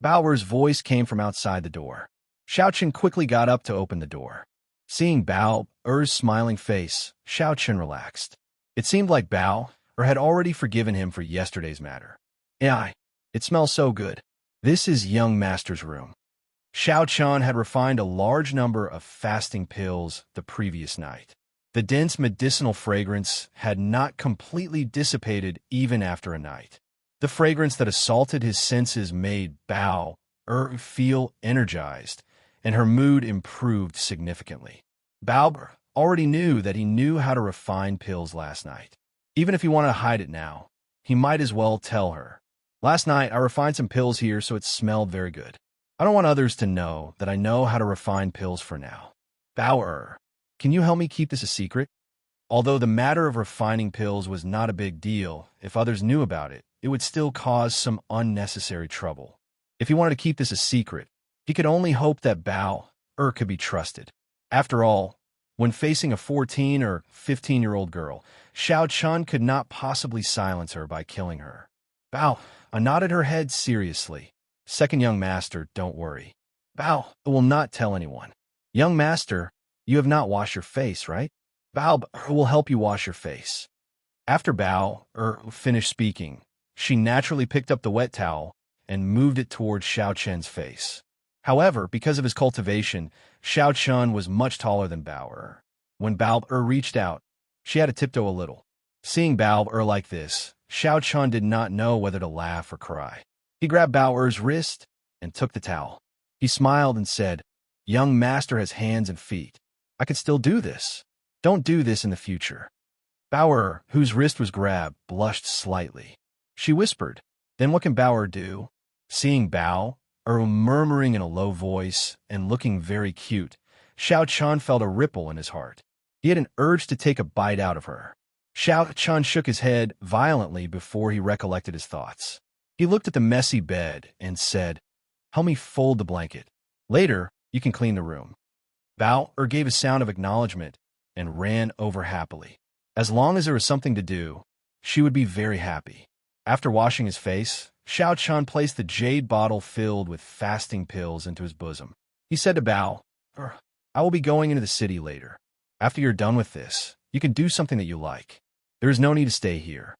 Bao'er's voice came from outside the door. Xiao Chun quickly got up to open the door. Seeing Bao'er's smiling face, Xiao Chun relaxed. It seemed like Bao'er had already forgiven him for yesterday's matter. It smells so good. This is young master's room." Xiao Chun had refined a large number of fasting pills the previous night. The dense medicinal fragrance had not completely dissipated even after a night. The fragrance that assaulted his senses made Bao'er feel energized, and her mood improved significantly. Bao'er already knew that he knew how to refine pills last night. Even if he wanted to hide it now, he might as well tell her. "Last night, I refined some pills here so it smelled very good. I don't want others to know that I know how to refine pills for now. Bao'er, can you help me keep this a secret?" Although the matter of refining pills was not a big deal, if others knew about it, it would still cause some unnecessary trouble. If he wanted to keep this a secret, he could only hope that Bao'er could be trusted. After all, when facing a 14 or 15-year-old girl, Xiao Chun could not possibly silence her by killing her. Bao'er nodded her head seriously. "Second young master, don't worry. Bao'er will not tell anyone. Young master, you have not washed your face, right? Bao'er will help you wash your face." After Bao'er finished speaking, she naturally picked up the wet towel and moved it towards Xiao Chun's face. However, because of his cultivation, Xiao Chun was much taller than Bao'er. When Bao'er reached out, she had to tiptoe a little. Seeing Bao'er like this, Xiao Chun did not know whether to laugh or cry. He grabbed Bao'er's wrist and took the towel. He smiled and said, "Young master has hands and feet. I could still do this. Don't do this in the future." Bao'er, whose wrist was grabbed, blushed slightly. She whispered, "Then what can Bao'er do?" Seeing Bao'er murmuring in a low voice and looking very cute, Xiao Chun felt a ripple in his heart. He had an urge to take a bite out of her. Xiao Chun shook his head violently before he recollected his thoughts. He looked at the messy bed and said, "Help me fold the blanket. Later, you can clean the room." Bao'er gave a sound of acknowledgement and ran over happily. As long as there was something to do, she would be very happy. After washing his face, Xiao Chun placed the jade bottle filled with fasting pills into his bosom. He said to Bao'er, "I will be going into the city later. After you're done with this, you can do something that you like. There is no need to stay here."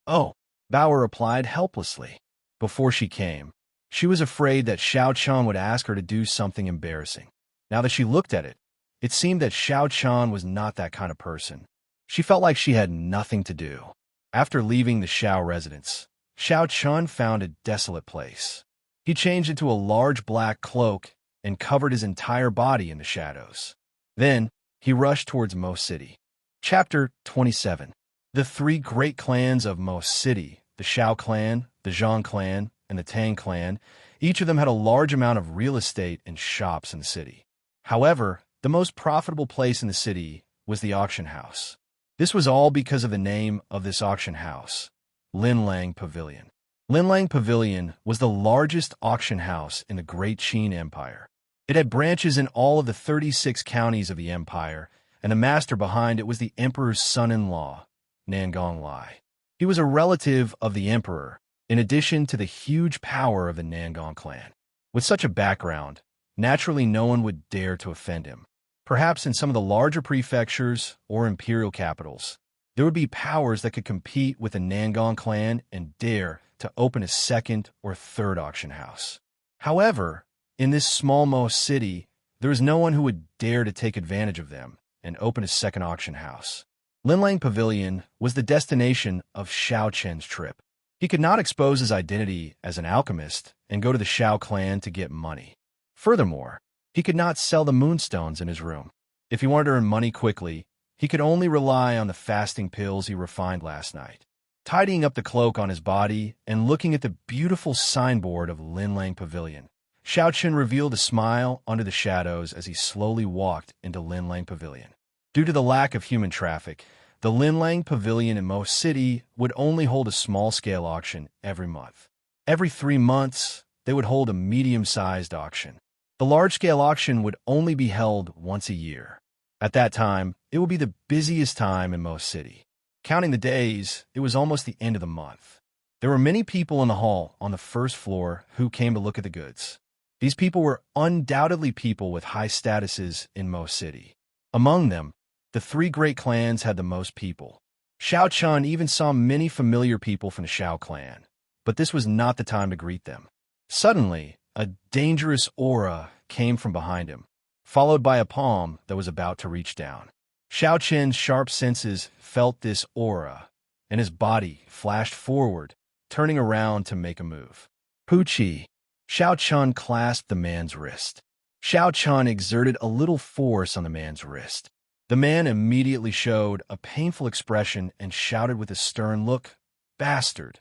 "Oh," Bao'er replied helplessly. Before she came, she was afraid that Xiao Chun would ask her to do something embarrassing. Now that she looked at it, It seemed that Xiao Chun was not that kind of person. She felt like she had nothing to do. After leaving the Xiao residence, Xiao Chun found a desolate place. He changed into a large black cloak and covered his entire body in the shadows. Then, he rushed towards Mo City. Chapter 27. The three great clans of Mo City, the Xiao clan, the Zhang clan, and the Tang clan, each of them had a large amount of real estate and shops in the city. However, the most profitable place in the city was the auction house. This was all because of the name of this auction house, Linlang Pavilion. Linlang Pavilion was the largest auction house in the Great Qin Empire. It had branches in all of the 36 counties of the empire, and the master behind it was the emperor's son-in-law, Nangong Lai. He was a relative of the emperor, in addition to the huge power of the Nangong clan. With such a background, naturally no one would dare to offend him. Perhaps in some of the larger prefectures or imperial capitals, there would be powers that could compete with the Nangong clan and dare to open a second or third auction house. However, in this small Mo city, there was no one who would dare to take advantage of them and open a second auction house. Linlang Pavilion was the destination of Xiao Chen's trip. He could not expose his identity as an alchemist and go to the Xiao clan to get money. Furthermore, he could not sell the moonstones in his room. If he wanted to earn money quickly, he could only rely on the fasting pills he refined last night. Tidying up the cloak on his body and looking at the beautiful signboard of Linlang Pavilion, Xiao Chen revealed a smile under the shadows as he slowly walked into Linlang Pavilion. Due to the lack of human traffic, the Linlang Pavilion in Mo City would only hold a small-scale auction every month. Every 3 months, they would hold a medium-sized auction. The large-scale auction would only be held once a year. At that time, it would be the busiest time in Mo City. Counting the days, it was almost the end of the month. There were many people in the hall on the first floor who came to look at the goods. These people were undoubtedly people with high statuses in Mo City. Among them, the three great clans had the most people. Xiao Chun even saw many familiar people from the Xiao clan, but this was not the time to greet them. Suddenly, a dangerous aura came from behind him, followed by a palm that was about to reach down. Xiao Chen's sharp senses felt this aura, and his body flashed forward, turning around to make a move. Puchi. Xiao Chun clasped the man's wrist. Xiao Chun exerted a little force on the man's wrist. The man immediately showed a painful expression and shouted with a stern look, "Bastard,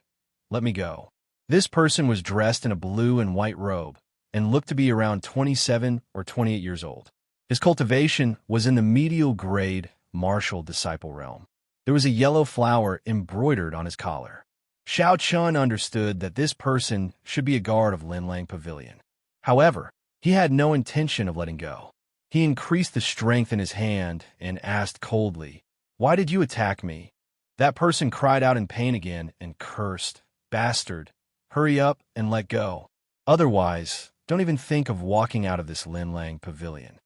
let me go." This person was dressed in a blue and white robe and looked to be around 27 or 28 years old. His cultivation was in the medial grade martial disciple realm. There was a yellow flower embroidered on his collar. Xiao Chun understood that this person should be a guard of Linlang Pavilion. However, he had no intention of letting go. He increased the strength in his hand and asked coldly, "Why did you attack me?" That person cried out in pain again and cursed, "Bastard, hurry up and let go. Otherwise, don't even think of walking out of this Linlang Pavilion."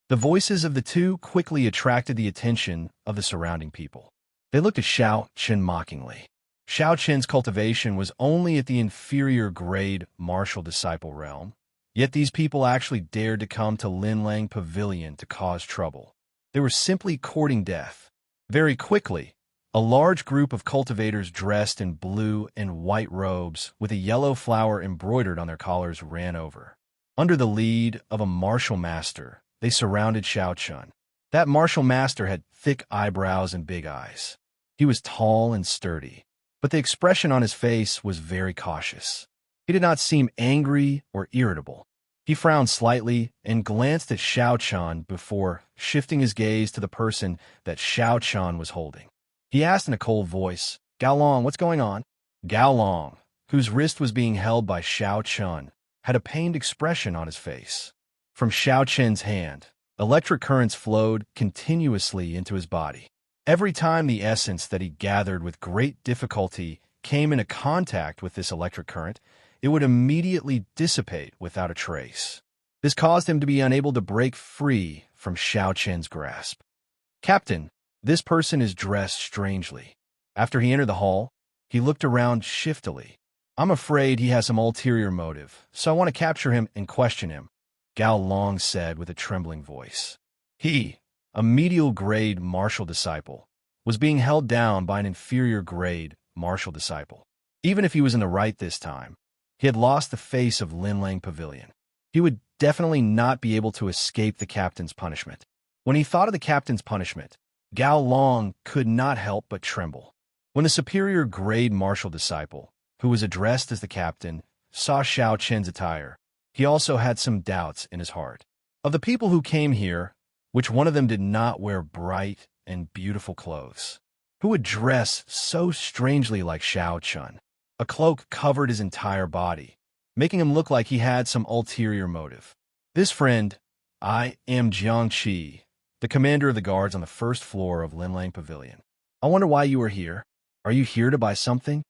The voices of the two quickly attracted the attention of the surrounding people. They looked at Xiao Chen mockingly. Xiao Chen's cultivation was only at the inferior grade martial disciple realm, yet these people actually dared to come to Linlang Pavilion to cause trouble. They were simply courting death. Very quickly, a large group of cultivators dressed in blue and white robes with a yellow flower embroidered on their collars ran over. Under the lead of a martial master, they surrounded Xiao Chun. That martial master had thick eyebrows and big eyes. He was tall and sturdy, but the expression on his face was very cautious. He did not seem angry or irritable. He frowned slightly and glanced at Xiao Chun before shifting his gaze to the person that Xiao Chun was holding. He asked in a cold voice, "Gao Long, what's going on?" Gao Long, whose wrist was being held by Xiao Chun, had a pained expression on his face. From Xiao Chen's hand, electric currents flowed continuously into his body. Every time the essence that he gathered with great difficulty came into contact with this electric current, it would immediately dissipate without a trace. This caused him to be unable to break free from Xiao Chen's grasp. "Captain, this person is dressed strangely." After he entered the hall, he looked around shiftily. "I'm afraid he has some ulterior motive, so I want to capture him and question him," Gao Long said with a trembling voice. He, a medial grade martial disciple, was being held down by an inferior grade martial disciple. Even if he was in the right this time, he had lost the face of Linlang Pavilion. He would definitely not be able to escape the captain's punishment. When he thought of the captain's punishment, Gao Long could not help but tremble. When the superior grade martial disciple, who was addressed as the captain, saw Xiao Chen's attire, he also had some doubts in his heart. Of the people who came here, which one of them did not wear bright and beautiful clothes? Who would dress so strangely like Xiao Chun? A cloak covered his entire body, making him look like he had some ulterior motive. This friend, I am Jiang Qi, the commander of the guards on the first floor of Linlang Pavilion. I wonder why you are here. Are you here to buy something?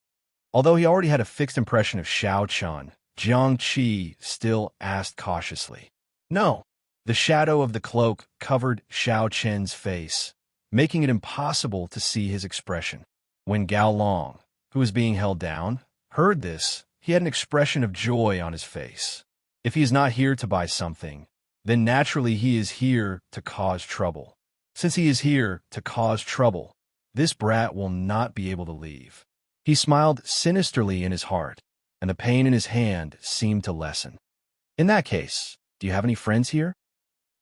Although he already had a fixed impression of Xiao Chun, Jiang Qi still asked cautiously. No. The shadow of the cloak covered Xiao Chen's face, making it impossible to see his expression. When Gao Long, who was being held down, heard this, he had an expression of joy on his face. If he is not here to buy something, then naturally he is here to cause trouble. Since he is here to cause trouble, this brat will not be able to leave. He smiled sinisterly in his heart, and the pain in his hand seemed to lessen. In that case, do you have any friends here?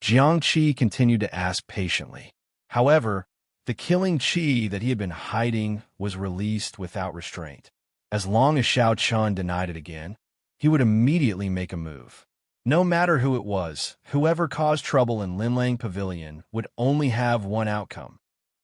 Jiang Qi continued to ask patiently. However, the killing Qi that he had been hiding was released without restraint. As long as Xiao Chun denied it again, he would immediately make a move. No matter who it was, whoever caused trouble in Linlang Pavilion would only have one outcome: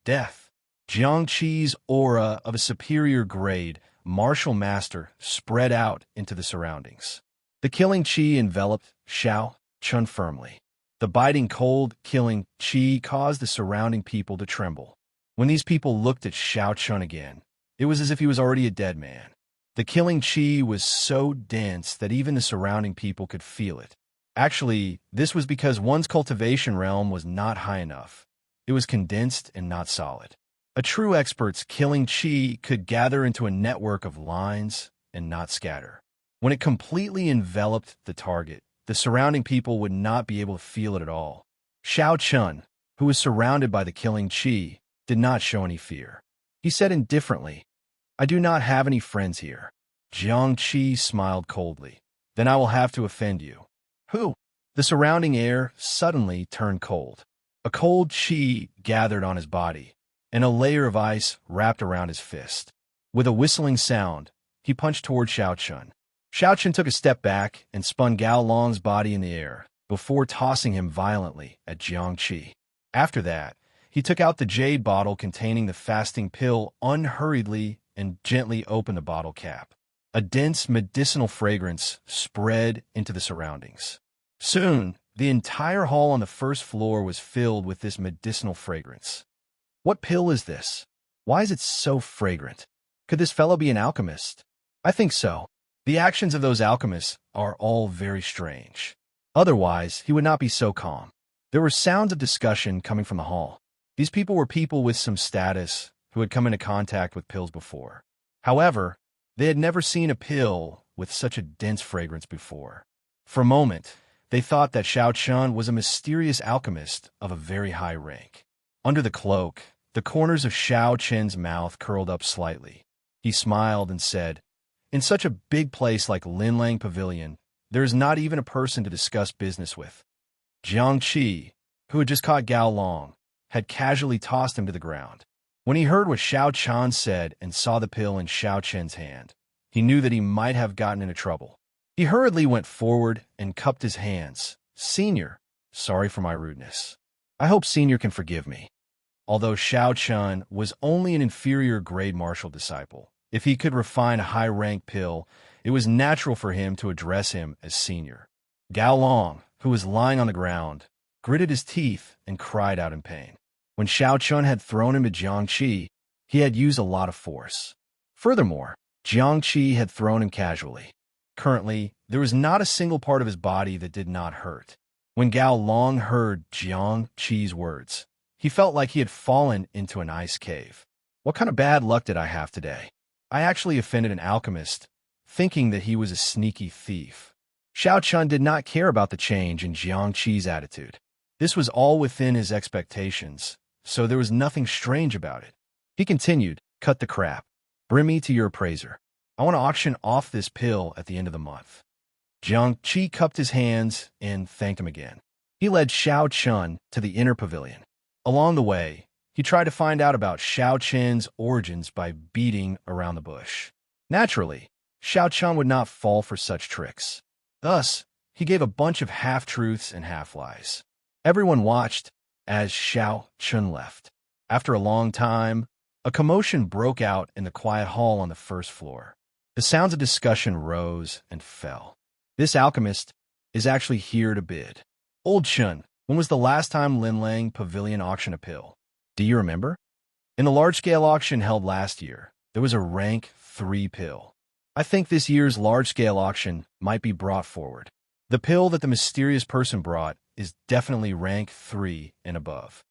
death. Jiang Qi's aura of a superior grade martial master spread out into the surroundings. The killing Qi enveloped Xiao Chun firmly. The biting cold, killing Qi caused the surrounding people to tremble. When these people looked at Xiao Chun again, it was as if he was already a dead man. The killing Qi was so dense that even the surrounding people could feel it. Actually, this was because one's cultivation realm was not high enough. It was condensed and not solid. A true expert's killing Qi could gather into a network of lines and not scatter. When it completely enveloped the target, the surrounding people would not be able to feel it at all. Xiao Chun, who was surrounded by the killing Qi, did not show any fear. He said indifferently, I do not have any friends here. Jiang Qi smiled coldly. Then I will have to offend you. Who? The surrounding air suddenly turned cold. A cold Qi gathered on his body, and a layer of ice wrapped around his fist. With a whistling sound, he punched toward Xiao Chun. Xiao Chun took a step back and spun Gao Long's body in the air before tossing him violently at Jiang Qi. After that, he took out the jade bottle containing the fasting pill unhurriedly and gently opened the bottle cap. A dense medicinal fragrance spread into the surroundings. Soon, the entire hall on the first floor was filled with this medicinal fragrance. What pill is this? Why is it so fragrant? Could this fellow be an alchemist? I think so. The actions of those alchemists are all very strange. Otherwise, he would not be so calm. There were sounds of discussion coming from the hall. These people were people with some status who had come into contact with pills before. However, they had never seen a pill with such a dense fragrance before. For a moment, they thought that Xiao Chun was a mysterious alchemist of a very high rank. Under the cloak, the corners of Xiao Chen's mouth curled up slightly. He smiled and said, in such a big place like Linlang Pavilion, there is not even a person to discuss business with. Jiang Qi, who had just caught Gao Long, had casually tossed him to the ground. When he heard what Xiao Chun said and saw the pill in Xiao Chen's hand, he knew that he might have gotten into trouble. He hurriedly went forward and cupped his hands. Senior, sorry for my rudeness. I hope Senior can forgive me. Although Xiao Chun was only an inferior grade martial disciple, if he could refine a high-rank pill, it was natural for him to address him as Senior. Gao Long, who was lying on the ground, gritted his teeth and cried out in pain. When Xiao Chun had thrown him at Jiang Qi, he had used a lot of force. Furthermore, Jiang Qi had thrown him casually. Currently, there was not a single part of his body that did not hurt. When Gao Long heard Jiang Qi's words, he felt like he had fallen into an ice cave. What kind of bad luck did I have today? I actually offended an alchemist, thinking that he was a sneaky thief. Xiao Chun did not care about the change in Jiang Qi's attitude. This was all within his expectations, so there was nothing strange about it. He continued, "Cut the crap. Bring me to your appraiser. I want to auction off this pill at the end of the month." Jiang Qi cupped his hands and thanked him again. He led Xiao Chun to the inner pavilion. Along the way, he tried to find out about Xiao Chen's origins by beating around the bush. Naturally, Xiao Chun would not fall for such tricks. Thus, he gave a bunch of half-truths and half-lies. Everyone watched as Xiao Chun left. After a long time, a commotion broke out in the quiet hall on the first floor. The sounds of discussion rose and fell. This alchemist is actually here to bid. Old Chun, when was the last time Linlang Pavilion auctioned a pill? Do you remember? In the large-scale auction held last year, there was a rank 3 pill. I think this year's large-scale auction might be brought forward. The pill that the mysterious person brought is definitely rank 3 and above.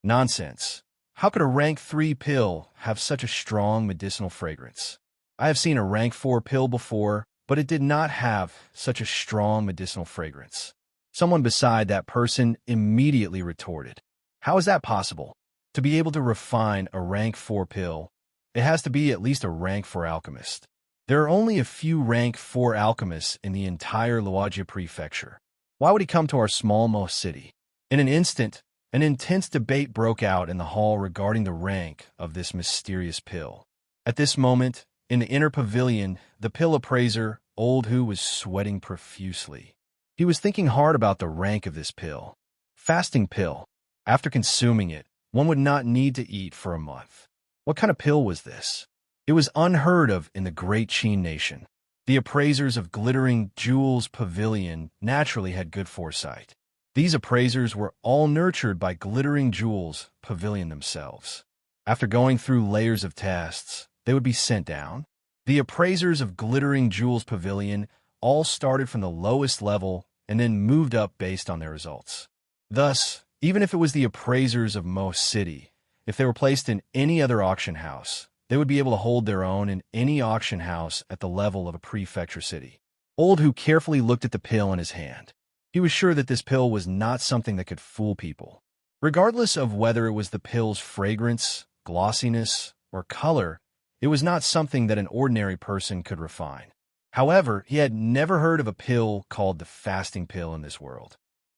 Nonsense. How could a rank 3 pill have such a strong medicinal fragrance? I have seen a rank 4 pill before, but it did not have such a strong medicinal fragrance. Someone beside that person immediately retorted, "How is that possible? To be able to refine a rank 4 pill, it has to be at least a rank 4 alchemist. There are only a few rank 4 alchemists in the entire Luojia prefecture. Why would he come to our smallmost city?" In an instant, an intense debate broke out in the hall regarding the rank of this mysterious pill. At this moment, in the inner pavilion, the pill appraiser, Old Hu, was sweating profusely. He was thinking hard about the rank of this pill. Fasting pill. After consuming it, one would not need to eat for a month. What kind of pill was this? It was unheard of in the great Qin nation. The appraisers of Glittering Jewels Pavilion naturally had good foresight. These appraisers were all nurtured by Glittering Jewels Pavilion themselves. After going through layers of tests, they would be sent down. The appraisers of Glittering Jewels Pavilion all started from the lowest level and then moved up based on their results. Thus, even if it was the appraisers of most city, if they were placed in any other auction house, they would be able to hold their own in any auction house at the level of a prefecture city. Old Hu carefully looked at the pill in his hand. He was sure that this pill was not something that could fool people. Regardless of whether it was the pill's fragrance, glossiness, or color, it was not something that an ordinary person could refine. However, he had never heard of a pill called the fasting pill in this world.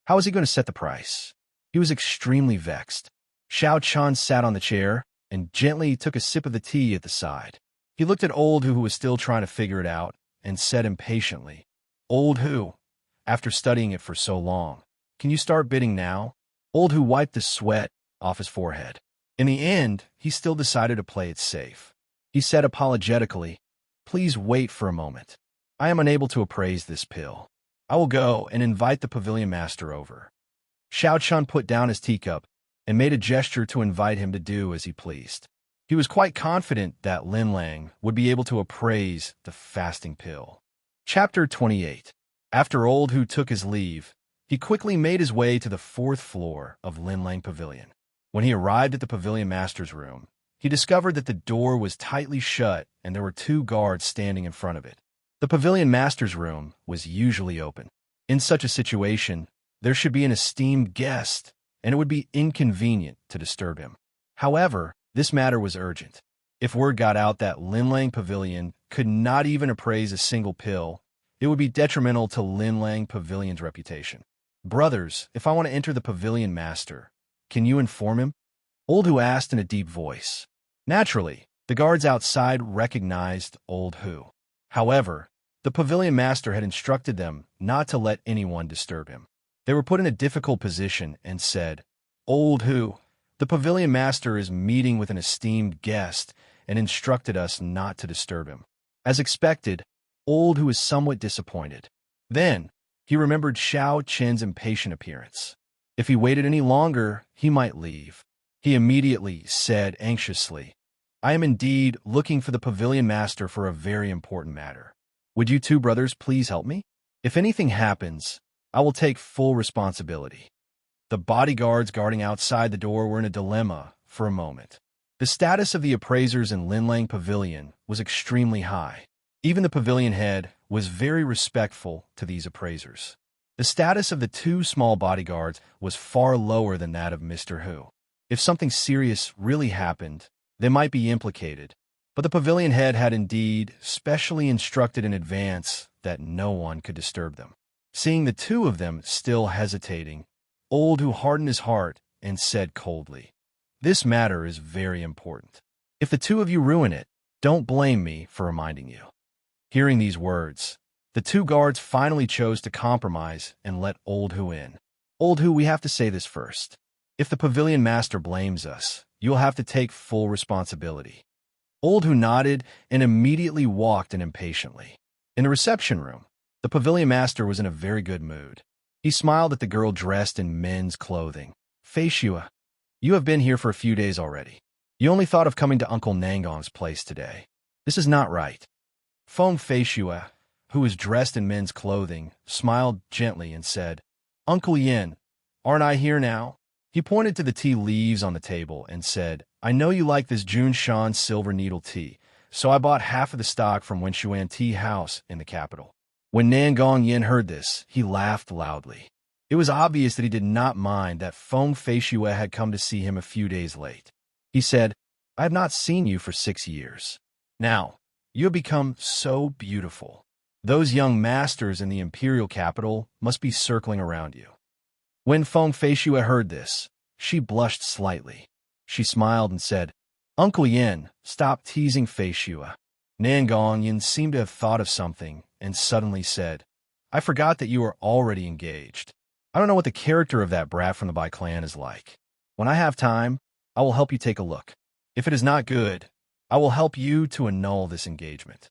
How was he going to set the price? He was extremely vexed. Xiao Chun sat on the chair and gently took a sip of the tea at the side. He looked at Old Hu, who was still trying to figure it out, and said impatiently, "Old Hu, after studying it for so long, can you start bidding now?" Old Hu wiped the sweat off his forehead. In the end, he still decided to play it safe. He said apologetically, "Please wait for a moment. I am unable to appraise this pill. I will go and invite the pavilion master over." Xiao Chun put down his teacup and made a gesture to invite him to do as he pleased. He was quite confident that Linlang would be able to appraise the fasting pill. Chapter 28. After Old Hu took his leave, he quickly made his way to the 4th floor of Linlang Pavilion. When he arrived at the pavilion master's room, he discovered that the door was tightly shut and there were 2 guards standing in front of it. The pavilion master's room was usually open. In such a situation, there should be an esteemed guest, and it would be inconvenient to disturb him. However, this matter was urgent. If word got out that Linlang Pavilion could not even appraise a single pill, it would be detrimental to Linlang Pavilion's reputation. "Brothers, if I want to enter the pavilion master, can you inform him?" Old Hu asked in a deep voice. Naturally, the guards outside recognized Old Hu. However, the pavilion master had instructed them not to let anyone disturb him. They were put in a difficult position and said, "Old Hu, the pavilion master is meeting with an esteemed guest and instructed us not to disturb him." As expected, Old Hu was somewhat disappointed. Then, he remembered Xiao Chen's impatient appearance. If he waited any longer, he might leave. He immediately said anxiously, "I am indeed looking for the pavilion master for a very important matter. Would you 2 brothers please help me? If anything happens, I will take full responsibility." The bodyguards guarding outside the door were in a dilemma for a moment. The status of the appraisers in Linlang Pavilion was extremely high. Even the pavilion head was very respectful to these appraisers. The status of the two small bodyguards was far lower than that of Mr. Hu. If something serious really happened, they might be implicated. But the pavilion head had indeed specially instructed in advance that no one could disturb them. Seeing the two of them still hesitating, Old Hu hardened his heart and said coldly, "This matter is very important. If the two of you ruin it, don't blame me for reminding you." Hearing these words, the two guards finally chose to compromise and let Old Hu in. "Old Hu, we have to say this first. If the pavilion master blames us, you'll have to take full responsibility." Old Hu nodded and immediately walked in impatiently. In the reception room, the pavilion master was in a very good mood. He smiled at the girl dressed in men's clothing. "Fei Shua, you have been here for a few days already. You only thought of coming to Uncle Nangong's place today. This is not right." Fei Shua, who was dressed in men's clothing, smiled gently and said, "Uncle Yin, aren't I here now?" He pointed to the tea leaves on the table and said, "I know you like this Junshan silver needle tea, so I bought half of the stock from Wenshuan Tea House in the capital." When Nangong Yin heard this, he laughed loudly. It was obvious that he did not mind that Fei Shua had come to see him a few days late. He said, "I have not seen you for 6 years. Now, you have become so beautiful. Those young masters in the imperial capital must be circling around you." When Fei Shua heard this, she blushed slightly. She smiled and said, "Uncle Yin, stop teasing Fei Shua." Nangong Yin seemed to have thought of something and suddenly said, "I forgot that you are already engaged. I don't know what the character of that brat from the Bai clan is like. When I have time, I will help you take a look. If it is not good, I will help you to annul this engagement."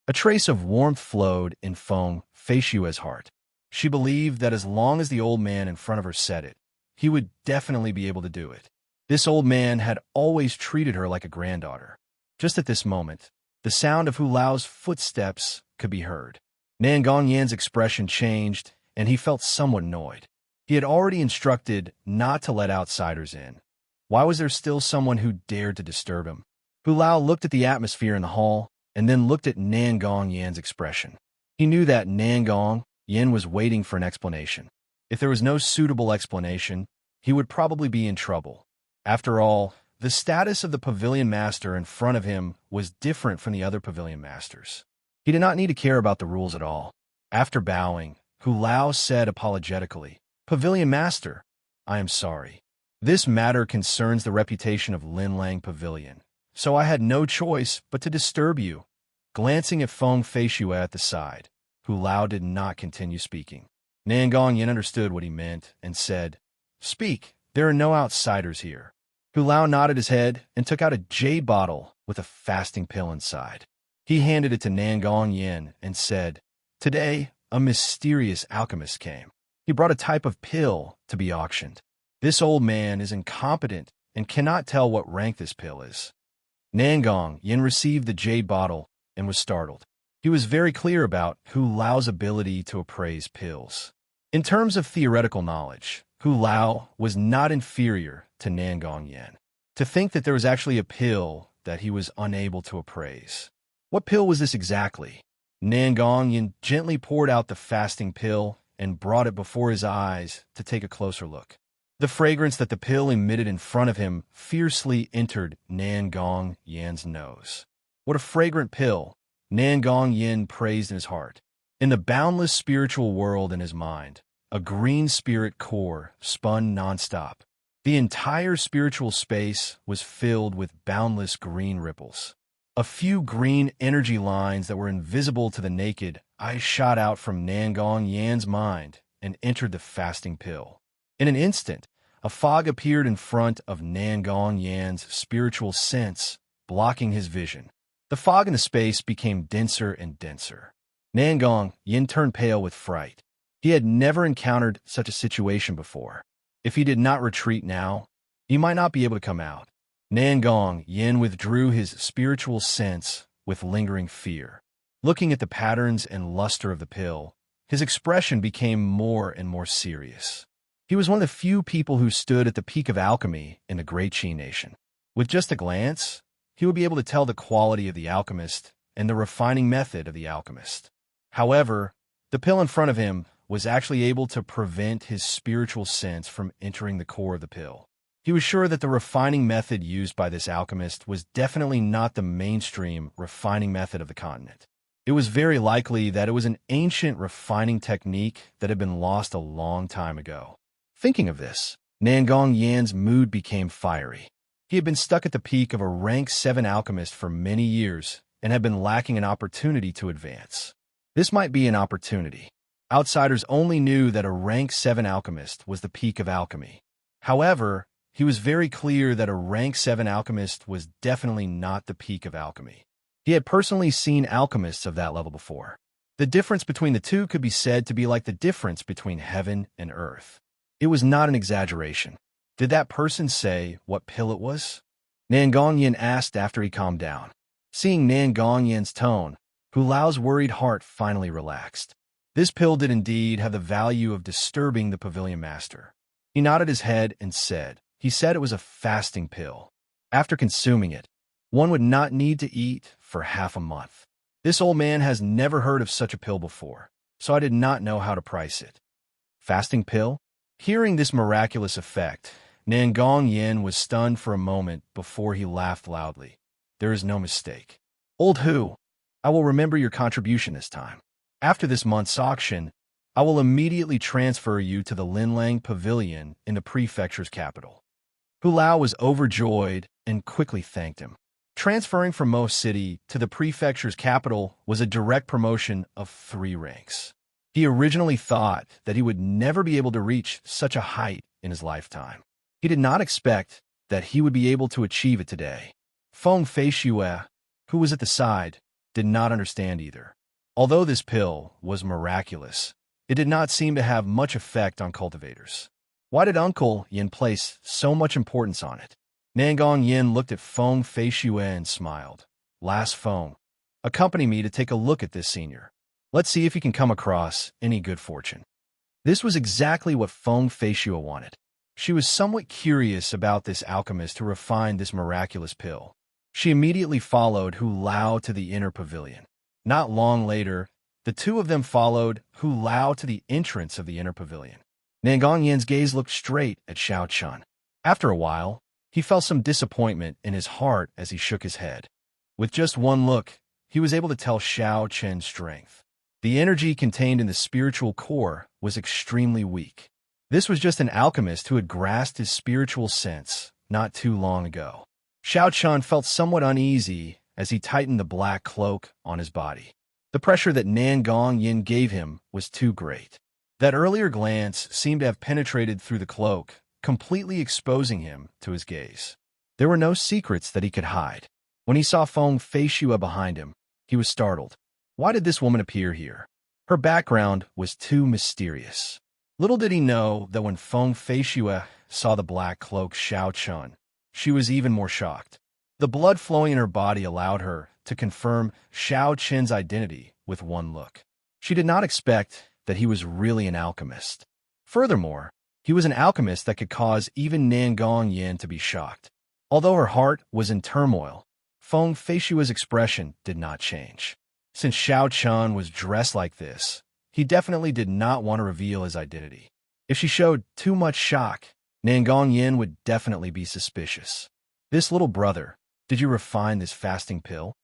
A trace of warmth flowed in Fei Shua's heart. She believed that as long as the old man in front of her said it, he would definitely be able to do it. This old man had always treated her like a granddaughter. Just at this moment, the sound of Hu Lao's footsteps could be heard. Nangong Yan's expression changed, and he felt somewhat annoyed. He had already instructed not to let outsiders in. Why was there still someone who dared to disturb him? Hu Lao looked at the atmosphere in the hall, and then looked at Nangong Yan's expression. He knew that Nangong Yan was waiting for an explanation. If there was no suitable explanation, he would probably be in trouble. After all, the status of the pavilion master in front of him was different from the other pavilion masters. He did not need to care about the rules at all. After bowing, Hu Lao said apologetically, "Pavilion master, I am sorry. This matter concerns the reputation of Linlang Pavilion, so I had no choice but to disturb you." Glancing at Fei Shua at the side, Hu Lao did not continue speaking. Nangong Yin understood what he meant and said, "Speak, there are no outsiders here." Hu Lao nodded his head and took out a jade bottle with a fasting pill inside. He handed it to Nangong Yin and said, "Today, a mysterious alchemist came. He brought a type of pill to be auctioned. This old man is incompetent and cannot tell what rank this pill is." Nangong Yin received the jade bottle and was startled. He was very clear about Hu Lao's ability to appraise pills. In terms of theoretical knowledge, Hu Lao was not inferior to Nangong Yin. To think that there was actually a pill that he was unable to appraise. What pill was this exactly? Nangong Yin gently poured out the fasting pill and brought it before his eyes to take a closer look. The fragrance that the pill emitted in front of him fiercely entered Nangong Yan's nose. What a fragrant pill, Nangong Yin praised in his heart. In the boundless spiritual world in his mind, a green spirit core spun nonstop. The entire spiritual space was filled with boundless green ripples. A few green energy lines that were invisible to the naked eye shot out from Nangong Yan's mind and entered the fasting pill. In an instant, a fog appeared in front of Nangong Yan's spiritual sense, blocking his vision. The fog in the space became denser and denser. Nangong Yin turned pale with fright. He had never encountered such a situation before. If he did not retreat now, he might not be able to come out. Nangong Yin withdrew his spiritual sense with lingering fear. Looking at the patterns and luster of the pill, his expression became more and more serious. He was one of the few people who stood at the peak of alchemy in the Great Qi Nation. With just a glance, he would be able to tell the quality of the alchemist and the refining method of the alchemist. However, the pill in front of him was actually able to prevent his spiritual sense from entering the core of the pill. He was sure that the refining method used by this alchemist was definitely not the mainstream refining method of the continent. It was very likely that it was an ancient refining technique that had been lost a long time ago. Thinking of this, Nangong Yan's mood became fiery. He had been stuck at the peak of a rank 7 alchemist for many years and had been lacking an opportunity to advance. This might be an opportunity. Outsiders only knew that a rank 7 alchemist was the peak of alchemy. However, he was very clear that a rank 7 alchemist was definitely not the peak of alchemy. He had personally seen alchemists of that level before. The difference between the two could be said to be like the difference between heaven and earth. It was not an exaggeration. Did that person say what pill it was? Nangong Yan asked after he calmed down. Seeing Nangong Yan's tone, Hu Lao's worried heart finally relaxed. This pill did indeed have the value of disturbing the pavilion master. He nodded his head and said, he said it was a fasting pill. After consuming it, one would not need to eat for half a month. This old man has never heard of such a pill before, so I did not know how to price it. Fasting pill? Hearing this miraculous effect, Nangong Yan was stunned for a moment before he laughed loudly. There is no mistake. Old Hu, I will remember your contribution this time. After this month's auction, I will immediately transfer you to the Linlang Pavilion in the prefecture's capital. Hu Lao was overjoyed and quickly thanked him. Transferring from Mo City to the prefecture's capital was a direct promotion of 3 ranks. He originally thought that he would never be able to reach such a height in his lifetime. He did not expect that he would be able to achieve it today. Feng Feishue, who was at the side, did not understand either. Although this pill was miraculous, it did not seem to have much effect on cultivators. Why did Uncle Yin place so much importance on it? Nangong Yin looked at Feng Feishue and smiled. Last Feng, accompany me to take a look at this senior. Let's see if he can come across any good fortune. This was exactly what Feng Feishue wanted. She was somewhat curious about this alchemist who refined this miraculous pill. She immediately followed Hu Lao to the inner pavilion. Not long later, the two of them followed Hu Lao to the entrance of the inner pavilion. Nangong Yan's gaze looked straight at Xiao Chun. After a while, he felt some disappointment in his heart as he shook his head. With just one look, he was able to tell Xiao Chen's strength. The energy contained in the spiritual core was extremely weak. This was just an alchemist who had grasped his spiritual sense not too long ago. Xiao Chun felt somewhat uneasy as he tightened the black cloak on his body. The pressure that Nangong Yin gave him was too great. That earlier glance seemed to have penetrated through the cloak, completely exposing him to his gaze. There were no secrets that he could hide. When he saw Feng Feishue behind him, he was startled. Why did this woman appear here? Her background was too mysterious. Little did he know that when Feng Feishue saw the black cloak Xiao Chun, she was even more shocked. The blood flowing in her body allowed her to confirm Xiao Chen's identity with one look. She did not expect that he was really an alchemist. Furthermore, he was an alchemist that could cause even Nangong Yin to be shocked. Although her heart was in turmoil, Feng Feishue's expression did not change. Since Xiao Chun was dressed like this, he definitely did not want to reveal his identity. If she showed too much shock, Nangong Yin would definitely be suspicious. This little brother, did you refine this fasting pill?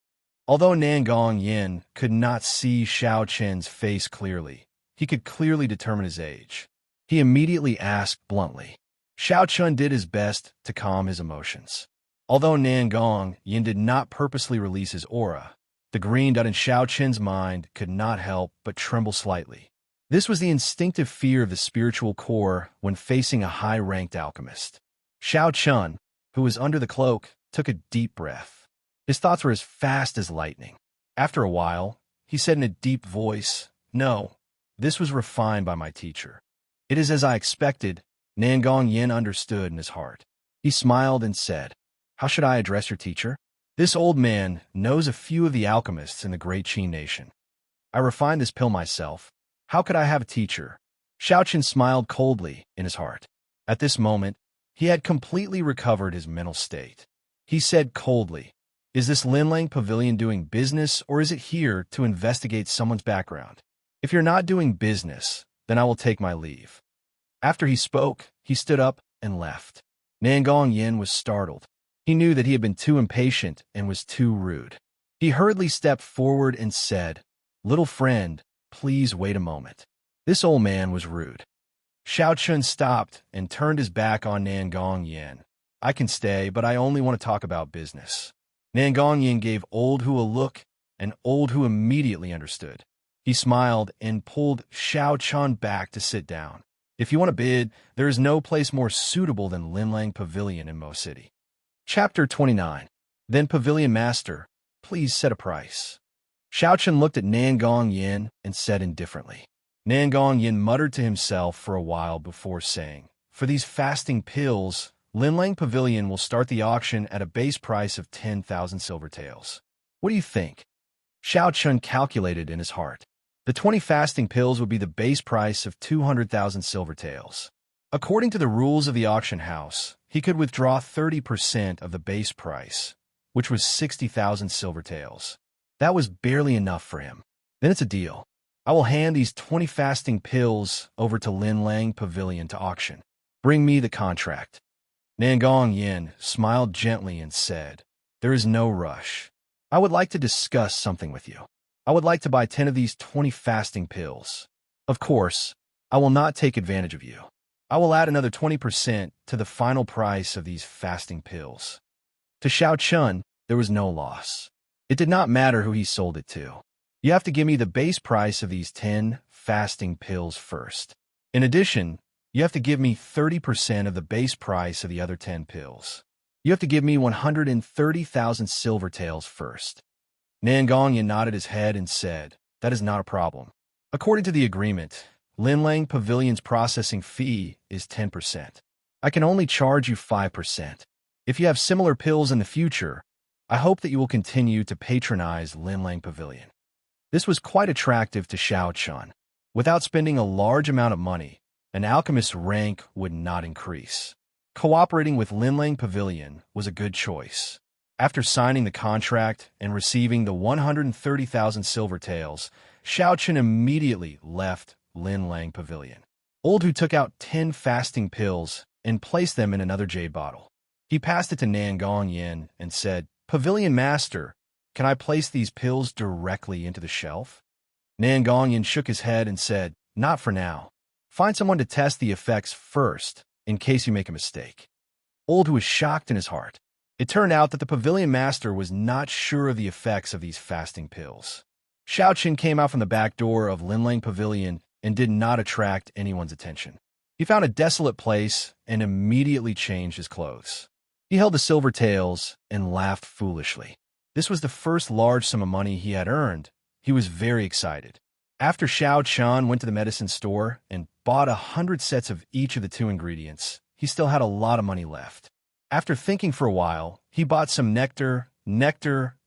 Although Nangong Yin could not see Xiao Chen's face clearly, he could clearly determine his age. He immediately asked bluntly. Xiao Chun did his best to calm his emotions. Although Nangong Yin did not purposely release his aura, the green dot in Xiao Chen's mind could not help but tremble slightly. This was the instinctive fear of the spiritual core when facing a high-ranked alchemist. Xiao Chun, who was under the cloak, took a deep breath. His thoughts were as fast as lightning. After a while, he said in a deep voice, No, this was refined by my teacher. It is as I expected. Nangong Yin understood in his heart. He smiled and said, How should I address your teacher? This old man knows a few of the alchemists in the great Qin nation. I refined this pill myself. How could I have a teacher? Xiao Chen smiled coldly in his heart. At this moment, he had completely recovered his mental state. He said coldly, Is this Linlang Pavilion doing business or is it here to investigate someone's background? If you're not doing business, then I will take my leave." After he spoke, he stood up and left. Nangong Yin was startled. He knew that he had been too impatient and was too rude. He hurriedly stepped forward and said, "Little friend, please wait a moment." This old man was rude. Xiao Chun stopped and turned his back on Nangong Yin. "I can stay, but I only want to talk about business." Nangong Yin gave Old Hu a look, and Old Hu immediately understood. He smiled and pulled Xiao Chun back to sit down. "If you want to bid, there is no place more suitable than Linlang Pavilion in Mo City." Chapter 29. Then Pavilion Master, please set a price. Xiao Chun looked at Nangong Yin and said indifferently. Nangong Yin muttered to himself for a while before saying, "For these fasting pills, Linlang Pavilion will start the auction at a base price of 10,000 silver taels. What do you think?" Xiao Chun calculated in his heart. The 20 fasting pills would be the base price of 200,000 silver taels. According to the rules of the auction house, he could withdraw 30% of the base price, which was 60,000 silver taels. That was barely enough for him. "Then it's a deal. I will hand these 20 fasting pills over to Linlang Pavilion to auction. Bring me the contract." Nangong Yin smiled gently and said, "There is no rush. I would like to discuss something with you. I would like to buy 10 of these 20 fasting pills. Of course, I will not take advantage of you. I will add another 20% to the final price of these fasting pills." To Xiao Chun, there was no loss. It did not matter who he sold it to. "You have to give me the base price of these 10 fasting pills first. In addition, you have to give me 30% of the base price of the other 10 pills. You have to give me 130,000 silver taels first." Nangong Yin nodded his head and said, "That is not a problem. According to the agreement, Linlang Pavilion's processing fee is 10%. I can only charge you 5%. If you have similar pills in the future, I hope that you will continue to patronize Linlang Pavilion." This was quite attractive to Xiao Chun. Without spending a large amount of money, an alchemist's rank would not increase. Cooperating with Linlang Pavilion was a good choice. After signing the contract and receiving the 130,000 silver taels, Xiao Chun immediately left Linlang Pavilion. Old Hu took out 10 fasting pills and placed them in another jade bottle. He passed it to Nangong Yin and said, "Pavilion Master, can I place these pills directly into the shelf?" Nangong Yin shook his head and said, "Not for now. Find someone to test the effects first, in case you make a mistake." Old Hu was shocked in his heart. It turned out that the Pavilion Master was not sure of the effects of these fasting pills. Xiao Chun came out from the back door of Linlang Pavilion and did not attract anyone's attention. He found a desolate place and immediately changed his clothes. He held the silver taels and laughed foolishly. This was the first large sum of money he had earned. He was very excited. After Xiao Chun went to the medicine store and bought 100 sets of each of the 2 ingredients, he still had a lot of money left. After thinking for a while, he bought some nectar,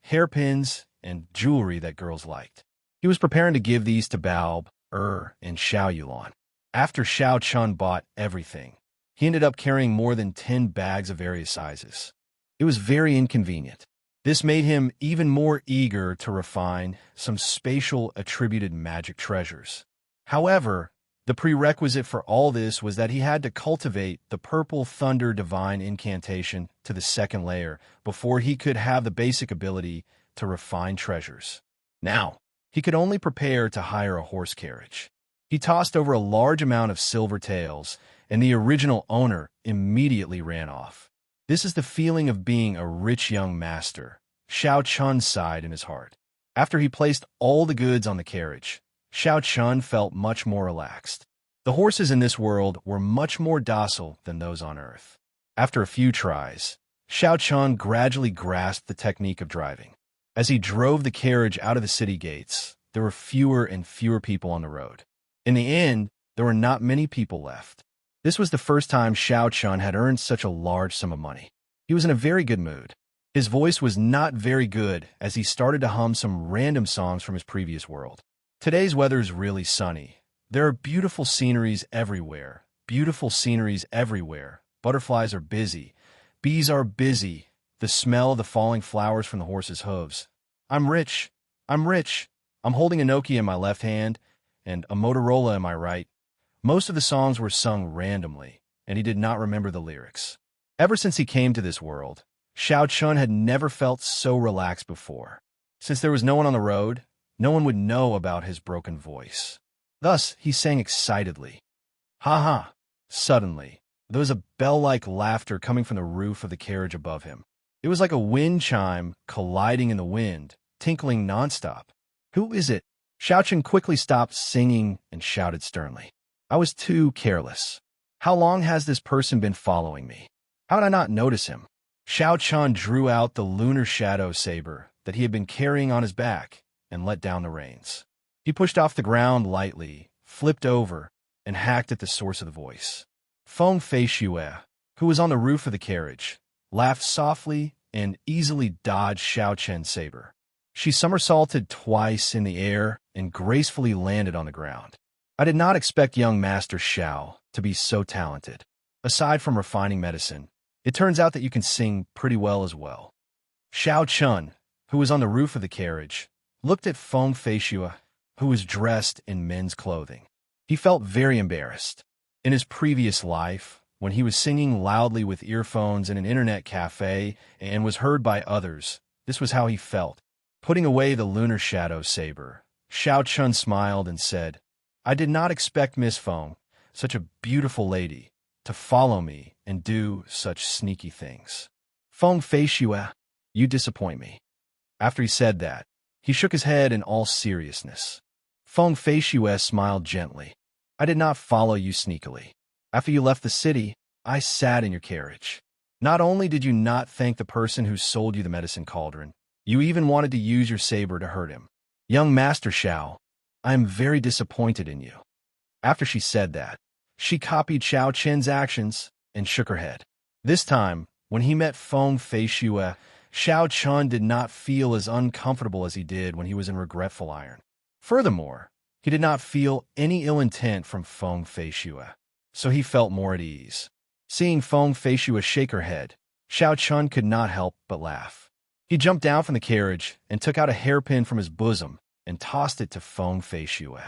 hairpins, and jewelry that girls liked. He was preparing to give these to Baob, and Xiao Yulan. After Xiao Chun bought everything, he ended up carrying more than 10 bags of various sizes. It was very inconvenient. This made him even more eager to refine some spatial attributed magic treasures. However, the prerequisite for all this was that he had to cultivate the Purple Thunder Divine Incantation to the 2nd layer before he could have the basic ability to refine treasures. Now, he could only prepare to hire a horse carriage. He tossed over a large amount of silver taels, and the original owner immediately ran off. This is the feeling of being a rich young master, Xiao Chun sighed in his heart. After he placed all the goods on the carriage, Xiao Chun felt much more relaxed. The horses in this world were much more docile than those on Earth. After a few tries, Xiao Chun gradually grasped the technique of driving. As he drove the carriage out of the city gates, there were fewer and fewer people on the road. In the end, there were not many people left. This was the first time Xiao Chun had earned such a large sum of money. He was in a very good mood. His voice was not very good as he started to hum some random songs from his previous world. Today's weather is really sunny. There are beautiful sceneries everywhere. Beautiful sceneries everywhere. Butterflies are busy. Bees are busy. The smell of the falling flowers from the horse's hooves. I'm rich. I'm rich. I'm holding a Nokia in my left hand and a Motorola in my right. Most of the songs were sung randomly, and he did not remember the lyrics. Ever since he came to this world, Xiao Chun had never felt so relaxed before. Since there was no one on the road, no one would know about his broken voice. Thus, he sang excitedly. Ha ha! Suddenly, there was a bell-like laughter coming from the roof of the carriage above him. It was like a wind chime colliding in the wind, tinkling nonstop. Who is it? Xiao Chun quickly stopped singing and shouted sternly. I was too careless. How long has this person been following me? How did I not notice him? Xiao Chun drew out the lunar shadow saber that he had been carrying on his back and let down the reins. He pushed off the ground lightly, flipped over, and hacked at the source of the voice. Feng Feishue, who was on the roof of the carriage, laughed softly and easily dodged Xiao Chen's saber. She somersaulted twice in the air and gracefully landed on the ground. I did not expect young Master Xiao to be so talented. Aside from refining medicine, it turns out that you can sing pretty well as well. Xiao Chun, who was on the roof of the carriage, looked at Feng Feishue, who was dressed in men's clothing. He felt very embarrassed. In his previous life, when he was singing loudly with earphones in an internet cafe and was heard by others, this was how he felt. Putting away the lunar shadow saber, Xiao Chun smiled and said, I did not expect Miss Feng, such a beautiful lady, to follow me and do such sneaky things. Feng Feishue, you disappoint me. After he said that, he shook his head in all seriousness. Feng Feishue smiled gently. I did not follow you sneakily. After you left the city, I sat in your carriage. Not only did you not thank the person who sold you the medicine cauldron, you even wanted to use your saber to hurt him. Young Master Xiao, I am very disappointed in you. After she said that, she copied Xiao Chen's actions and shook her head. This time, when he met Feng Feishue, Xiao Chun did not feel as uncomfortable as he did when he was in Regretful Iron. Furthermore, he did not feel any ill intent from Feng Feishue, so he felt more at ease. Seeing Feng Feishue shake her head, Xiao Chun could not help but laugh. He jumped down from the carriage and took out a hairpin from his bosom and tossed it to Feng Feishue.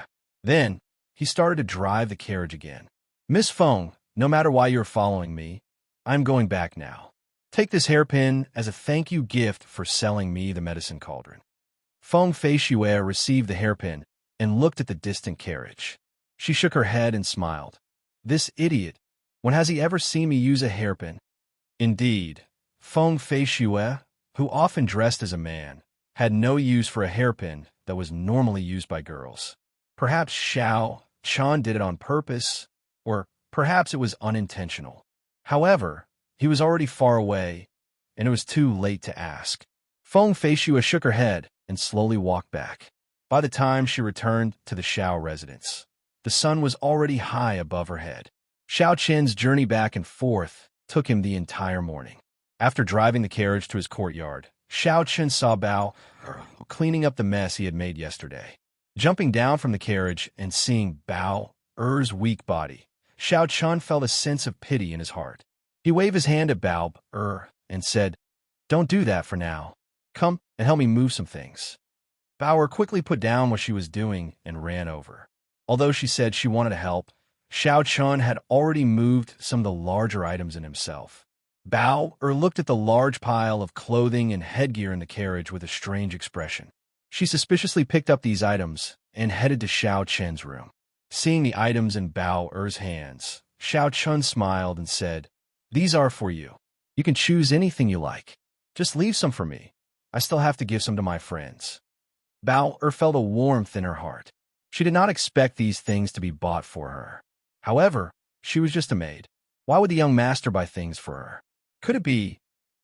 Then, he started to drive the carriage again. Miss Feng, no matter why you're following me, I'm going back now. Take this hairpin as a thank you gift for selling me the medicine cauldron. Feng Feishue received the hairpin and looked at the distant carriage. She shook her head and smiled. This idiot, when has he ever seen me use a hairpin? Indeed, Feng Feishue, who often dressed as a man, had no use for a hairpin that was normally used by girls. Perhaps Xiao Chun did it on purpose, or perhaps it was unintentional. However, he was already far away, and it was too late to ask. Feng Feishue shook her head and slowly walked back. By the time she returned to the Xiao residence, the sun was already high above her head. Xiao Chen's journey back and forth took him the entire morning. After driving the carriage to his courtyard, Xiao Chen saw Bao cleaning up the mess he had made yesterday. Jumping down from the carriage and seeing Bao Er's weak body, Xiao Chun felt a sense of pity in his heart. He waved his hand at Bao and said, Don't do that for now. Come and help me move some things. Bao quickly put down what she was doing and ran over. Although she said she wanted to help, Xiao Chun had already moved some of the larger items in himself. Bao looked at the large pile of clothing and headgear in the carriage with a strange expression. She suspiciously picked up these items and headed to Xiao Chen's room. Seeing the items in Bao hands, Xiao Chun smiled and said, These are for you. You can choose anything you like. Just leave some for me. I still have to give some to my friends. Bao felt a warmth in her heart. She did not expect these things to be bought for her. However, she was just a maid. Why would the young master buy things for her? Could it be?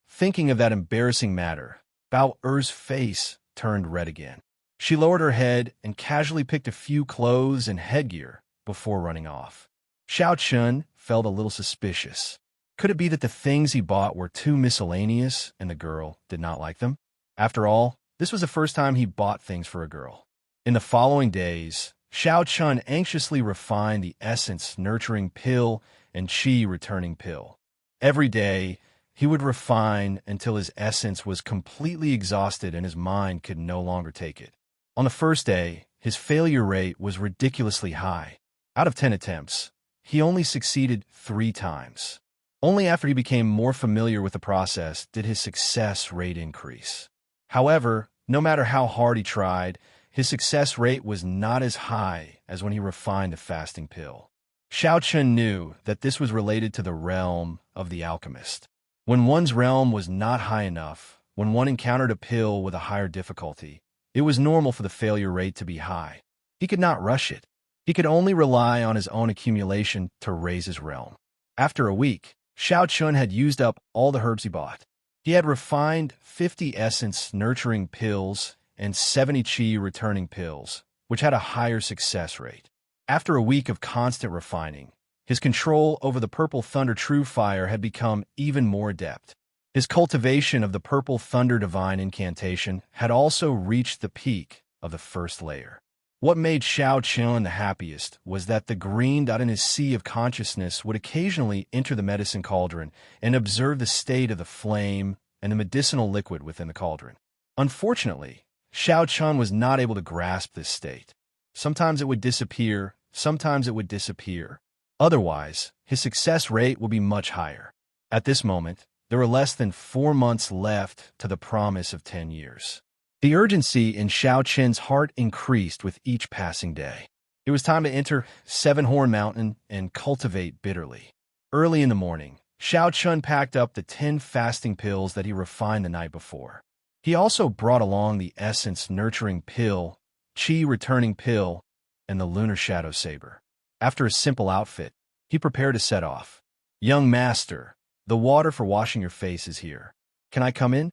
Thinking of that embarrassing matter, Bao face turned red again. She lowered her head and casually picked a few clothes and headgear before running off. Xiao Chun felt a little suspicious. Could it be that the things he bought were too miscellaneous and the girl did not like them? After all, this was the first time he bought things for a girl. In the following days, Xiao Chun anxiously refined the essence nurturing pill and qi returning pill. Every day, he would refine until his essence was completely exhausted and his mind could no longer take it. On the first day, his failure rate was ridiculously high. Out of 10 attempts, he only succeeded 3 times. Only after he became more familiar with the process did his success rate increase. However, no matter how hard he tried, his success rate was not as high as when he refined the fasting pill. Xiao Chun knew that this was related to the realm of the alchemist. When one's realm was not high enough, when one encountered a pill with a higher difficulty, it was normal for the failure rate to be high. He could not rush it. He could only rely on his own accumulation to raise his realm. After a week, Xiao Chun had used up all the herbs he bought. He had refined 50 essence-nurturing pills and 70 qi-returning pills, which had a higher success rate. After a week of constant refining, his control over the Purple Thunder True Fire had become even more adept. His cultivation of the Purple Thunder Divine Incantation had also reached the peak of the first layer. What made Xiao Chun the happiest was that the green dot in his sea of consciousness would occasionally enter the medicine cauldron and observe the state of the flame and the medicinal liquid within the cauldron. Unfortunately, Xiao Chun was not able to grasp this state. Sometimes it would disappear, sometimes it would disappear. Otherwise, his success rate would be much higher. At this moment, there were less than 4 months left to the promise of 10 years. The urgency in Xiao Chun's heart increased with each passing day. It was time to enter Seven Horn Mountain and cultivate bitterly. Early in the morning, Xiao Chun packed up the 10 fasting pills that he refined the night before. He also brought along the essence-nurturing pill, qi-returning pill, and the lunar shadow saber. After a simple outfit, he prepared to set off. "Young master, the water for washing your face is here. Can I come in?"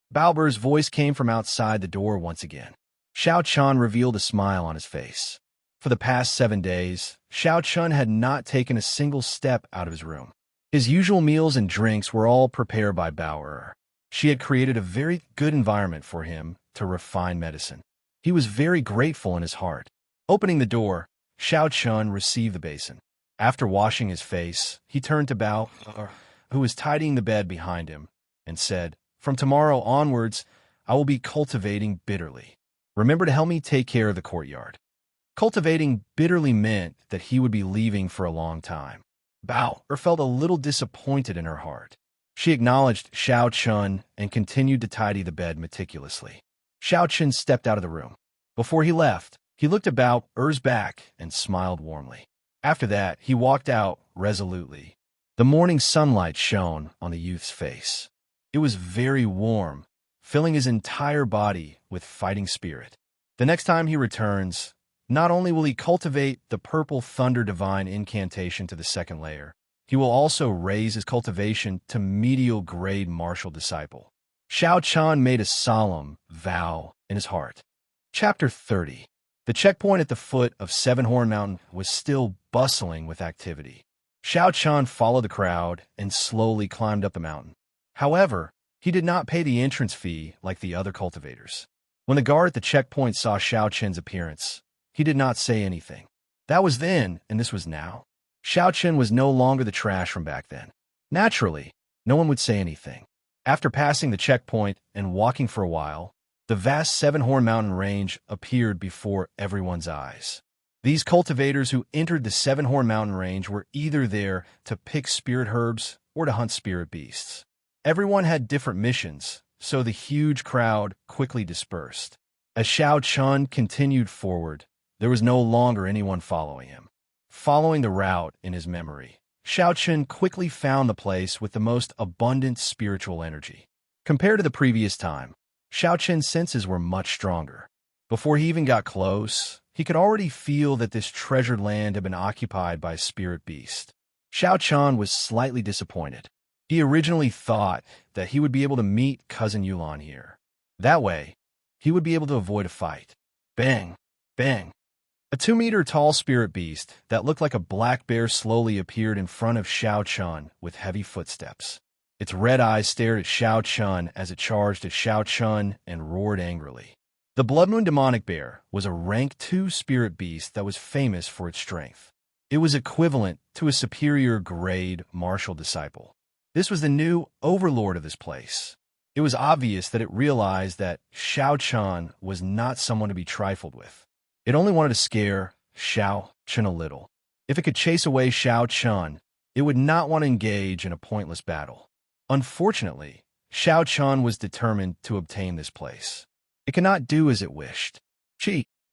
Baober's voice came from outside the door once again. Xiao Chun revealed a smile on his face. For the past 7 days, Xiao Chun had not taken a single step out of his room. His usual meals and drinks were all prepared by Baober. She had created a very good environment for him to refine medicine. He was very grateful in his heart. Opening the door, Xiao Chun received the basin. After washing his face, he turned to Bao, who was tidying the bed behind him, and said, "From tomorrow onwards, I will be cultivating bitterly. Remember to help me take care of the courtyard." Cultivating bitterly meant that he would be leaving for a long time. Bao felt a little disappointed in her heart. She acknowledged Xiao Chun and continued to tidy the bed meticulously. Xiao Chun stepped out of the room. Before he left, he looked at Bao's back and smiled warmly. After that, he walked out resolutely. The morning sunlight shone on the youth's face. It was very warm, filling his entire body with fighting spirit. The next time he returns, not only will he cultivate the Purple Thunder Divine Incantation to the 2nd layer, he will also raise his cultivation to medial grade martial disciple. Xiao Chun made a solemn vow in his heart. Chapter 30. The checkpoint at the foot of Seven Horn Mountain was still bustling with activity. Xiao Chun followed the crowd and slowly climbed up the mountain. However, he did not pay the entrance fee like the other cultivators. When the guard at the checkpoint saw Xiao Chun's appearance, he did not say anything. That was then, and this was now. Xiao Chun was no longer the trash from back then. Naturally, no one would say anything. After passing the checkpoint and walking for a while, the vast Seven Horn Mountain range appeared before everyone's eyes. These cultivators who entered the Seven Horn Mountain range were either there to pick spirit herbs or to hunt spirit beasts. Everyone had different missions, so the huge crowd quickly dispersed. As Xiao Chun continued forward, there was no longer anyone following him. Following the route in his memory, Xiao Chun quickly found the place with the most abundant spiritual energy. Compared to the previous time, Xiao Chun's senses were much stronger. Before he even got close, he could already feel that this treasured land had been occupied by a spirit beast. Xiao Chun was slightly disappointed. He originally thought that he would be able to meet Cousin Yulan here. That way, he would be able to avoid a fight. Bang! Bang! A 2-meter-tall spirit beast that looked like a black bear slowly appeared in front of Xiao Chun with heavy footsteps. Its red eyes stared at Xiao Chun as it charged at Xiao Chun and roared angrily. The Blood Moon Demonic Bear was a rank 2 spirit beast that was famous for its strength. It was equivalent to a superior grade martial disciple. This was the new overlord of this place. It was obvious that it realized that Xiao Chun was not someone to be trifled with. It only wanted to scare Xiao Chun a little. If it could chase away Shao Chun, it would not want to engage in a pointless battle. Unfortunately, Shao Chun was determined to obtain this place. It could not do as it wished.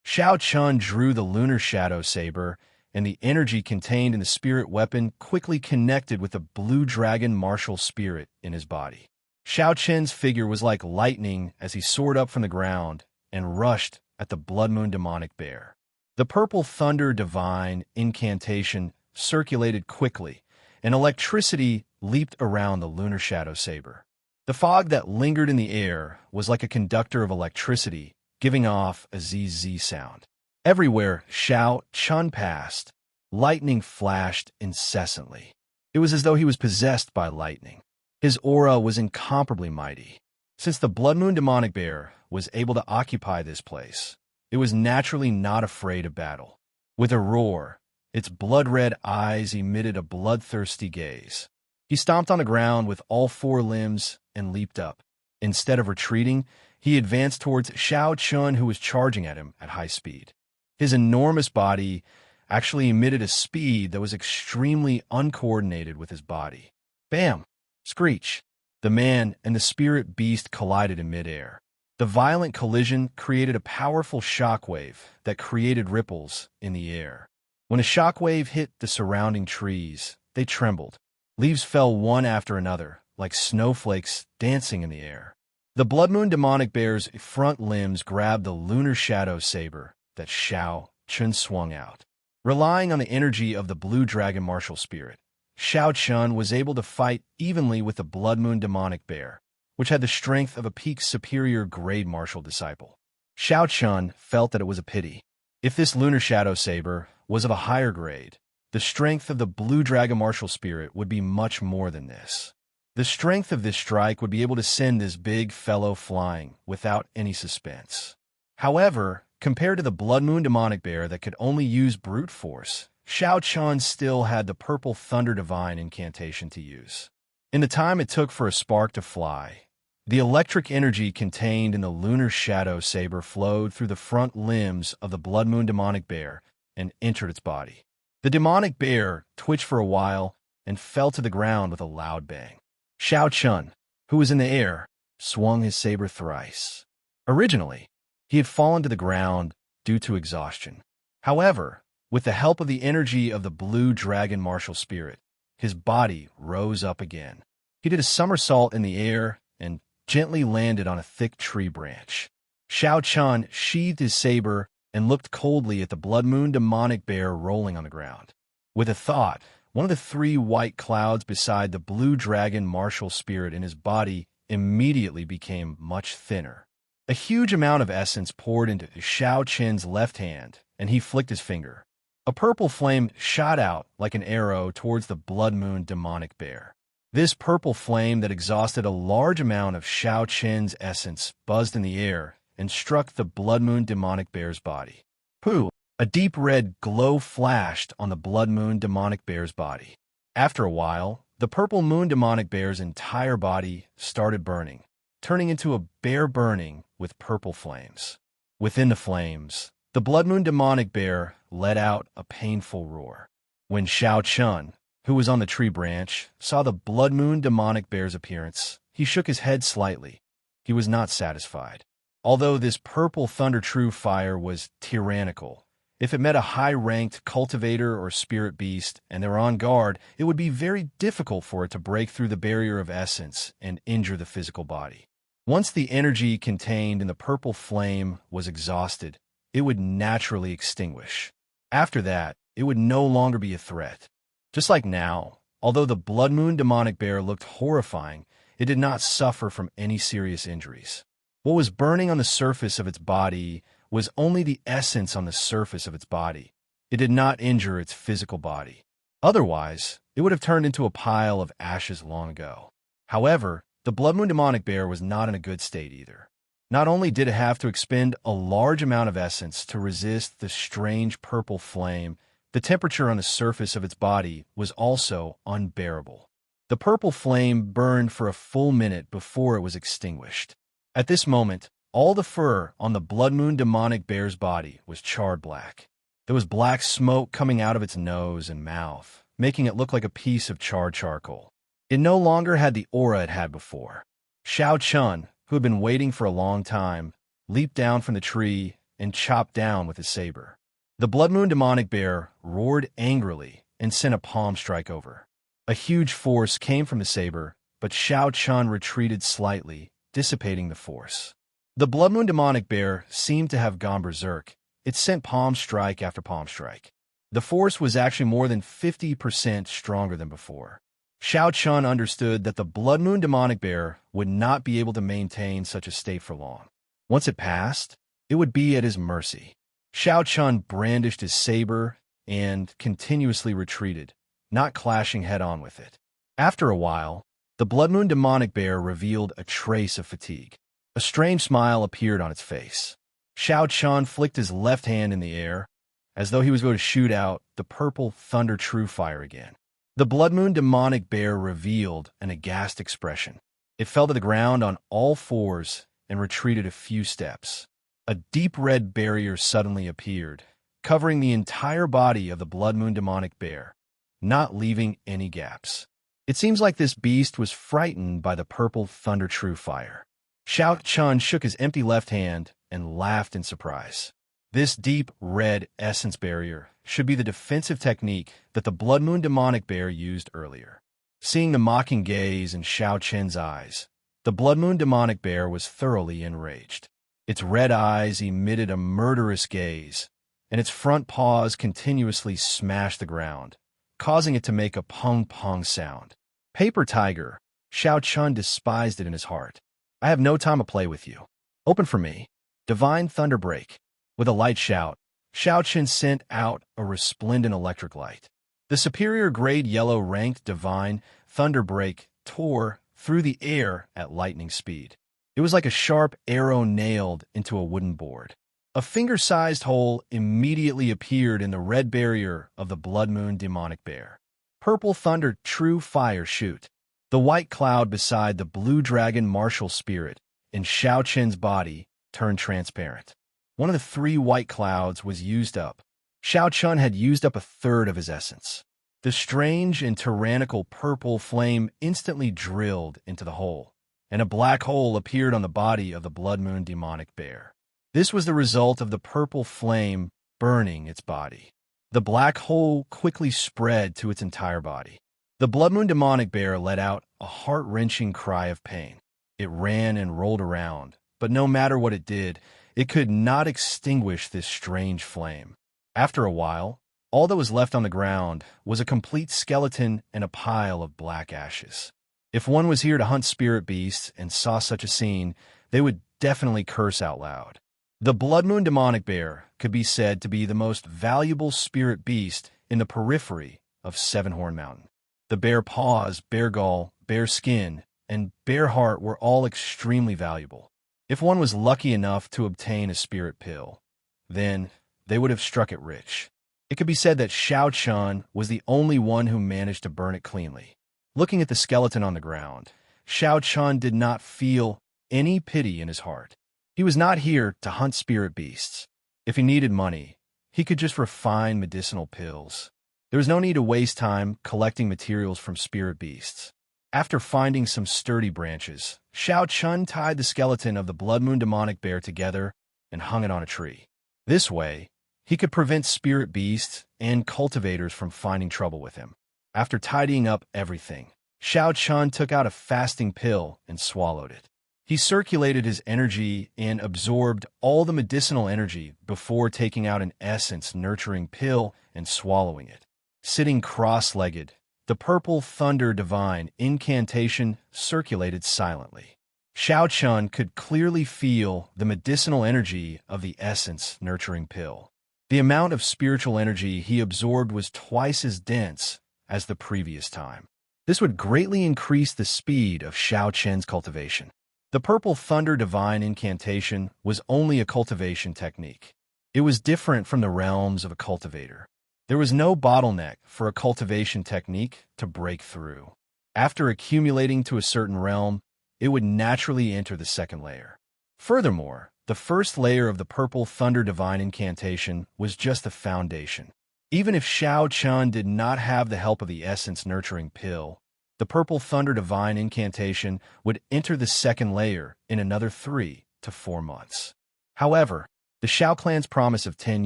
Shao Chun drew the lunar shadow saber, and the energy contained in the spirit weapon quickly connected with the blue dragon martial spirit in his body. Shao Chun's figure was like lightning as he soared up from the ground and rushed at the Blood Moon demonic bear. The purple thunder divine incantation circulated quickly, and electricity leaped around the lunar shadow saber. The fog that lingered in the air was like a conductor of electricity, giving off a ZZ sound. Everywhere Shao Chun passed, lightning flashed incessantly. It was as though he was possessed by lightning. His aura was incomparably mighty. Since the Blood Moon demonic bear was able to occupy this place, it was naturally not afraid of battle. With a roar, its blood-red eyes emitted a bloodthirsty gaze. He stomped on the ground with all four limbs and leaped up. Instead of retreating, he advanced towards Shao Chun, who was charging at him at high speed. His enormous body actually emitted a speed that was extremely uncoordinated with his body. Bam! Screech! The man and the spirit beast collided in midair. The violent collision created a powerful shockwave that created ripples in the air. When a shockwave hit the surrounding trees, they trembled. Leaves fell one after another, like snowflakes dancing in the air. The Blood Moon demonic bear's front limbs grabbed the lunar shadow saber that Shao Chun swung out. Relying on the energy of the blue dragon martial spirit, Shao Chun was able to fight evenly with the Blood Moon demonic bear, which had the strength of a peak superior grade martial disciple. Shao Chun felt that it was a pity. If this lunar shadow saber was of a higher grade, the strength of the blue dragon martial spirit would be much more than this. The strength of this strike would be able to send this big fellow flying without any suspense. However, compared to the Blood Moon demonic bear that could only use brute force, Shao Chun still had the purple thunder divine incantation to use. In the time it took for a spark to fly, the electric energy contained in the lunar shadow saber flowed through the front limbs of the Blood Moon demonic bear and entered its body. The demonic bear twitched for a while and fell to the ground with a loud bang. Shao Chun, who was in the air, swung his saber thrice. Originally, he had fallen to the ground due to exhaustion. However, with the help of the energy of the blue dragon martial spirit, his body rose up again. He did a somersault in the air and gently landed on a thick tree branch. Shao Chun sheathed his saber and looked coldly at the Blood Moon demonic bear rolling on the ground. With a thought, one of the three white clouds beside the blue dragon martial spirit in his body immediately became much thinner. A huge amount of essence poured into Shao Chun's left hand, and he flicked his finger. A purple flame shot out like an arrow towards the Blood Moon demonic bear. This purple flame that exhausted a large amount of Shao Chun's essence buzzed in the air and struck the Blood Moon demonic bear's body. Pooh! A deep red glow flashed on the Blood Moon demonic bear's body. After a while, the Purple Moon demonic bear's entire body started burning, turning into a bear burning with purple flames. Within the flames, the Blood Moon demonic bear let out a painful roar. When Shao Chun, who was on the tree branch, saw the Blood Moon demonic bear's appearance, he shook his head slightly. He was not satisfied. Although this purple thunder true fire was tyrannical, if it met a high-ranked cultivator or spirit beast and they were on guard, it would be very difficult for it to break through the barrier of essence and injure the physical body. Once the energy contained in the purple flame was exhausted, it would naturally extinguish. After that, it would no longer be a threat. Just like now, although the Blood Moon demonic bear looked horrifying, it did not suffer from any serious injuries. What was burning on the surface of its body was only the essence on the surface of its body. It did not injure its physical body. Otherwise, it would have turned into a pile of ashes long ago. However, the Blood Moon demonic bear was not in a good state either. Not only did it have to expend a large amount of essence to resist the strange purple flame, the temperature on the surface of its body was also unbearable. The purple flame burned for a full minute before it was extinguished. At this moment, all the fur on the Blood Moon demonic bear's body was charred black. There was black smoke coming out of its nose and mouth, making it look like a piece of charred charcoal. It no longer had the aura it had before. Xiao Chun, who had been waiting for a long time, leaped down from the tree and chopped down with his saber. The Blood Moon demonic bear roared angrily and sent a palm strike over. A huge force came from the saber, but Xiao Chun retreated slightly, dissipating the force. The Blood Moon demonic bear seemed to have gone berserk. It sent palm strike after palm strike. The force was actually more than 50% stronger than before. Xiao Chun understood that the Blood Moon demonic bear would not be able to maintain such a state for long. Once it passed, it would be at his mercy. Xiao Chun brandished his saber and continuously retreated, not clashing head-on with it. After a while, the Blood Moon demonic bear revealed a trace of fatigue. A strange smile appeared on its face. Xiao Chun flicked his left hand in the air, as though he was going to shoot out the purple thunder true fire again. The Blood Moon demonic bear revealed an aghast expression. It fell to the ground on all fours and retreated a few steps. A deep red barrier suddenly appeared, covering the entire body of the Blood Moon demonic bear, not leaving any gaps. It seems like this beast was frightened by the purple thunder true fire. Xiao Chun shook his empty left hand and laughed in surprise. This deep red essence barrier should be the defensive technique that the Blood Moon demonic bear used earlier. Seeing the mocking gaze in Xiao Chen's eyes, the Blood Moon demonic bear was thoroughly enraged. Its red eyes emitted a murderous gaze, and its front paws continuously smashed the ground, causing it to make a pong-pong sound. Paper tiger, Xiao Chun despised it in his heart. I have no time to play with you. Open for me. Divine Thunder Break. With a light shout, Xiao Chun sent out a resplendent electric light. The superior grade yellow ranked Divine Thunder Break tore through the air at lightning speed. It was like a sharp arrow nailed into a wooden board. A finger-sized hole immediately appeared in the red barrier of the Blood Moon demonic bear. Purple thunder true fire shoot. The white cloud beside the blue dragon martial spirit in Xiao Chen's body turned transparent. One of the 3 white clouds was used up. Xiao Chun had used up a third of his essence. The strange and tyrannical purple flame instantly drilled into the hole, and a black hole appeared on the body of the Blood Moon demonic bear. This was the result of the purple flame burning its body. The black hole quickly spread to its entire body. The Blood Moon demonic bear let out a heart-wrenching cry of pain. It ran and rolled around, but no matter what it did, it could not extinguish this strange flame. After a while, all that was left on the ground was a complete skeleton and a pile of black ashes. If one was here to hunt spirit beasts and saw such a scene, they would definitely curse out loud. The Blood Moon demonic bear could be said to be the most valuable spirit beast in the periphery of Sevenhorn Mountain. The bear paws, bear gall, bear skin, and bear heart were all extremely valuable. If one was lucky enough to obtain a spirit pill, then they would have struck it rich. It could be said that Xiao Chun was the only one who managed to burn it cleanly. Looking at the skeleton on the ground, Xiao Chun did not feel any pity in his heart. He was not here to hunt spirit beasts. If he needed money, he could just refine medicinal pills. There was no need to waste time collecting materials from spirit beasts. After finding some sturdy branches, Xiao Chun tied the skeleton of the Blood Moon demonic bear together and hung it on a tree. This way, he could prevent spirit beasts and cultivators from finding trouble with him. After tidying up everything, Xiao Chun took out a fasting pill and swallowed it. He circulated his energy and absorbed all the medicinal energy before taking out an essence-nurturing pill and swallowing it. Sitting cross-legged, the purple thunder divine incantation circulated silently. Xiao Chun could clearly feel the medicinal energy of the essence-nurturing pill. The amount of spiritual energy he absorbed was twice as dense as the previous time. This would greatly increase the speed of Xiao Chen's cultivation. The purple thunder divine incantation was only a cultivation technique. It was different from the realms of a cultivator. There was no bottleneck for a cultivation technique to break through. After accumulating to a certain realm, it would naturally enter the second layer. Furthermore, The first layer of the Purple Thunder Divine Incantation was just the foundation. Even if Xiao Chun did not have the help of the Essence Nurturing Pill, the Purple Thunder Divine Incantation would enter the second layer in another 3 to 4 months. However, the Xiao clan's promise of 10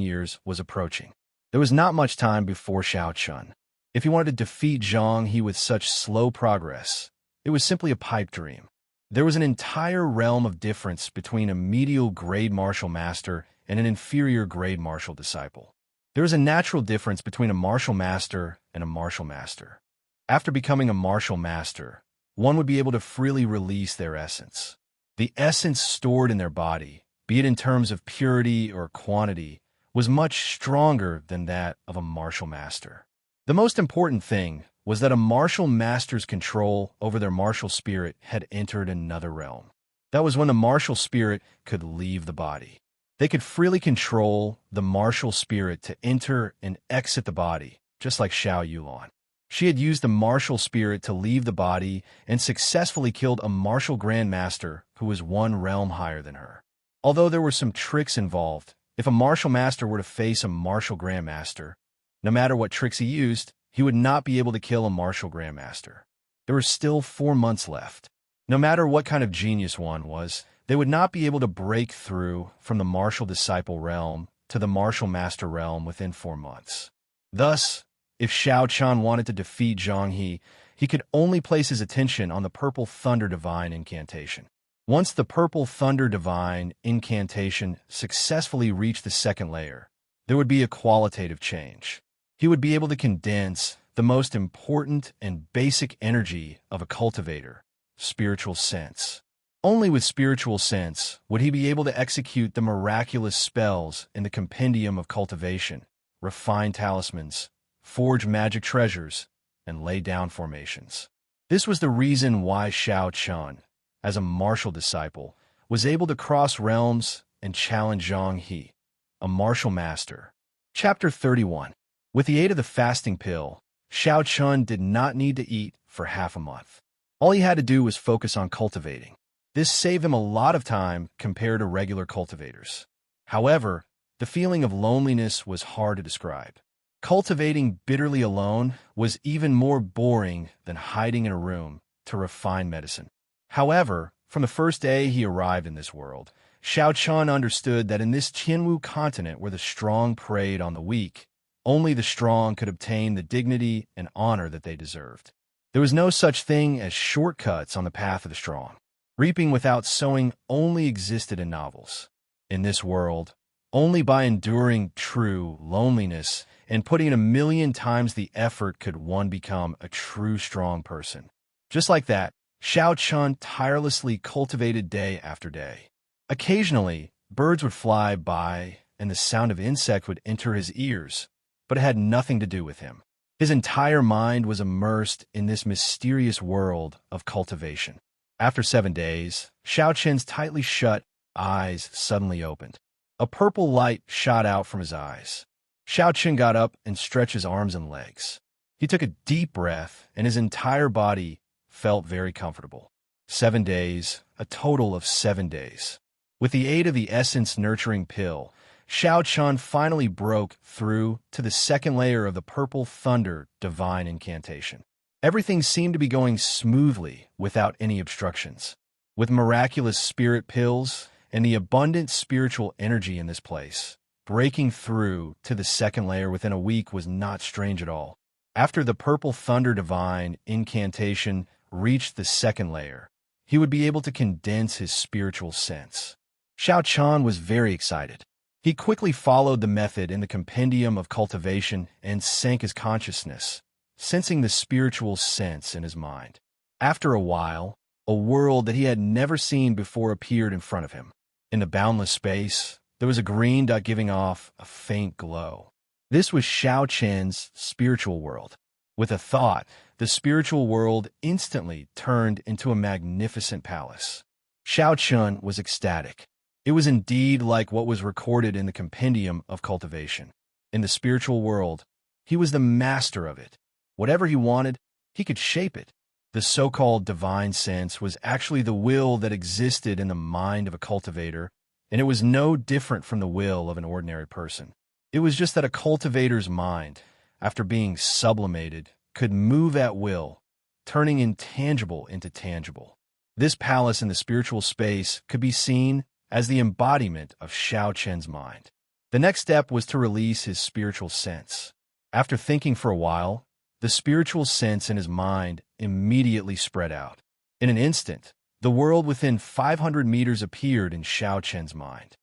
years was approaching. There was not much time before Xiao Chun. If he wanted to defeat Zhang He with such slow progress, it was simply a pipe dream. There was an entire realm of difference between a medial grade martial master and an inferior grade martial disciple. There is a natural difference between a martial master and a martial master. After becoming a martial master, one would be able to freely release their essence. The essence stored in their body, be it in terms of purity or quantity, was much stronger than that of a martial master. The most important thing was that a martial master's control over their martial spirit had entered another realm. That was when the martial spirit could leave the body. They could freely control the martial spirit to enter and exit the body, just like Xiao Yulan. She had used the martial spirit to leave the body and successfully killed a martial grandmaster who was one realm higher than her. Although there were some tricks involved, if a martial master were to face a martial grandmaster, no matter what tricks he used, he would not be able to kill a martial grandmaster. There were still 4 months left. No matter what kind of genius one was, they would not be able to break through from the martial disciple realm to the martial master realm within 4 months. Thus, if Xiao Chun wanted to defeat Zhang He, he could only place his attention on the Purple Thunder Divine Incantation. Once the Purple Thunder Divine Incantation successfully reached the second layer, there would be a qualitative change. He would be able to condense the most important and basic energy of a cultivator, spiritual sense. Only with spiritual sense would he be able to execute the miraculous spells in the compendium of cultivation, refine talismans, forge magic treasures, and lay down formations. This was the reason why Xiao Chun, as a martial disciple, was able to cross realms and challenge Zhang He, a martial master. Chapter 31. With the aid of the fasting pill, Xiao Chun did not need to eat for half a month. All he had to do was focus on cultivating. This saved him a lot of time compared to regular cultivators. However, the feeling of loneliness was hard to describe. Cultivating bitterly alone was even more boring than hiding in a room to refine medicine. However, from the first day he arrived in this world, Xiao Chun understood that in this Qianwu continent where the strong preyed on the weak, only the strong could obtain the dignity and honor that they deserved. There was no such thing as shortcuts on the path of the strong. Reaping without sowing only existed in novels. In this world, only by enduring true loneliness and putting in 1,000,000 times the effort could one become a true strong person. Just like that, Xiao Chun tirelessly cultivated day after day. Occasionally, birds would fly by and the sound of insect would enter his ears, but it had nothing to do with him. His entire mind was immersed in this mysterious world of cultivation. After 7 days, Xiao Chun's tightly shut eyes suddenly opened. A purple light shot out from his eyes. Xiao Chun got up and stretched his arms and legs. He took a deep breath, and his entire body felt very comfortable. 7 days, a total of 7 days. With the aid of the Essence Nurturing Pill, Xiao Chun finally broke through to the second layer of the Purple Thunder Divine Incantation. Everything seemed to be going smoothly without any obstructions. With miraculous spirit pills and the abundant spiritual energy in this place, breaking through to the second layer within a week was not strange at all. After the Purple Thunder Divine Incantation reached the second layer, he would be able to condense his spiritual sense. Xiao Chun was very excited. He quickly followed the method in the compendium of cultivation and sank his consciousness, sensing the spiritual sense in his mind. After a while, a world that he had never seen before appeared in front of him. In the boundless space, there was a green dot giving off a faint glow. This was Xiao Chun's spiritual world. With a thought, the spiritual world instantly turned into a magnificent palace. Xiao Chun was ecstatic. It was indeed like what was recorded in the compendium of cultivation. In the spiritual world, he was the master of it. Whatever he wanted, he could shape it. The so-called divine sense was actually the will that existed in the mind of a cultivator and it was no different from the will of an ordinary person. It was just that a cultivator's mind, after being sublimated, could move at will, turning intangible into tangible. This palace in the spiritual space could be seen as the embodiment of Xiao Chen's mind. The next step was to release his spiritual sense. After thinking for a while, the spiritual sense in his mind immediately spread out. In an instant, the world within 500 meters appeared in Xiao Chen's mind.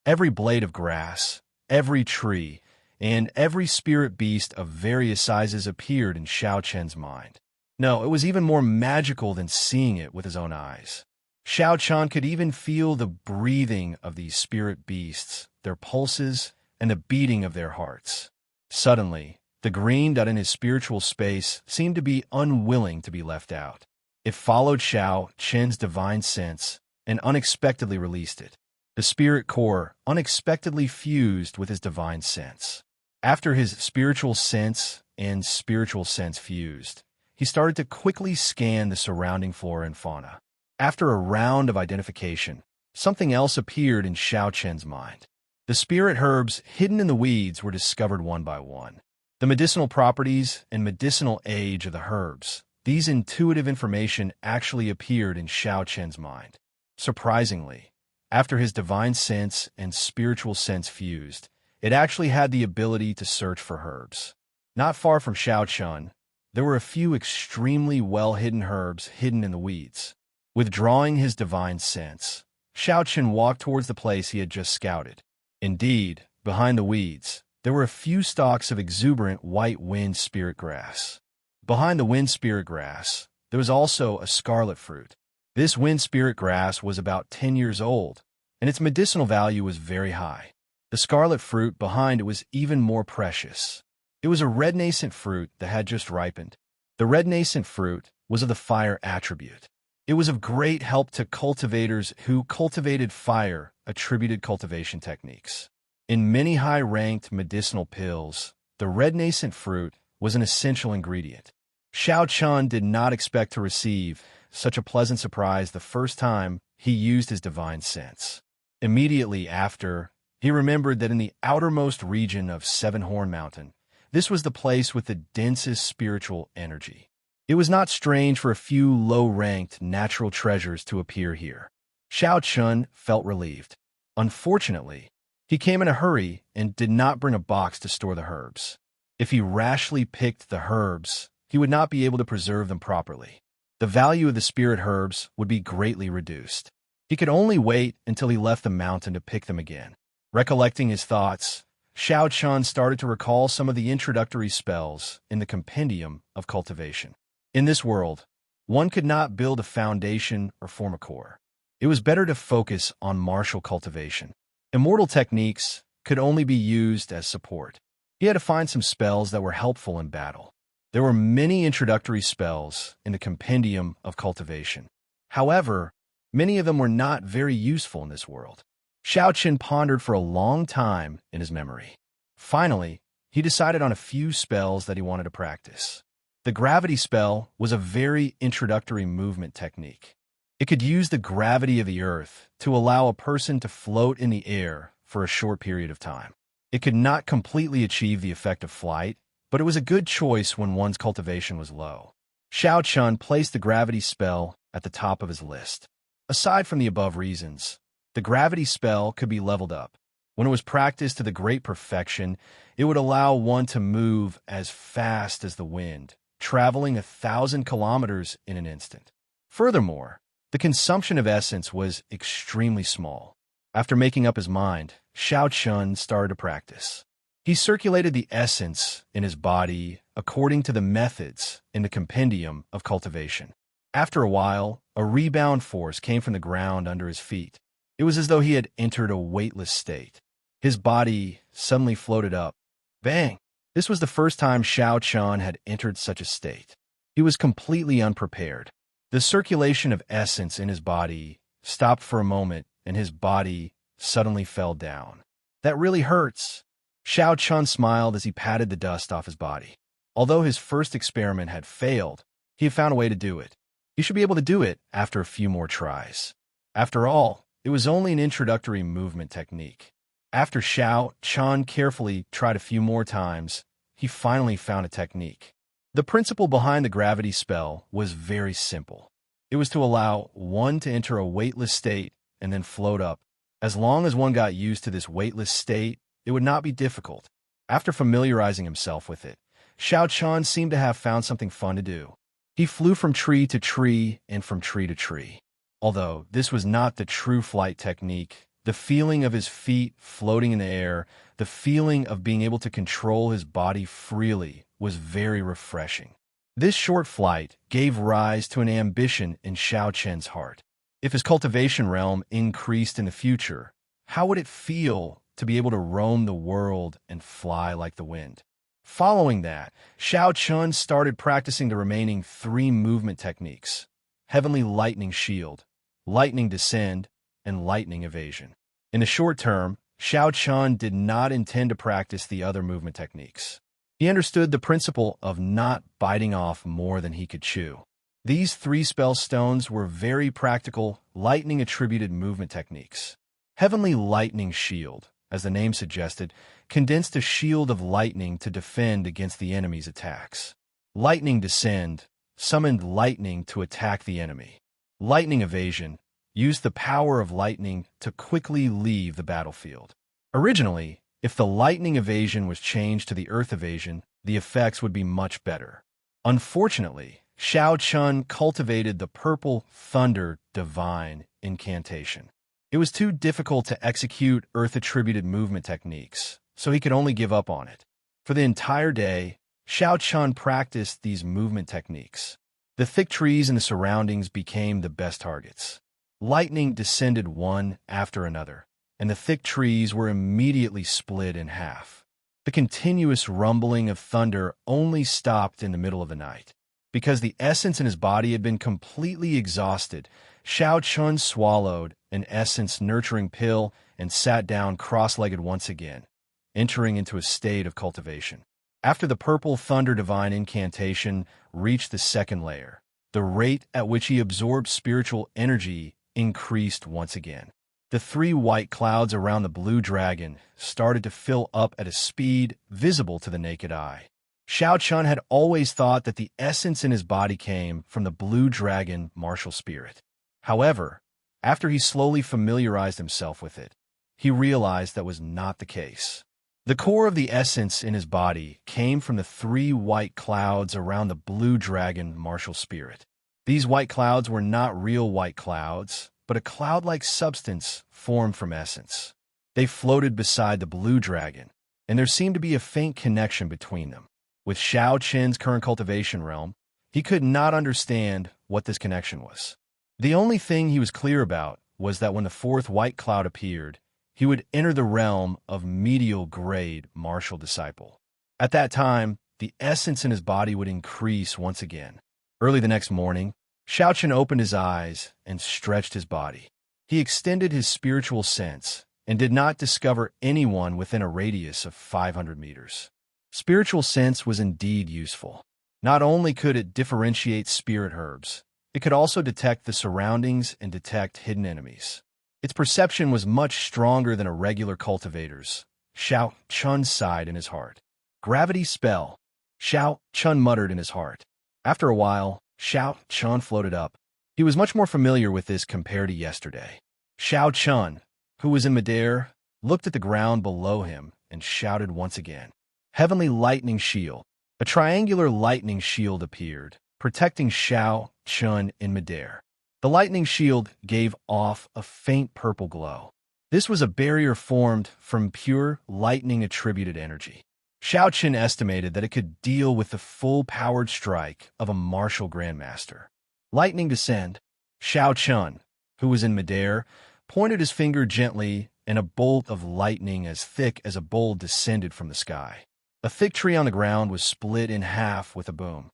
Every blade of grass, every tree, and every spirit beast of various sizes appeared in Xiao Chen's mind. No, it was even more magical than seeing it with his own eyes. Xiao Chen could even feel the breathing of these spirit beasts, their pulses, and the beating of their hearts. Suddenly, the green dot in his spiritual space seemed to be unwilling to be left out. It followed Xiao Chen's divine sense and unexpectedly released it. The spirit core unexpectedly fused with his divine sense. After his spiritual sense and spiritual sense fused, he started to quickly scan the surrounding flora and fauna. After a round of identification, something else appeared in Xiao Chen's mind. The spirit herbs hidden in the weeds were discovered one by one. The medicinal properties and medicinal age of the herbs, these intuitive information actually appeared in Xiao Chen's mind. Surprisingly, after his divine sense and spiritual sense fused, it actually had the ability to search for herbs. Not far from Xiao Chen, there were a few extremely well-hidden herbs hidden in the weeds. Withdrawing his divine sense, Xiao Chen walked towards the place he had just scouted. Indeed, behind the weeds, there were a few stalks of exuberant white wind spirit grass. Behind the wind spirit grass, there was also a scarlet fruit. This wind spirit grass was about 10 years old, and its medicinal value was very high. The scarlet fruit behind it was even more precious. It was a red nascent fruit that had just ripened. The red nascent fruit was of the fire attribute. It was of great help to cultivators who cultivated fire-attributed cultivation techniques. In many high-ranked medicinal pills, the red nascent fruit was an essential ingredient. Xiao Chen did not expect to receive such a pleasant surprise the first time he used his divine sense. Immediately after, he remembered that in the outermost region of Seven Horn Mountain, this was the place with the densest spiritual energy. It was not strange for a few low-ranked natural treasures to appear here. Xiao Chen felt relieved. Unfortunately, he came in a hurry and did not bring a box to store the herbs. If he rashly picked the herbs, he would not be able to preserve them properly. The value of the spirit herbs would be greatly reduced. He could only wait until he left the mountain to pick them again. Recollecting his thoughts, Xiao Chen started to recall some of the introductory spells in the Compendium of Cultivation. In this world, one could not build a foundation or form a core. It was better to focus on martial cultivation. Immortal techniques could only be used as support. He had to find some spells that were helpful in battle. There were many introductory spells in the Compendium of Cultivation. However, many of them were not very useful in this world. Xiao Chen pondered for a long time in his memory. Finally, he decided on a few spells that he wanted to practice. The gravity spell was a very introductory movement technique. It could use the gravity of the earth to allow a person to float in the air for a short period of time. It could not completely achieve the effect of flight, but it was a good choice when one's cultivation was low. Xiao Chen placed the gravity spell at the top of his list. Aside from the above reasons, the gravity spell could be leveled up. When it was practiced to the great perfection, it would allow one to move as fast as the wind, traveling 1,000 kilometers in an instant. Furthermore, the consumption of essence was extremely small. After making up his mind, Xiao Chen started to practice. He circulated the essence in his body according to the methods in the Compendium of Cultivation. After a while, a rebound force came from the ground under his feet. It was as though he had entered a weightless state. His body suddenly floated up. Bang! This was the first time Xiao Chen had entered such a state. He was completely unprepared. The circulation of essence in his body stopped for a moment, and his body suddenly fell down. That really hurts. Xiao Chen smiled as he patted the dust off his body. Although his first experiment had failed, he had found a way to do it. He should be able to do it after a few more tries. After all, it was only an introductory movement technique. After Xiao Chun carefully tried a few more times, he finally found a technique. The principle behind the gravity spell was very simple. It was to allow one to enter a weightless state and then float up. As long as one got used to this weightless state, it would not be difficult. After familiarizing himself with it, Xiao Chun seemed to have found something fun to do. He flew from tree to tree and from tree to tree. Although this was not the true flight technique, the feeling of his feet floating in the air, the feeling of being able to control his body freely was very refreshing. This short flight gave rise to an ambition in Xiao Chen's heart. If his cultivation realm increased in the future, how would it feel to be able to roam the world and fly like the wind? Following that, Xiao Chun started practicing the remaining 3 movement techniques: Heavenly Lightning Shield, Lightning Descend, and Lightning Evasion. In the short term, Xiao Chun did not intend to practice the other movement techniques. He understood the principle of not biting off more than he could chew. These 3 spell stones were very practical, lightning-attributed movement techniques. Heavenly Lightning Shield, as the name suggested, condensed a shield of lightning to defend against the enemy's attacks. Lightning Descend summoned lightning to attack the enemy. Lightning Evasion used the power of lightning to quickly leave the battlefield. Originally, if the lightning evasion was changed to the earth evasion, the effects would be much better. Unfortunately, Xiao Chun cultivated the purple thunder divine incantation. It was too difficult to execute earth-attributed movement techniques, so he could only give up on it. For the entire day, Xiao Chun practiced these movement techniques. The thick trees in the surroundings became the best targets. Lightning descended one after another, and the thick trees were immediately split in half. The continuous rumbling of thunder only stopped in the middle of the night. Because the essence in his body had been completely exhausted, Xiao Chun swallowed an essence-nurturing pill and sat down cross-legged once again, entering into a state of cultivation. After the purple thunder divine incantation reached the second layer, the rate at which he absorbed spiritual energy increased once again. The 3 white clouds around the blue dragon started to fill up at a speed visible to the naked eye. Xiao Chun had always thought that the essence in his body came from the blue dragon martial spirit. However, after he slowly familiarized himself with it, he realized that was not the case. The core of the essence in his body came from the 3 white clouds around the blue dragon martial spirit. These white clouds were not real white clouds, but a cloud-like substance formed from essence. They floated beside the blue dragon, and there seemed to be a faint connection between them. With Xiao Chen's current cultivation realm, he could not understand what this connection was. The only thing he was clear about was that when the 4th white cloud appeared, he would enter the realm of medial-grade martial disciple. At that time, the essence in his body would increase once again. Early the next morning, Xiao Chen opened his eyes and stretched his body. He extended his spiritual sense and did not discover anyone within a radius of 500 meters. Spiritual sense was indeed useful. Not only could it differentiate spirit herbs, it could also detect the surroundings and detect hidden enemies. Its perception was much stronger than a regular cultivator's. Xiao Chun sighed in his heart. Gravity spell, Xiao Chun muttered in his heart. After a while, Xiao Chun floated up. He was much more familiar with this compared to yesterday. Xiao Chun, who was in midair, looked at the ground below him and shouted once again. Heavenly Lightning Shield. A triangular lightning shield appeared, protecting Xiao Chun in midair. The lightning shield gave off a faint purple glow. This was a barrier formed from pure lightning-attributed energy. Xiao Chun estimated that it could deal with the full-powered strike of a martial grandmaster. Lightning Descend. Xiao Chun, who was in midair, pointed his finger gently, and a bolt of lightning as thick as a bowl descended from the sky. A thick tree on the ground was split in half with a boom.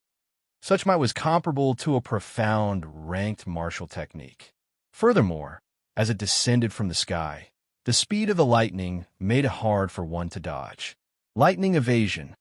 Such might was comparable to a profound ranked martial technique. Furthermore, as it descended from the sky, the speed of the lightning made it hard for one to dodge. Lightning Evasion.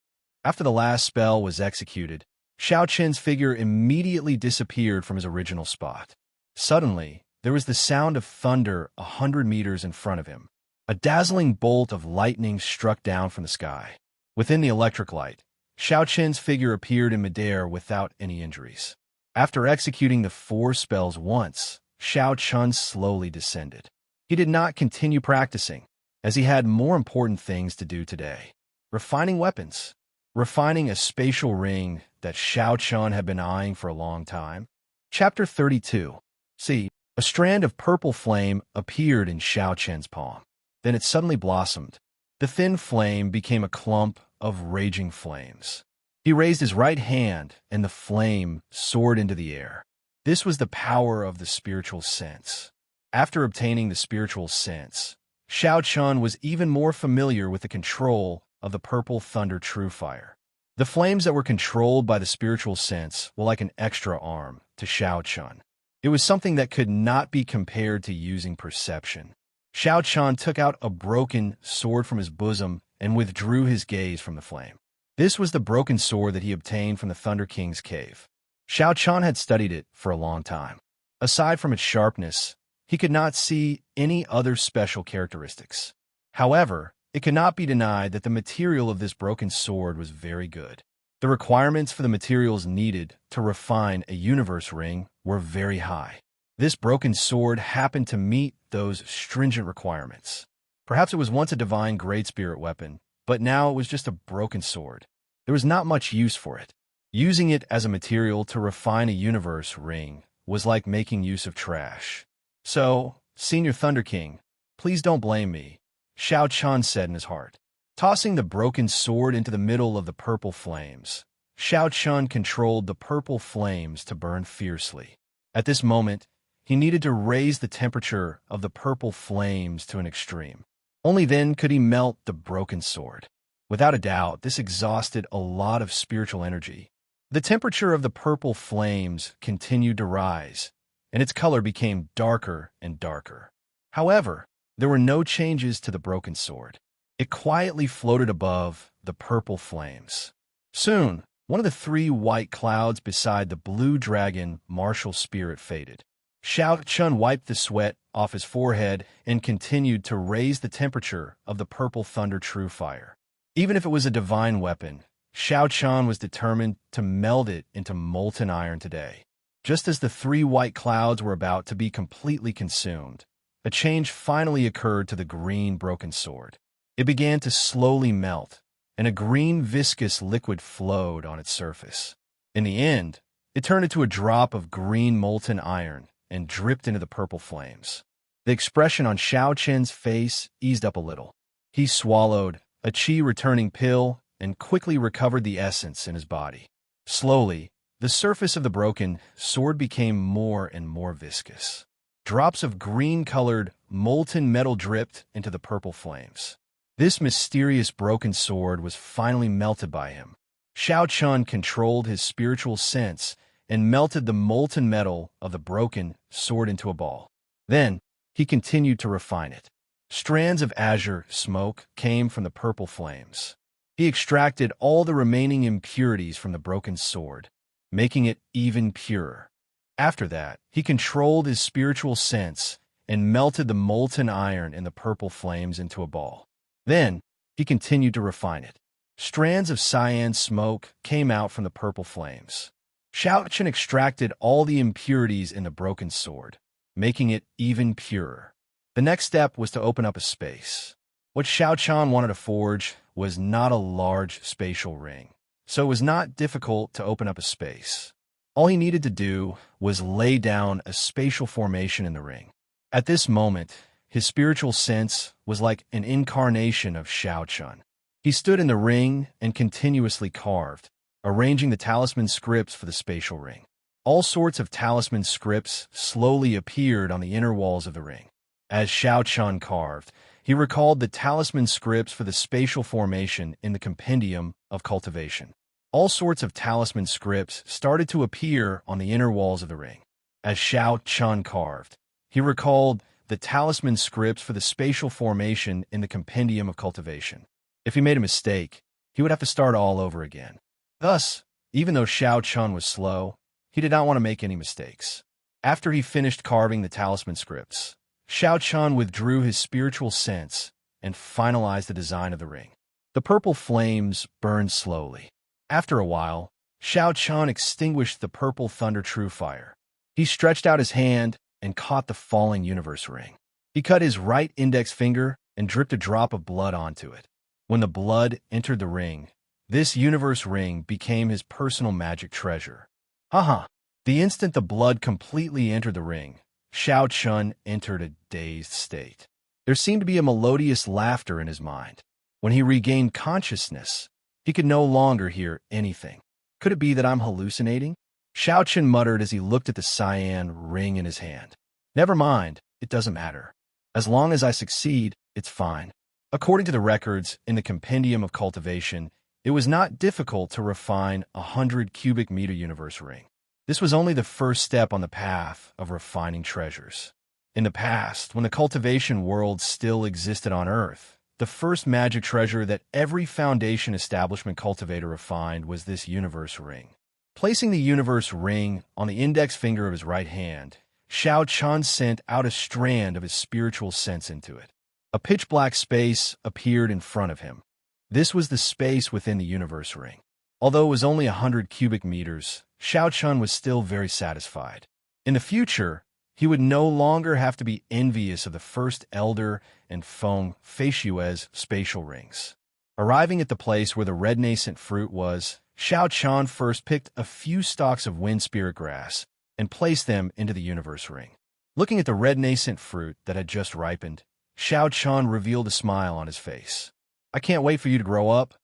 After the last spell was executed, Xiao Chen's figure immediately disappeared from his original spot. Suddenly, there was the sound of thunder 100 meters in front of him. A dazzling bolt of lightning struck down from the sky. Within the electric light, Xiao Qin's figure appeared in midair without any injuries. After executing the 4 spells once, Xiao Qin slowly descended. He did not continue practicing, as he had more important things to do today. Refining weapons. Refining a spatial ring that Xiao Qin had been eyeing for a long time. Chapter 32. See, a strand of purple flame appeared in Xiao Qin's palm. Then it suddenly blossomed. The thin flame became a clump of raging flames. He raised his right hand, and the flame soared into the air. This was the power of the spiritual sense. After obtaining the spiritual sense, Xiao Qin was even more familiar with the control of the purple thunder true fire. The flames that were controlled by the spiritual sense were like an extra arm to Xiao Qin. It was something that could not be compared to using perception. Xiao Qin took out a broken sword from his bosom and withdrew his gaze from the flame. This was the broken sword that he obtained from the Thunder King's cave. Xiao Qin had studied it for a long time. Aside from its sharpness, he could not see any other special characteristics. However, it could not be denied that the material of this broken sword was very good. The requirements for the materials needed to refine a universe ring were very high. This broken sword happened to meet those stringent requirements. Perhaps it was once a divine great spirit weapon, but now it was just a broken sword. There was not much use for it. Using it as a material to refine a universe ring was like making use of trash. So, Senior Thunder King, please don't blame me, Xiao Qin said in his heart. Tossing the broken sword into the middle of the purple flames, Xiao Qin controlled the purple flames to burn fiercely. At this moment, he needed to raise the temperature of the purple flames to an extreme. Only then could he melt the broken sword. Without a doubt, this exhausted a lot of spiritual energy. The temperature of the purple flames continued to rise, and its color became darker and darker. However, there were no changes to the broken sword. It quietly floated above the purple flames. Soon, one of the 3 white clouds beside the blue dragon martial spirit faded. Xiao Qin wiped the sweat off his forehead and continued to raise the temperature of the purple thunder true fire. Even if it was a divine weapon, Xiao Qin was determined to meld it into molten iron today. Just as the 3 white clouds were about to be completely consumed, a change finally occurred to the green broken sword. It began to slowly melt, and a green viscous liquid flowed on its surface. In the end, it turned into a drop of green molten iron and dripped into the purple flames. The expression on Xiao Qin's face eased up a little. He swallowed a chi-returning pill and quickly recovered the essence in his body. Slowly, the surface of the broken sword became more and more viscous. Drops of green-colored, molten metal dripped into the purple flames. This mysterious broken sword was finally melted by him. Xiao Qin controlled his spiritual sense and melted the molten metal of the broken sword into a ball. Then, he continued to refine it. Strands of azure smoke came from the purple flames. He extracted all the remaining impurities from the broken sword, making it even purer. After that, he controlled his spiritual sense and melted the molten iron in the purple flames into a ball. Then, he continued to refine it. Strands of cyan smoke came out from the purple flames. Xiao Qin extracted all the impurities in the broken sword, making it even purer. The next step was to open up a space. What Xiao Qin wanted to forge was not a large spatial ring, so it was not difficult to open up a space. All he needed to do was lay down a spatial formation in the ring. At this moment, his spiritual sense was like an incarnation of Xiao Qin. He stood in the ring and continuously carved, arranging the talisman scripts for the spatial ring. All sorts of talisman scripts slowly appeared on the inner walls of the ring. As Xiao Qin carved, he recalled the talisman scripts for the spatial formation in the compendium of cultivation. All sorts of talisman scripts started to appear on the inner walls of the ring. As Xiao Qin carved, he recalled the talisman scripts for the spatial formation in the compendium of cultivation. If he made a mistake, he would have to start all over again. Thus, even though Xiao Qin was slow, he did not want to make any mistakes. After he finished carving the talisman scripts, Xiao Chun withdrew his spiritual sense and finalized the design of the ring. The purple flames burned slowly. After a while, Xiao Chun extinguished the purple thunder true fire. He stretched out his hand and caught the falling universe ring. He cut his right index finger and dripped a drop of blood onto it. When the blood entered the ring, this universe ring became his personal magic treasure. Haha! The instant the blood completely entered the ring, Xiao Chun entered a dazed state. There seemed to be a melodious laughter in his mind. When he regained consciousness, he could no longer hear anything. Could it be that I'm hallucinating? Xiao Chun muttered as he looked at the cyan ring in his hand. Never mind, it doesn't matter. As long as I succeed, it's fine. According to the records in the Compendium of Cultivation, it was not difficult to refine a 100 cubic meter universe ring. This was only the first step on the path of refining treasures. In the past, when the cultivation world still existed on Earth, the first magic treasure that every Foundation establishment cultivator refined was this universe ring. Placing the universe ring on the index finger of his right hand, Xiao Chun sent out a strand of his spiritual sense into it. A pitch-black space appeared in front of him. This was the space within the universe ring. Although it was only 100 cubic meters, Xiao Chun was still very satisfied. In the future, he would no longer have to be envious of the first Elder and Feng Feishue's spatial rings. Arriving at the place where the red nascent fruit was, Xiao Chun first picked a few stalks of wind spirit grass and placed them into the universe ring. Looking at the red nascent fruit that had just ripened, Xiao Chun revealed a smile on his face. I can't wait for you to grow up.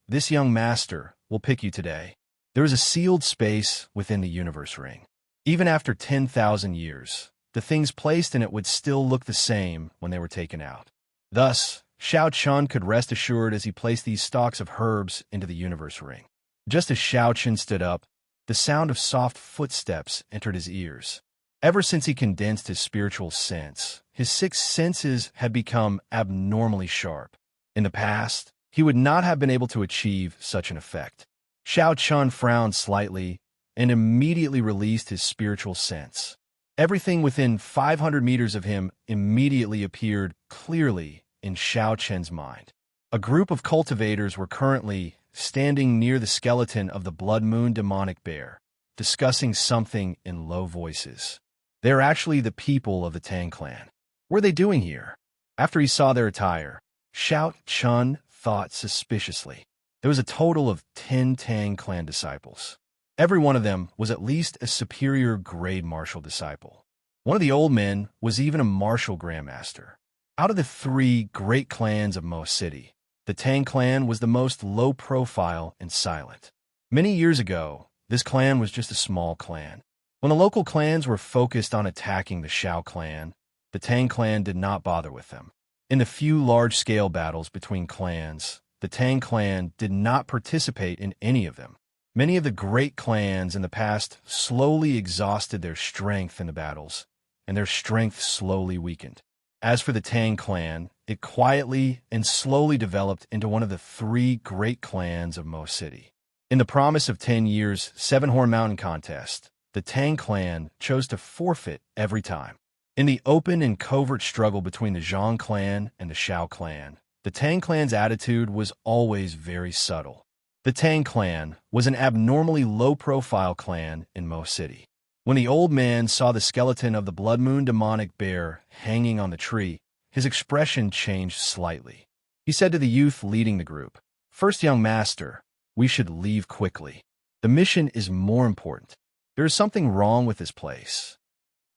This young master, will pick you today. There is a sealed space within the universe ring. Even after 10,000 years, the things placed in it would still look the same when they were taken out. Thus, Xiao Chun could rest assured as he placed these stalks of herbs into the universe ring. Just as Xiao Chun stood up, the sound of soft footsteps entered his ears. Ever since he condensed his spiritual sense, his six senses had become abnormally sharp. In the past, he would not have been able to achieve such an effect. Xiao Chun frowned slightly and immediately released his spiritual sense. Everything within 500 meters of him immediately appeared clearly in Xiao Chun's mind. A group of cultivators were currently standing near the skeleton of the Blood Moon demonic bear, discussing something in low voices. They are actually the people of the Tang clan. What are they doing here? After he saw their attire, Xiao Chun thought suspiciously. There was a total of 10 Tang clan disciples. Every one of them was at least a superior grade martial disciple. One of the old men was even a martial grandmaster. Out of the 3 great clans of Mo City, the Tang clan was the most low-profile and silent. Many years ago, this clan was just a small clan. When the local clans were focused on attacking the Xiao clan, the Tang clan did not bother with them. In the few large-scale battles between clans, the Tang clan did not participate in any of them. Many of the great clans in the past slowly exhausted their strength in the battles, and their strength slowly weakened. As for the Tang clan, it quietly and slowly developed into one of the 3 great clans of Mo City. In the promise of 10 years' Seven-Horn Mountain contest, the Tang clan chose to forfeit every time. In the open and covert struggle between the Zhang clan and the Xiao clan, the Tang clan's attitude was always very subtle. The Tang clan was an abnormally low-profile clan in Mo City. When the old man saw the skeleton of the Blood Moon demonic bear hanging on the tree, his expression changed slightly. He said to the youth leading the group, "First, young master, we should leave quickly. The mission is more important. There is something wrong with this place."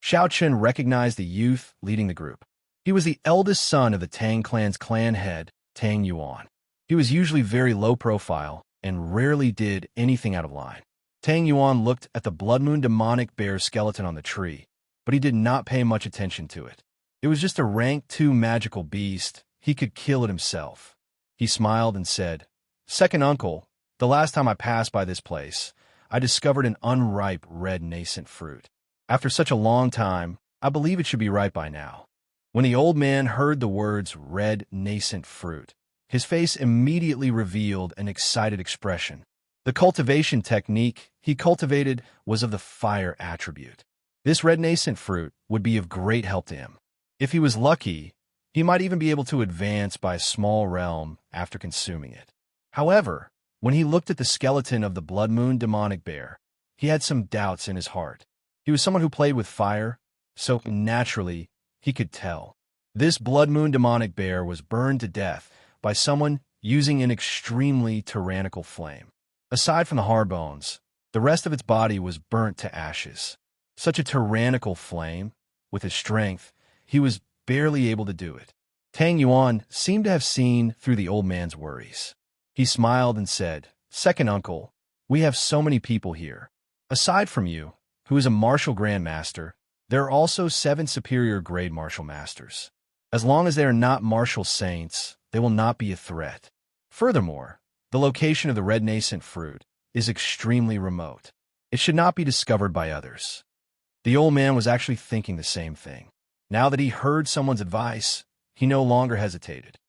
Xiao Chun recognized the youth leading the group. He was the eldest son of the Tang clan's clan head, Tang Yuan. He was usually very low profile and rarely did anything out of line. Tang Yuan looked at the Blood Moon demonic bear skeleton on the tree, but he did not pay much attention to it. It was just a rank 2 magical beast. He could kill it himself. He smiled and said, "Second uncle, the last time I passed by this place, I discovered an unripe red nascent fruit. After such a long time, I believe it should be ripe by now." When the old man heard the words red nascent fruit, his face immediately revealed an excited expression. The cultivation technique he cultivated was of the fire attribute. This red nascent fruit would be of great help to him. If he was lucky, he might even be able to advance by a small realm after consuming it. However, when he looked at the skeleton of the Blood Moon demonic bear, he had some doubts in his heart. He was someone who played with fire, so naturally he could tell. This Blood Moon demonic bear was burned to death by someone using an extremely tyrannical flame. Aside from the hard bones, the rest of its body was burnt to ashes. Such a tyrannical flame, with his strength, he was barely able to do it. Tang Yuan seemed to have seen through the old man's worries. He smiled and said, "Second uncle, we have so many people here. Aside from you, who is a martial grandmaster, there are also 7 superior grade martial masters. As long as they are not martial saints, they will not be a threat. Furthermore, the location of the red nascent fruit is extremely remote. It should not be discovered by others." The old man was actually thinking the same thing. Now that he heard someone's advice, he no longer hesitated.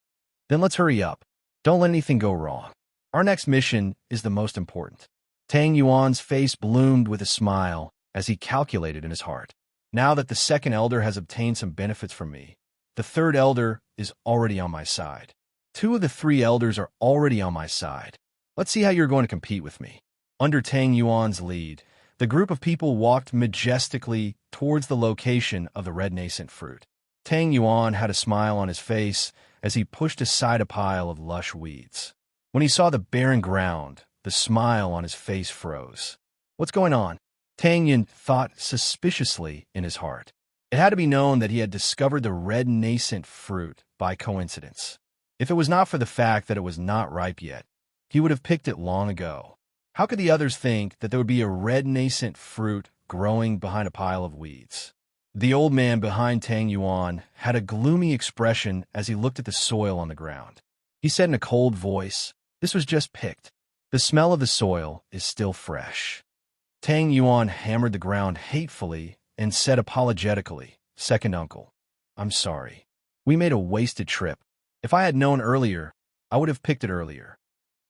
"Then let's hurry up. Don't let anything go wrong. Our next mission is the most important." Tang Yuan's face bloomed with a smile as he calculated in his heart. "Now that the second elder has obtained some benefits from me, the third elder is already on my side. 2 of the 3 elders are already on my side. Let's see how you're going to compete with me." Under Tang Yuan's lead, the group of people walked majestically towards the location of the red nascent fruit. Tang Yuan had a smile on his face as he pushed aside a pile of lush weeds. When he saw the barren ground, the smile on his face froze. "What's going on?" Tang Yin thought suspiciously in his heart. It had to be known that he had discovered the red nascent fruit by coincidence. If it was not for the fact that it was not ripe yet, he would have picked it long ago. How could the others think that there would be a red nascent fruit growing behind a pile of weeds? The old man behind Tang Yuan had a gloomy expression as he looked at the soil on the ground. He said in a cold voice, "This was just picked. The smell of the soil is still fresh." Tang Yuan hammered the ground hatefully and said apologetically, "Second uncle, I'm sorry. We made a wasted trip. If I had known earlier, I would have picked it earlier."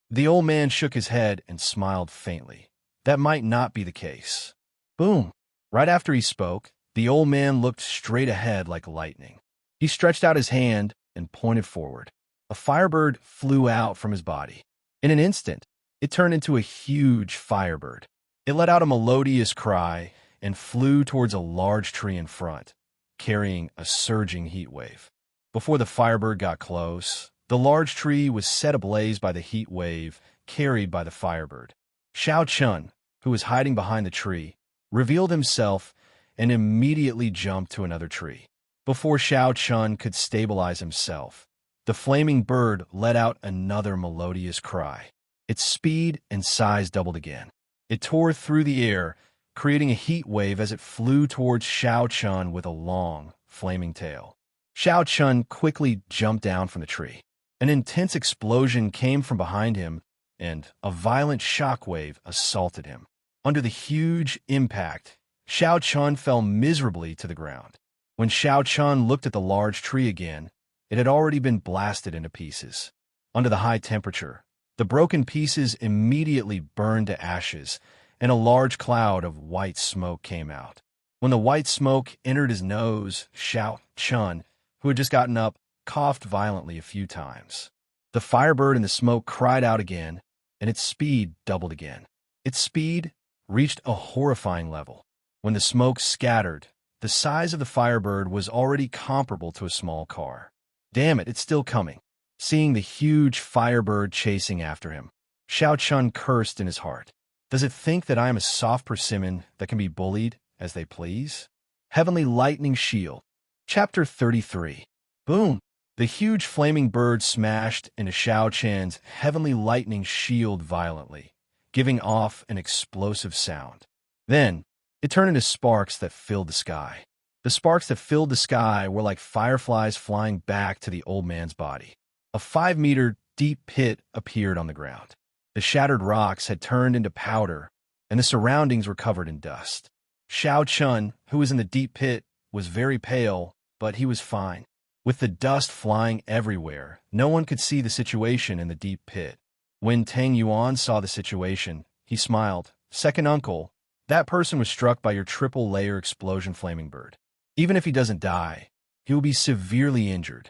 The old man shook his head and smiled faintly. That might not be the case. Boom! Right after he spoke, the old man looked straight ahead like lightning. He stretched out his hand and pointed forward. A firebird flew out from his body. In an instant, it turned into a huge firebird. It let out a melodious cry and flew towards a large tree in front, carrying a surging heat wave. Before the firebird got close, the large tree was set ablaze by the heat wave carried by the firebird. Xiao Chun, who was hiding behind the tree, revealed himself and immediately jumped to another tree. Before Xiao Chun could stabilize himself, the flaming bird let out another melodious cry. Its speed and size doubled again. It tore through the air, creating a heat wave as it flew towards Xiao Chun with a long, flaming tail. Xiao Chun quickly jumped down from the tree. An intense explosion came from behind him, and a violent shockwave assaulted him. Under the huge impact, Xiao Chun fell miserably to the ground. When Xiao Chun looked at the large tree again, it had already been blasted into pieces. Under the high temperature, the broken pieces immediately burned to ashes, and a large cloud of white smoke came out. When the white smoke entered his nose, Xiao Chun, who had just gotten up, coughed violently a few times. The firebird in the smoke cried out again, and its speed doubled again. Its speed reached a horrifying level. When the smoke scattered, the size of the firebird was already comparable to a small car. Damn it, it's still coming. Seeing the huge firebird chasing after him, Xiao Chun cursed in his heart. Does it think that I am a soft persimmon that can be bullied as they please? Heavenly Lightning Shield. Chapter 33. Boom! The huge flaming bird smashed into Xiao Chan's Heavenly Lightning Shield violently, giving off an explosive sound. Then, it turned into sparks that filled the sky. The sparks that filled the sky were like fireflies flying back to the old man's body. A 5-meter deep pit appeared on the ground. The shattered rocks had turned into powder, and the surroundings were covered in dust. Xiao Chun, who was in the deep pit, was very pale, but he was fine. With the dust flying everywhere, no one could see the situation in the deep pit. When Tang Yuan saw the situation, he smiled. "Second uncle, That person was struck by your triple-layer explosion flaming bird. Even if he doesn't die, he will be severely injured.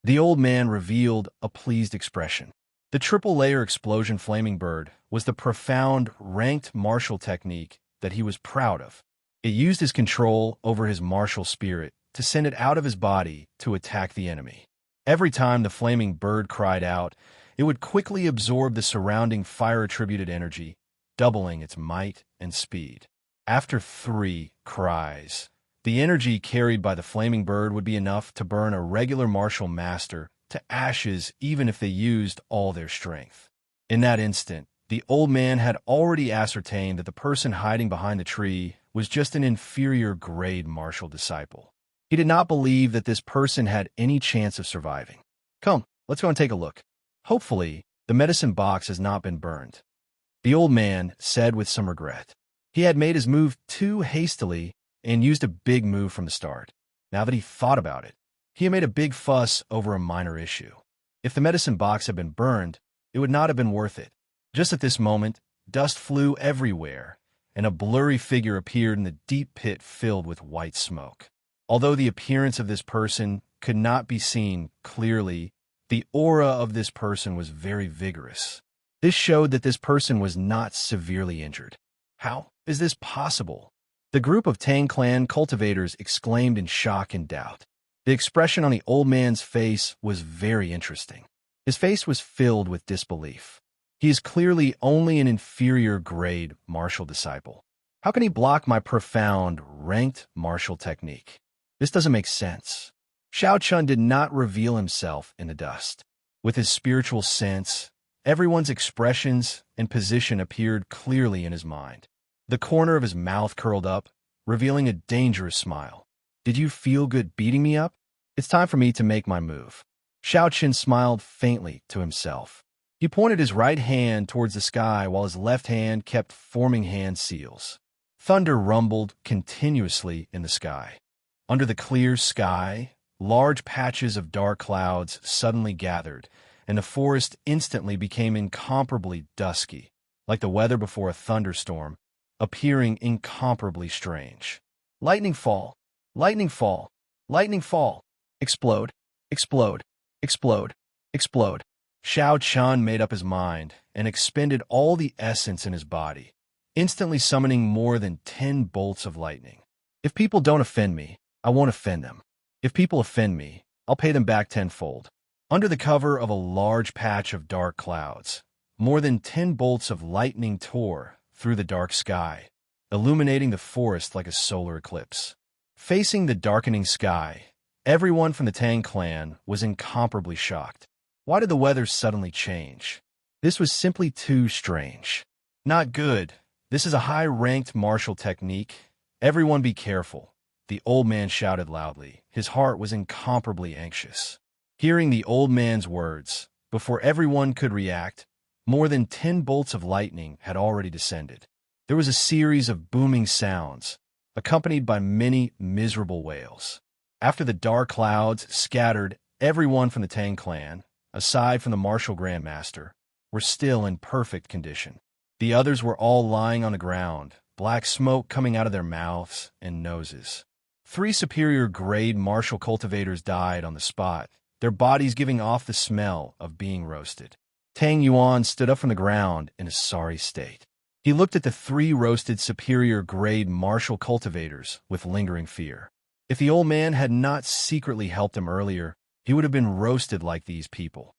The old man revealed a pleased expression. The triple-layer explosion flaming bird was the profound, ranked martial technique that he was proud of. It used his control over his martial spirit to send it out of his body to attack the enemy. Every time the flaming bird cried out, it would quickly absorb the surrounding fire-attributed energy, doubling its might and speed. After 3 cries, the energy carried by the flaming bird would be enough to burn a regular martial master to ashes even if they used all their strength. In that instant, the old man had already ascertained that the person hiding behind the tree was just an inferior grade martial disciple. He did not believe that this person had any chance of surviving. Come, let's go and take a look. Hopefully, the medicine box has not been burned, the old man said with some regret. He had made his move too hastily and used a big move from the start. Now that he thought about it, he had made a big fuss over a minor issue. If the medicine box had been burned, it would not have been worth it. Just at this moment, dust flew everywhere, and a blurry figure appeared in the deep pit filled with white smoke. Although the appearance of this person could not be seen clearly, the aura of this person was very vigorous. This showed that this person was not severely injured. How is this possible? The group of Tang clan cultivators exclaimed in shock and doubt. The expression on the old man's face was very interesting. His face was filled with disbelief. He is clearly only an inferior grade martial disciple. How can he block my profound, ranked martial technique? This doesn't make sense. Xiao Chun did not reveal himself in the dust. With his spiritual sense, everyone's expressions and position appeared clearly in his mind. The corner of his mouth curled up, revealing a dangerous smile. Did you feel good beating me up? It's time for me to make my move. Xiao Chun smiled faintly to himself. He pointed his right hand towards the sky while his left hand kept forming hand seals. Thunder rumbled continuously in the sky. Under the clear sky, large patches of dark clouds suddenly gathered, and the forest instantly became incomparably dusky, like the weather before a thunderstorm, appearing incomparably strange. Lightning fall, lightning fall, lightning fall, explode, explode, explode, explode. Xiao Chun made up his mind and expended all the essence in his body, instantly summoning more than 10 bolts of lightning. If people don't offend me, I won't offend them. If people offend me, I'll pay them back tenfold. Under the cover of a large patch of dark clouds, more than 10 bolts of lightning tore through the dark sky, illuminating the forest like a solar eclipse. Facing the darkening sky, everyone from the Tang clan was incomparably shocked. Why did the weather suddenly change? This was simply too strange. Not good. This is a high-ranked martial technique. Everyone be careful. The old man shouted loudly. His heart was incomparably anxious. Hearing the old man's words, before everyone could react, more than 10 bolts of lightning had already descended. There was a series of booming sounds, accompanied by many miserable wails. After the dark clouds scattered, everyone from the Tang clan, aside from the martial grandmaster, were still in perfect condition. The others were all lying on the ground, black smoke coming out of their mouths and noses. 3 superior-grade martial cultivators died on the spot, their bodies giving off the smell of being roasted. Tang Yuan stood up from the ground in a sorry state. He looked at the 3 roasted superior-grade martial cultivators with lingering fear. If the old man had not secretly helped him earlier, he would have been roasted like these people.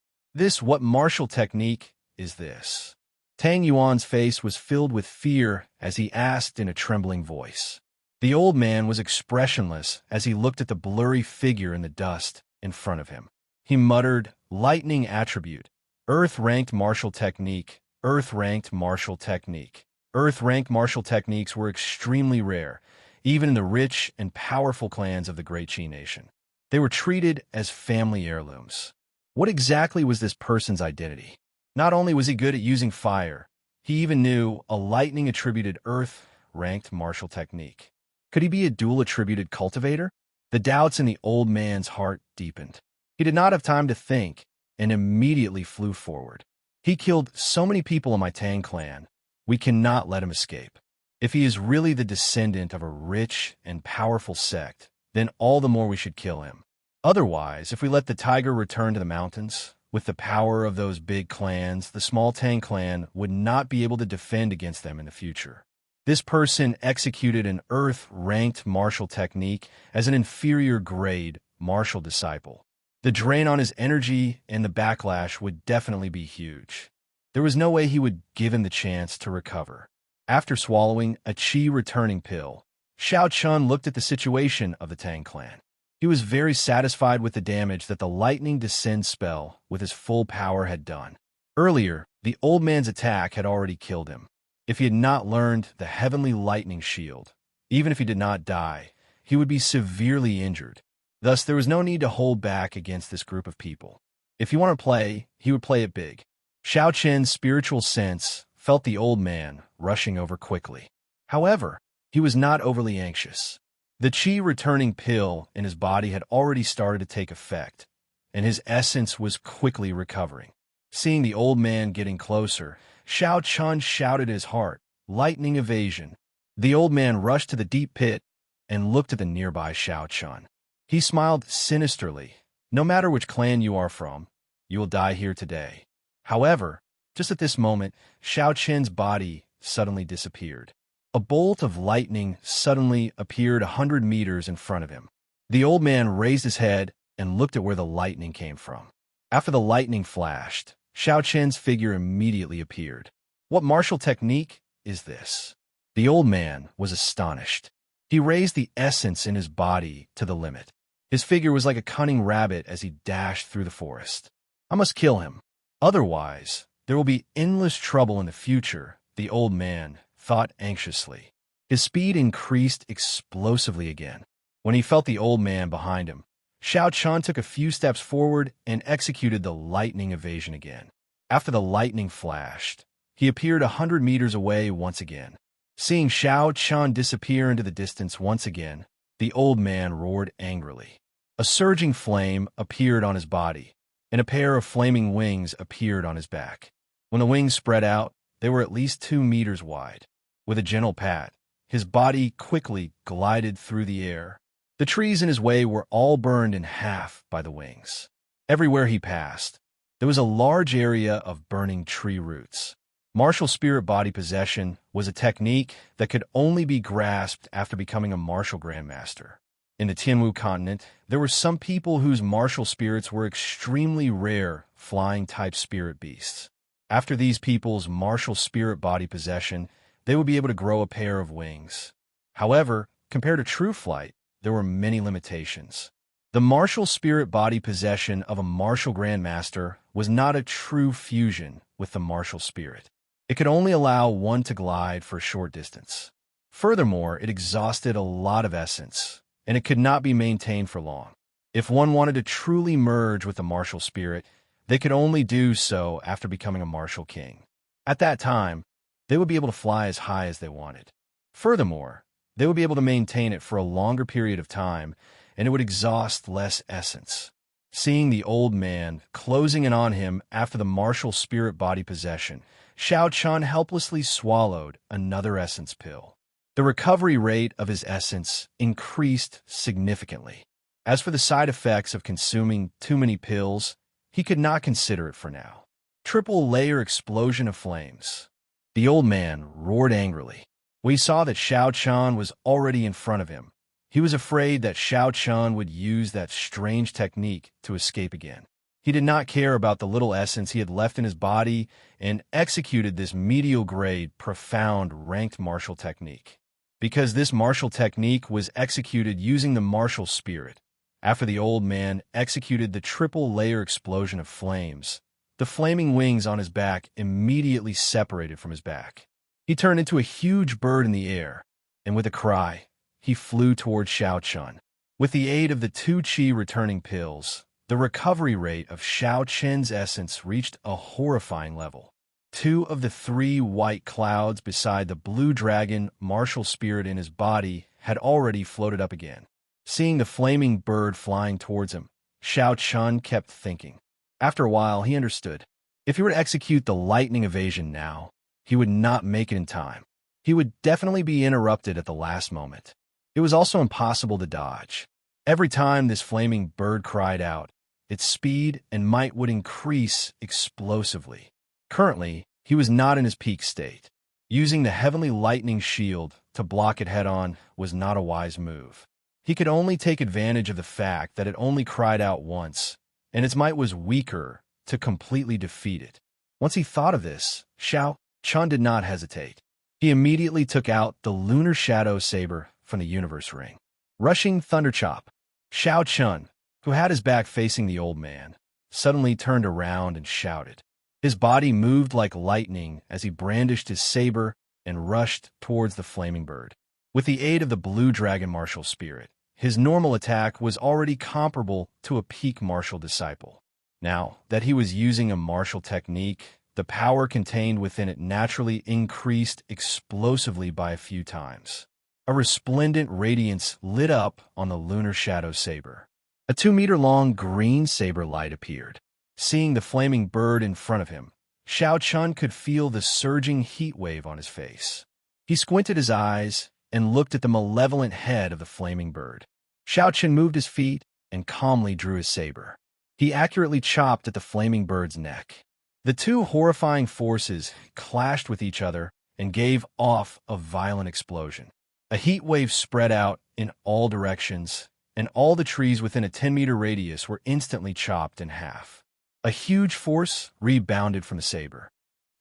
What martial technique is this? Tang Yuan's face was filled with fear as he asked in a trembling voice. The old man was expressionless as he looked at the blurry figure in the dust in front of him. He muttered, "Lightning attribute. Earth-ranked martial technique. Earth-ranked martial technique." Earth-ranked martial techniques were extremely rare, even in the rich and powerful clans of the Great Qi Nation. They were treated as family heirlooms. What exactly was this person's identity? Not only was he good at using fire, he even knew a lightning-attributed earth-ranked martial technique. Could he be a dual-attributed cultivator? The doubts in the old man's heart deepened. He did not have time to think and immediately flew forward. He killed so many people in my Tang clan. We cannot let him escape. If he is really the descendant of a rich and powerful sect, then all the more we should kill him. Otherwise, if we let the tiger return to the mountains, with the power of those big clans, the small Tang clan would not be able to defend against them in the future. This person executed an Earth-ranked martial technique as an inferior grade martial disciple. The drain on his energy and the backlash would definitely be huge. There was no way he would give him the chance to recover. After swallowing a chi-returning pill, Xiao Chun looked at the situation of the Tang clan. He was very satisfied with the damage that the lightning descend spell with his full power had done. Earlier, the old man's attack had already killed him. If he had not learned the heavenly lightning shield, even if he did not die, he would be severely injured. Thus, there was no need to hold back against this group of people. If he wanted to play, he would play it big. Xiao Chen's spiritual sense felt the old man rushing over quickly. However, he was not overly anxious. The chi-returning pill in his body had already started to take effect, and his essence was quickly recovering. Seeing the old man getting closer, Xiao Chun shouted in his heart, "Lightning evasion." The old man rushed to the deep pit and looked at the nearby Xiao Chun. He smiled sinisterly. "No matter which clan you are from, you will die here today." However, just at this moment, Xiao Chen's body suddenly disappeared. A bolt of lightning suddenly appeared 100 meters in front of him. The old man raised his head and looked at where the lightning came from. After the lightning flashed, Xiao Chen's figure immediately appeared. What martial technique is this? The old man was astonished. He raised the essence in his body to the limit. His figure was like a cunning rabbit as he dashed through the forest. I must kill him. Otherwise, there will be endless trouble in the future, the old man thought anxiously. His speed increased explosively again. When he felt the old man behind him, Xiao Chun took a few steps forward and executed the lightning evasion again. After the lightning flashed, he appeared 100 meters away once again. Seeing Xiao Chun disappear into the distance once again, the old man roared angrily. A surging flame appeared on his body, and a pair of flaming wings appeared on his back. When the wings spread out, they were at least 2 meters wide. With a gentle pat, his body quickly glided through the air. The trees in his way were all burned in half by the wings. Everywhere he passed, there was a large area of burning tree roots. Martial spirit body possession was a technique that could only be grasped after becoming a martial grandmaster. In the Tianwu continent, there were some people whose martial spirits were extremely rare flying-type spirit beasts. After these people's martial spirit body possession, they would be able to grow a pair of wings. However, compared to true flight, there were many limitations. The martial spirit body possession of a martial grandmaster was not a true fusion with the martial spirit. It could only allow one to glide for a short distance. Furthermore, it exhausted a lot of essence, and it could not be maintained for long. If one wanted to truly merge with the martial spirit, they could only do so after becoming a martial king. At that time, they would be able to fly as high as they wanted. Furthermore, they would be able to maintain it for a longer period of time, and it would exhaust less essence. Seeing the old man closing in on him after the martial spirit body possession, Xiao Chun helplessly swallowed another essence pill. The recovery rate of his essence increased significantly. As for the side effects of consuming too many pills, he could not consider it for now. Triple layer explosion of flames. The old man roared angrily. When he saw that Xiao Chun was already in front of him, he was afraid that Xiao Chun would use that strange technique to escape again. He did not care about the little essence he had left in his body and executed this medial-grade, profound, ranked martial technique. Because this martial technique was executed using the martial spirit, after the old man executed the triple-layer explosion of flames, the flaming wings on his back immediately separated from his back. He turned into a huge bird in the air, and with a cry, he flew toward Xiao Chun. With the aid of the 2 chi-returning pills, the recovery rate of Xiao Chen's essence reached a horrifying level. 2 of the 3 white clouds beside the blue dragon martial spirit in his body had already floated up again. Seeing the flaming bird flying towards him, Xiao Chun kept thinking. After a while, he understood. If he were to execute the lightning evasion now, he would not make it in time. he would definitely be interrupted at the last moment. It was also impossible to dodge. Every time this flaming bird cried out, its speed and might would increase explosively. Currently, he was not in his peak state. Using the heavenly lightning shield to block it head-on was not a wise move. He could only take advantage of the fact that it only cried out once, and its might was weaker to completely defeat it. Once he thought of this, Xiao Chun did not hesitate. He immediately took out the lunar shadow saber from the universe ring. Rushing Thunderchop, Xiao Chun, who had his back facing the old man, suddenly turned around and shouted. His body moved like lightning as he brandished his saber and rushed towards the flaming bird. With the aid of the blue dragon martial spirit, his normal attack was already comparable to a peak martial disciple. Now that he was using a martial technique, the power contained within it naturally increased explosively by a few times. A resplendent radiance lit up on the lunar shadow saber. A 2-meter-long green saber light appeared. Seeing the flaming bird in front of him, Xiao Chun could feel the surging heat wave on his face. He squinted his eyes and looked at the malevolent head of the flaming bird. Xiao Chun moved his feet and calmly drew his saber. He accurately chopped at the flaming bird's neck. The two horrifying forces clashed with each other and gave off a violent explosion. A heat wave spread out in all directions, and all the trees within a 10-meter radius were instantly chopped in half. A huge force rebounded from the saber.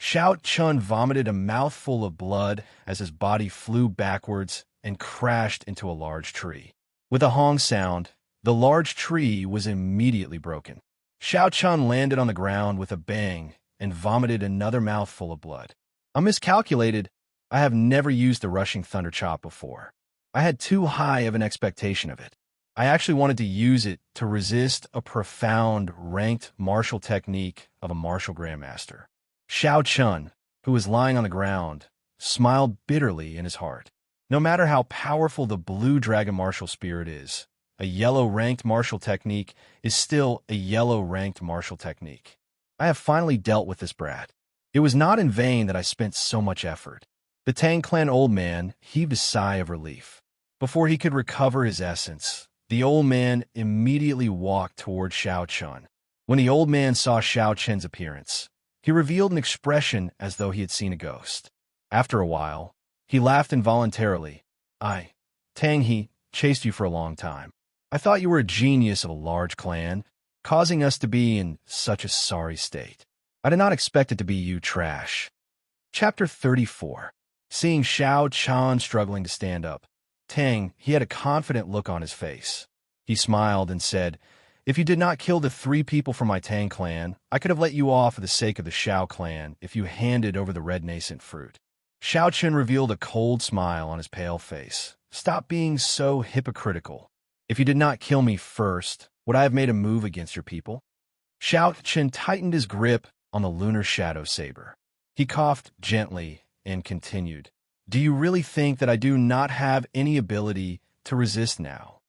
Xiao Chun vomited a mouthful of blood as his body flew backwards and crashed into a large tree. With a hong sound, the large tree was immediately broken. Xiao Chun landed on the ground with a bang and vomited another mouthful of blood. I miscalculated. I have never used the rushing thunder chop before. I had too high of an expectation of it. I actually wanted to use it to resist a profound ranked martial technique of a martial grandmaster. Xiao Chun, who was lying on the ground, smiled bitterly in his heart. No matter how powerful the blue dragon martial spirit is, a yellow ranked martial technique is still a yellow ranked martial technique. I have finally dealt with this brat. It was not in vain that I spent so much effort. The Tang clan old man heaved a sigh of relief. Before he could recover his essence, the old man immediately walked toward Xiao Chun. When the old man saw Xiao Chun's appearance, he revealed an expression as though he had seen a ghost. After a while, he laughed involuntarily. Tang, he chased you for a long time. I thought you were a genius of a large clan, causing us to be in such a sorry state. I did not expect it to be you trash. Chapter 34. Seeing Xiao Chun struggling to stand up, Tang, he had a confident look on his face. He smiled and said, If you did not kill the 3 people from my Tang clan, I could have let you off for the sake of the Xiao clan if you handed over the red nascent fruit. Xiao Chun revealed a cold smile on his pale face. Stop being so hypocritical. If you did not kill me first, would I have made a move against your people? Xiao Chun tightened his grip on the lunar shadow saber. He coughed gently and continued, Do you really think that I do not have any ability to resist now?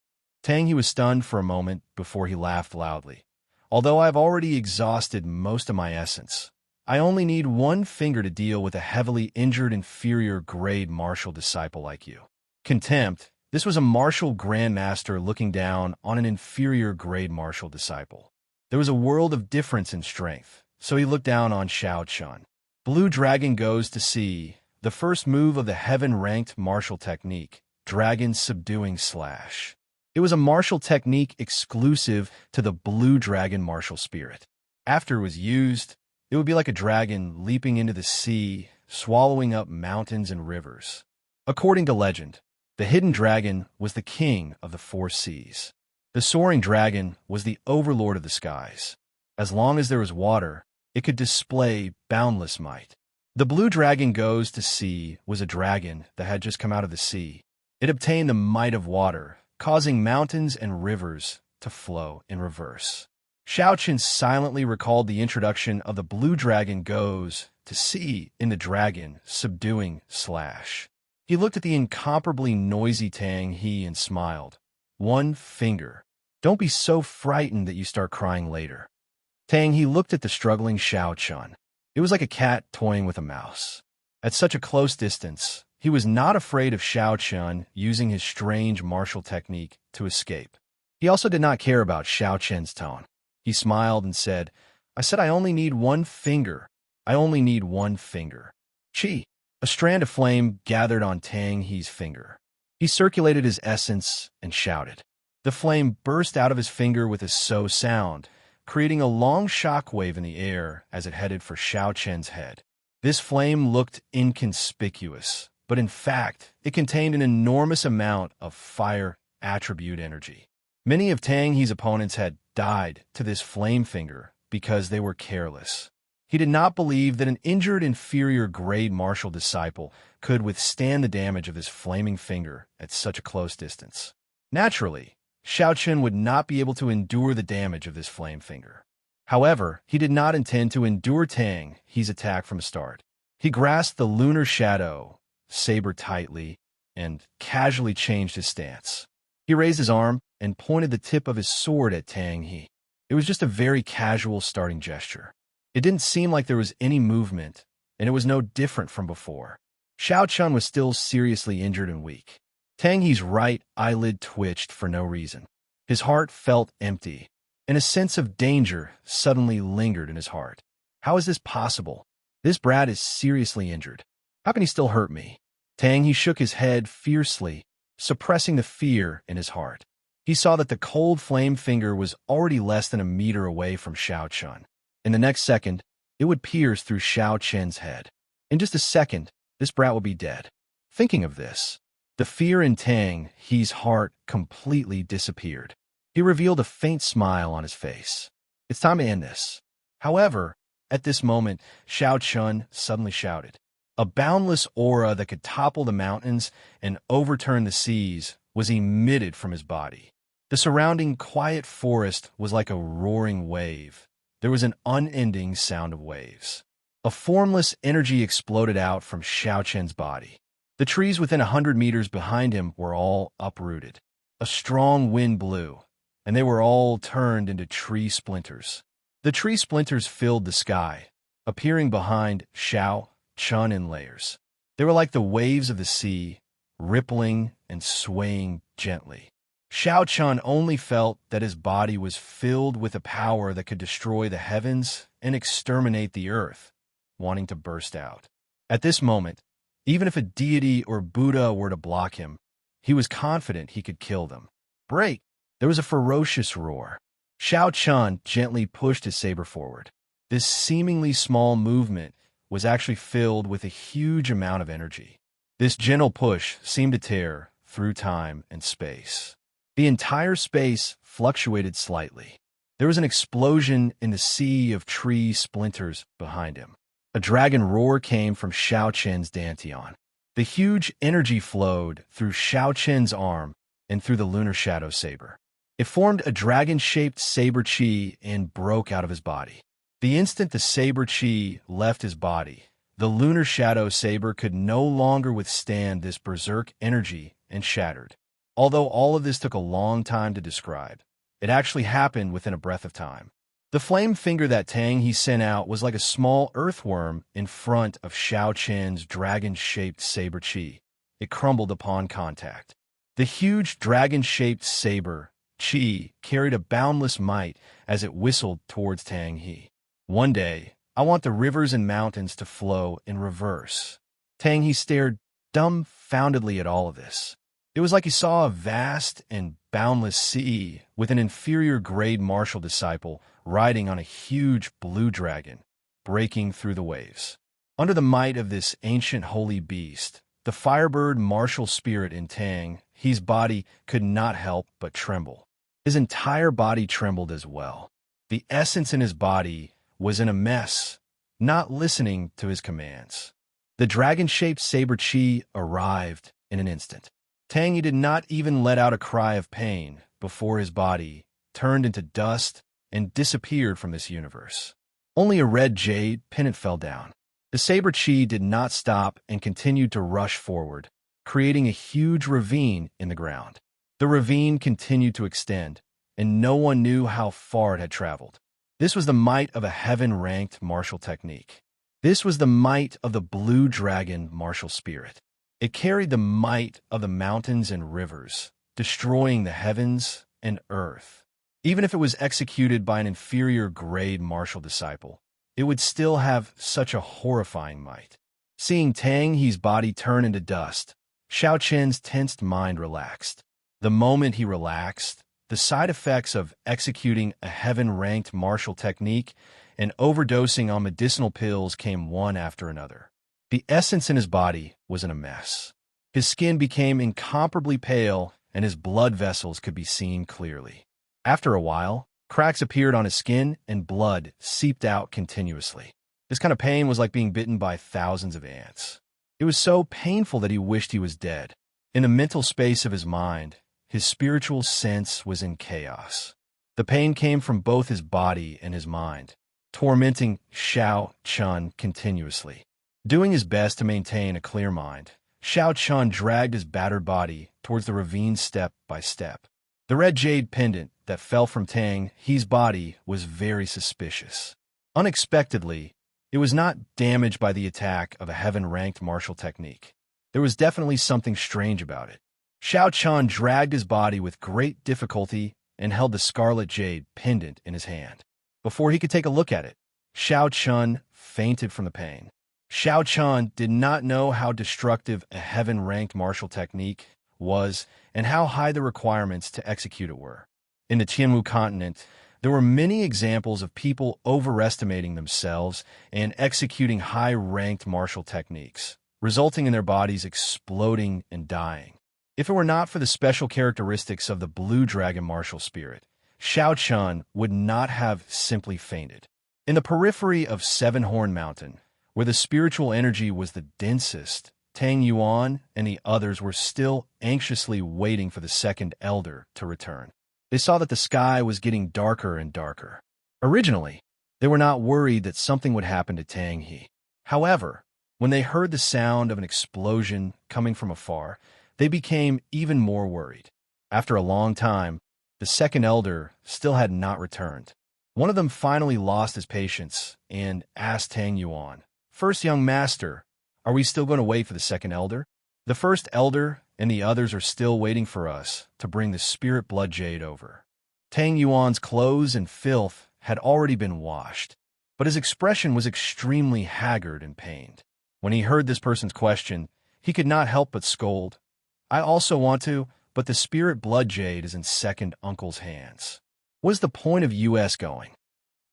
Tang, he was stunned for a moment before he laughed loudly. Although I have already exhausted most of my essence, I only need 1 finger to deal with a heavily injured inferior grade martial disciple like you. Contempt. This was a martial grandmaster looking down on an inferior grade martial disciple. There was a world of difference in strength, so he looked down on Xiao Chun. Blue Dragon goes to see the first move of the heaven-ranked martial technique, Dragon Subduing Slash. It was a martial technique exclusive to the Blue Dragon martial spirit. After it was used, it would be like a dragon leaping into the sea, swallowing up mountains and rivers. According to legend, the hidden dragon was the king of the 4 seas. The soaring dragon was the overlord of the skies. As long as there was water, it could display boundless might. The blue dragon goes to sea was a dragon that had just come out of the sea. It obtained the might of water, causing mountains and rivers to flow in reverse. Xiao Chun silently recalled the introduction of the blue dragon goes to sea in the Dragon Subduing Slash. He looked at the incomparably noisy Tang He and smiled. 1 finger. Don't be so frightened that you start crying later. Tang He looked at the struggling Xiao Chun. It was like a cat toying with a mouse. At such a close distance, He was not afraid of Xiao Chun using his strange martial technique to escape. He also did not care about Xiao Chun's tone. He smiled and said, "I said I only need one finger. I only need one finger." Chi. A strand of flame gathered on Tang He's finger. He circulated his essence and shouted. The flame burst out of his finger with a so sound, creating a long shock wave in the air as it headed for Xiao Chen's head. This flame looked inconspicuous, but in fact, it contained an enormous amount of fire attribute energy. Many of Tang He's opponents had died to this flame finger because they were careless. He did not believe that an injured inferior grade martial disciple could withstand the damage of this flaming finger at such a close distance. Naturally, Xiao Chun would not be able to endure the damage of this flame finger. However, he did not intend to endure Tang He's attack from the start. He grasped the lunar shadow saber tightly and casually changed his stance. He raised his arm and pointed the tip of his sword at Tang He. It was just a very casual starting gesture. It didn't seem like there was any movement, and it was no different from before. Xiao Chun was still seriously injured and weak. Tang He's right eyelid twitched for no reason. His heart felt empty, and a sense of danger suddenly lingered in his heart. How is this possible? This brat is seriously injured. How can he still hurt me? Tang He shook his head fiercely, suppressing the fear in his heart. He saw that the cold flame finger was already less than a meter away from Xiao Chun. In the next second, it would pierce through Xiao Chen's head. In just a second, this brat will be dead. Thinking of this, the fear in Tang He's heart completely disappeared. He revealed a faint smile on his face. It's time to end this. However, at this moment, Xiao Chun suddenly shouted. A boundless aura that could topple the mountains and overturn the seas was emitted from his body. The surrounding quiet forest was like a roaring wave. There was an unending sound of waves. A formless energy exploded out from Xiao Chen's body. The trees within 100 meters behind him were all uprooted. A strong wind blew, and they were all turned into tree splinters. The tree splinters filled the sky, appearing behind Xiao Chun in layers. They were like the waves of the sea, rippling and swaying gently. Xiao Chun only felt that his body was filled with a power that could destroy the heavens and exterminate the earth, wanting to burst out. At this moment, even if a deity or Buddha were to block him, he was confident he could kill them. Break! There was a ferocious roar. Xiao Chun gently pushed his saber forward. This seemingly small movement was actually filled with a huge amount of energy. This gentle push seemed to tear through time and space. The entire space fluctuated slightly. There was an explosion in the sea of tree splinters behind him. A dragon roar came from Xiao Chen's dantian. The huge energy flowed through Xiao Chen's arm and through the lunar shadow saber. It formed a dragon-shaped saber chi and broke out of his body. The instant the saber chi left his body, the lunar shadow saber could no longer withstand this berserk energy and shattered. Although all of this took a long time to describe, it actually happened within a breath of time. The flame finger that Tang He sent out was like a small earthworm in front of Xiao Chen's dragon-shaped saber chi. It crumbled upon contact. The huge dragon-shaped saber chi carried a boundless might as it whistled towards Tang He. One day, I want the rivers and mountains to flow in reverse. Tang He stared dumbfoundedly at all of this. It was like he saw a vast and boundless sea with an inferior grade martial disciple riding on a huge blue dragon, breaking through the waves. Under the might of this ancient holy beast, the firebird martial spirit in Tang He's body could not help but tremble. His entire body trembled as well. The essence in his body was in a mess, not listening to his commands. The dragon-shaped saber chi arrived in an instant. Tang He did not even let out a cry of pain before his body turned into dust and disappeared from this universe. Only a red jade pennant fell down. The saber chi did not stop and continued to rush forward, creating a huge ravine in the ground. The ravine continued to extend, and no one knew how far it had traveled. This was the might of a heaven-ranked martial technique. This was the might of the blue dragon martial spirit. It carried the might of the mountains and rivers, destroying the heavens and earth. Even if it was executed by an inferior grade martial disciple, it would still have such a horrifying might. Seeing Tang He's body turn into dust, Xiao Qian's tensed mind relaxed. The moment he relaxed, the side effects of executing a heaven-ranked martial technique and overdosing on medicinal pills came one after another. The essence in his body was in a mess. His skin became incomparably pale, and his blood vessels could be seen clearly. After a while, cracks appeared on his skin, and blood seeped out continuously. This kind of pain was like being bitten by thousands of ants. It was so painful that he wished he was dead. In the mental space of his mind, his spiritual sense was in chaos. The pain came from both his body and his mind, tormenting Xiao Qian continuously. Doing his best to maintain a clear mind, Xiao Qian dragged his battered body towards the ravine step by step. The red jade pendant that fell from Tang He's body was very suspicious. Unexpectedly, it was not damaged by the attack of a heaven-ranked martial technique. There was definitely something strange about it. Xiao Qian dragged his body with great difficulty and held the scarlet jade pendant in his hand. Before he could take a look at it, Xiao Qian fainted from the pain. Xiao Qian did not know how destructive a heaven-ranked martial technique was and how high the requirements to execute it were. In the Qianwu continent, there were many examples of people overestimating themselves and executing high-ranked martial techniques, resulting in their bodies exploding and dying. If it were not for the special characteristics of the blue dragon martial spirit, Xiao Qian would not have simply fainted. In the periphery of Seven Horn Mountain, where the spiritual energy was the densest, Tang Yuan and the others were still anxiously waiting for the second elder to return. They saw that the sky was getting darker and darker. Originally, they were not worried that something would happen to Tang He. However, when they heard the sound of an explosion coming from afar, they became even more worried. After a long time, the second elder still had not returned. One of them finally lost his patience and asked Tang Yuan, "First young master, are we still going to wait for the second elder? The first elder and the others are still waiting for us to bring the spirit blood jade over." Tang Yuan's clothes and filth had already been washed, but his expression was extremely haggard and pained. When he heard this person's question, he could not help but scold. "I also want to, but the spirit blood jade is in second uncle's hands." What is the point of us going?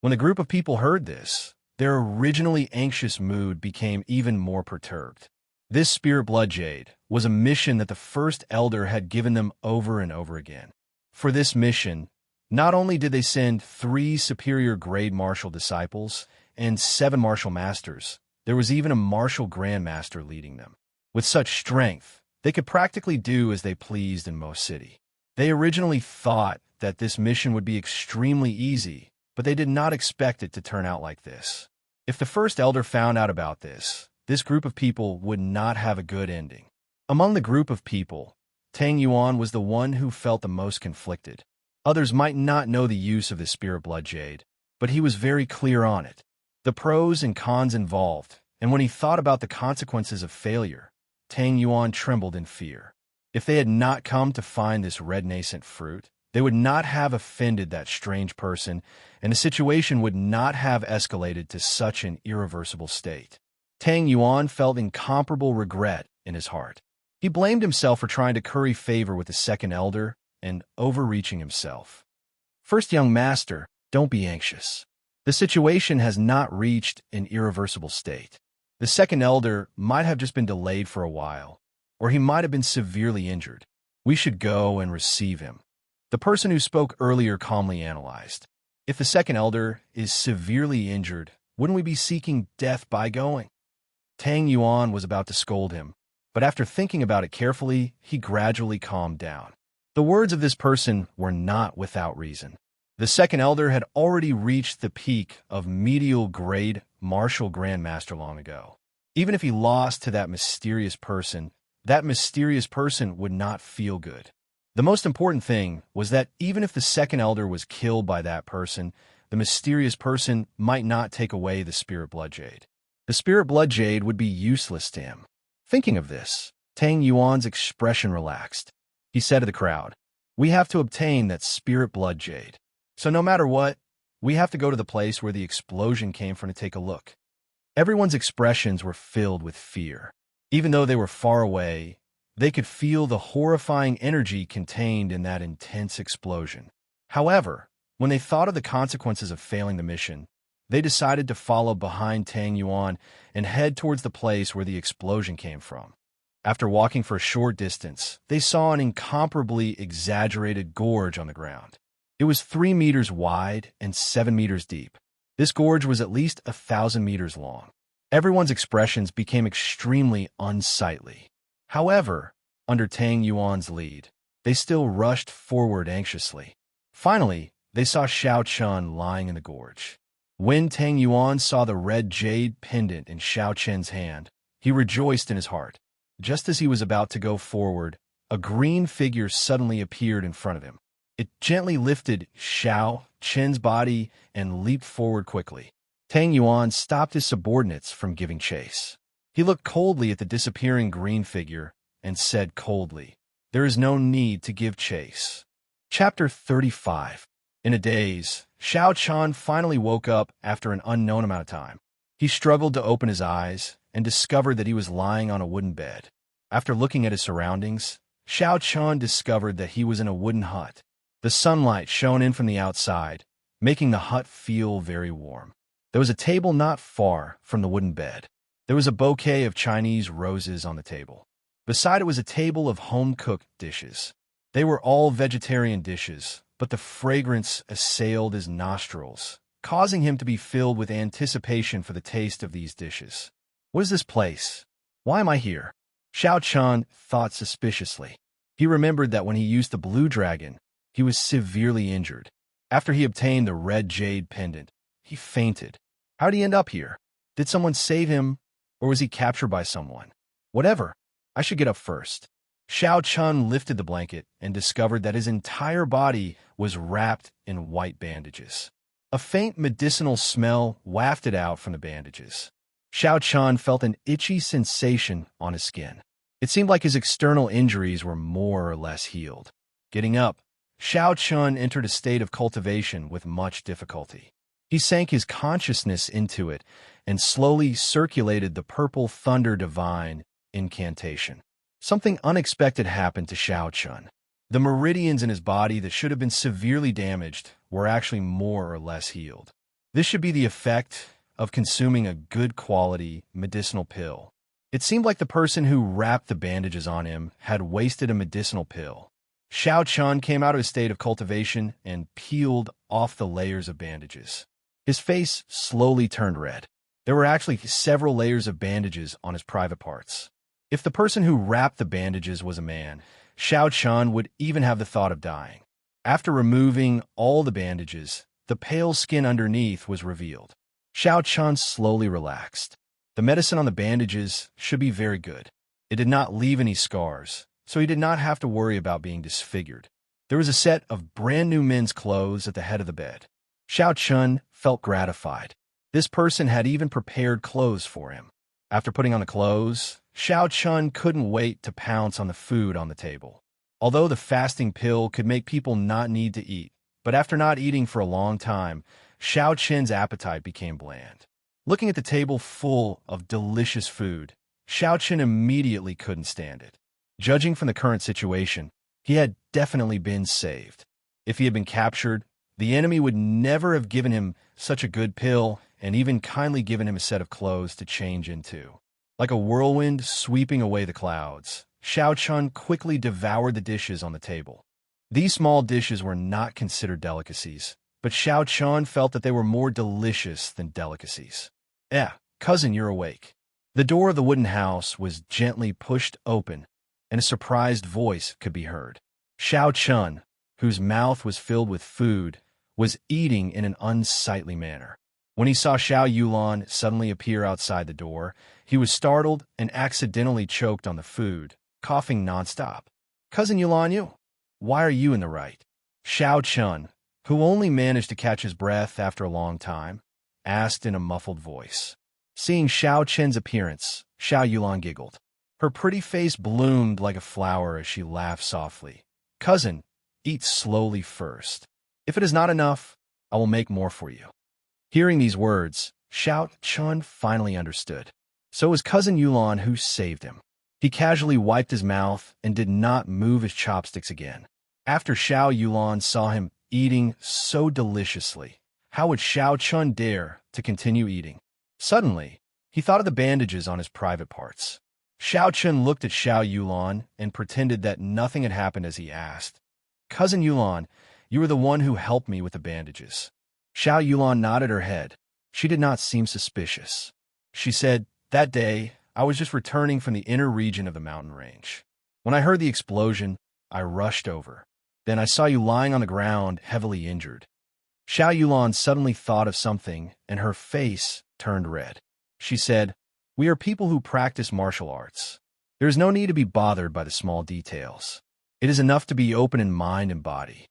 When the group of people heard this, their originally anxious mood became even more perturbed. This spirit blood jade was a mission that the first elder had given them over and over again. For this mission, not only did they send 3 superior grade martial disciples and 7 martial masters, there was even a martial grandmaster leading them. With such strength, they could practically do as they pleased in Most City. They originally thought that this mission would be extremely easy, but they did not expect it to turn out like this. If the first elder found out about this group of people would not have a good ending. Among the group of people, Tang Yuan was the one who felt the most conflicted. Others might not know the use of the spirit blood jade, but he was very clear on it. The pros and cons involved, and when he thought about the consequences of failure, Tang Yuan trembled in fear. If they had not come to find this red nascent fruit, they would not have offended that strange person, and the situation would not have escalated to such an irreversible state. Tang Yuan felt incomparable regret in his heart. He blamed himself for trying to curry favor with the second elder and overreaching himself. "First young master, don't be anxious. The situation has not reached an irreversible state. The second elder might have just been delayed for a while, or he might have been severely injured. We should go and receive him." The person who spoke earlier calmly analyzed. If the second elder is severely injured, wouldn't we be seeking death by going? Tang Yuan was about to scold him, but after thinking about it carefully, he gradually calmed down. The words of this person were not without reason. The second elder had already reached the peak of medial grade martial grandmaster long ago. Even if he lost to that mysterious person would not feel good. The most important thing was that even if the second elder was killed by that person, the mysterious person might not take away the spirit blood jade. The spirit blood jade would be useless to him. Thinking of this, Tang Yuan's expression relaxed. He said to the crowd, "We have to obtain that spirit blood jade. So no matter what, we have to go to the place where the explosion came from to take a look." Everyone's expressions were filled with fear. Even though they were far away, they could feel the horrifying energy contained in that intense explosion. However, when they thought of the consequences of failing the mission, they decided to follow behind Tang Yuan and head towards the place where the explosion came from. After walking for a short distance, they saw an incomparably exaggerated gorge on the ground. It was 3 meters wide and 7 meters deep. This gorge was at least 1,000 meters long. Everyone's expressions became extremely unsightly. However, under Tang Yuan's lead, they still rushed forward anxiously. Finally, they saw Xiao Chun lying in the gorge. When Tang Yuan saw the red jade pendant in Xiao Chun's hand, he rejoiced in his heart. Just as he was about to go forward, a green figure suddenly appeared in front of him. It gently lifted Xiao Chun's body and leaped forward quickly. Tang Yuan stopped his subordinates from giving chase. He looked coldly at the disappearing green figure and said coldly, "There is no need to give chase." Chapter 35. In a daze, Xiao Chun finally woke up after an unknown amount of time. He struggled to open his eyes and discovered that he was lying on a wooden bed. After looking at his surroundings, Xiao Chun discovered that he was in a wooden hut. The sunlight shone in from the outside, making the hut feel very warm. There was a table not far from the wooden bed. There was a bouquet of Chinese roses on the table. Beside it was a table of home-cooked dishes. They were all vegetarian dishes, but the fragrance assailed his nostrils, causing him to be filled with anticipation for the taste of these dishes. What is this place? Why am I here? Xiao Chun thought suspiciously. He remembered that when he used the blue dragon, he was severely injured. After he obtained the red jade pendant, he fainted. How did he end up here? Did someone save him, or was he captured by someone? Whatever, I should get up first. Xiao Chun lifted the blanket and discovered that his entire body was wrapped in white bandages. A faint medicinal smell wafted out from the bandages. Xiao Chun felt an itchy sensation on his skin. It seemed like his external injuries were more or less healed. Getting up, Xiao Chun entered a state of cultivation with much difficulty. He sank his consciousness into it and slowly circulated the purple thunder divine incantation. Something unexpected happened to Xiao Chun. The meridians in his body that should have been severely damaged were actually more or less healed. This should be the effect of consuming a good quality medicinal pill. It seemed like the person who wrapped the bandages on him had wasted a medicinal pill. Xiao Chun came out of his state of cultivation and peeled off the layers of bandages. His face slowly turned red. There were actually several layers of bandages on his private parts. If the person who wrapped the bandages was a man, Xiao Chun would even have the thought of dying. After removing all the bandages, the pale skin underneath was revealed. Xiao Chun slowly relaxed. The medicine on the bandages should be very good. It did not leave any scars, so he did not have to worry about being disfigured. There was a set of brand new men's clothes at the head of the bed. Xiao Chun felt gratified. This person had even prepared clothes for him. After putting on the clothes, Xiao Chun couldn't wait to pounce on the food on the table. Although the fasting pill could make people not need to eat, but after not eating for a long time, Xiao Chun's appetite became bland. Looking at the table full of delicious food, Xiao Chun immediately couldn't stand it. Judging from the current situation, he had definitely been saved. If he had been captured, the enemy would never have given him such a good pill and even kindly given him a set of clothes to change into. Like a whirlwind sweeping away the clouds, Xiao Chun quickly devoured the dishes on the table. These small dishes were not considered delicacies, but Xiao Chun felt that they were more delicious than delicacies. Cousin, you're awake." The door of the wooden house was gently pushed open, and a surprised voice could be heard. Xiao Chun, whose mouth was filled with food, was eating in an unsightly manner. When he saw Xiao Yulan suddenly appear outside the door, he was startled and accidentally choked on the food, coughing nonstop. "Cousin Yulan, why are you in the right?" Xiao Chun, who only managed to catch his breath after a long time, asked in a muffled voice. Seeing Xiao Chun's appearance, Xiao Yulan giggled. Her pretty face bloomed like a flower as she laughed softly. "Cousin, eat slowly first. If it is not enough, I will make more for you." Hearing these words, Xiao Chun finally understood. So it was Cousin Yulon who saved him. He casually wiped his mouth and did not move his chopsticks again. After Xiao Yulon saw him eating so deliciously, how would Xiao Chun dare to continue eating? Suddenly, he thought of the bandages on his private parts. Xiao Chun looked at Xiao Yulon and pretended that nothing had happened as he asked, "Cousin Yulon, you were the one who helped me with the bandages." Xiao Yulon nodded her head. She did not seem suspicious. She said, "That day, I was just returning from the inner region of the mountain range. When I heard the explosion, I rushed over. Then I saw you lying on the ground, heavily injured." Xiao Yulon suddenly thought of something, and her face turned red. She said, "We are people who practice martial arts. There is no need to be bothered by the small details. It is enough to be open in mind and body.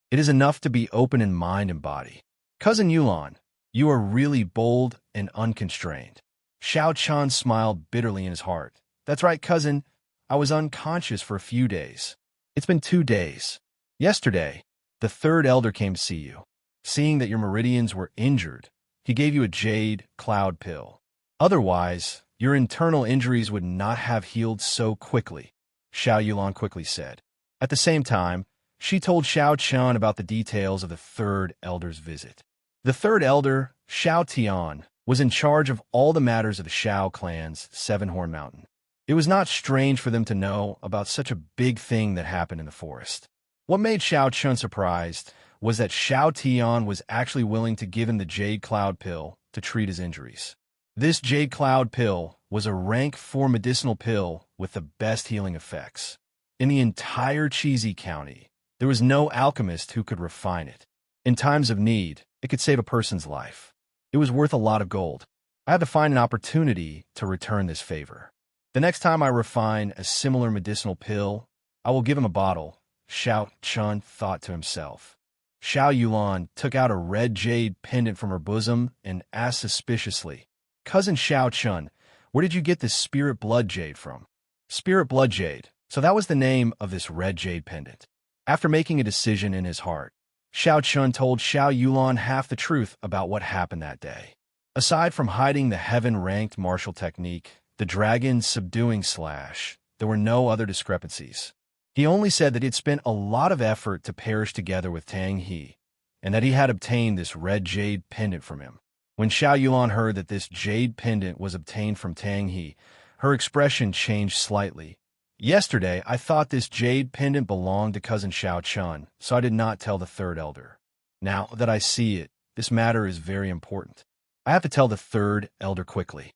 It is enough to be open in mind and body." "Cousin Yulon, you are really bold and unconstrained." Xiao Chun smiled bitterly in his heart. "That's right, cousin. I was unconscious for a few days. It's been 2 days. Yesterday, the third elder came to see you. Seeing that your meridians were injured, he gave you a jade cloud pill. Otherwise, your internal injuries would not have healed so quickly," Xiao Yulon quickly said. At the same time, she told Xiao Chun about the details of the third elder's visit. The third elder, Xiao Tian, was in charge of all the matters of the Xiao clan's Seven-Horn Mountain. It was not strange for them to know about such a big thing that happened in the forest. What made Xiao Chun surprised was that Xiao Tian was actually willing to give him the Jade Cloud pill to treat his injuries. This Jade Cloud pill was a rank 4 medicinal pill with the best healing effects. In the entire Cheesy County, there was no alchemist who could refine it. In times of need, it could save a person's life. It was worth a lot of gold. I had to find an opportunity to return this favor. The next time I refine a similar medicinal pill, I will give him a bottle, Xiao Chun thought to himself. Xiao Yulon took out a red jade pendant from her bosom and asked suspiciously, "Cousin Xiao Chun, where did you get this spirit blood jade from?" Spirit blood jade. So that was the name of this red jade pendant. After making a decision in his heart, Xiao Chun told Xiao Yulon half the truth about what happened that day. Aside from hiding the heaven-ranked martial technique, the dragon subduing slash, there were no other discrepancies. He only said that he had spent a lot of effort to perish together with Tang He, and that he had obtained this red jade pendant from him. When Xiao Yulon heard that this jade pendant was obtained from Tang He, her expression changed slightly. "Yesterday, I thought this jade pendant belonged to Cousin Xiao Chun, so I did not tell the third elder. Now that I see it, this matter is very important. I have to tell the third elder quickly.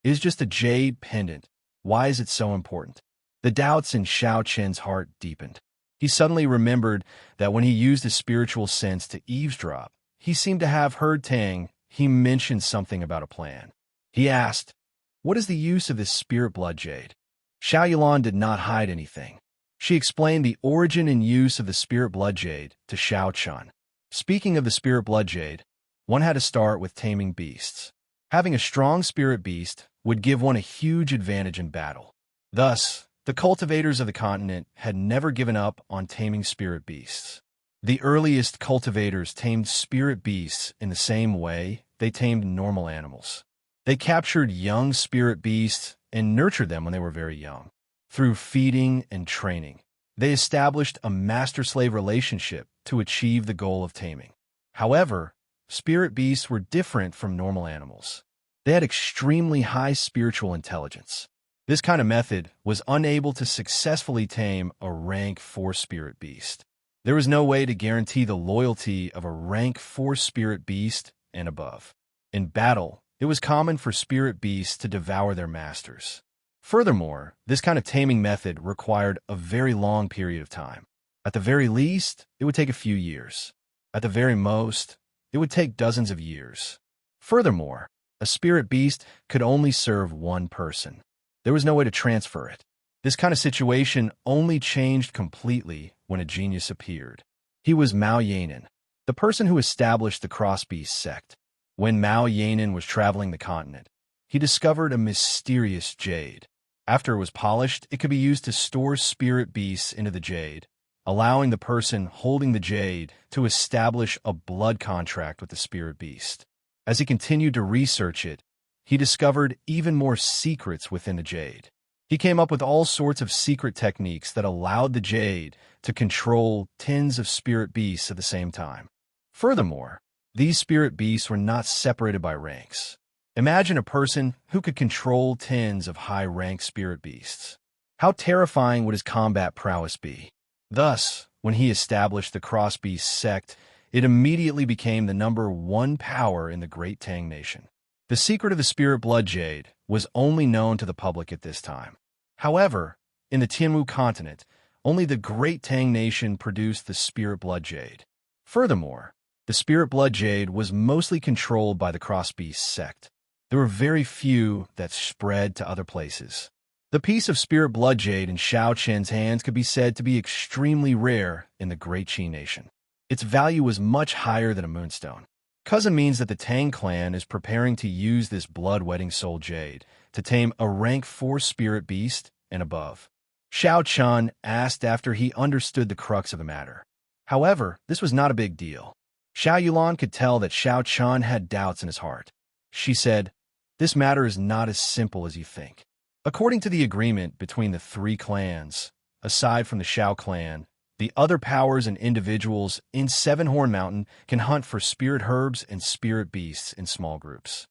It is just a jade pendant. Why is it so important?" The doubts in Xiao Chen's heart deepened. He suddenly remembered that when he used his spiritual sense to eavesdrop, he seemed to have heard Tang He mentioned something about a plan. He asked, "What is the use of this spirit blood jade?" Xiao Yulon did not hide anything. She explained the origin and use of the spirit blood jade to Xiao Chun. Speaking of the spirit blood jade, one had to start with taming beasts. Having a strong spirit beast would give one a huge advantage in battle. Thus, the cultivators of the continent had never given up on taming spirit beasts. The earliest cultivators tamed spirit beasts in the same way they tamed normal animals. They captured young spirit beasts and nurtured them when they were very young. Through feeding and training, they established a master-slave relationship to achieve the goal of taming. However, spirit beasts were different from normal animals. They had extremely high spiritual intelligence. This kind of method was unable to successfully tame a rank 4 spirit beast. There was no way to guarantee the loyalty of a rank 4 spirit beast and above. In battle, it was common for spirit beasts to devour their masters. Furthermore, this kind of taming method required a very long period of time. At the very least, it would take a few years. At the very most, it would take dozens of years. Furthermore, a spirit beast could only serve one person. There was no way to transfer it. This kind of situation only changed completely when a genius appeared. He was Mao Yanin, the person who established the Crossbeast sect. When Mao Yanin was traveling the continent, he discovered a mysterious jade. After it was polished, it could be used to store spirit beasts into the jade, allowing the person holding the jade to establish a blood contract with the spirit beast. As he continued to research it, he discovered even more secrets within the jade. He came up with all sorts of secret techniques that allowed the jade to control tens of spirit beasts at the same time. Furthermore, these spirit beasts were not separated by ranks. Imagine a person who could control tens of high-ranked spirit beasts. How terrifying would his combat prowess be? Thus, when he established the Crossbeast sect, it immediately became the #1 power in the Great Tang Nation. The secret of the Spirit Blood Jade was only known to the public at this time. However, in the Tianwu continent, only the Great Tang Nation produced the Spirit Blood Jade. Furthermore, the Spirit Blood Jade was mostly controlled by the Crossbeast sect. There were very few that spread to other places. The piece of Spirit Blood Jade in Xiao Chen's hands could be said to be extremely rare in the Great Qi Nation. Its value was much higher than a moonstone. Cousin means that the Tang clan is preparing to use this blood-wedding soul jade to tame a rank 4 spirit beast and above. Xiao Chun asked after he understood the crux of the matter. However, this was not a big deal. Xiao Yulan could tell that Xiao Chun had doubts in his heart. She said, "This matter is not as simple as you think." According to the agreement between the 3 clans, aside from the Xiao clan, the other powers and individuals in Seven-Horn Mountain can hunt for spirit herbs and spirit beasts in small groups.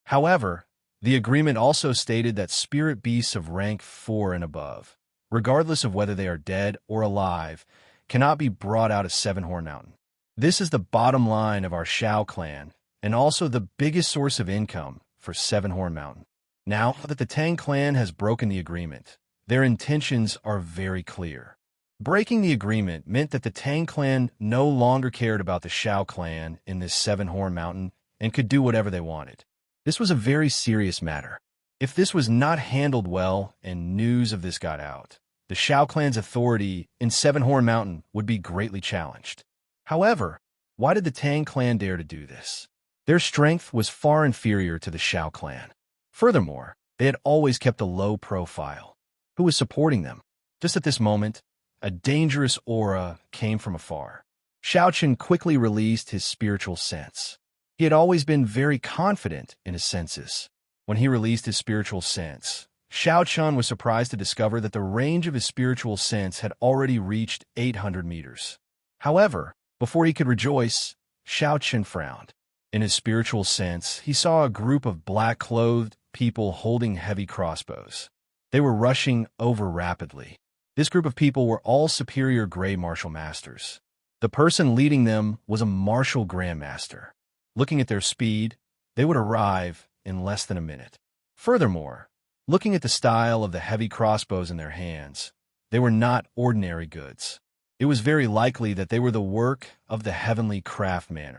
However, the agreement also stated that spirit beasts of rank 4 and above, regardless of whether they are dead or alive, cannot be brought out of Seven-Horn Mountain. This is the bottom line of our Xiao clan, and also the biggest source of income for Seven-Horn Mountain. Now that the Tang clan has broken the agreement, their intentions are very clear. Breaking the agreement meant that the Tang clan no longer cared about the Xiao clan in this Seven-Horn Mountain and could do whatever they wanted. This was a very serious matter. If this was not handled well and news of this got out, the Xiao clan's authority in Seven-Horn Mountain would be greatly challenged. However, why did the Tang clan dare to do this? Their strength was far inferior to the Xiao clan. Furthermore, they had always kept a low profile. Who was supporting them? Just at this moment, a dangerous aura came from afar. Xiao Chen quickly released his spiritual sense. He had always been very confident in his senses. When he released his spiritual sense, Xiao Chen was surprised to discover that the range of his spiritual sense had already reached 800 meters. However, before he could rejoice, Xiao Chen frowned. In his spiritual sense, he saw a group of black-clothed people holding heavy crossbows. They were rushing over rapidly. This group of people were all superior Grey Martial Masters. The person leading them was a Martial Grandmaster. Looking at their speed, they would arrive in less than a minute. Furthermore, looking at the style of the heavy crossbows in their hands, they were not ordinary goods. It was very likely that they were the work of the heavenly craftsman.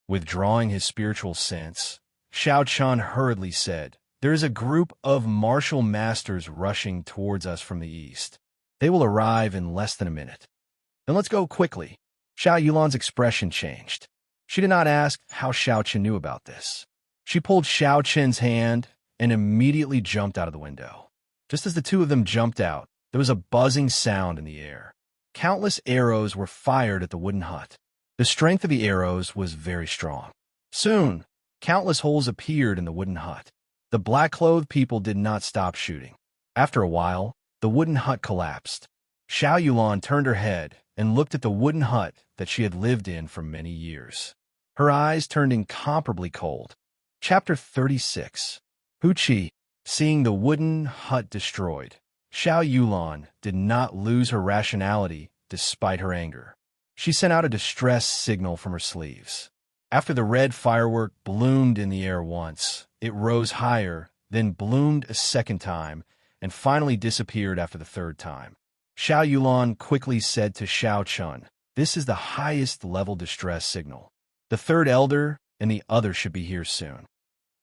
Withdrawing his spiritual sense, Xiao Chun hurriedly said, "There is a group of martial masters rushing towards us from the east. They will arrive in less than a minute." "Then let's go quickly." Xiao Yulan's expression changed. She did not ask how Xiao Chen knew about this. She pulled Xiao Chen's hand and immediately jumped out of the window. Just as the two of them jumped out, there was a buzzing sound in the air. Countless arrows were fired at the wooden hut. The strength of the arrows was very strong. Soon, countless holes appeared in the wooden hut. The black-clothed people did not stop shooting. After a while, the wooden hut collapsed. Xiao Yulan turned her head and looked at the wooden hut that she had lived in for many years. Her eyes turned incomparably cold. Chapter 36. Hu Qi. Seeing the wooden hut destroyed, Xiao Yulan did not lose her rationality despite her anger. She sent out a distress signal from her sleeves. After the red firework bloomed in the air once, it rose higher, then bloomed a second time, and finally disappeared after the third time. Xiao Yulan quickly said to Xiao Chun, "This is the highest level distress signal. The third elder and the other should be here soon."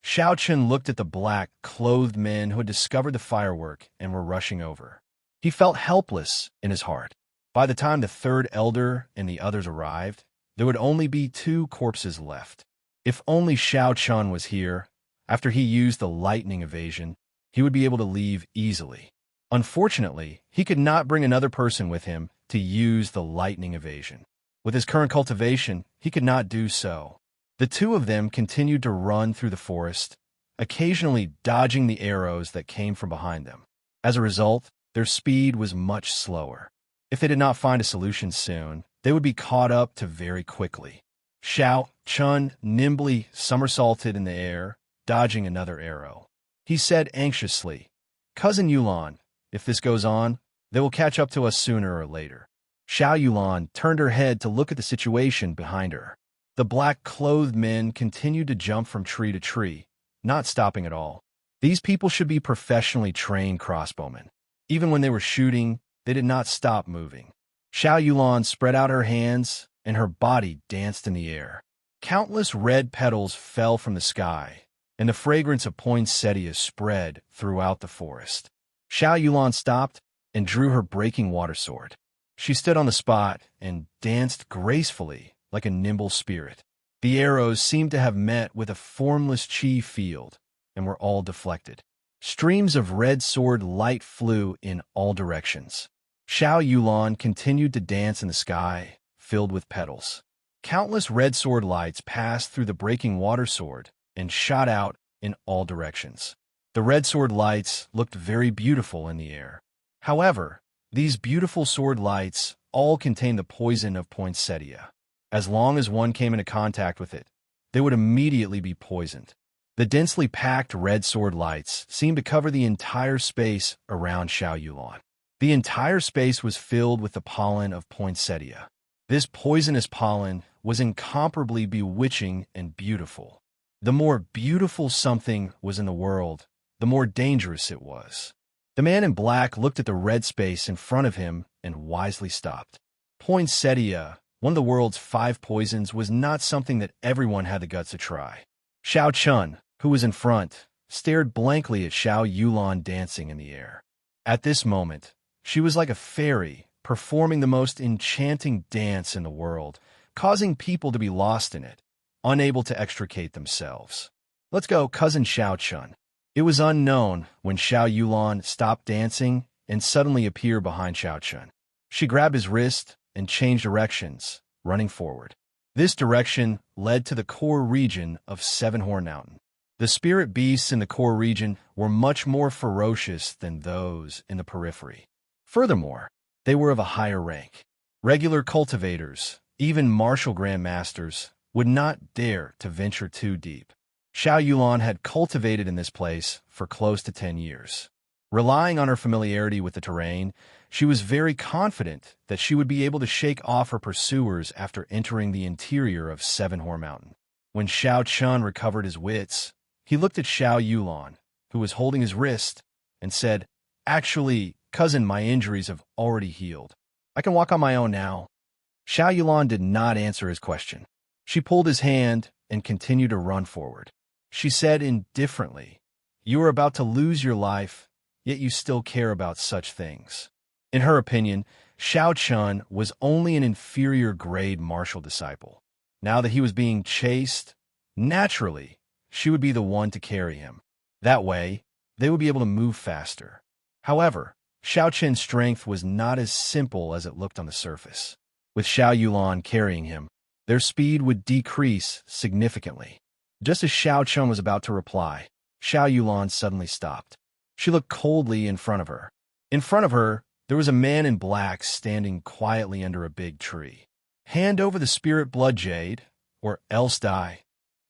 Xiao Chun looked at the black-clothed men who had discovered the firework and were rushing over. He felt helpless in his heart. By the time the third elder and the others arrived, there would only be 2 corpses left. If only Xiao Chun was here. After he used the lightning evasion, he would be able to leave easily. Unfortunately, he could not bring another person with him to use the lightning evasion. With his current cultivation, he could not do so. The two of them continued to run through the forest, occasionally dodging the arrows that came from behind them. As a result, their speed was much slower. If they did not find a solution soon, they would be caught up to very quickly. Xiao Chun nimbly somersaulted in the air, dodging another arrow. He said anxiously, "Cousin Yulan, if this goes on, they will catch up to us sooner or later." Xiao Yulan turned her head to look at the situation behind her. The black-clothed men continued to jump from tree to tree, not stopping at all. These people should be professionally trained crossbowmen. Even when they were shooting, they did not stop moving. Xiao Yulan spread out her hands, and her body danced in the air. Countless red petals fell from the sky, and the fragrance of poinsettia spread throughout the forest. Xiao Yulan stopped and drew her breaking water sword. She stood on the spot and danced gracefully like a nimble spirit. The arrows seemed to have met with a formless chi field and were all deflected. Streams of red sword light flew in all directions. Xiao Yulan continued to dance in the sky, filled with petals. Countless red sword lights passed through the breaking water sword and shot out in all directions. The red sword lights looked very beautiful in the air. However, these beautiful sword lights all contained the poison of poinsettia. As long as one came into contact with it, they would immediately be poisoned. The densely packed red sword lights seemed to cover the entire space around Xiao Yulan. The entire space was filled with the pollen of poinsettia. This poisonous pollen was incomparably bewitching and beautiful. The more beautiful something was in the world, the more dangerous it was. The man in black looked at the red space in front of him and wisely stopped. Poinsettia, one of the world's 5 poisons, was not something that everyone had the guts to try. Xiao Chun, who was in front, stared blankly at Xiao Yulan dancing in the air. At this moment, she was like a fairy, performing the most enchanting dance in the world, causing people to be lost in it, unable to extricate themselves. "Let's go, cousin Xiao Chun." It was unknown when Xiao Yulan stopped dancing and suddenly appeared behind Xiao Chun. She grabbed his wrist and changed directions, running forward. This direction led to the core region of Seven-Horn Mountain. The spirit beasts in the core region were much more ferocious than those in the periphery. Furthermore, they were of a higher rank. Regular cultivators, even martial grandmasters, would not dare to venture too deep. Xiao Yulan had cultivated in this place for close to 10 years. Relying on her familiarity with the terrain, she was very confident that she would be able to shake off her pursuers after entering the interior of Seven-Horn Mountain. When Xiao Chun recovered his wits, he looked at Xiao Yulan, who was holding his wrist, and said, "Actually, cousin, my injuries have already healed. I can walk on my own now." Xiao Yulan did not answer his question. She pulled his hand and continued to run forward. She said indifferently, "You are about to lose your life, yet you still care about such things." In her opinion, Xiao Chun was only an inferior grade martial disciple. Now that he was being chased, naturally, she would be the one to carry him. That way, they would be able to move faster. However, Xiao Chun's strength was not as simple as it looked on the surface. With Xiao Yulan carrying him, their speed would decrease significantly. Just as Xiao Chun was about to reply, Xiao Yulan suddenly stopped. She looked coldly in front of her. In front of her, there was a man in black standing quietly under a big tree. "Hand over the spirit blood jade, or else die,"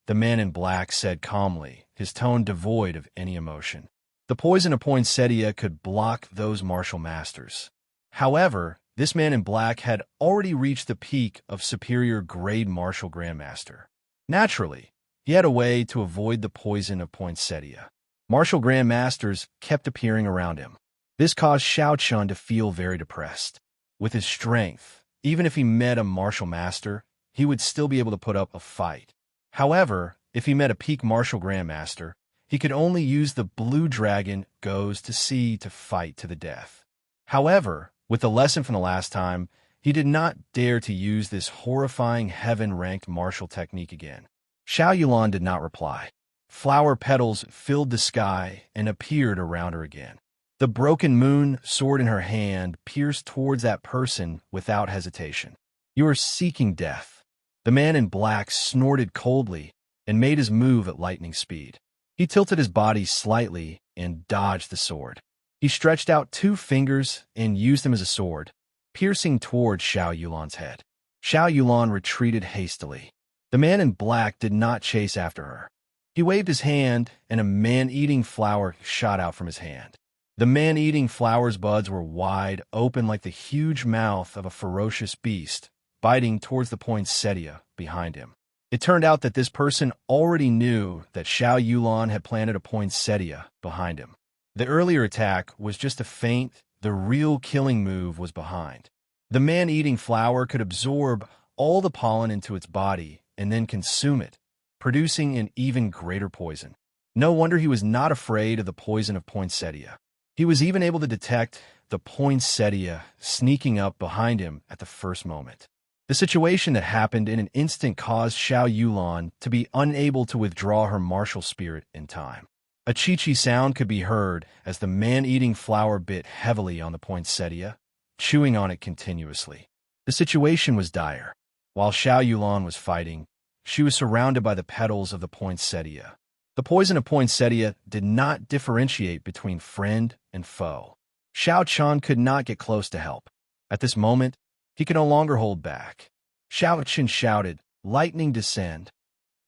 the man in black said calmly, his tone devoid of any emotion. The poison of poinsettia could block those martial masters. However, this man in black had already reached the peak of superior grade martial grandmaster. Naturally, he had a way to avoid the poison of poinsettia. Martial grandmasters kept appearing around him. This caused Xiao Chun to feel very depressed. With his strength, even if he met a martial master, he would still be able to put up a fight. However, if he met a peak martial grandmaster, he could only use the blue dragon goes to sea to fight to the death. However, with the lesson from the last time, he did not dare to use this horrifying heaven-ranked martial technique again. Xiao Yulan did not reply. Flower petals filled the sky and appeared around her again. The broken moon, sword in her hand, pierced towards that person without hesitation. "You are seeking death." The man in black snorted coldly and made his move at lightning speed. He tilted his body slightly and dodged the sword. He stretched out 2 fingers and used them as a sword, piercing towards Xiao Yulan's head. Xiao Yulan retreated hastily. The man in black did not chase after her. He waved his hand, and a man-eating flower shot out from his hand. The man-eating flower's buds were wide open like the huge mouth of a ferocious beast, biting towards the poinsettia behind him. It turned out that this person already knew that Xiao Yulan had planted a poinsettia behind him. The earlier attack was just a feint. The real killing move was behind. The man-eating flower could absorb all the pollen into its body and then consume it, producing an even greater poison. No wonder he was not afraid of the poison of poinsettia. He was even able to detect the poinsettia sneaking up behind him at the first moment. The situation that happened in an instant caused Xiao Yulan to be unable to withdraw her martial spirit in time. A chi-chi sound could be heard as the man-eating flower bit heavily on the poinsettia, chewing on it continuously. The situation was dire. While Xiao Yulan was fighting, she was surrounded by the petals of the poinsettia. The poison of poinsettia did not differentiate between friend and foe. Xiao Chen could not get close to help. At this moment, he could no longer hold back. Xiao Chen shouted, "Lightning descend."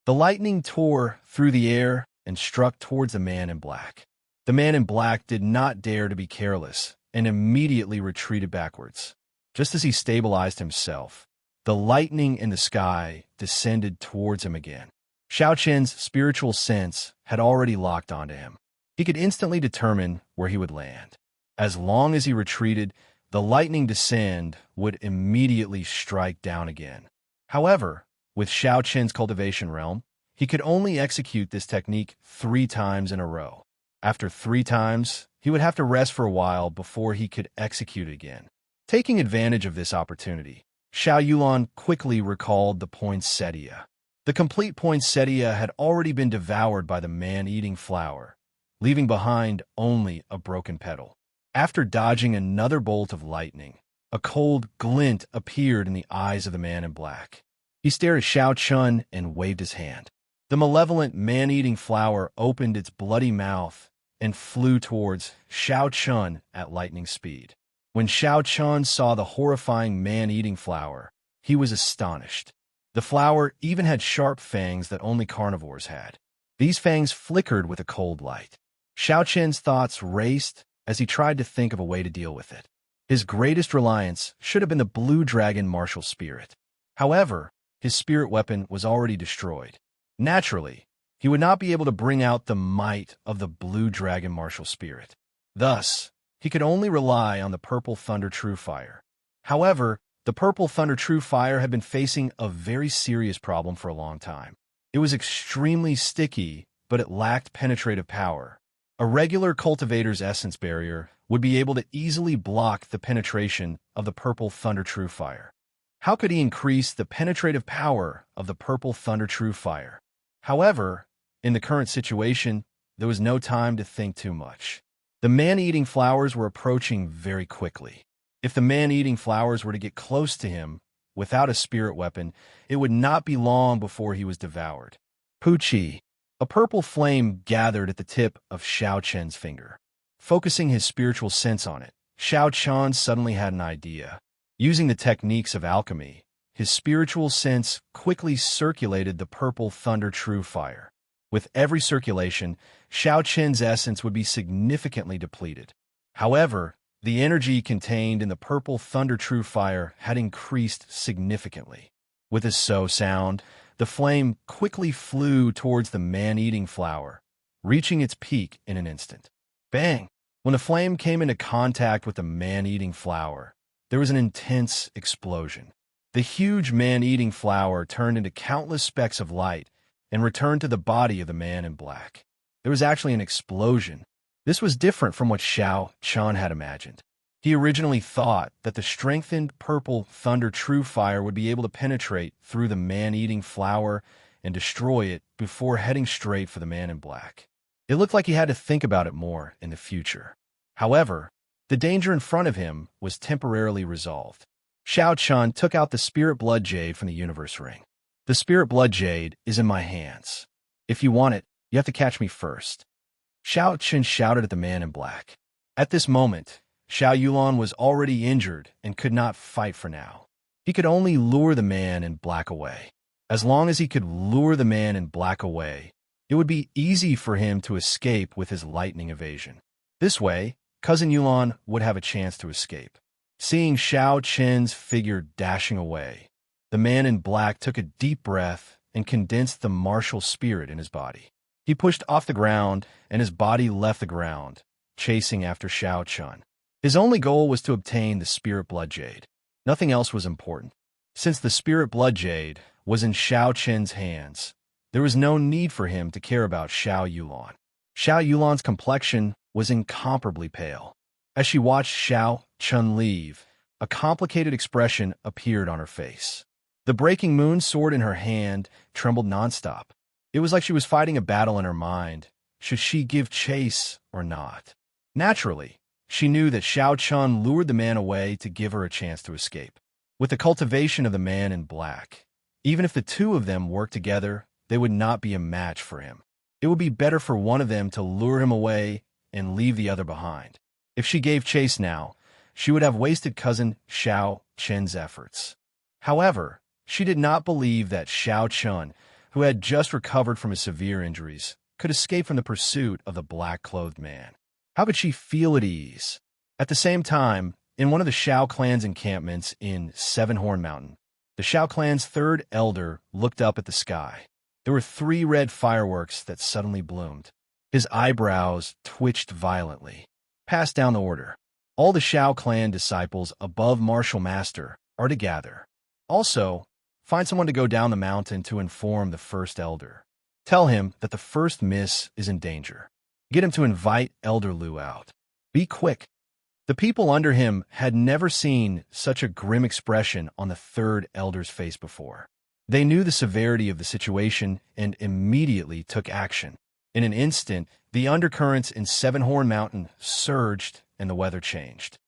The lightning tore through the air and struck towards the man in black. The man in black did not dare to be careless and immediately retreated backwards. Just as he stabilized himself, the lightning in the sky descended towards him again. Xiao Chen's spiritual sense had already locked onto him. He could instantly determine where he would land. As long as he retreated, the lightning descend would immediately strike down again. However, with Xiao Chen's cultivation realm, he could only execute this technique 3 times in a row. After 3 times, he would have to rest for a while before he could execute it again. Taking advantage of this opportunity, Xiao Yulan quickly recalled the poinsettia. The complete poinsettia had already been devoured by the man-eating flower, leaving behind only a broken petal. After dodging another bolt of lightning, a cold glint appeared in the eyes of the man in black. He stared at Xiao Chen and waved his hand. The malevolent man-eating flower opened its bloody mouth and flew towards Xiao Chen at lightning speed. When Xiao Chen saw the horrifying man-eating flower, he was astonished. The flower even had sharp fangs that only carnivores had. These fangs flickered with a cold light. Xiao Chen's thoughts raced as he tried to think of a way to deal with it. His greatest reliance should have been the blue dragon martial spirit. However, his spirit weapon was already destroyed. Naturally, he would not be able to bring out the might of the blue dragon martial spirit. Thus, he could only rely on the purple thunder true fire. However, the purple thunder true fire had been facing a very serious problem for a long time. It was extremely sticky, but it lacked penetrative power. A regular cultivator's essence barrier would be able to easily block the penetration of the purple thunder true fire. How could he increase the penetrative power of the purple thunder true fire? However, in the current situation, there was no time to think too much. The man-eating flowers were approaching very quickly. If the man-eating flowers were to get close to him without a spirit weapon, it would not be long before he was devoured. Puchi. A purple flame gathered at the tip of Xiao Chen's finger. Focusing his spiritual sense on it, Xiao Chen suddenly had an idea. Using the techniques of alchemy, his spiritual sense quickly circulated the purple thunder true fire. With every circulation, Xiao Chen's essence would be significantly depleted. However, the energy contained in the purple thunder true fire had increased significantly. With a so sound, the flame quickly flew towards the man-eating flower, reaching its peak in an instant. Bang! When the flame came into contact with the man-eating flower, there was an intense explosion. The huge man-eating flower turned into countless specks of light and returned to the body of the man in black. There was actually an explosion. This was different from what Xiao Chen had imagined. He originally thought that the strengthened purple thunder true fire would be able to penetrate through the man-eating flower and destroy it before heading straight for the man in black. It looked like he had to think about it more in the future. However, the danger in front of him was temporarily resolved. Xiao Chun took out the Spirit Blood Jade from the Universe Ring. The Spirit Blood Jade is in my hands. If you want it, you have to catch me first. Xiao Chun shouted at the man in black. At this moment, Xiao Yulan was already injured and could not fight for now. He could only lure the man in black away. As long as he could lure the man in black away, it would be easy for him to escape with his lightning evasion. This way, Cousin Yulan would have a chance to escape. Seeing Xiao Chen's figure dashing away, the man in black took a deep breath and condensed the martial spirit in his body. He pushed off the ground, and his body left the ground, chasing after Xiao Chun. His only goal was to obtain the Spirit Blood Jade. Nothing else was important. Since the Spirit Blood Jade was in Xiao Chen's hands, there was no need for him to care about Xiao Yulan. Xiao Yulan's complexion was incomparably pale. As she watched Xiao Chun leave, a complicated expression appeared on her face. The breaking moon sword in her hand trembled nonstop. It was like she was fighting a battle in her mind. Should she give chase or not? Naturally, she knew that Xiao Chun lured the man away to give her a chance to escape. With the cultivation of the man in black, even if the two of them worked together, they would not be a match for him. It would be better for one of them to lure him away and leave the other behind. If she gave chase now, she would have wasted cousin Xiao Chen's efforts. However, she did not believe that Xiao Chun, who had just recovered from his severe injuries, could escape from the pursuit of the black-clothed man. How could she feel at ease? At the same time, in one of the Xiao clan's encampments in Seven-Horn Mountain, the Xiao clan's third elder looked up at the sky. There were 3 red fireworks that suddenly bloomed. His eyebrows twitched violently. Pass down the order. All the Xiao clan disciples above Martial Master are to gather. Also, find someone to go down the mountain to inform the first elder. Tell him that the first miss is in danger. Get him to invite Elder Lu out. Be quick. The people under him had never seen such a grim expression on the third elder's face before. They knew the severity of the situation and immediately took action. In an instant, the undercurrents in Seven-Horn Mountain surged and the weather changed.